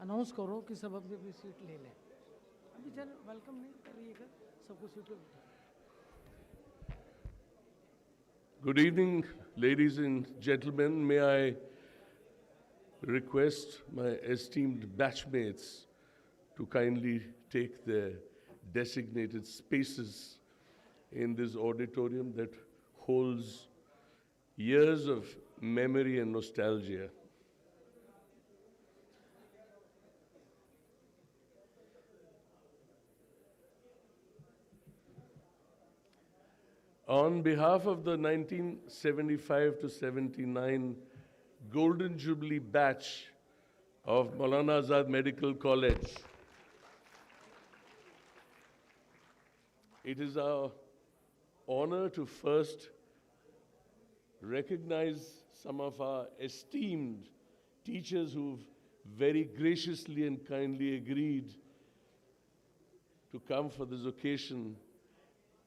Announce करो कि सब अपनी अपनी सीट ले लें। अभी चल वेलकम नहीं करिएगा, सबको सीट पे बिठा। Good evening, ladies and gentlemen. May I request my esteemed batchmates to kindly take their designated spaces in this auditorium that holds years of memory and nostalgia. On behalf of the 1975 to 79 Golden Jubilee batch of Maulana Azad Medical College, it is our honor to first recognize some of our esteemed teachers who've very graciously and kindly agreed to come for this occasion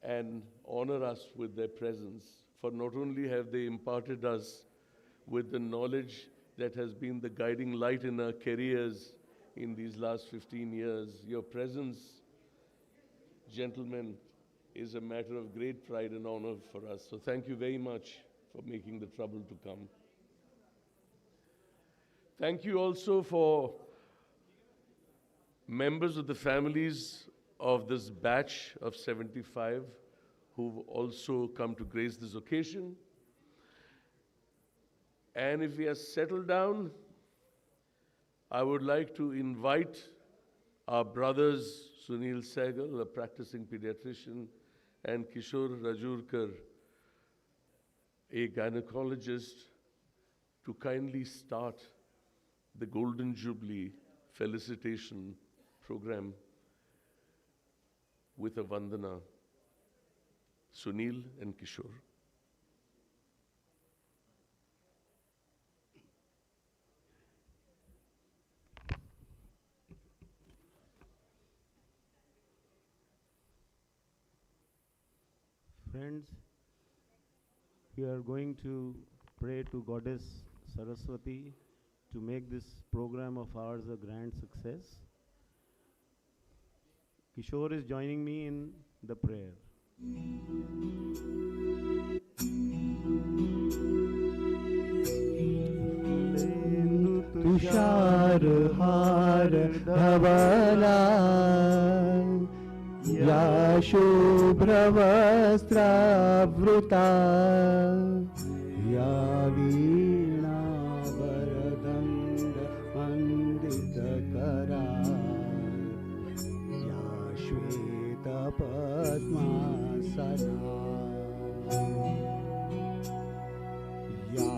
and honor us with their presence. For not only have they imparted us with the knowledge that has been the guiding light in our careers in these last 15 years, your presence, gentlemen, is a matter of great pride and honor for us. So thank you very much for making the trouble to come. Thank you also for members of the families of this batch of 75 who've also come to grace this occasion. And if we are settled down, I would like to invite our brothers Sunil Sehgal, a practicing pediatrician, and Kishore Rajurkar, a gynecologist, to kindly start the Golden Jubilee felicitation program with a Vandana. Sunil and Kishore. Friends, we are going to pray to Goddess Saraswati to make this program of ours a grand success. Kishore is joining me in the prayer. Tushar हार धवला या शुभ्रवस्त्रावृता या वीणा वरदण्ड वन्दितकरा या श्वेतपद्मासना या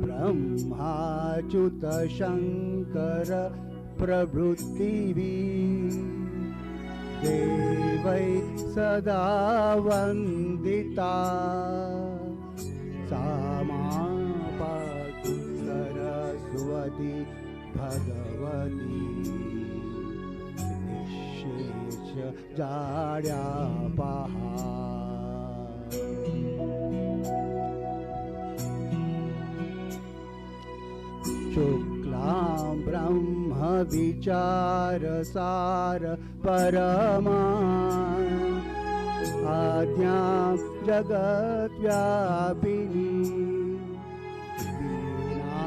ब्रह्माच्युत शङ्कर प्रभृतिभिः देवै सदा वन्दिता सा मां पातु सरस्वती भगवती निःशेष जाड्यापहा शुक्लां ब्रह्म विचारसार परमा आद्यां जगद्व्यापिनी वीणा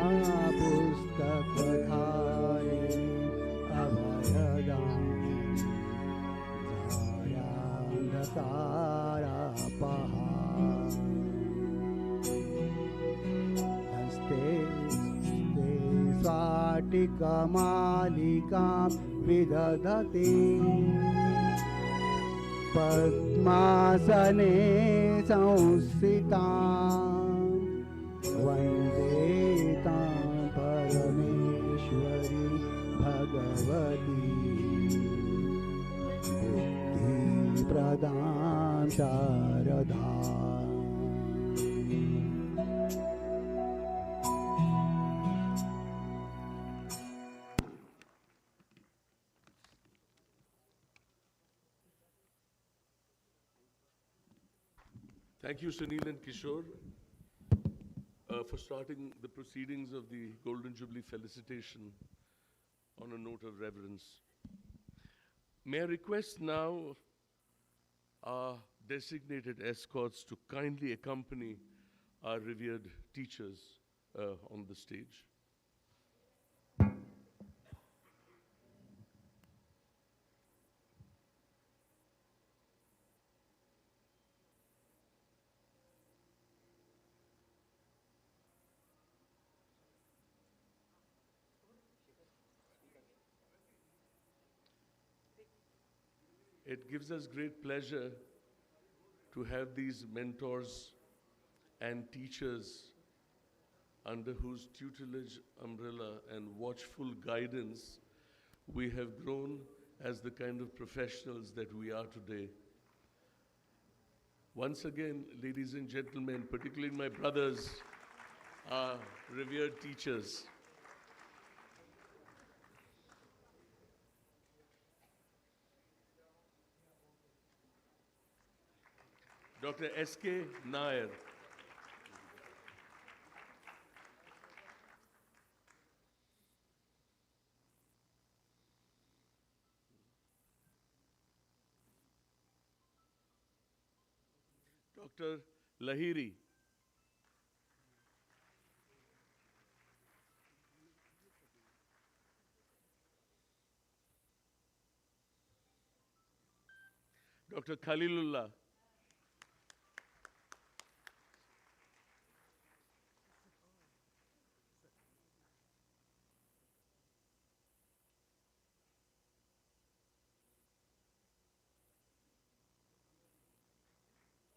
पुस्तकधारिणी अभयदां धारान्धकारापहा हस्ते स्वाटिकमालिकां विदधति पद्मासने संस्थितां वन्दे तां परमेश्वरी Bhagwati बुद्धिप्रदां Sharda Thank you, Sunil and Kishore, for starting the proceedings of the Golden Jubilee felicitation on a note of reverence. May I request now our designated escorts to kindly accompany our revered teachers on the stage. It gives us great pleasure to have these mentors and teachers under whose tutelage, umbrella, and watchful guidance we have grown as the kind of professionals that we are today. Once again, ladies and gentlemen, particularly my brothers, our revered teachers, Dr. S.K. Nair, Dr. Lahiri, Dr. Khalilullah,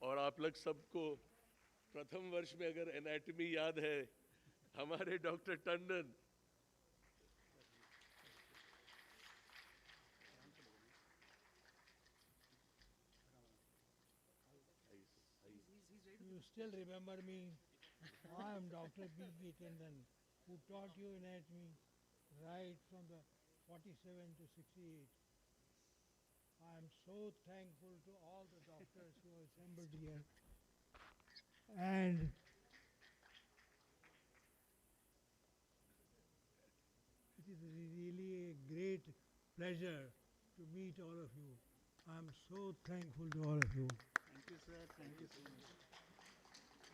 और आप लोग सबको प्रथम वर्ष में अगर anatomy याद है हमारे doctor Tandon, You still remember me. I am Dr. B.K. Tandon, who taught you anatomy right from the 47 to 68. I am so thankful to all the doctors who are assembled here. And it is really a great pleasure to meet all of you. I am so thankful to all of you. Thank you, sir. Thank you so much.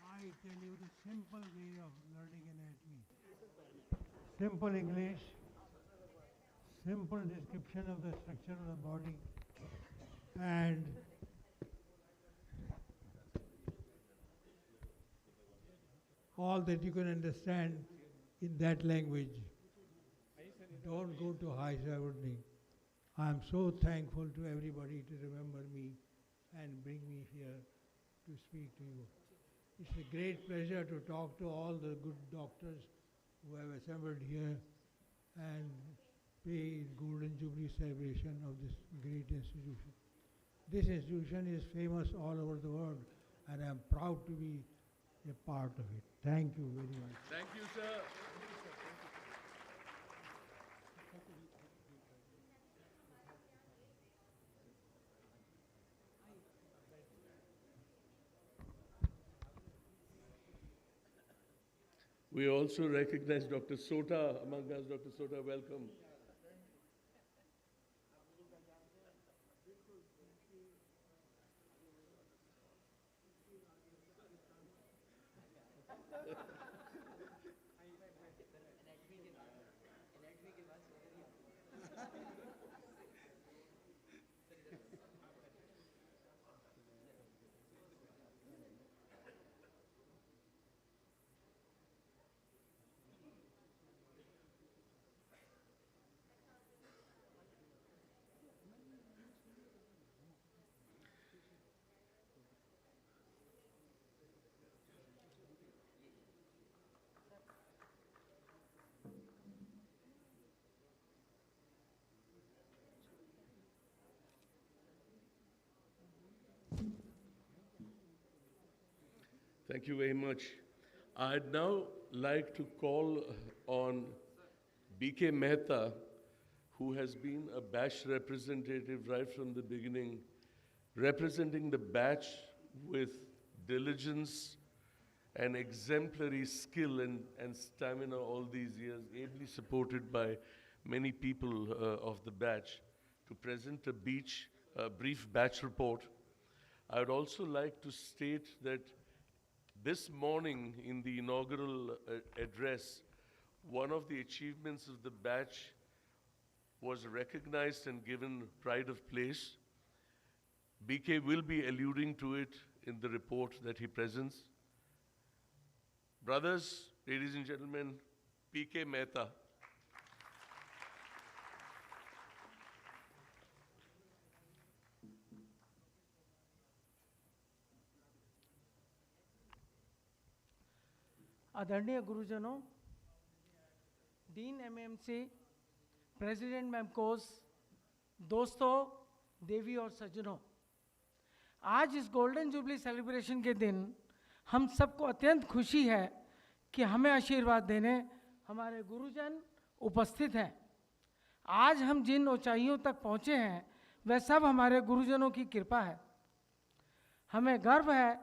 I tell you the simple way of learning anatomy. Simple English, simple description of the structure of the body, and all that you can understand in that language. Don't go to high scrutiny. I am so thankful to everybody to remember me and bring me here to speak to you. It's a great pleasure to talk to all the good doctors who have assembled here and pay Golden Jubilee celebration of this great institution. This institution is famous all over the world, and I'm proud to be a part of it. Thank you very much. Thank you, sir. We also recognize Dr. Sota among us. Dr. Sota, welcome. Thank you very much. I'd now like to call on B.K. Mehta, who has been a batch representative right from the beginning, representing the batch with diligence and exemplary skill and stamina all these years, ably supported by many people of the batch to present a brief batch report. I would also like to state that this morning in the inaugural address, one of the achievements of the batch was recognized and given pride of place. BK will be alluding to it in the report that he presents. Brothers, ladies and gentlemen, PK Mehta. आदरणीय गुरुजनों, dean MMC, president मैमकोस, दोस्तों, देवी और सज्जनों, आज इस golden jubilee celebration के दिन हम सबको अत्यंत खुशी है कि हमें आशीर्वाद देने हमारे गुरुजन उपस्थित हैं। आज हम जिन ऊंचाइयों तक पहुंचे हैं वह सब हमारे गुरुजनों की कृपा है। हमें गर्व है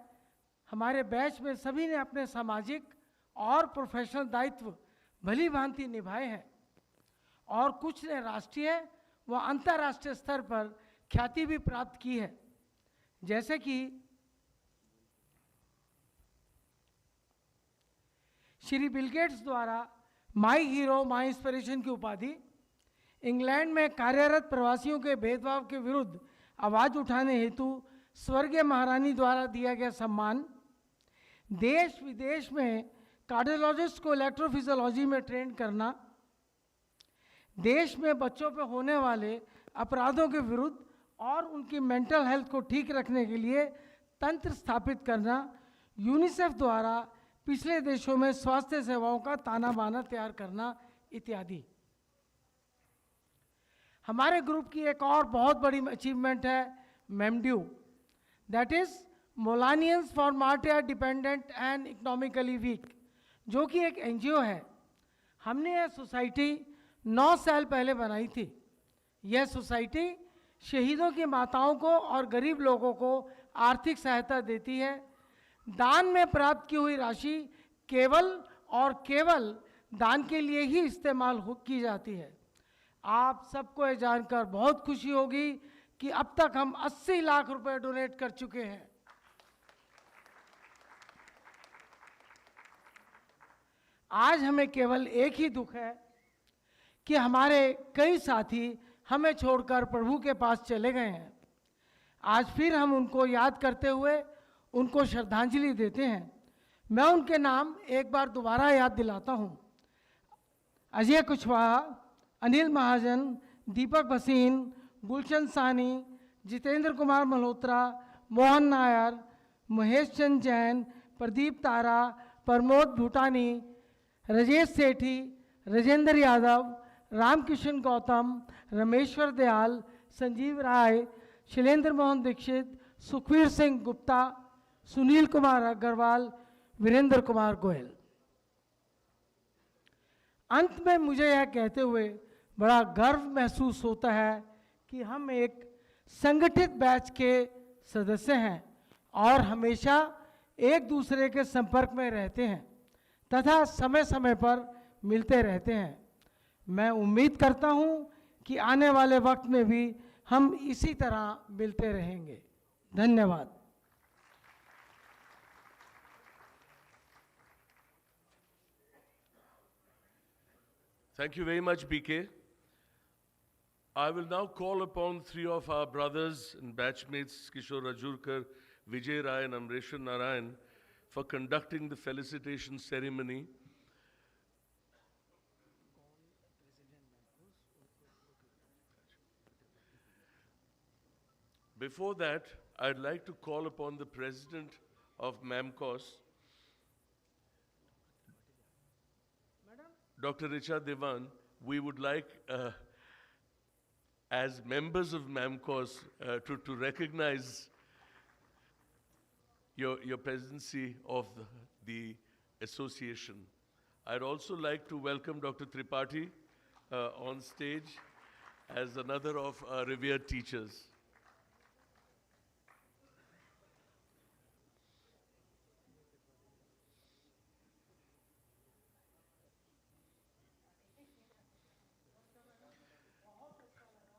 हमारे बैच में सभी ने अपने सामाजिक और प्रोफेशनल दायित्व भली भांति निभाए हैं और कुछ ने राष्ट्रीय व अंतर्राष्ट्रीय स्तर पर ख्याति भी प्राप्त की है, जैसे कि श्री बिल गेट्स द्वारा माई हीरो माई इंस्पिरेशन की उपाधि, इंग्लैंड में कार्यरत प्रवासियों के भेदभाव के विरुद्ध आवाज उठाने हेतु स्वर्गीय महारानी द्वारा दिया गया सम्मान, देश विदेश में कार्डियोलॉजिस्ट को इलेक्ट्रोफिजियोलॉजी में ट्रेन करना, देश में बच्चों पर होने वाले अपराधों के विरुद्ध और उनकी मेंटल हेल्थ को ठीक रखने के लिए तंत्र स्थापित करना, यूनिसेफ द्वारा पिछले देशों में स्वास्थ्य सेवाओं का ताना बाना तैयार करना इत्यादि। हमारे ग्रुप की एक और बहुत बड़ी अचीवमेंट है मेमड्यू, दैट इज मोलानियंस for martyr dependent and economically weak, जो कि एक एनजीओ है। हमने यह सोसाइटी 9 साल पहले बनाई थी। यह सोसाइटी शहीदों की माताओं को और गरीब लोगों को आर्थिक सहायता देती है। दान में प्राप्त की हुई राशि केवल और केवल दान के लिए ही इस्तेमाल की जाती है। आप सबको ये जानकर बहुत खुशी होगी कि अब तक हम 80 लाख रुपए डोनेट कर चुके हैं। आज हमें केवल एक ही दुख है कि हमारे कई साथी हमें छोड़कर प्रभु के पास चले गए हैं। आज फिर हम उनको याद करते हुए उनको श्रद्धांजलि देते हैं। मैं उनके नाम एक बार दोबारा याद दिलाता हूँ। अजय कुशवाहा, अनिल महाजन, दीपक भसीन, गुलशन सानी, जितेंद्र कुमार मल्होत्रा, मोहन नायर, महेश चंद जैन, प्रदीप तारा, प्रमोद भूटानी, राजेश सेठी, राजेंद्र यादव, रामकिशन गौतम, रमेश्वर दयाल, संजीव राय, शैलेंद्र मोहन दीक्षित, सुखवीर सिंह गुप्ता, सुनील कुमार अग्रवाल, वीरेंद्र कुमार गोयल। अंत में मुझे यह कहते हुए बड़ा गर्व महसूस होता है कि हम एक संगठित बैच के सदस्य हैं और हमेशा एक दूसरे के संपर्क में रहते हैं तथा समय समय पर मिलते रहते हैं। मैं उम्मीद करता हूं कि आने वाले वक्त में भी हम इसी तरह मिलते रहेंगे। धन्यवाद। Thank you very much, BK. I will now call upon 3 of our brothers and batchmates, Kishore Rajurkar, Vijay Rai and Amreshwar Narayan, for conducting the felicitation ceremony. Before that, I'd like to call upon the president of MAMCOS, Dr. Richa Devan. We would like, as members of MAMCOS, to recognize your presidency of the association. I'd also like to welcome Dr. Tripathi on stage as another of our revered teachers.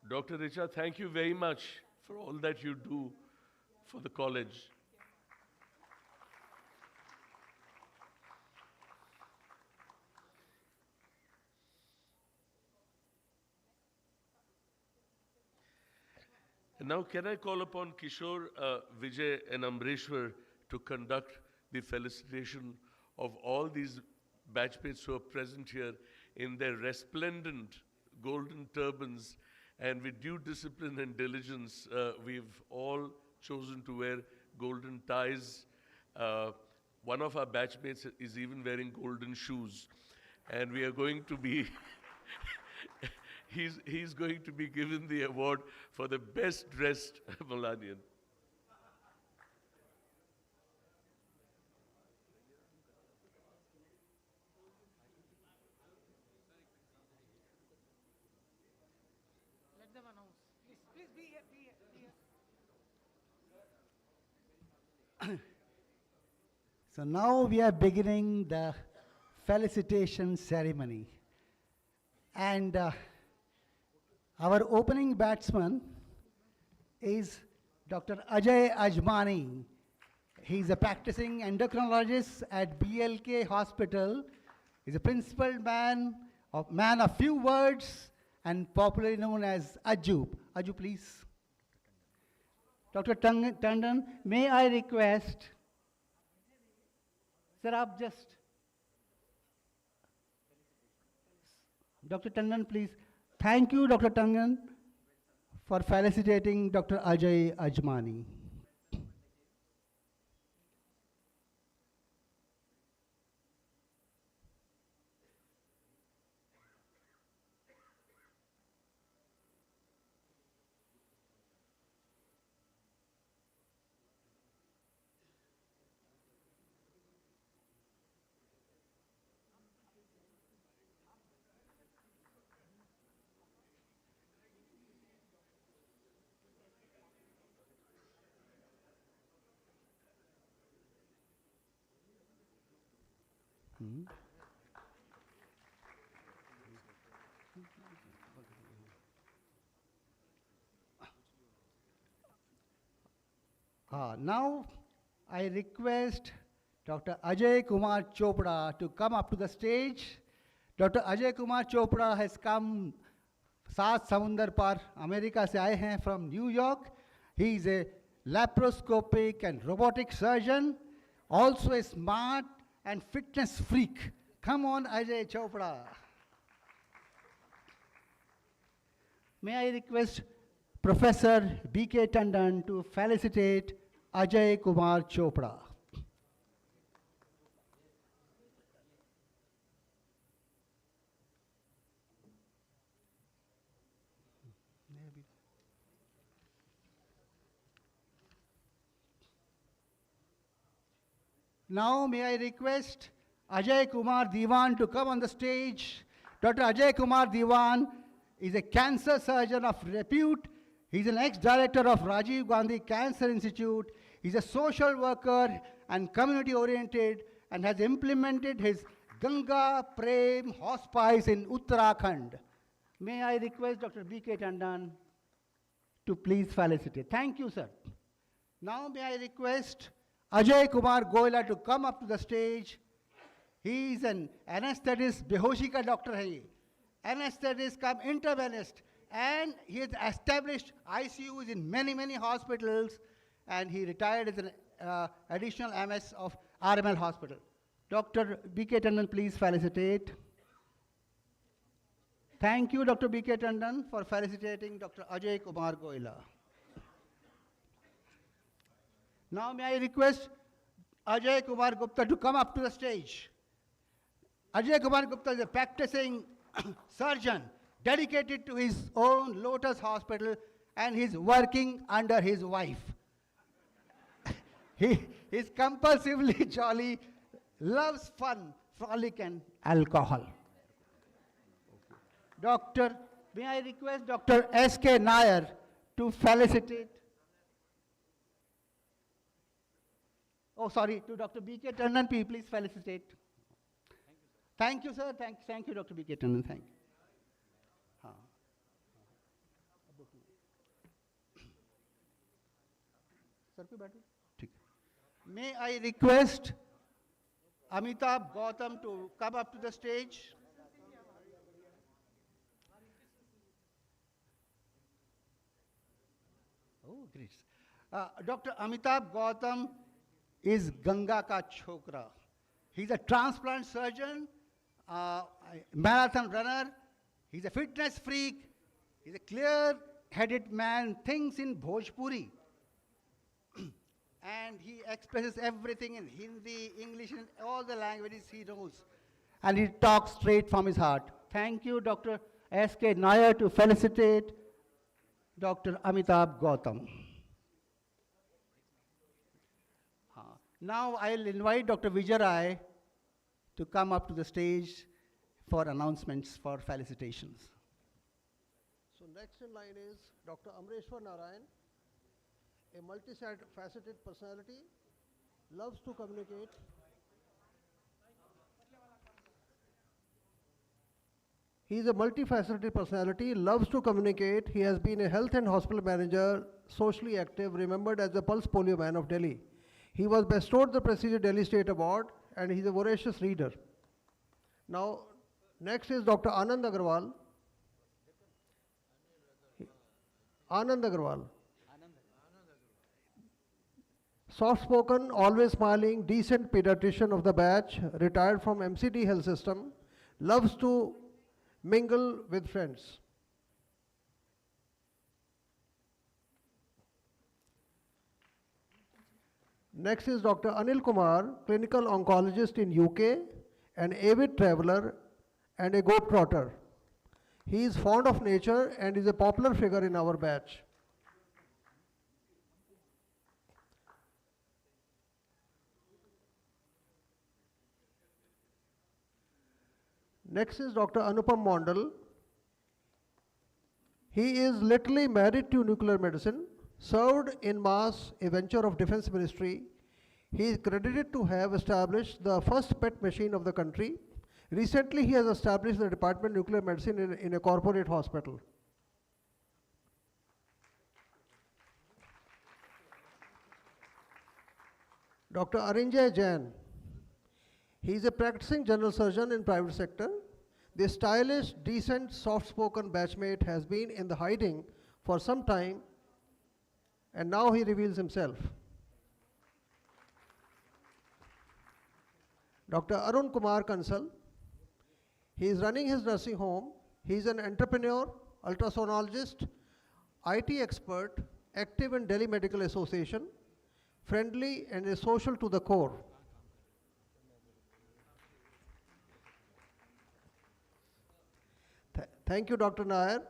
Dr. Richa, thank you very much for all that you do for the college. And now, can I call upon Kishore, Vijay, and Amreshwar to conduct the felicitation of all these batchmates who are present here in their resplendent golden turbans, and with due discipline and diligence, we've all chosen to wear golden ties. One of our batchmates is even wearing golden shoes, and we are going to be he's going to be given the award for the best dressed Millennium. Let them announce. Please be here, be here. So now we are beginning the felicitation ceremony. And our opening batsman is Dr. Ajay Ajmani. He's a practicing endocrinologist at BLK Hospital. He's a principal man of few words and popularly known as Ajju. Ajju, please. Dr. Tandon, may I request, sir, aap just, Dr. Tandon, please. Thank you, Dr. Tandon, for felicitating Dr. Ajay Ajmani. Now I request Dr. Ajay Kumar Chopra to come up to the stage. Dr. Ajay Kumar Chopra has come सात समुंदर पार America से आए हैं from New York. He is a laparoscopic and robotic surgeon, also a smart and fitness freak. Come on, Ajay Chopra. May I request Professor B.K. Tandon to felicitate Ajay Kumar Chopra. Now may I request Ajay Kumar Diwan to come on the stage. Dr. Ajay Kumar Diwan is a cancer surgeon of repute. He's an ex-director of Rajiv Gandhi Cancer Institute. He's a social worker and community-oriented and has implemented his Ganga Prem Hospice in Uttarakhand. May I request Dr. B.K. Tandon to please felicitate. Thank you, sir. Now may I request Ajay Kumar Goyla to come up to the stage. He is an anesthetist, behoshi ka doctor hai ye. Anesthetist come internist, and he has established ICUs in many hospitals, and he retired as an additional MS of RML Hospital. Dr. B.K. Tandon, please felicitate. Thank you, Dr. B.K. Tandon, for felicitating Dr. Ajay Kumar Goyla. Now may I request Ajay Kumar Gupta to come up to the stage. Ajay Kumar Gupta is a practicing surgeon dedicated to his own Lotus Hospital, and he's working under his wife. He is compulsively jolly, loves fun, frolic and alcohol. May I request Dr. S.K. Nair to felicitate. Oh, sorry, to Dr. B.K. Tandon, please felicitate. Thank you, sir. Thank you, Dr. B.K. Tandon. Thank you. Sir पे बैठो ठीक है May I request Amitabh Gautam to come up to the stage. Oh, great. Dr. Amitabh Gautam is Ganga ka chokra. He's a transplant surgeon, marathon runner. He's a fitness freak. He's a clear-headed man, thinks in Bhojpuri. And he expresses everything in Hindi, English, and all the languages he knows. And he talks straight from his heart. Thank you, Dr. S.K. Nair, to felicitate Dr. Amitabh Gautam. Now I'll invite Dr. Vijay Rai to come up to the stage for announcements for felicitations. So next in line is Dr. Amreshwar Narayan, a multifaceted personality, loves to communicate. He is a multifaceted personality, loves to communicate. He has been a health and hospital manager, socially active, remembered as the Pulse Polio Man of Delhi. He was bestowed the prestigious Delhi State Award, and he's a voracious reader. Now, next is Dr. Anand Agarwal. Anand Agarwal. Soft-spoken, always smiling, decent pediatrician of the batch, retired from MCT Health System, loves to mingle with friends. Next is Dr. Anil Kumar, clinical oncologist in UK, an avid traveler and a globetrotter. He is fond of nature and is a popular figure in our batch. Next is Dr. Anupam Mondal. He is literally married to nuclear medicine, served in Mass, a venture of Defense Ministry. He is credited to have established the first PET machine of the country. Recently, he has established the Department of Nuclear Medicine in a corporate hospital. Dr. Arinjay Jain. He is a practicing general surgeon in private sector. The stylish, decent, soft-spoken batchmate has been in the hiding for some time, and now he reveals himself. Dr. Arun Kumar Kansal. He is running his nursing home. He is an entrepreneur, ultrasonologist, IT expert, active in Delhi Medical Association, friendly and a social to the core. Thank you, Dr. Nair.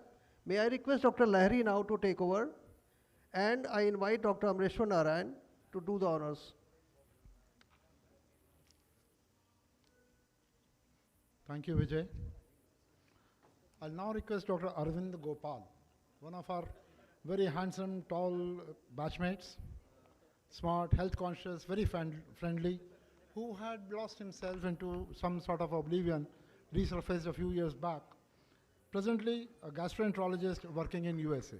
May I request Dr. Lahiri now to take over, and I invite Dr. Amreshwar Narayan to do the honors. Thank you, Vijay. I'll now request Dr. Arvind Gopal, one of our very handsome, tall batchmates, smart, health conscious, very friendly, who had lost himself into some sort of oblivion, resurfaced a few years back. Presently, a gastroenterologist working in USA.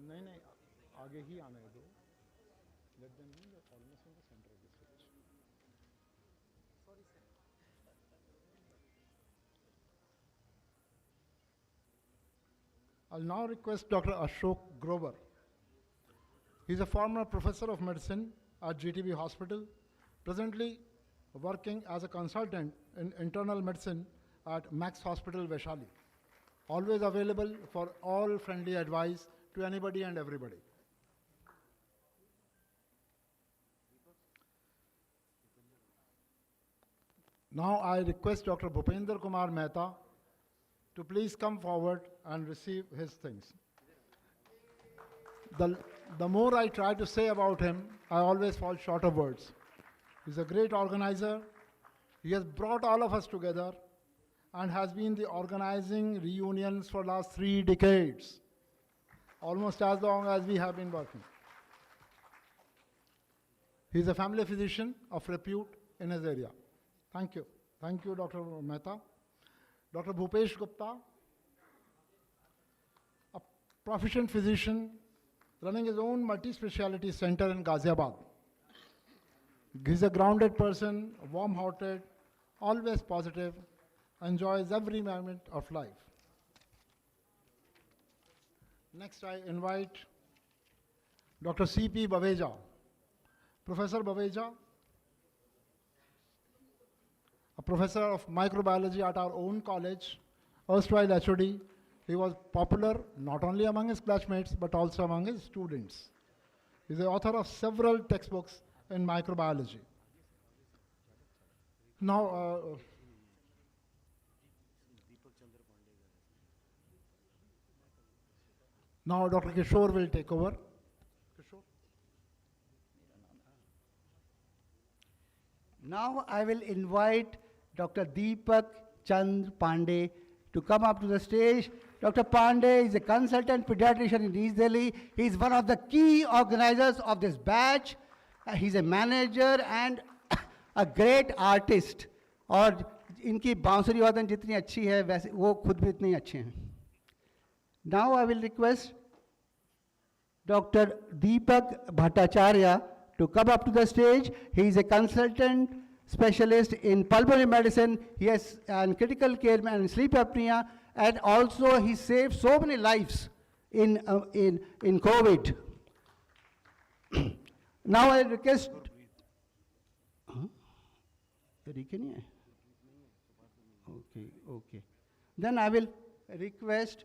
नहीं आगे ही आने दो. Let them be almost in the center of the stage. Sorry, sir. I'll now request Dr. Ashok Grover. He's a former professor of medicine at GTB Hospital, presently working as a consultant in internal medicine at Max Hospital, Vaishali. Always available for all friendly advice to anybody and everybody. Now I request Dr. Bhupender Kumar Mehta to please come forward and receive his things. The more I try to say about him, I always fall short of words. He's a great organizer. He has brought all of us together and has been the organizing reunions for last 3 decades, almost as long as we have been working. He is a family physician of repute in his area. Thank you. Thank you, Dr. Mehta. Dr. Bhupesh Gupta, a proficient physician running his own multi-speciality center in Ghaziabad. He's a grounded person, warm-hearted, always positive, enjoys every moment of life. Next, I invite Dr. C.P. Baveja. Professor Baveja, a professor of microbiology at our own college, erstwhile HOD. He was popular not only among his classmates but also among his students. He is the author of several textbooks in microbiology. Now, Dr. Kishore will take over. Now I will invite Dr. Deepak Chand Pandey to come up to the stage. Dr. Pandey is a consultant pediatrician in East Delhi. He is one of the key organizers of this batch. He's a manager and a great artist. और इनकी बांसुरी वादन जितनी अच्छी है वैसे वो खुद भी इतने अच्छे हैं. Now I will request Dr. Deepak Bhattacharya to come up to the stage. He is a consultant specialist in pulmonary medicine. He has critical care and sleep apnea, and also he saved so many lives in COVID. Now I request. Okay. Then I will request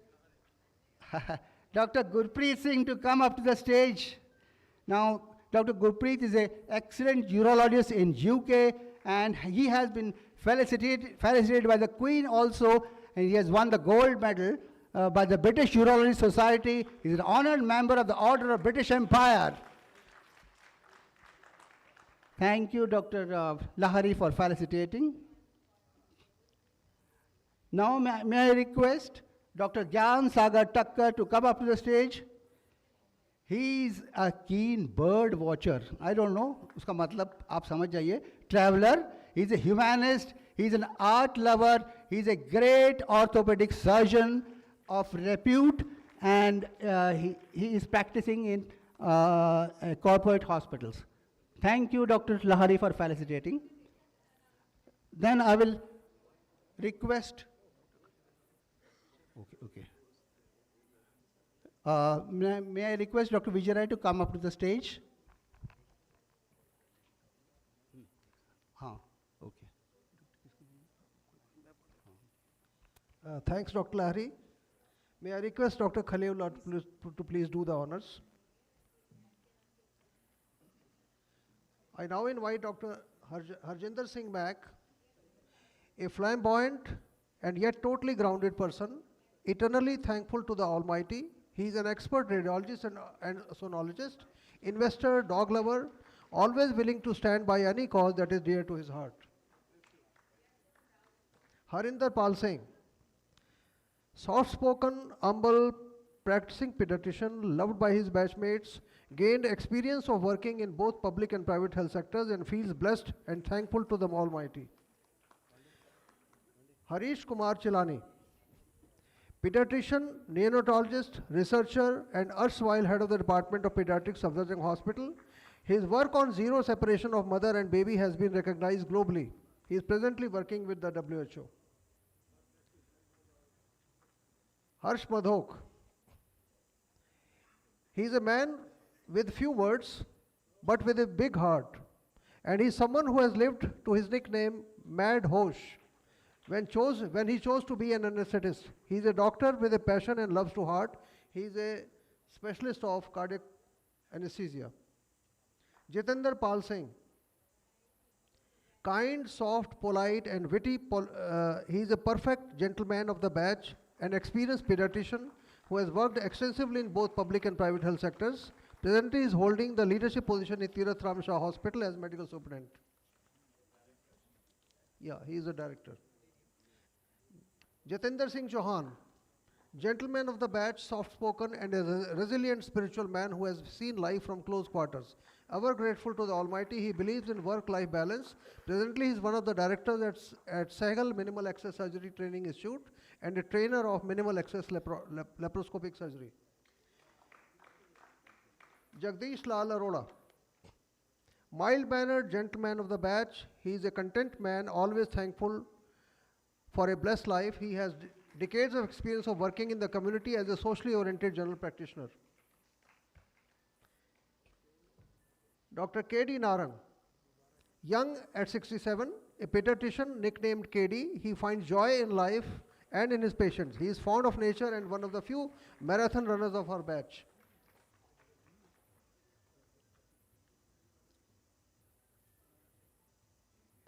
Dr. Gurpreet Singh to come up to the stage. Now, Dr. Gurpreet is an excellent urologist in UK, and he has been felicitated by the Queen also, and he has won the gold medal by the British Urology Society. He is an honored member of the Order of British Empire. Thank you, Dr. Lahari, for felicitating. Now, may I request Dr. Gyan Sagar Takkar to come up to the stage. He is a keen bird watcher. I don't know, उसका मतलब आप समझ जाइए. Traveler, he is a humanist, he is an art lover, he is a great orthopedic surgeon of repute, and he is practicing in corporate hospitals. Thank you, Dr. Lahari, for felicitating. Then I will request. Okay. May I request Dr. Vijay Rai to come up to the stage? Okay. Thanks, Dr. Lahari. May I request Dr. Khalilullah to please do the honors. I now invite Dr. Harjinder Singh back, a flamboyant and yet totally grounded person, eternally thankful to the Almighty. He is an expert radiologist and sonologist, investor, dog lover, always willing to stand by any cause that is dear to his heart. Harinder Pal Singh, soft-spoken, humble, practicing pediatrician, loved by his batchmates, gained experience of working in both public and private health sectors, and feels blessed and thankful to the Almighty. Harish Kumar Chilani, pediatrician, neonatologist, researcher, and erstwhile head of the Department of Pediatrics of Safdarjung Hospital. His work on zero separation of mother and baby has been recognized globally. He is presently working with the WHO. Harsh Madhok. He is a man with few words, but with a big heart. And he is someone who has lived to his nickname, Mad Hosh, when he chose to be an anesthetist. He is a doctor with a passion and loves to heart. He is a specialist of cardiac anesthesia. Jitendra Pal Singh. Kind, soft, polite, and witty. He is a perfect gentleman of the batch, an experienced pediatrician who has worked extensively in both public and private health sectors. Presently is holding the leadership position in Tirath Ram Shah Hospital as medical superintendent. Yeah, he is a director. Jatinder Singh Chauhan, gentleman of the batch, soft-spoken and a resilient spiritual man who has seen life from close quarters. Ever grateful to the Almighty, he believes in work-life balance. Presently, he is one of the directors at Sehgal Minimal Access Surgery Training Institute and a trainer of minimal access laparoscopic surgery. Jagdish Lal Arora. Mild-mannered gentleman of the batch, he is a content man, always thankful for a blessed life. He has decades of experience of working in the community as a socially oriented general practitioner. Dr. K.D. Narang. Young at 67, a pediatrician nicknamed KD, he finds joy in life and in his patients. He is fond of nature and one of the few marathon runners of our batch.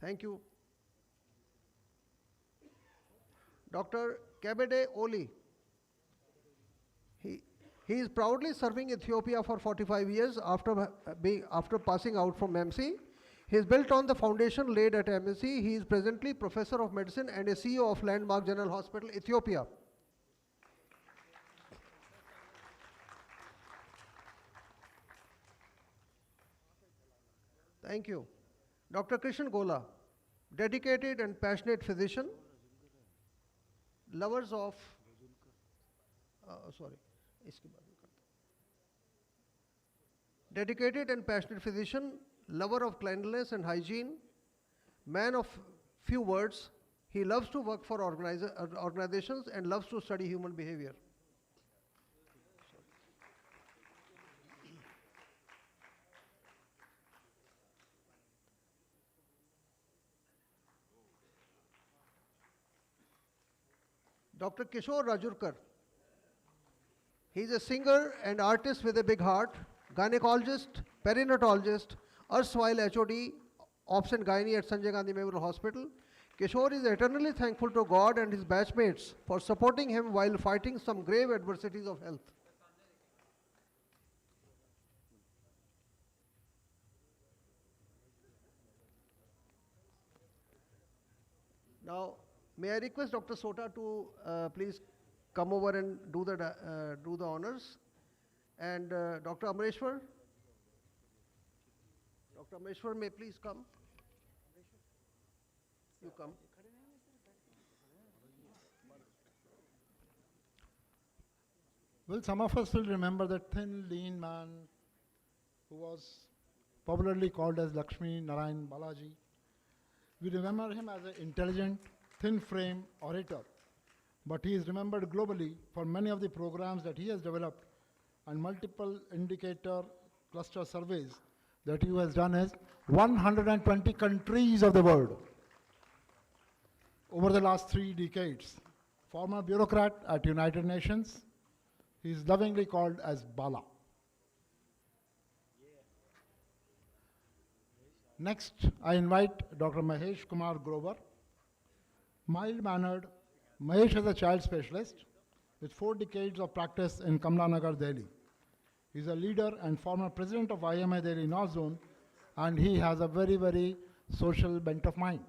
Thank you. Dr. Kebede Oli. He is proudly serving Ethiopia for 45 years after passing out from MC. He is built on the foundation laid at MSc. He is presently Professor of Medicine and a CEO of Landmark General Hospital, Ethiopia. Thank you. Dr. Krishan Gola, dedicated and passionate physician, lovers of, dedicated and passionate physician, lover of cleanliness and hygiene, man of few words. He loves to work for organizations and loves to study human behavior. Dr. Kishore Rajurkar. He is a singer and artist with a big heart, gynecologist, perinatologist, erstwhile HOD, Ops and Gynae at Sanjay Gandhi Memorial Hospital. Kishore is eternally thankful to God and his batchmates for supporting him while fighting some grave adversities of health. Now, may I request Dr. Sota to please come over and do the honors, and Dr. Amreshwar. Dr. Amreshwar may please come. You come. Well, some of us will remember that thin, lean man who was popularly called as Lakshmi Narayan Balaji. We remember him as an intelligent, thin-frame orator, but he is remembered globally for many of the programs that he has developed and multiple indicator cluster surveys that he has done in 120 countries of the world over the last 3 decades. Former bureaucrat at United Nations, he is lovingly called as Bala. Next, I invite Dr. Mahesh Kumar Grover. Mild-mannered, Mahesh is a child specialist with 4 decades of practice in Kamla Nagar, Delhi. He is a leader and former president of IMA Delhi North Zone, and he has a very, very social bent of mind.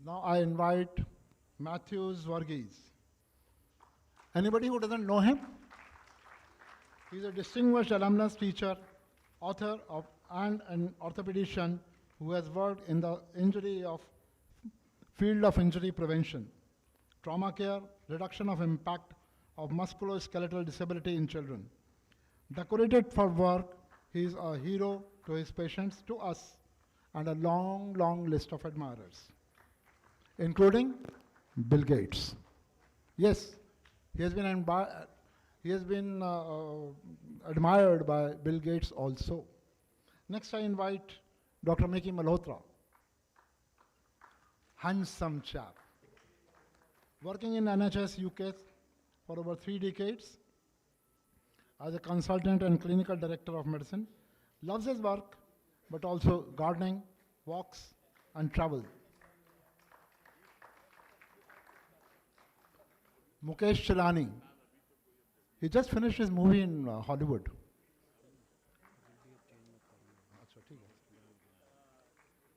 Now I invite Matthews Varghese. Anybody who doesn't know him? He is a distinguished alumnus teacher, author of and an orthopedician who has worked in the field of injury prevention, trauma care, reduction of impact of musculoskeletal disability in children. Decorated for work, he is a hero to his patients, to us, and a long, long list of admirers, including Bill Gates. Yes, he has been admired by Bill Gates also. Next, I invite Dr. Miki Malhotra, handsome chap, working in NHS UK for over 3 decades as a consultant and clinical director of medicine, loves his work, but also gardening, walks, and travel. Mukesh Chilani, he just finished his movie in Hollywood.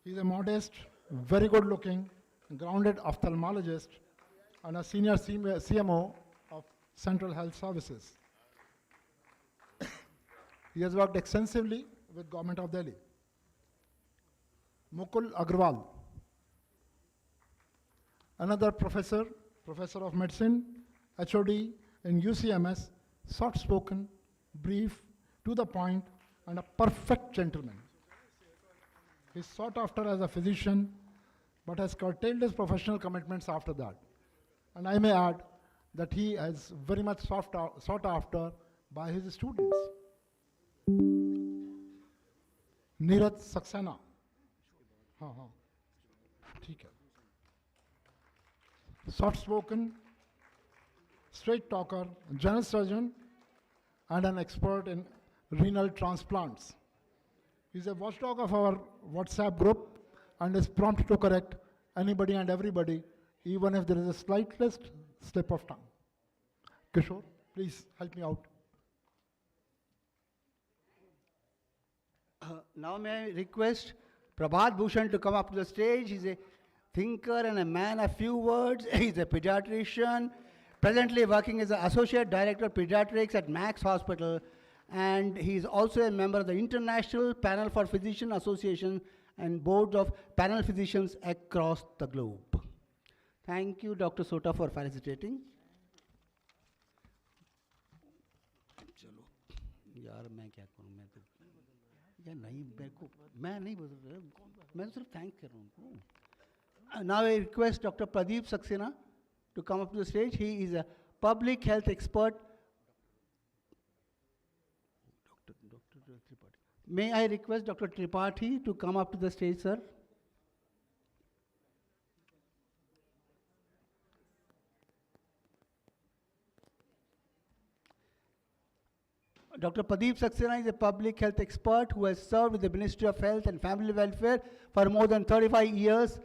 He's a modest, very good looking, grounded ophthalmologist, and a senior CMO of Central Health Services. He has worked extensively with Government of Delhi. Mukul Agrawal, another professor of medicine, HOD in UCMS, soft-spoken, brief, to the point, and a perfect gentleman. He is sought after as a physician, but has curtailed his professional commitments after that. And I may add that he is very much sought after by his students. Neeraj Saxena. Soft-spoken, straight talker, general surgeon, and an expert in renal transplants. He's a watchdog of our WhatsApp group and is prompt to correct anybody and everybody, even if there is a slightest slip of tongue. Kishore, please help me out. Now may I request Prabhat Bhushan to come up to the stage. He's a thinker and a man of few words. He's a pediatrician, presently working as an associate director of pediatrics at Max Hospital, and he's also a member of the International Panel for Physician Association and board of panel physicians across the globe. Thank you, Dr. Sota, for felicitating. चलो यार मैं क्या करूं, मैं तो या नहीं मेरे को मैं नहीं बोल रहा, मैं तो सिर्फ थैंक कर रहा हूं. Now I request Dr. Pradeep Saxena to come up to the stage. He is a public health expert. Dr. Tripathi. May I request Dr. Tripathi to come up to the stage, sir? Dr. Pradeep Saxena is a public health expert who has served with the Ministry of Health and Family Welfare for more than 35 years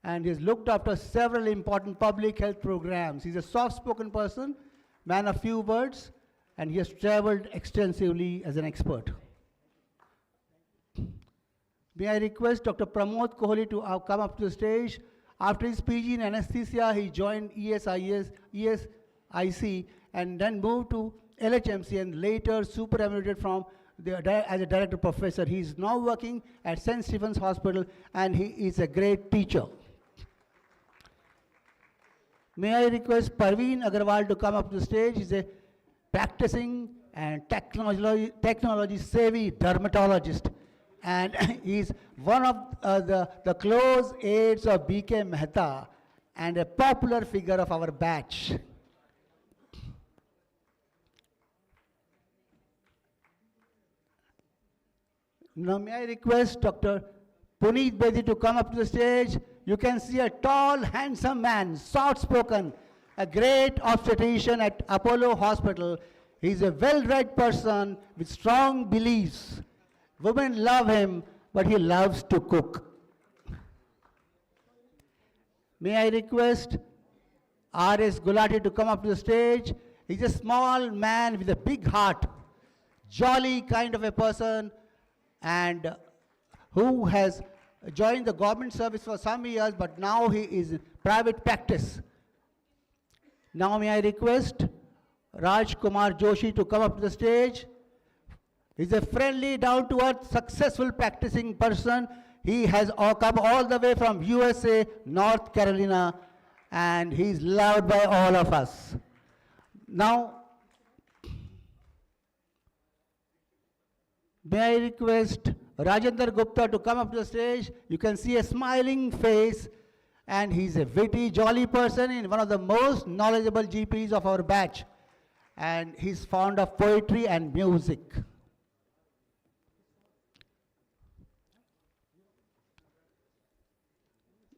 and he has looked after several important public health programs. He's a soft-spoken person, man of few words, and he has traveled extensively as an expert. May I request Dr. Pramod Kohli to come up to the stage. After his PG in anesthesia, he joined ESIC and then moved to LHMC and later superannuated from as a director professor. He is now working at St. Stephen's Hospital and he is a great teacher. May I request Parveen Agarwal to come up to the stage. He's a practicing and technology-savvy dermatologist. And he's one of the close aides of B.K. Mehta and a popular figure of our batch. Now may I request Dr. Puneet Bedi to come up to the stage. You can see a tall, handsome man, soft-spoken, a great obstetrician at Apollo Hospital. He's a well-read person with strong beliefs. Women love him, but he loves to cook. May I request R.S. Gulati to come up to the stage. He's a small man with a big heart, jolly kind of a person, and who has joined the government service for some years, but now he is in private practice. Now may I request Raj Kumar Joshi to come up to the stage. He's a friendly, down-to-earth, successful practicing person. He has come all the way from USA, North Carolina, and he's loved by all of us. Now, may I request Rajendra Gupta to come up to the stage. You can see a smiling face, and he's a witty, jolly person and one of the most knowledgeable GPs of our batch. And he's fond of poetry and music.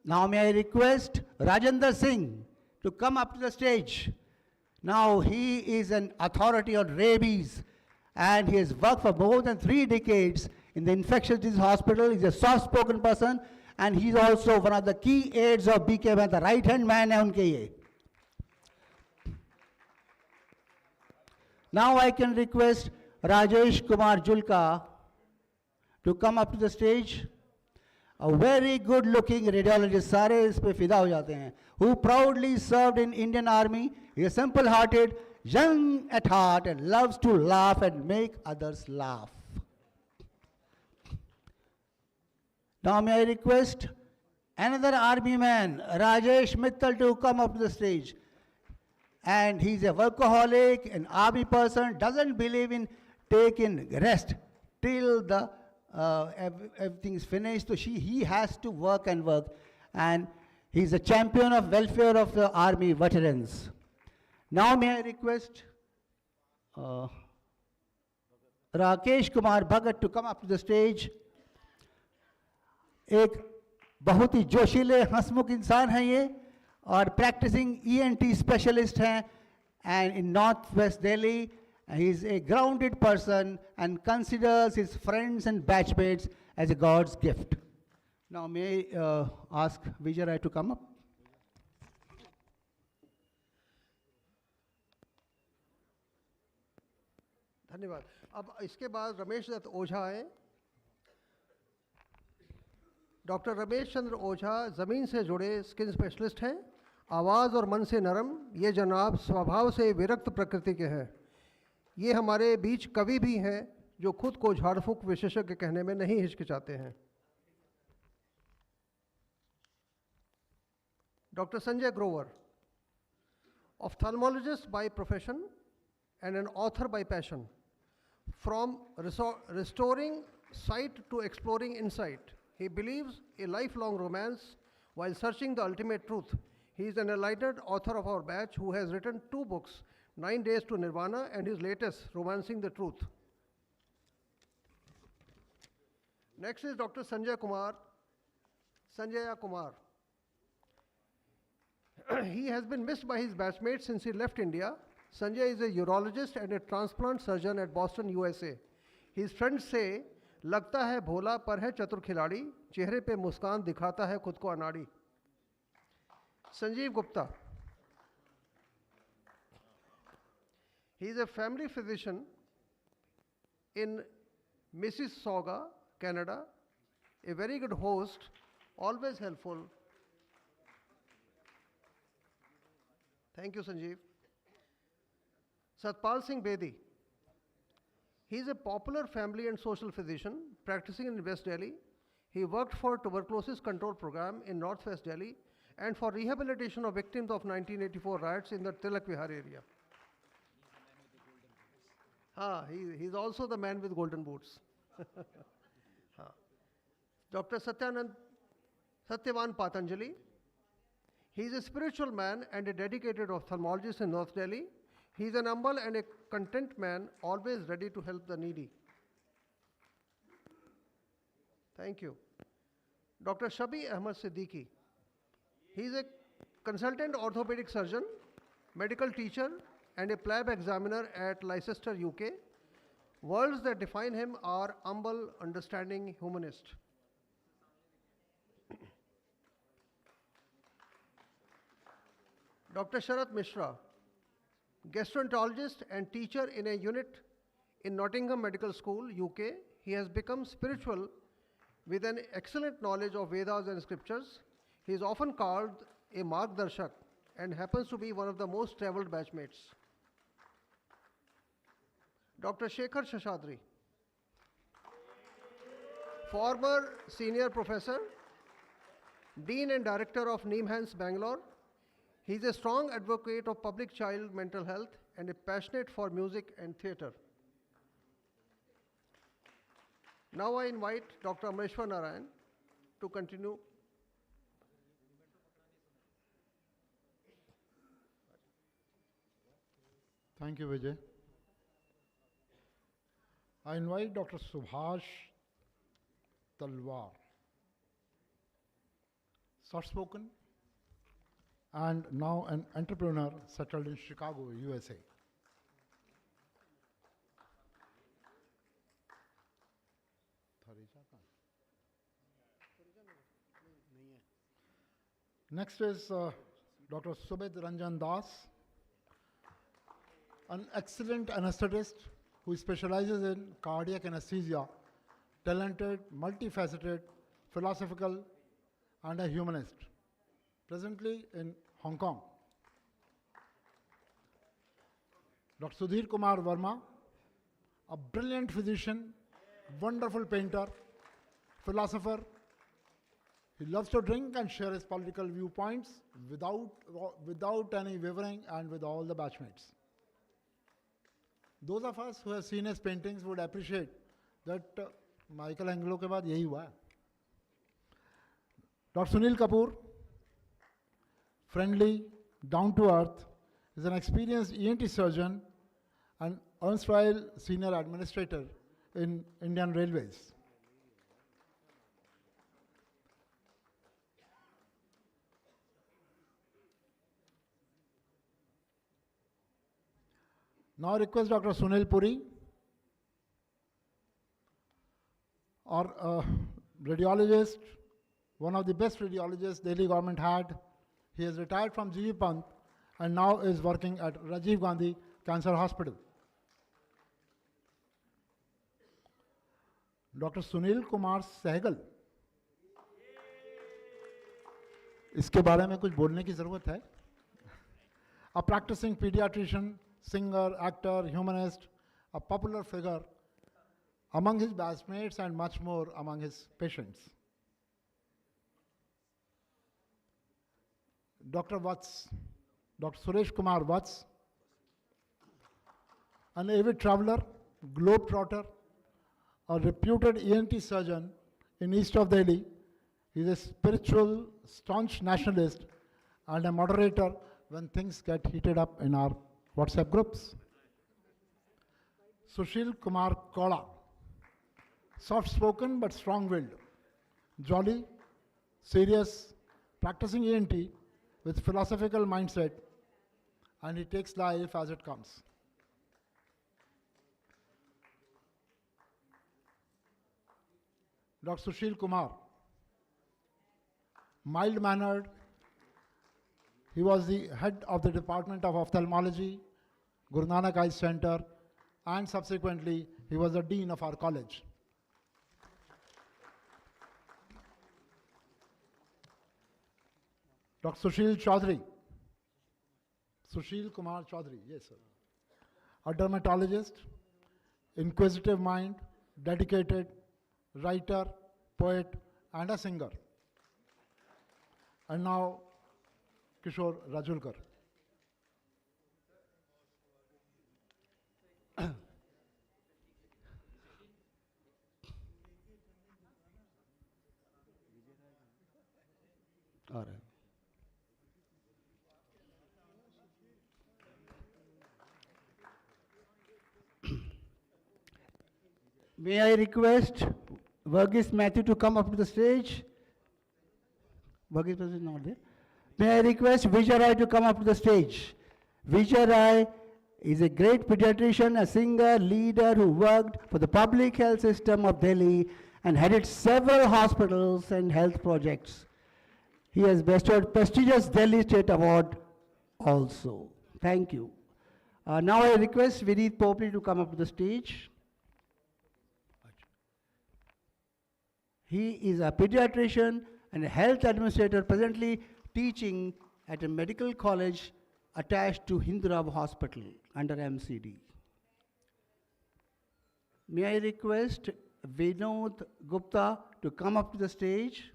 Now may I request Rajendra Singh to come up to the stage. Now he is an authority on rabies and he has worked for more than 3 decades in the infectious disease hospital. He's a soft-spoken person and he's also one of the key aides of BK Mehta, the right-hand man hai unke ye. Now I can request Rajesh Kumar Julka to come up to the stage. a very good looking radiologist, सारे इस पे फिदा हो जाते हैं, who proudly served in Indian Army. He is simple hearted, young at heart, and loves to laugh and make others laugh. Now may I request another army man, Rajesh Mittal, to come up to the stage. And he's a workaholic, an army person, doesn't believe in taking rest till the everything is finished. So he has to work and work. And he's a champion of welfare of the army veterans. Now may I request Rakesh Kumar Bhagat to come up to the stage. एक बहुत ही जोशीले हंसमुख इंसान हैं ये, और practising ENT specialist हैं, and in Northwest Delhi, he is a grounded person and considers his friends and batchmates as a God's gift. Now may I ask Vijay Rai to come up. धन्यवाद. अब इसके बाद रमेश दत्त ओझा हैं. Doctor Ramesh Chandra ओझा ज़मीन से जुड़े skin specialist हैं. आवाज़ और मन से नरम, ये जनाब स्वभाव से विरक्त प्रकृति के हैं. ये हमारे बीच कवि भी हैं जो खुद को झाड़ फूक विशेषज्ञ कहने में नहीं हिचकिचाते हैं. Doctor Sanjay Grover, ophthalmologist by profession and an author by passion. From restoring sight to exploring insight, he believes a lifelong romance while searching the ultimate truth. He is an enlightened author of our batch who has written 2 books, 9 Days to Nirvana and his latest, Romancing the Truth. Next is Dr. Sanjaya Kumar. He has been missed by his batchmates since he left India. Sanjay is a urologist and a transplant surgeon at Boston, USA. His friends say, लगता है भोला पर है चतुर खिलाड़ी, चेहरे पे मुस्कान दिखाता है खुद को अनाड़ी. Sanjeev Gupta. He is a family physician in Mississauga, Canada, a very good host, always helpful. Thank you, Sanjeev. Satpal Singh Bedi. He is a popular family and social physician practicing in West Delhi. He worked for tuberculosis control program in Northwest Delhi and for rehabilitation of victims of 1984 riots in the Tilak Vihar area. He's also the man with golden boots. Dr. Satyavan Patanjali. He is a spiritual man and a dedicated ophthalmologist in North Delhi. He is an humble and a content man, always ready to help the needy. Thank you. Dr. Shabi Ahmed Siddiqui. He is a consultant orthopedic surgeon, medical teacher, and a plab examiner at Leicester, UK. Words that define him are humble, understanding, humanist. Dr. Sharat Mishra, gastroenterologist and teacher in a unit in Nottingham Medical School, UK. He has become spiritual with an excellent knowledge of Vedas and scriptures. He is often called a Margdarshak and happens to be one of the most traveled batchmates. Dr. Shekhar Shashadri, former senior professor, dean and director of Neemhans, Bangalore. He is a strong advocate of public child mental health and a passionate for music and theatre. Now I invite Dr. Amreshwar Narayan to continue. Thank you, Vijay. I invite Dr. Subhash Talwar, soft-spoken, and now an entrepreneur settled in Chicago, USA. Next is Dr. Subed Ranjan Das, an excellent anesthetist who specializes in cardiac anesthesia, talented, multifaceted, philosophical, and a humanist, presently in Hong Kong. Dr. Sudhir Kumar Verma, a brilliant physician, wonderful painter, philosopher. He loves to drink and share his political viewpoints without any wavering and with all the batchmates. Those of us who have seen his paintings would appreciate that Michelangelo के बाद यही हुआ है. Dr. Sunil Kapoor, friendly, down to earth, is an experienced ENT surgeon and erstwhile senior administrator in Indian Railways. Now I request Dr. Sunil Puri, our radiologist, one of the best radiologists Delhi government had. He has retired from GV Pant and now is working at Rajiv Gandhi Cancer Hospital. Dr. Sunil Kumar Sehgal. इसके बारे में कुछ बोलने की ज़रूरत है. A practicing pediatrician, singer, actor, humanist, a popular figure among his batchmates and much more among his patients. Dr. Vats, Dr. Suresh Kumar Vats, an avid traveler, globetrotter, a reputed ENT surgeon in east of Delhi. He is a spiritual, staunch nationalist and a moderator when things get heated up in our WhatsApp groups. Sushil Kumar Kola, soft-spoken but strong-willed, jolly, serious, practicing ENT with philosophical mindset, and he takes life as it comes. Dr. Sushil Kumar, mild-mannered. He was the head of the Department of Ophthalmology, Guru Nanak Eye Center, and subsequently he was the dean of our college. Dr. Sushil Chaudhary, Sushil Kumar Chaudhary, yes sir. A dermatologist, inquisitive mind, dedicated, writer, poet, and a singer. And now Kishore Rajulkar. All right. May I request Verghese Matthew to come up to the stage? Verghese is not there. May I request Vijay Rai to come up to the stage? Vijay Rai is a great pediatrician, a singer, leader who worked for the public health system of Delhi and headed several hospitals and health projects. He has bestowed prestigious Delhi State Award also. Thank you. Now I request Vineet Popli to come up to the stage. He is a pediatrician and a health administrator presently teaching at a medical college attached to Hindurab Hospital under MCD. May I request Vinod Gupta to come up to the stage?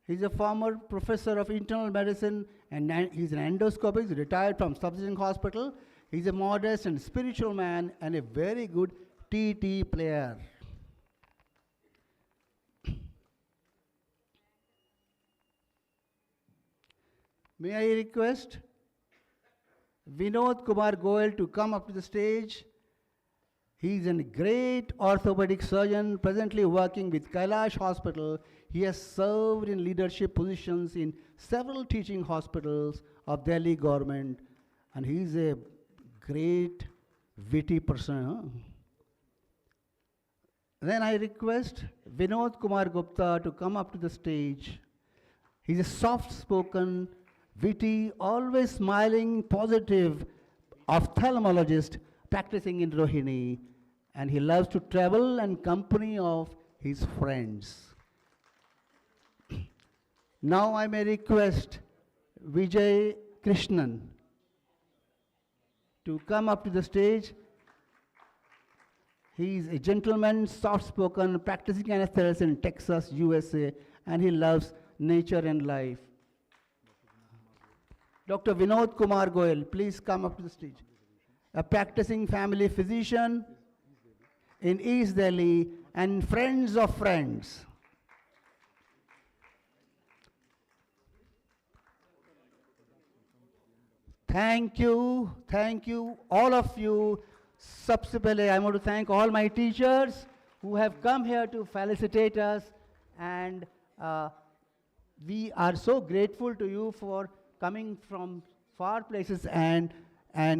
He's a former professor of internal medicine and he's an endoscopist, he's retired from Subsisting Hospital. He's a modest and spiritual man and a very good TT player. May I request Vinod Kumar Goel to come up to the stage? He is a great orthopedic surgeon presently working with Kailash Hospital. He has served in leadership positions in several teaching hospitals of Delhi government, and he is a great witty person. Huh? Then I request Vinod Kumar Gupta to come up to the stage. He's a soft-spoken, witty, always smiling, positive ophthalmologist practicing in Rohini, and he loves to travel and company of his friends. Now I may request Vijay Krishnan to come up to the stage. He is a gentleman, soft-spoken, practicing anesthetist in Texas, USA, and he loves nature and life. Dr. Vinod Kumar Goyal, please come up to the stage. A practicing family physician in East Delhi and friends of friends. Thank you, all of you. सबसे पहले I want to thank all my teachers who have come here to felicitate us, and we are so grateful to you for coming from far places and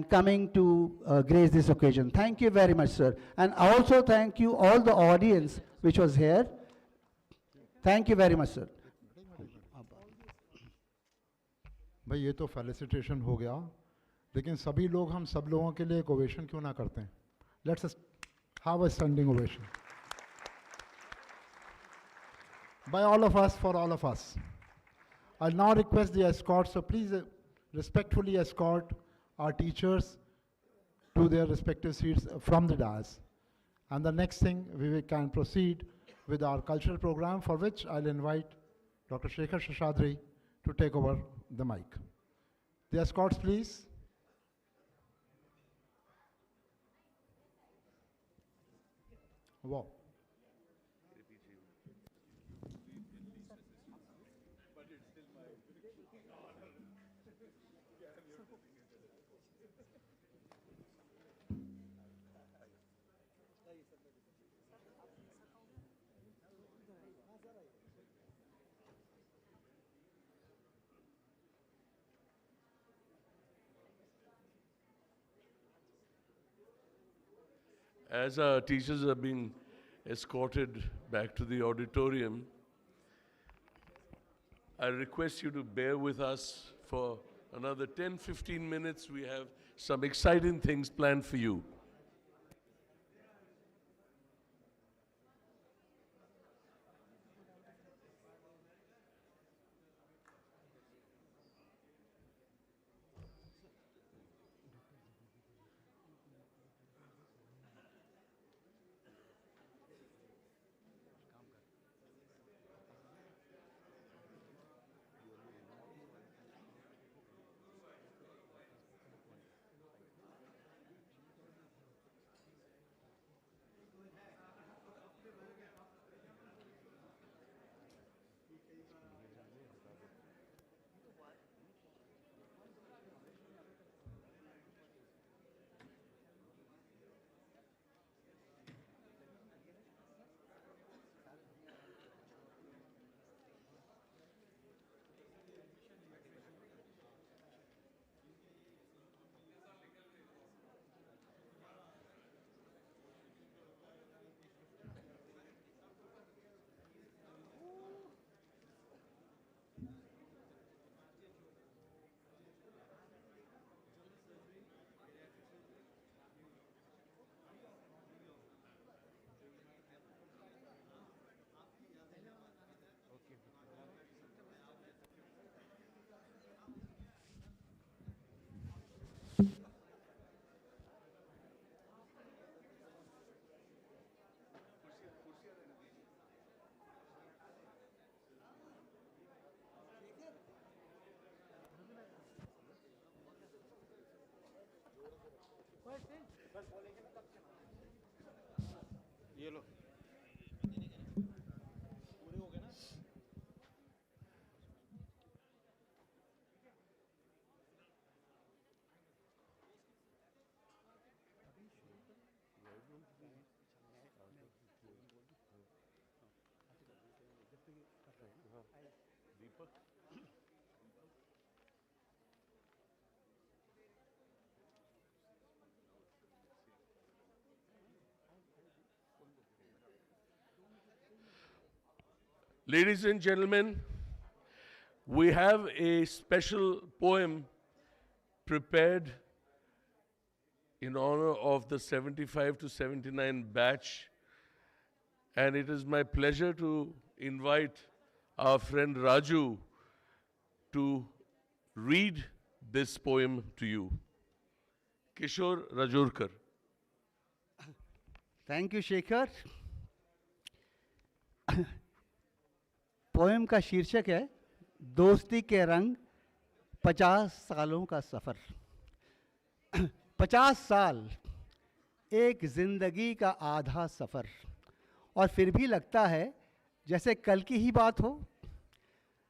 coming to grace this occasion. Thank you very much, sir. And also thank you all the audience which was here. Thank you very much, sir. भाई ये तो felicitation हो गया, लेकिन सभी लोग हम सब लोगों के लिए एक ओवेशन क्यों ना करते हैं? Let's have a standing ovation. By all of us, for all of us. I'll now request the escort, so please respectfully escort our teachers to their respective seats from the dais. And the next thing, we can proceed with our cultural program, for which I'll invite Dr. Shekhar Shashadri to take over the mic. The escorts, please. Wow. As our teachers are being escorted back to the auditorium, I request you to bear with us for another 10-15 minutes. We have some exciting things planned for you. ये लो पूरे हो गए ना Ladies and gentlemen, we have a special poem prepared in honor of the 75 to 79 batch And it is my pleasure to invite our friend Raju to read this poem to you. Kishore Rajurkar. Thank you Shekhar. Poem का शीर्षक है दोस्ती के रंग 50 सालों का सफ़र. 50 साल एक जिंदगी का आधा सफ़र, और फिर भी लगता है जैसे कल की ही बात हो,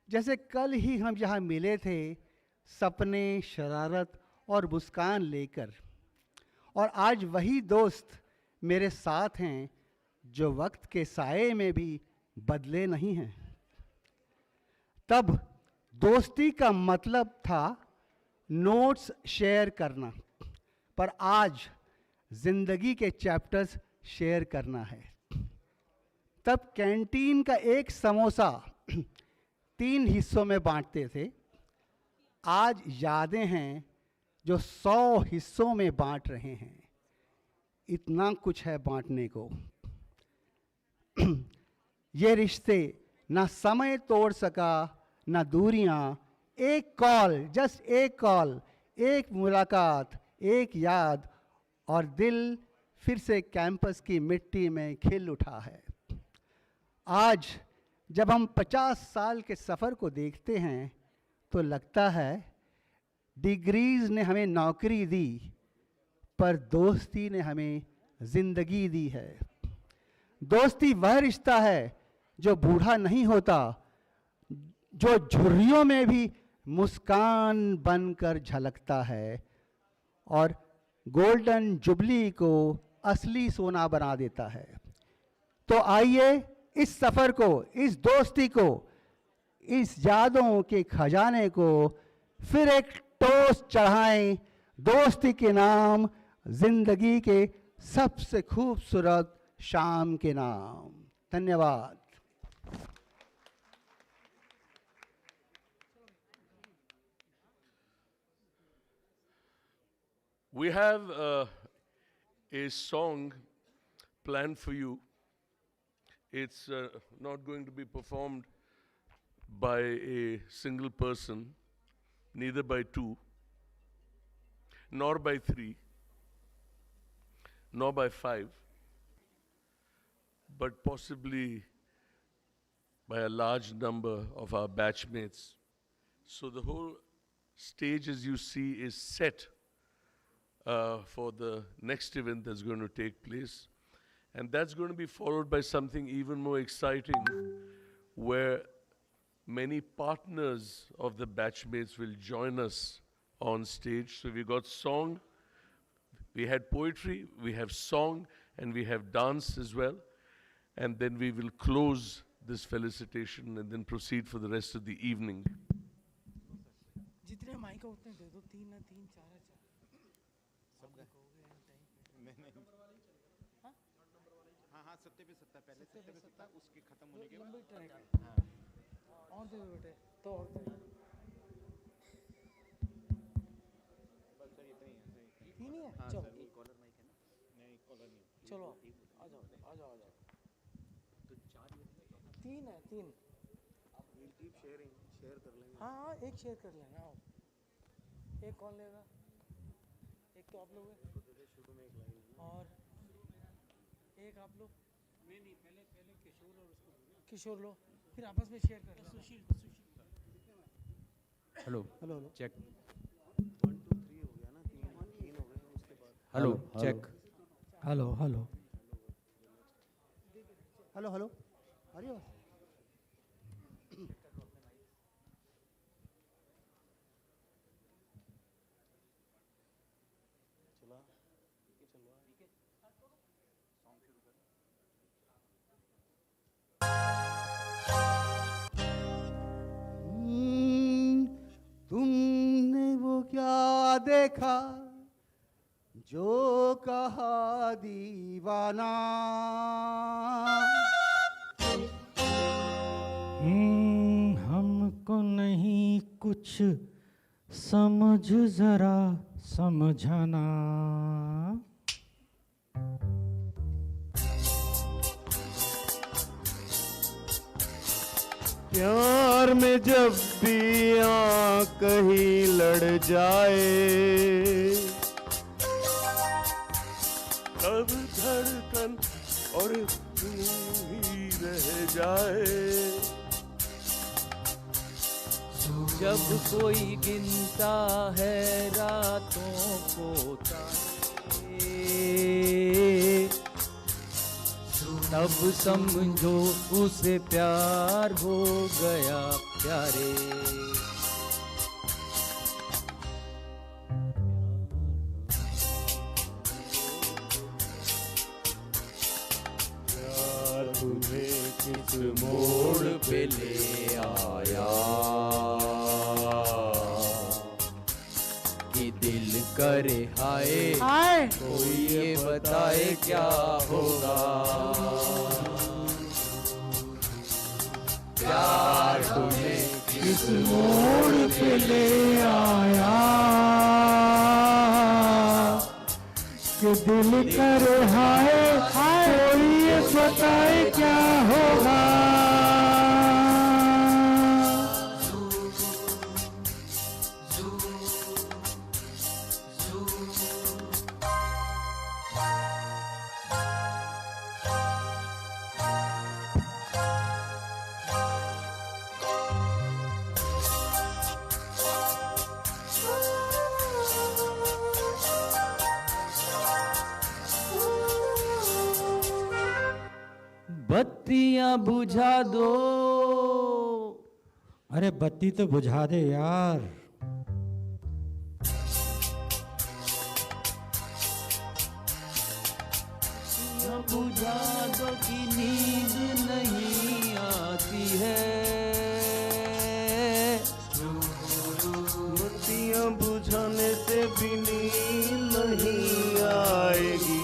जैसे कल ही हम यहाँ मिले थे सपने, शरारत और मुस्कान लेकर. और आज वही दोस्त मेरे साथ हैं जो वक्त के साये में भी बदले नहीं हैं. तब दोस्ती का मतलब था नोट्स शेयर करना, पर आज जिंदगी के चैप्टर्स शेयर करना है. तब कैंटीन का एक समोसा 3 हिस्सों में बांटते थे, आज यादें हैं जो 100 हिस्सों में बांट रहे हैं. इतना कुछ है बांटने को. ये रिश्ते ना समय तोड़ सका ना दूरियां. एक कॉल, जस्ट एक कॉल, एक मुलाकात, एक याद, और दिल फिर से कैंपस की मिट्टी में खिल उठा है. आज जब हम 50 साल के सफ़र को देखते हैं तो लगता है डिग्रीज ने हमें नौकरी दी, पर दोस्ती ने हमें ज़िंदगी दी है. दोस्ती वह रिश्ता है जो बूढ़ा नहीं होता, जो झुर्रियों में भी मुस्कान बनकर झलकता है और गोल्डन जुबली को असली सोना बना देता है. तो आइए इस सफ़र को, इस दोस्ती को, इस यादों के खजाने को फिर एक टोस्ट चढ़ाएं दोस्ती के नाम, जिंदगी के सबसे खूबसूरत शाम के नाम. धन्यवाद. We have a song planned for you. It's not going to be performed by a single person, neither by 2, nor by 3, nor by 5, but possibly by a large number of our batchmates. So the whole stage, as you see, is set for the next event that's going to take place. And that's going to be followed by something even more exciting, where many partners of the batchmates will join us on stage. So we got song, we had poetry, we have song, and we have dance as well. And then we will close this felicitation and then proceed for the rest of the evening. जितने mic उतने दे दो. 3 ना 3 4 हाँ 70 पे 70 पहले 70 पे 70 उसके खत्म होने के बाद ट्रैक और दे बेटे तो और दे. बस सर इतना ही है. 3 ही है. हाँ चलो सर, कॉलर माइक है ना. नहीं कॉलर नहीं. चलो आ जाओ आ जाओ आ जाओ. तो 4 3 है 3. आप विल कीप शेयरिंग, शेयर कर लेंगे. हाँ एक शेयर कर लेंगे. आओ एक कौन लेगा? एक तो आप लोग शुरू में एक लाइन और एक आप लोग. नहीं पहले किशोर और उसको किशोर लो, फिर आपस में शेयर कर. सुशील हेलो हेलो चेक. 1 2 3 हो गया ना. 3 हो गए उसके बाद. Hello check. Hello hello hello hello. अरे तुमने वो क्या देखा जो कहा दीवाना. हमको नहीं कुछ समझ जरा समझाना. प्यार में जब भी आँख कहीं लड़ जाए, तब धड़कन और तू ही रह जाए। जब कोई गिनता है रातों को तारे, तब समझो उसे प्यार हो गया प्यारे। प्यार तुम्हें किस मोड़ पे ले आया कि दिल करे हाय कोई ये बताए क्या होगा। प्यार तुम्हें किस मोड़ पे ले आया कि दिल करे हाय कोई ये बताए क्या होगा। बत्तियां बुझा दो। अरे बत्ती तो बुझा दे यार। बुझा दो कि नींद नहीं आती है। बत्तियां बुझाने से भी नींद नहीं आएगी।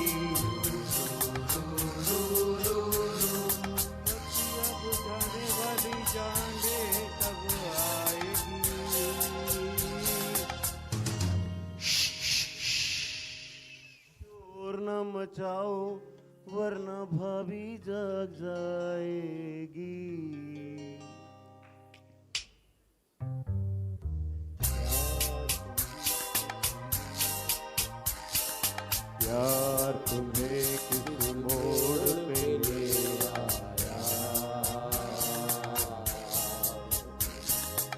मचाओ वरना भाभी जाग जाएगी। प्यार तुम्हें किस मोड़ पे ले आया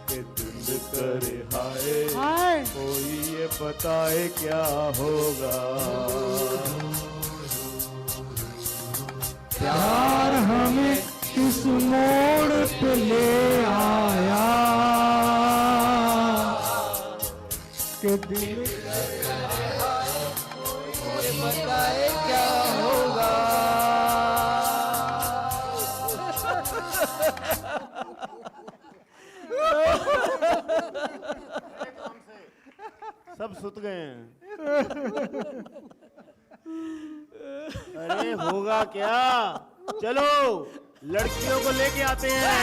कि दिल करे हाय कोई ये बताए क्या होगा। प्यार हमें किस मोड़ पे ले आया कि दिल बताए क्या होगा। सब सुत गए हैं। अरे होगा क्या, चलो लड़कियों को लेके आते हैं।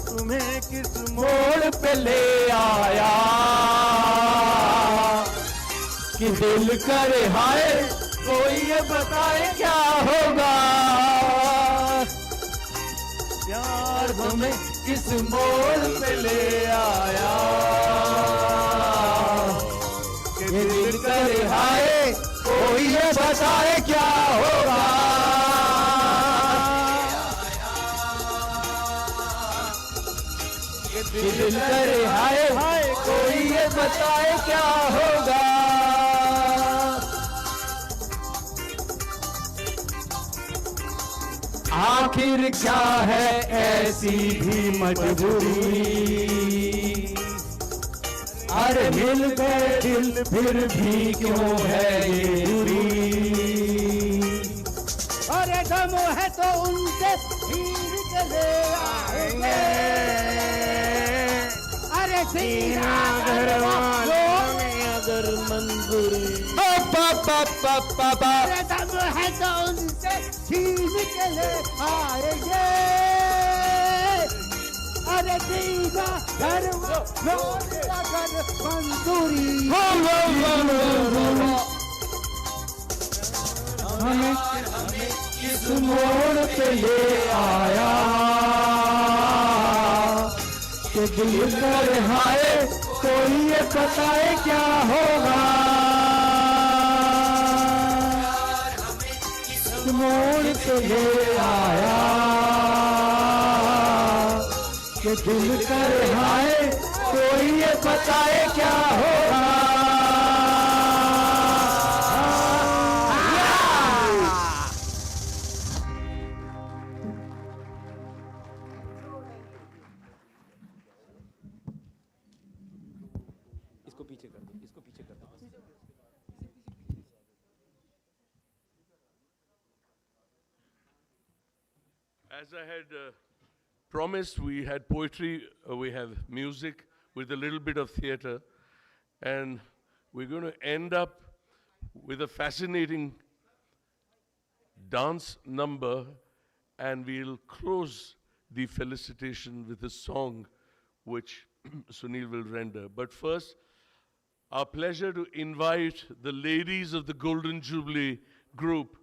तुम्हें किस मोड़ पे ले आया कि दिल करे हाय कोई ये बताए क्या होगा। प्यार तुम्हें किस मोड़ पे ले आया कि दिल करे हाय कोई ये बताए क्या होगा। दिल करे हाय कोई ये बताए क्या होगा। आंखें फिर क्या है ऐसी भी मजबूरी, अरे मिल गए दिल फिर भी क्यों है ये दूरी। अरे दम है तो उनसे फिर चले आएंगे, अरे सीना घर वालों में अगर मंजूरी। अरे दम है तो उनसे छीन के ले आएंगे, अरे सीना घर वालों में अगर मंजूरी। हमें इस मोड़ पे ले आया कि दिल कर हाय कोई ये बताए क्या होगा। इस मोड़ पे ले आया कि दिल कर हाय कोई ये बताए क्या होगा। इसको पीछे कर दो, इसको पीछे कर दो। As I had promised, we had poetry, we have music with a little bit of theater, and we're going to end up with a fascinating dance number, and we'll close the felicitation with a song which Sunil will render. But first, our pleasure to invite the ladies of the Golden Jubilee group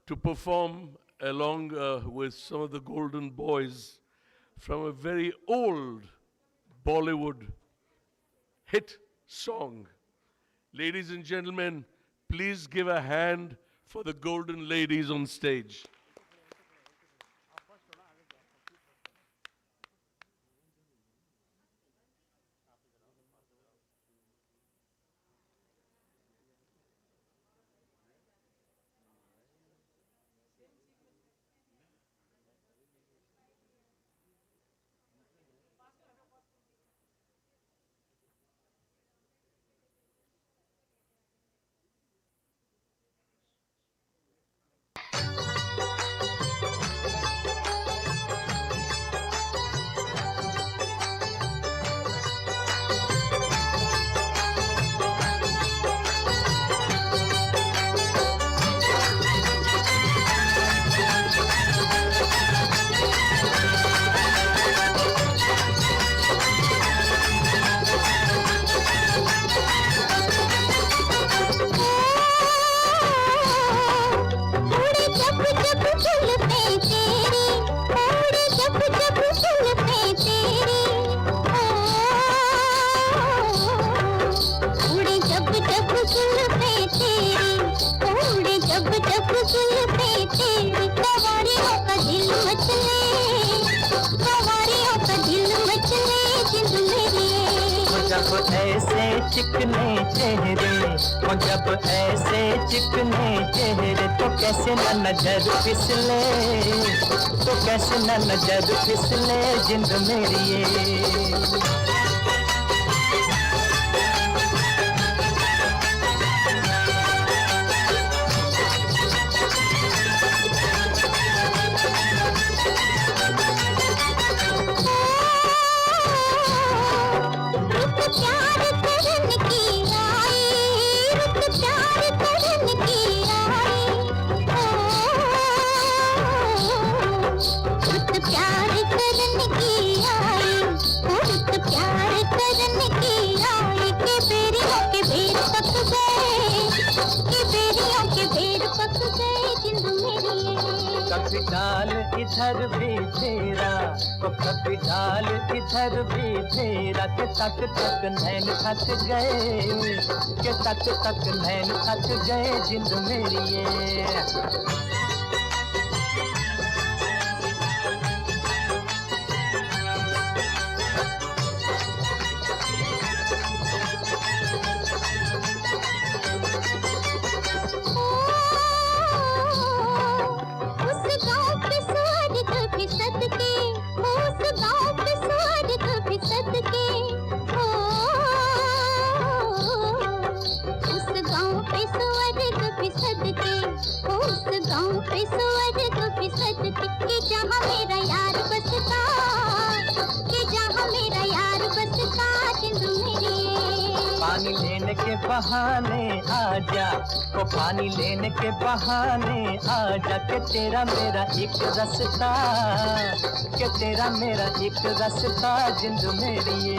to perform along with some of the golden boys from a very old Bollywood hit song. Ladies and gentlemen, please give a hand for the golden ladies on stage. जब ऐसे चिकने चेहरे, जब ऐसे चिकने चेहरे तो कैसे न नजर फिसले, तो कैसे न नजर फिसले जिंद मेरी ये। कभी डाल इधर भी फेरा, तो कभी डाल इधर भी फेरा, के तक तक नैन थक गए, के तक तक नैन थक गए जिंद मेरी ये। उस गाँव के पानी लेने के बहाने आजा, ओ पानी लेने के बहाने आजा, के तेरा मेरा एक रास्ता, के तेरा मेरा एक रास्ता जिंद मेरी ये।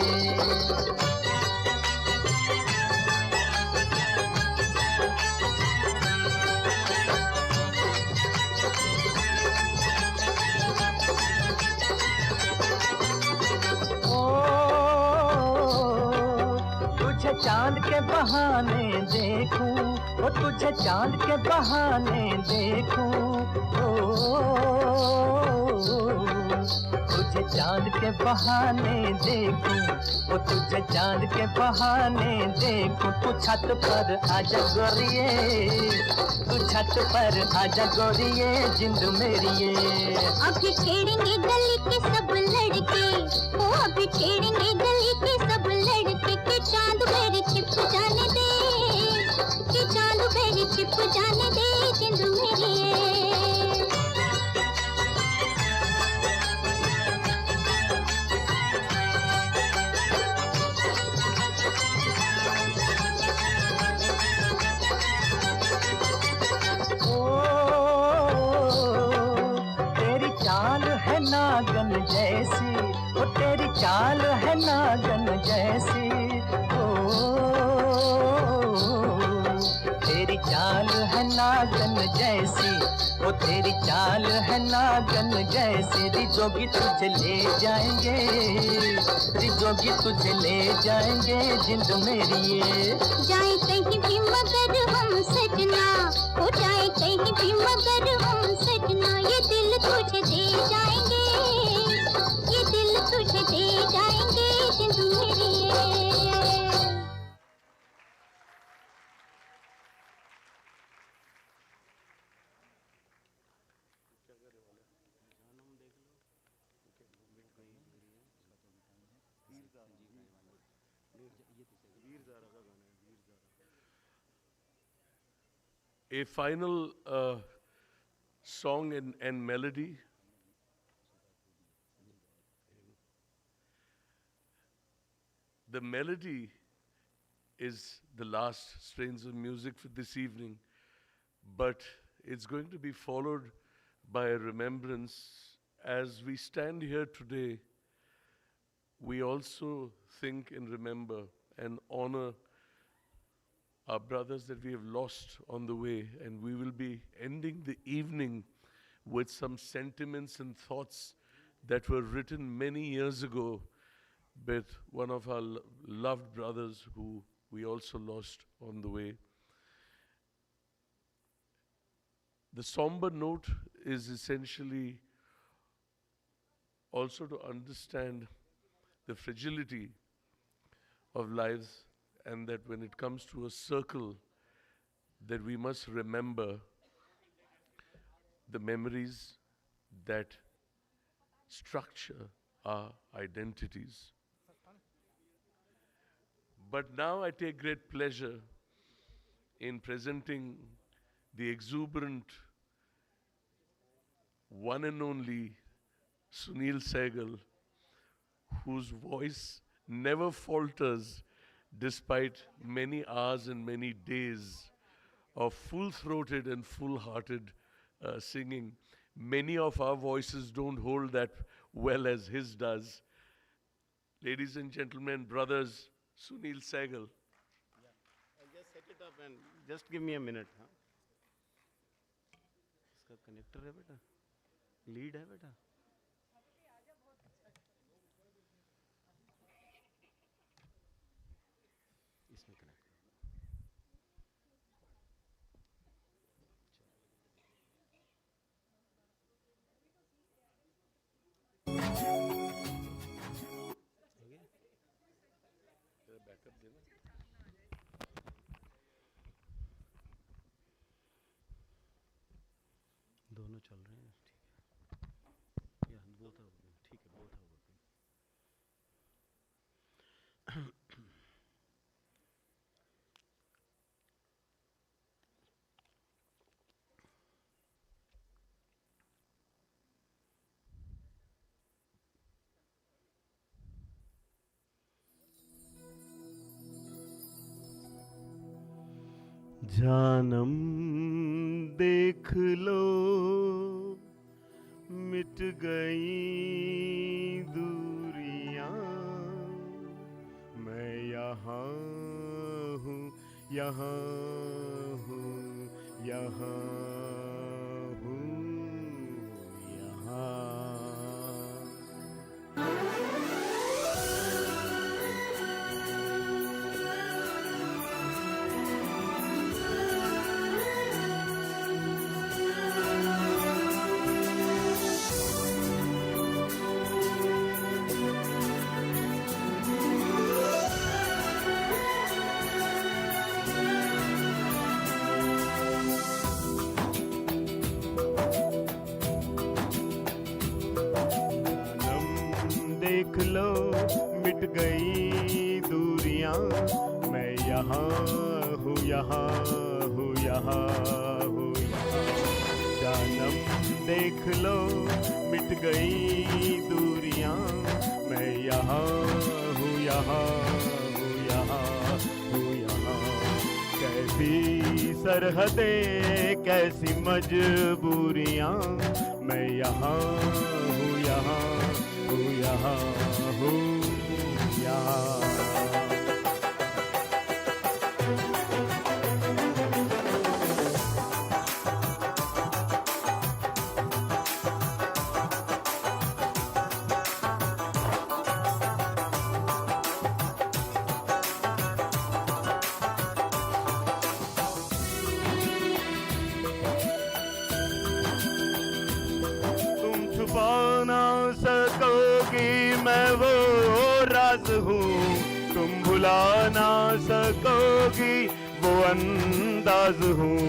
तुझे चांद के बहाने देखूं, ओ तुझे चांद के बहाने देखूं, तुझे चांद के बहाने देखूं, ओ तुझे चांद के बहाने देखूं। तू छत पर आजा गोरिये, तू छत पर आजा गोरिये जिंद मेरी ये। अभी छेड़ेंगे गली के सब लड़के, ओ अभी छेड़ेंगे गली के सब लड़के, के चांद मेरे छिप जाने दे, के चांद मेरे छिप जाने दे जिंद मेरी ये। तेरी चाल है नागन जैसी, ओ तेरी चाल है नागन जैसी, तेरी चाल है नागन जैसी, ओ तेरी चाल है नागन जैसी। रिजोगी तुझे ले जाएंगे, रिजोगी तुझे ले जाएंगे जिंद मेरी ये। जाए कहीं भी मगर हम सजना, हो जाए कहीं भी मगर हम सजना, ये दिल तुझे दे जाएंगे, ये दिल तुझे दे जाएंगे जिंद मेरी ये। A final song and melody. The melody is the last strains of music for this evening, but it's going to be followed by a remembrance. As we stand here today, we also think and remember and honor our brothers that we have lost on the way, and we will be ending the evening with some sentiments and thoughts that were written many years ago by one of our loved brothers who we also lost on the way. The somber note is essentially also to understand the fragility of lives, and that when it comes to a circle, that we must remember the memories that structure our identities. But now I take great pleasure in presenting the exuberant one and only Sunil Sehgal, whose voice never falters despite many hours and many days of full-throated and full-hearted singing. Many of our voices don't hold that well as his does. Ladies and gentlemen, brothers, Sunil Sehgal. I'll just set it up and just give me a minute. Huh? इसका connector है बेटा, lead है बेटा. इसमें connect. दोनों चल रहे हैं, ठीक है, या both are working, ठीक है, both are working. जानम देख लो मिट गई दूरियां, मैं यहाँ हूँ, यहाँ हूँ, यहाँ हूँ, यहाँ। देख लो मिट गई दूरियां, मैं यहाँ हूँ, यहाँ हूँ, यहाँ हूँ, यहाँ। जानम देख लो मिट गई दूरियां, मैं यहाँ हूँ, यहाँ हूँ, यहाँ हूँ, यहाँ। कैसी सरहदें कैसी मजबूरियां, मैं यहाँ हूँ, यहाँ हूँ, यहाँ हूँ, यहाँ। छुपा ना सकोगी मैं वो राज हूँ, तुम भुला ना सकोगी वो अंदाज हूँ।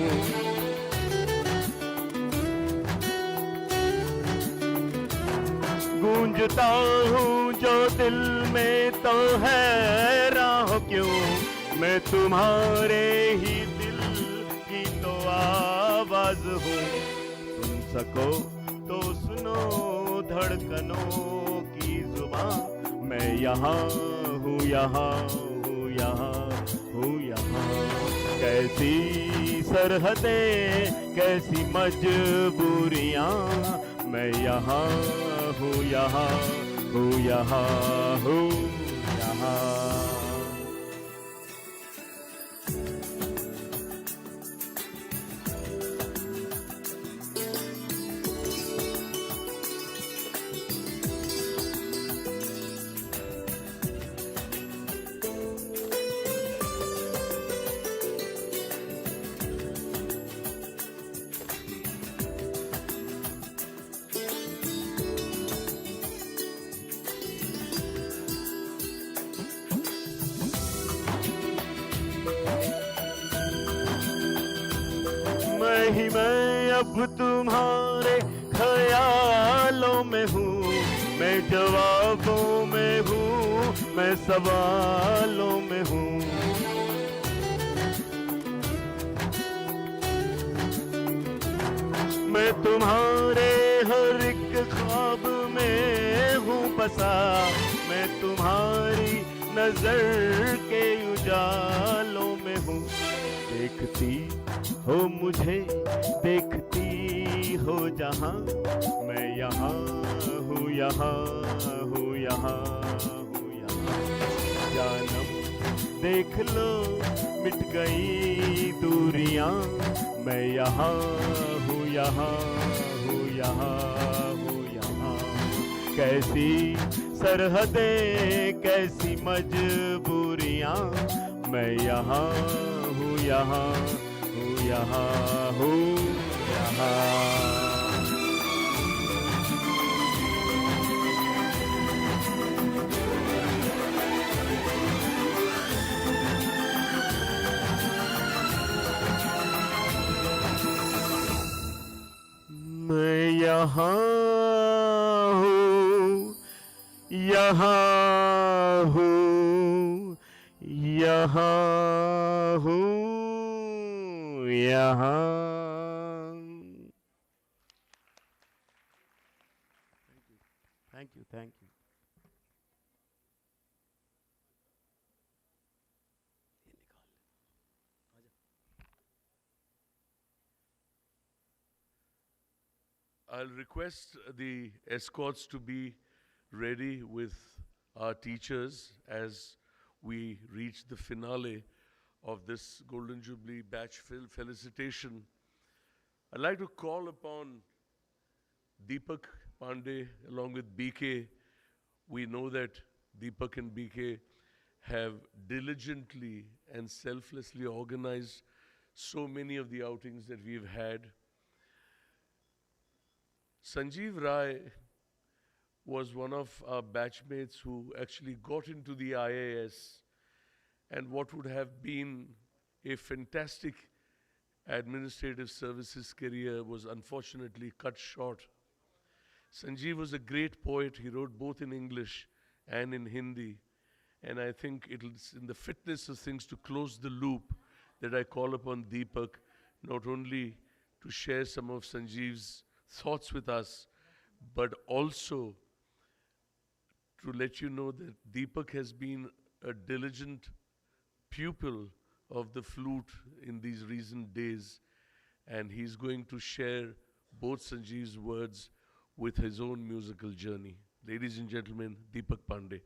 गूंजता हूँ जो दिल में तो हैरान हो क्यों, मैं तुम्हारे ही दिल की तो आवाज हूँ। सुन सको तो सुनो धड़कनों की जुबान, मैं यहाँ हूँ, यहाँ हूँ, यहाँ हूँ, यहाँ। कैसी सरहदें कैसी मजबूरियाँ, मैं यहाँ हूँ, यहाँ हूँ, यहाँ हूँ, यहाँ। मैं अब तुम्हारे ख्यालों में हूँ, मैं जवाबों में हूँ, मैं सवालों में हूँ। मैं तुम्हारे हर एक ख्वाब में हूँ बसा, मैं तुम्हारी नजर के उजालों में हूँ। देखती हो मुझे, देखती हो जहाँ, मैं यहाँ हूँ, यहाँ हूँ, यहाँ हूँ, यहाँ। जानम देख लो मिट गई दूरियां, मैं यहाँ हूँ, यहाँ हूँ, यहाँ हूँ, यहाँ। कैसी सरहदें कैसी मजबूरियां, मैं यहाँ हूँ, यहाँ हूँ, यहाँ हूँ, यहाँ। मैं यहाँ हूँ, यहाँ हूँ, यहाँ हूँ, यहाँ। Thank you, thank you. I'll request the escorts to be ready with our teachers as we reach the finale of this Golden Jubilee Batch felicitation. I'd like to call upon Deepak Pandey along with BK. We know that Deepak and BK have diligently and selflessly organized so many of the outings that we've had. Sanjeev Rai was one of our batchmates who actually got into the IAS, and what would have been a fantastic administrative services career was unfortunately cut short. Sanjeev was a great poet. He wrote both in English and in Hindi. And I think it's in the fitness of things to close the loop that I call upon Deepak not only to share some of Sanjeev's thoughts with us, but also to let you know that Deepak has been a diligent pupil of the flute in these recent days, and he's going to share both Sanjeev's words with his own musical journey. Ladies and gentlemen, Deepak Pandey.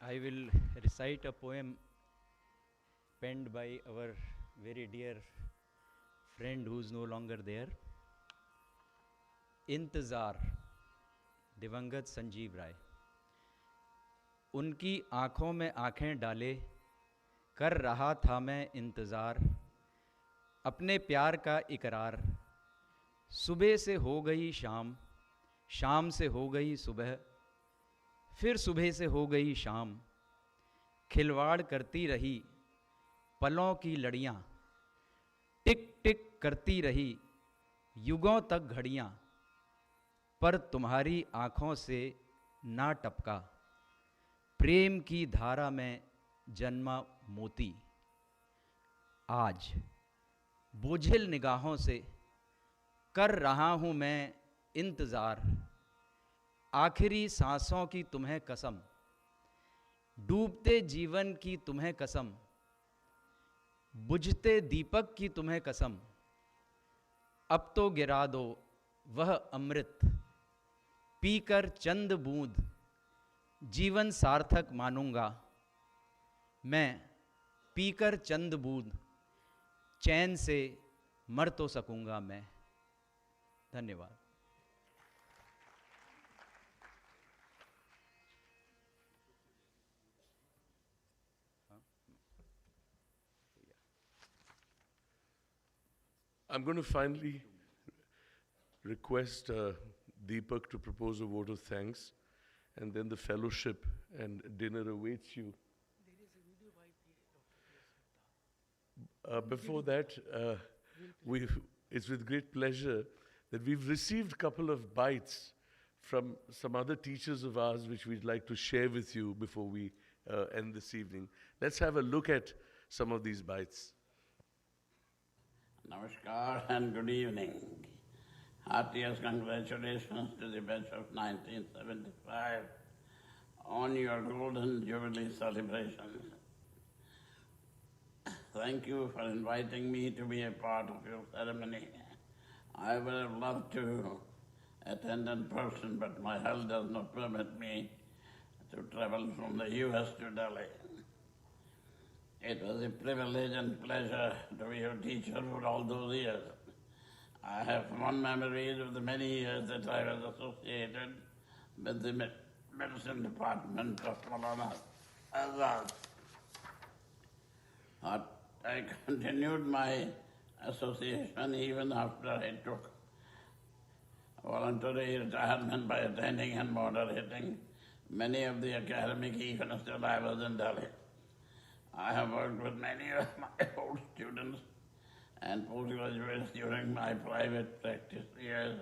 I will recite a poem penned by our very dear friend who's no longer there. इंतज़ार, दिवंगत संजीव राय। उनकी आँखों में आँखें डाले कर रहा था मैं इंतज़ार, अपने प्यार का इकरार। सुबह से हो गई शाम, शाम से हो गई सुबह, फिर सुबह से हो गई शाम। खिलवाड़ करती रही पलों की लड़ियाँ, टिक टिक करती रही युगों तक घड़ियाँ। पर तुम्हारी आँखों से ना टपका प्रेम की धारा में जन्मा मोती। आज बोझिल निगाहों से कर रहा हूँ मैं इंतज़ार, आखिरी सांसों की तुम्हें कसम, डूबते जीवन की तुम्हें कसम, बुझते दीपक की तुम्हें कसम। अब तो गिरा दो वह अमृत पीकर चंद बूंद जीवन सार्थक मानूंगा। मैं पीकर चंद बूंद चैन से मर तो सकूंगा मैं। धन्यवाद। I'm going to finally request Deepak to propose a vote of thanks, and then the fellowship and dinner awaits you. Before that, it's with great pleasure that we've received a couple of bites from some other teachers of ours which we'd like to share with you before we end this evening. Let's have a look at some of these bites. Namaskar and good evening. Heartiest congratulations to the batch of 1975 on your Golden Jubilee celebrations. Thank you for inviting me to be a part of your ceremony. I would have loved to attend in person, but my health does not permit me to travel from the US to Delhi. It was a privilege and pleasure to be your teacher for all those years. I have fond memories of the many years that I was associated with the medicine department of Maulana Azad. I continued my association even after I took voluntary retirement by attending and moderating many of the academic events that I was in Delhi. I have worked with many of my old students and postgraduates during my private practice years,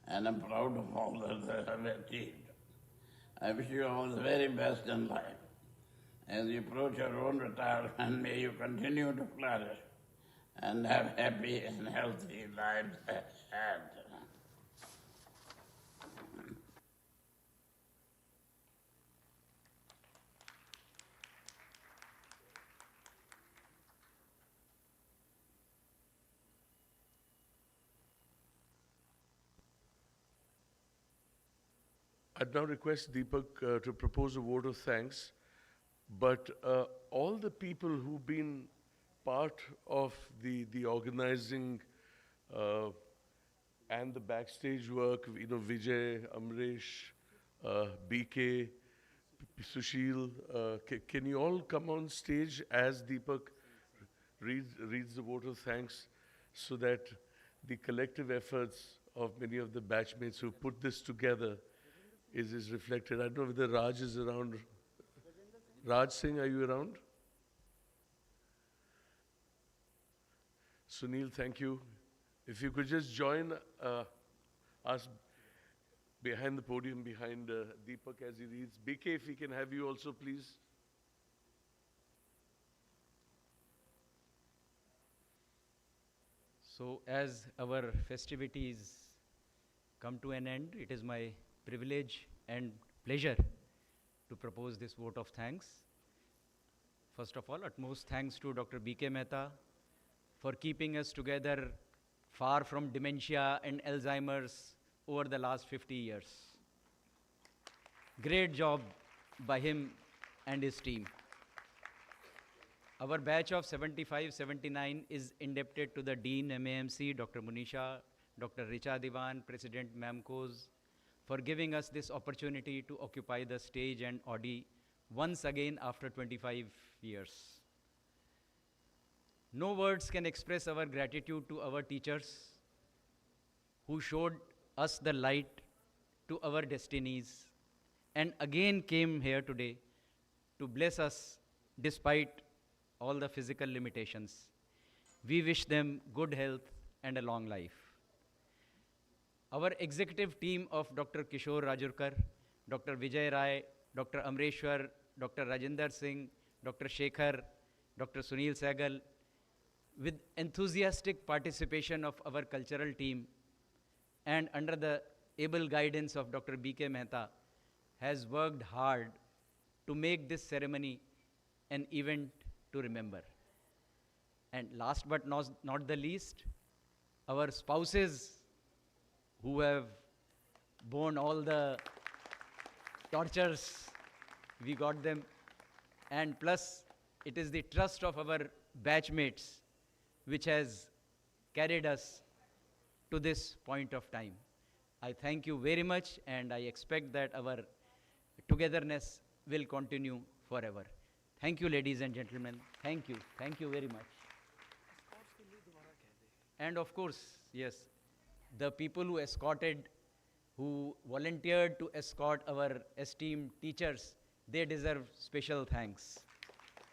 and I'm proud of all that they have achieved. I wish you all the very best in life. As you approach your own retirement, may you continue to flourish and have happy and healthy lives ahead. I'd now request Deepak to propose a vote of thanks, but all the people who've been part of the organizing and the backstage work, Vijay, Amresh, BK, Sushil, can you all come on stage as Deepak reads the vote of thanks so that the collective efforts of many of the batchmates who put this together is reflected. I don't know whether Raj is around. Raj Singh, are you around? Sunil, thank you. If you could just join us behind the podium, behind Deepak as he reads. BK, if we can have you also, please. So as our festivities come to an end, it is my privilege and pleasure to propose this vote of thanks. First of all, utmost thanks to Dr. B.K. Mehta for keeping us together far from dementia and Alzheimer's over the last 50 years. Great job by him and his team. Our batch of 75-79 is indebted to the Dean MAMC, Dr. Munisha, Dr. Richa Diwan, President MAMCOS, for giving us this opportunity to occupy the stage and Audi once again after 25 years. No words can express our gratitude to our teachers who showed us the light to our destinies and again came here today to bless us despite all the physical limitations. We wish them good health and a long life. Our executive team of Dr. Kishore Rajurkar, Dr. Vijay Rai, Dr. Amreshwar, Dr. Rajinder Singh, Dr. Shekhar, Dr. Sunil Sehgal, with enthusiastic participation of our cultural team and under the able guidance of Dr. B.K. Mehta, has worked hard to make this ceremony an event to remember. And last but not the least, our spouses who have borne all the tortures. We got them. And plus, it is the trust of our batchmates which has carried us to this point of time. I thank you very much, and I expect that our togetherness will continue forever. Thank you, ladies and gentlemen. Thank you. Thank you very much. And of course, yes, the people who escorted, who volunteered to escort our esteemed teachers, they deserve special thanks.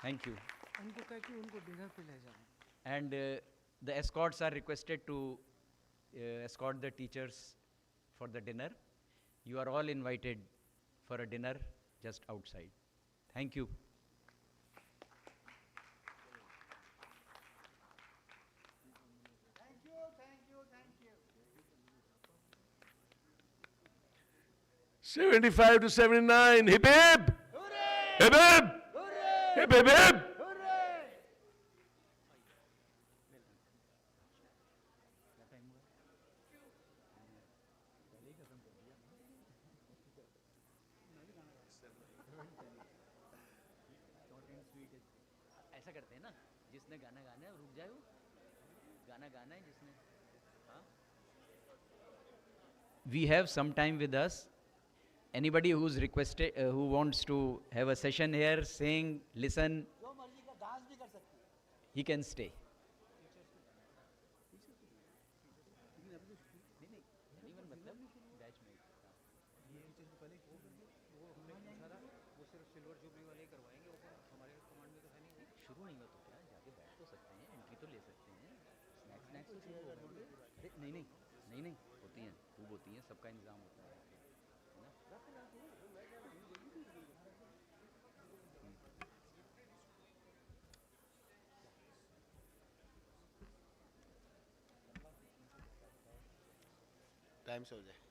Thank you. उनको कह कि उनको dinner पे ले जाओ. And the escorts are requested to escort the teachers for the dinner. You are all invited for a dinner just outside. Thank you. Thank you, thank you, thank you. 75 to 79, hip hip! Hip hip! Hip hip hip! ऐसा करते हैं ना, जिसने गाना गाना है रुक जाए, वो गाना गाना है जिसने. We have some time with us. Anybody who's requested, who wants to have a session here, sing, listen, जो मर्जी का डांस भी कर सकते हैं. he can stay. शुरू नहीं हो तो क्या, जाके बैठ तो सकते हैं, एंट्री तो ले सकते हैं, स्नैक्स तो चाहिए. अरे नहीं होती हैं, खूब होती हैं, सबका इंतजाम होता है. टाइम से हो जाए.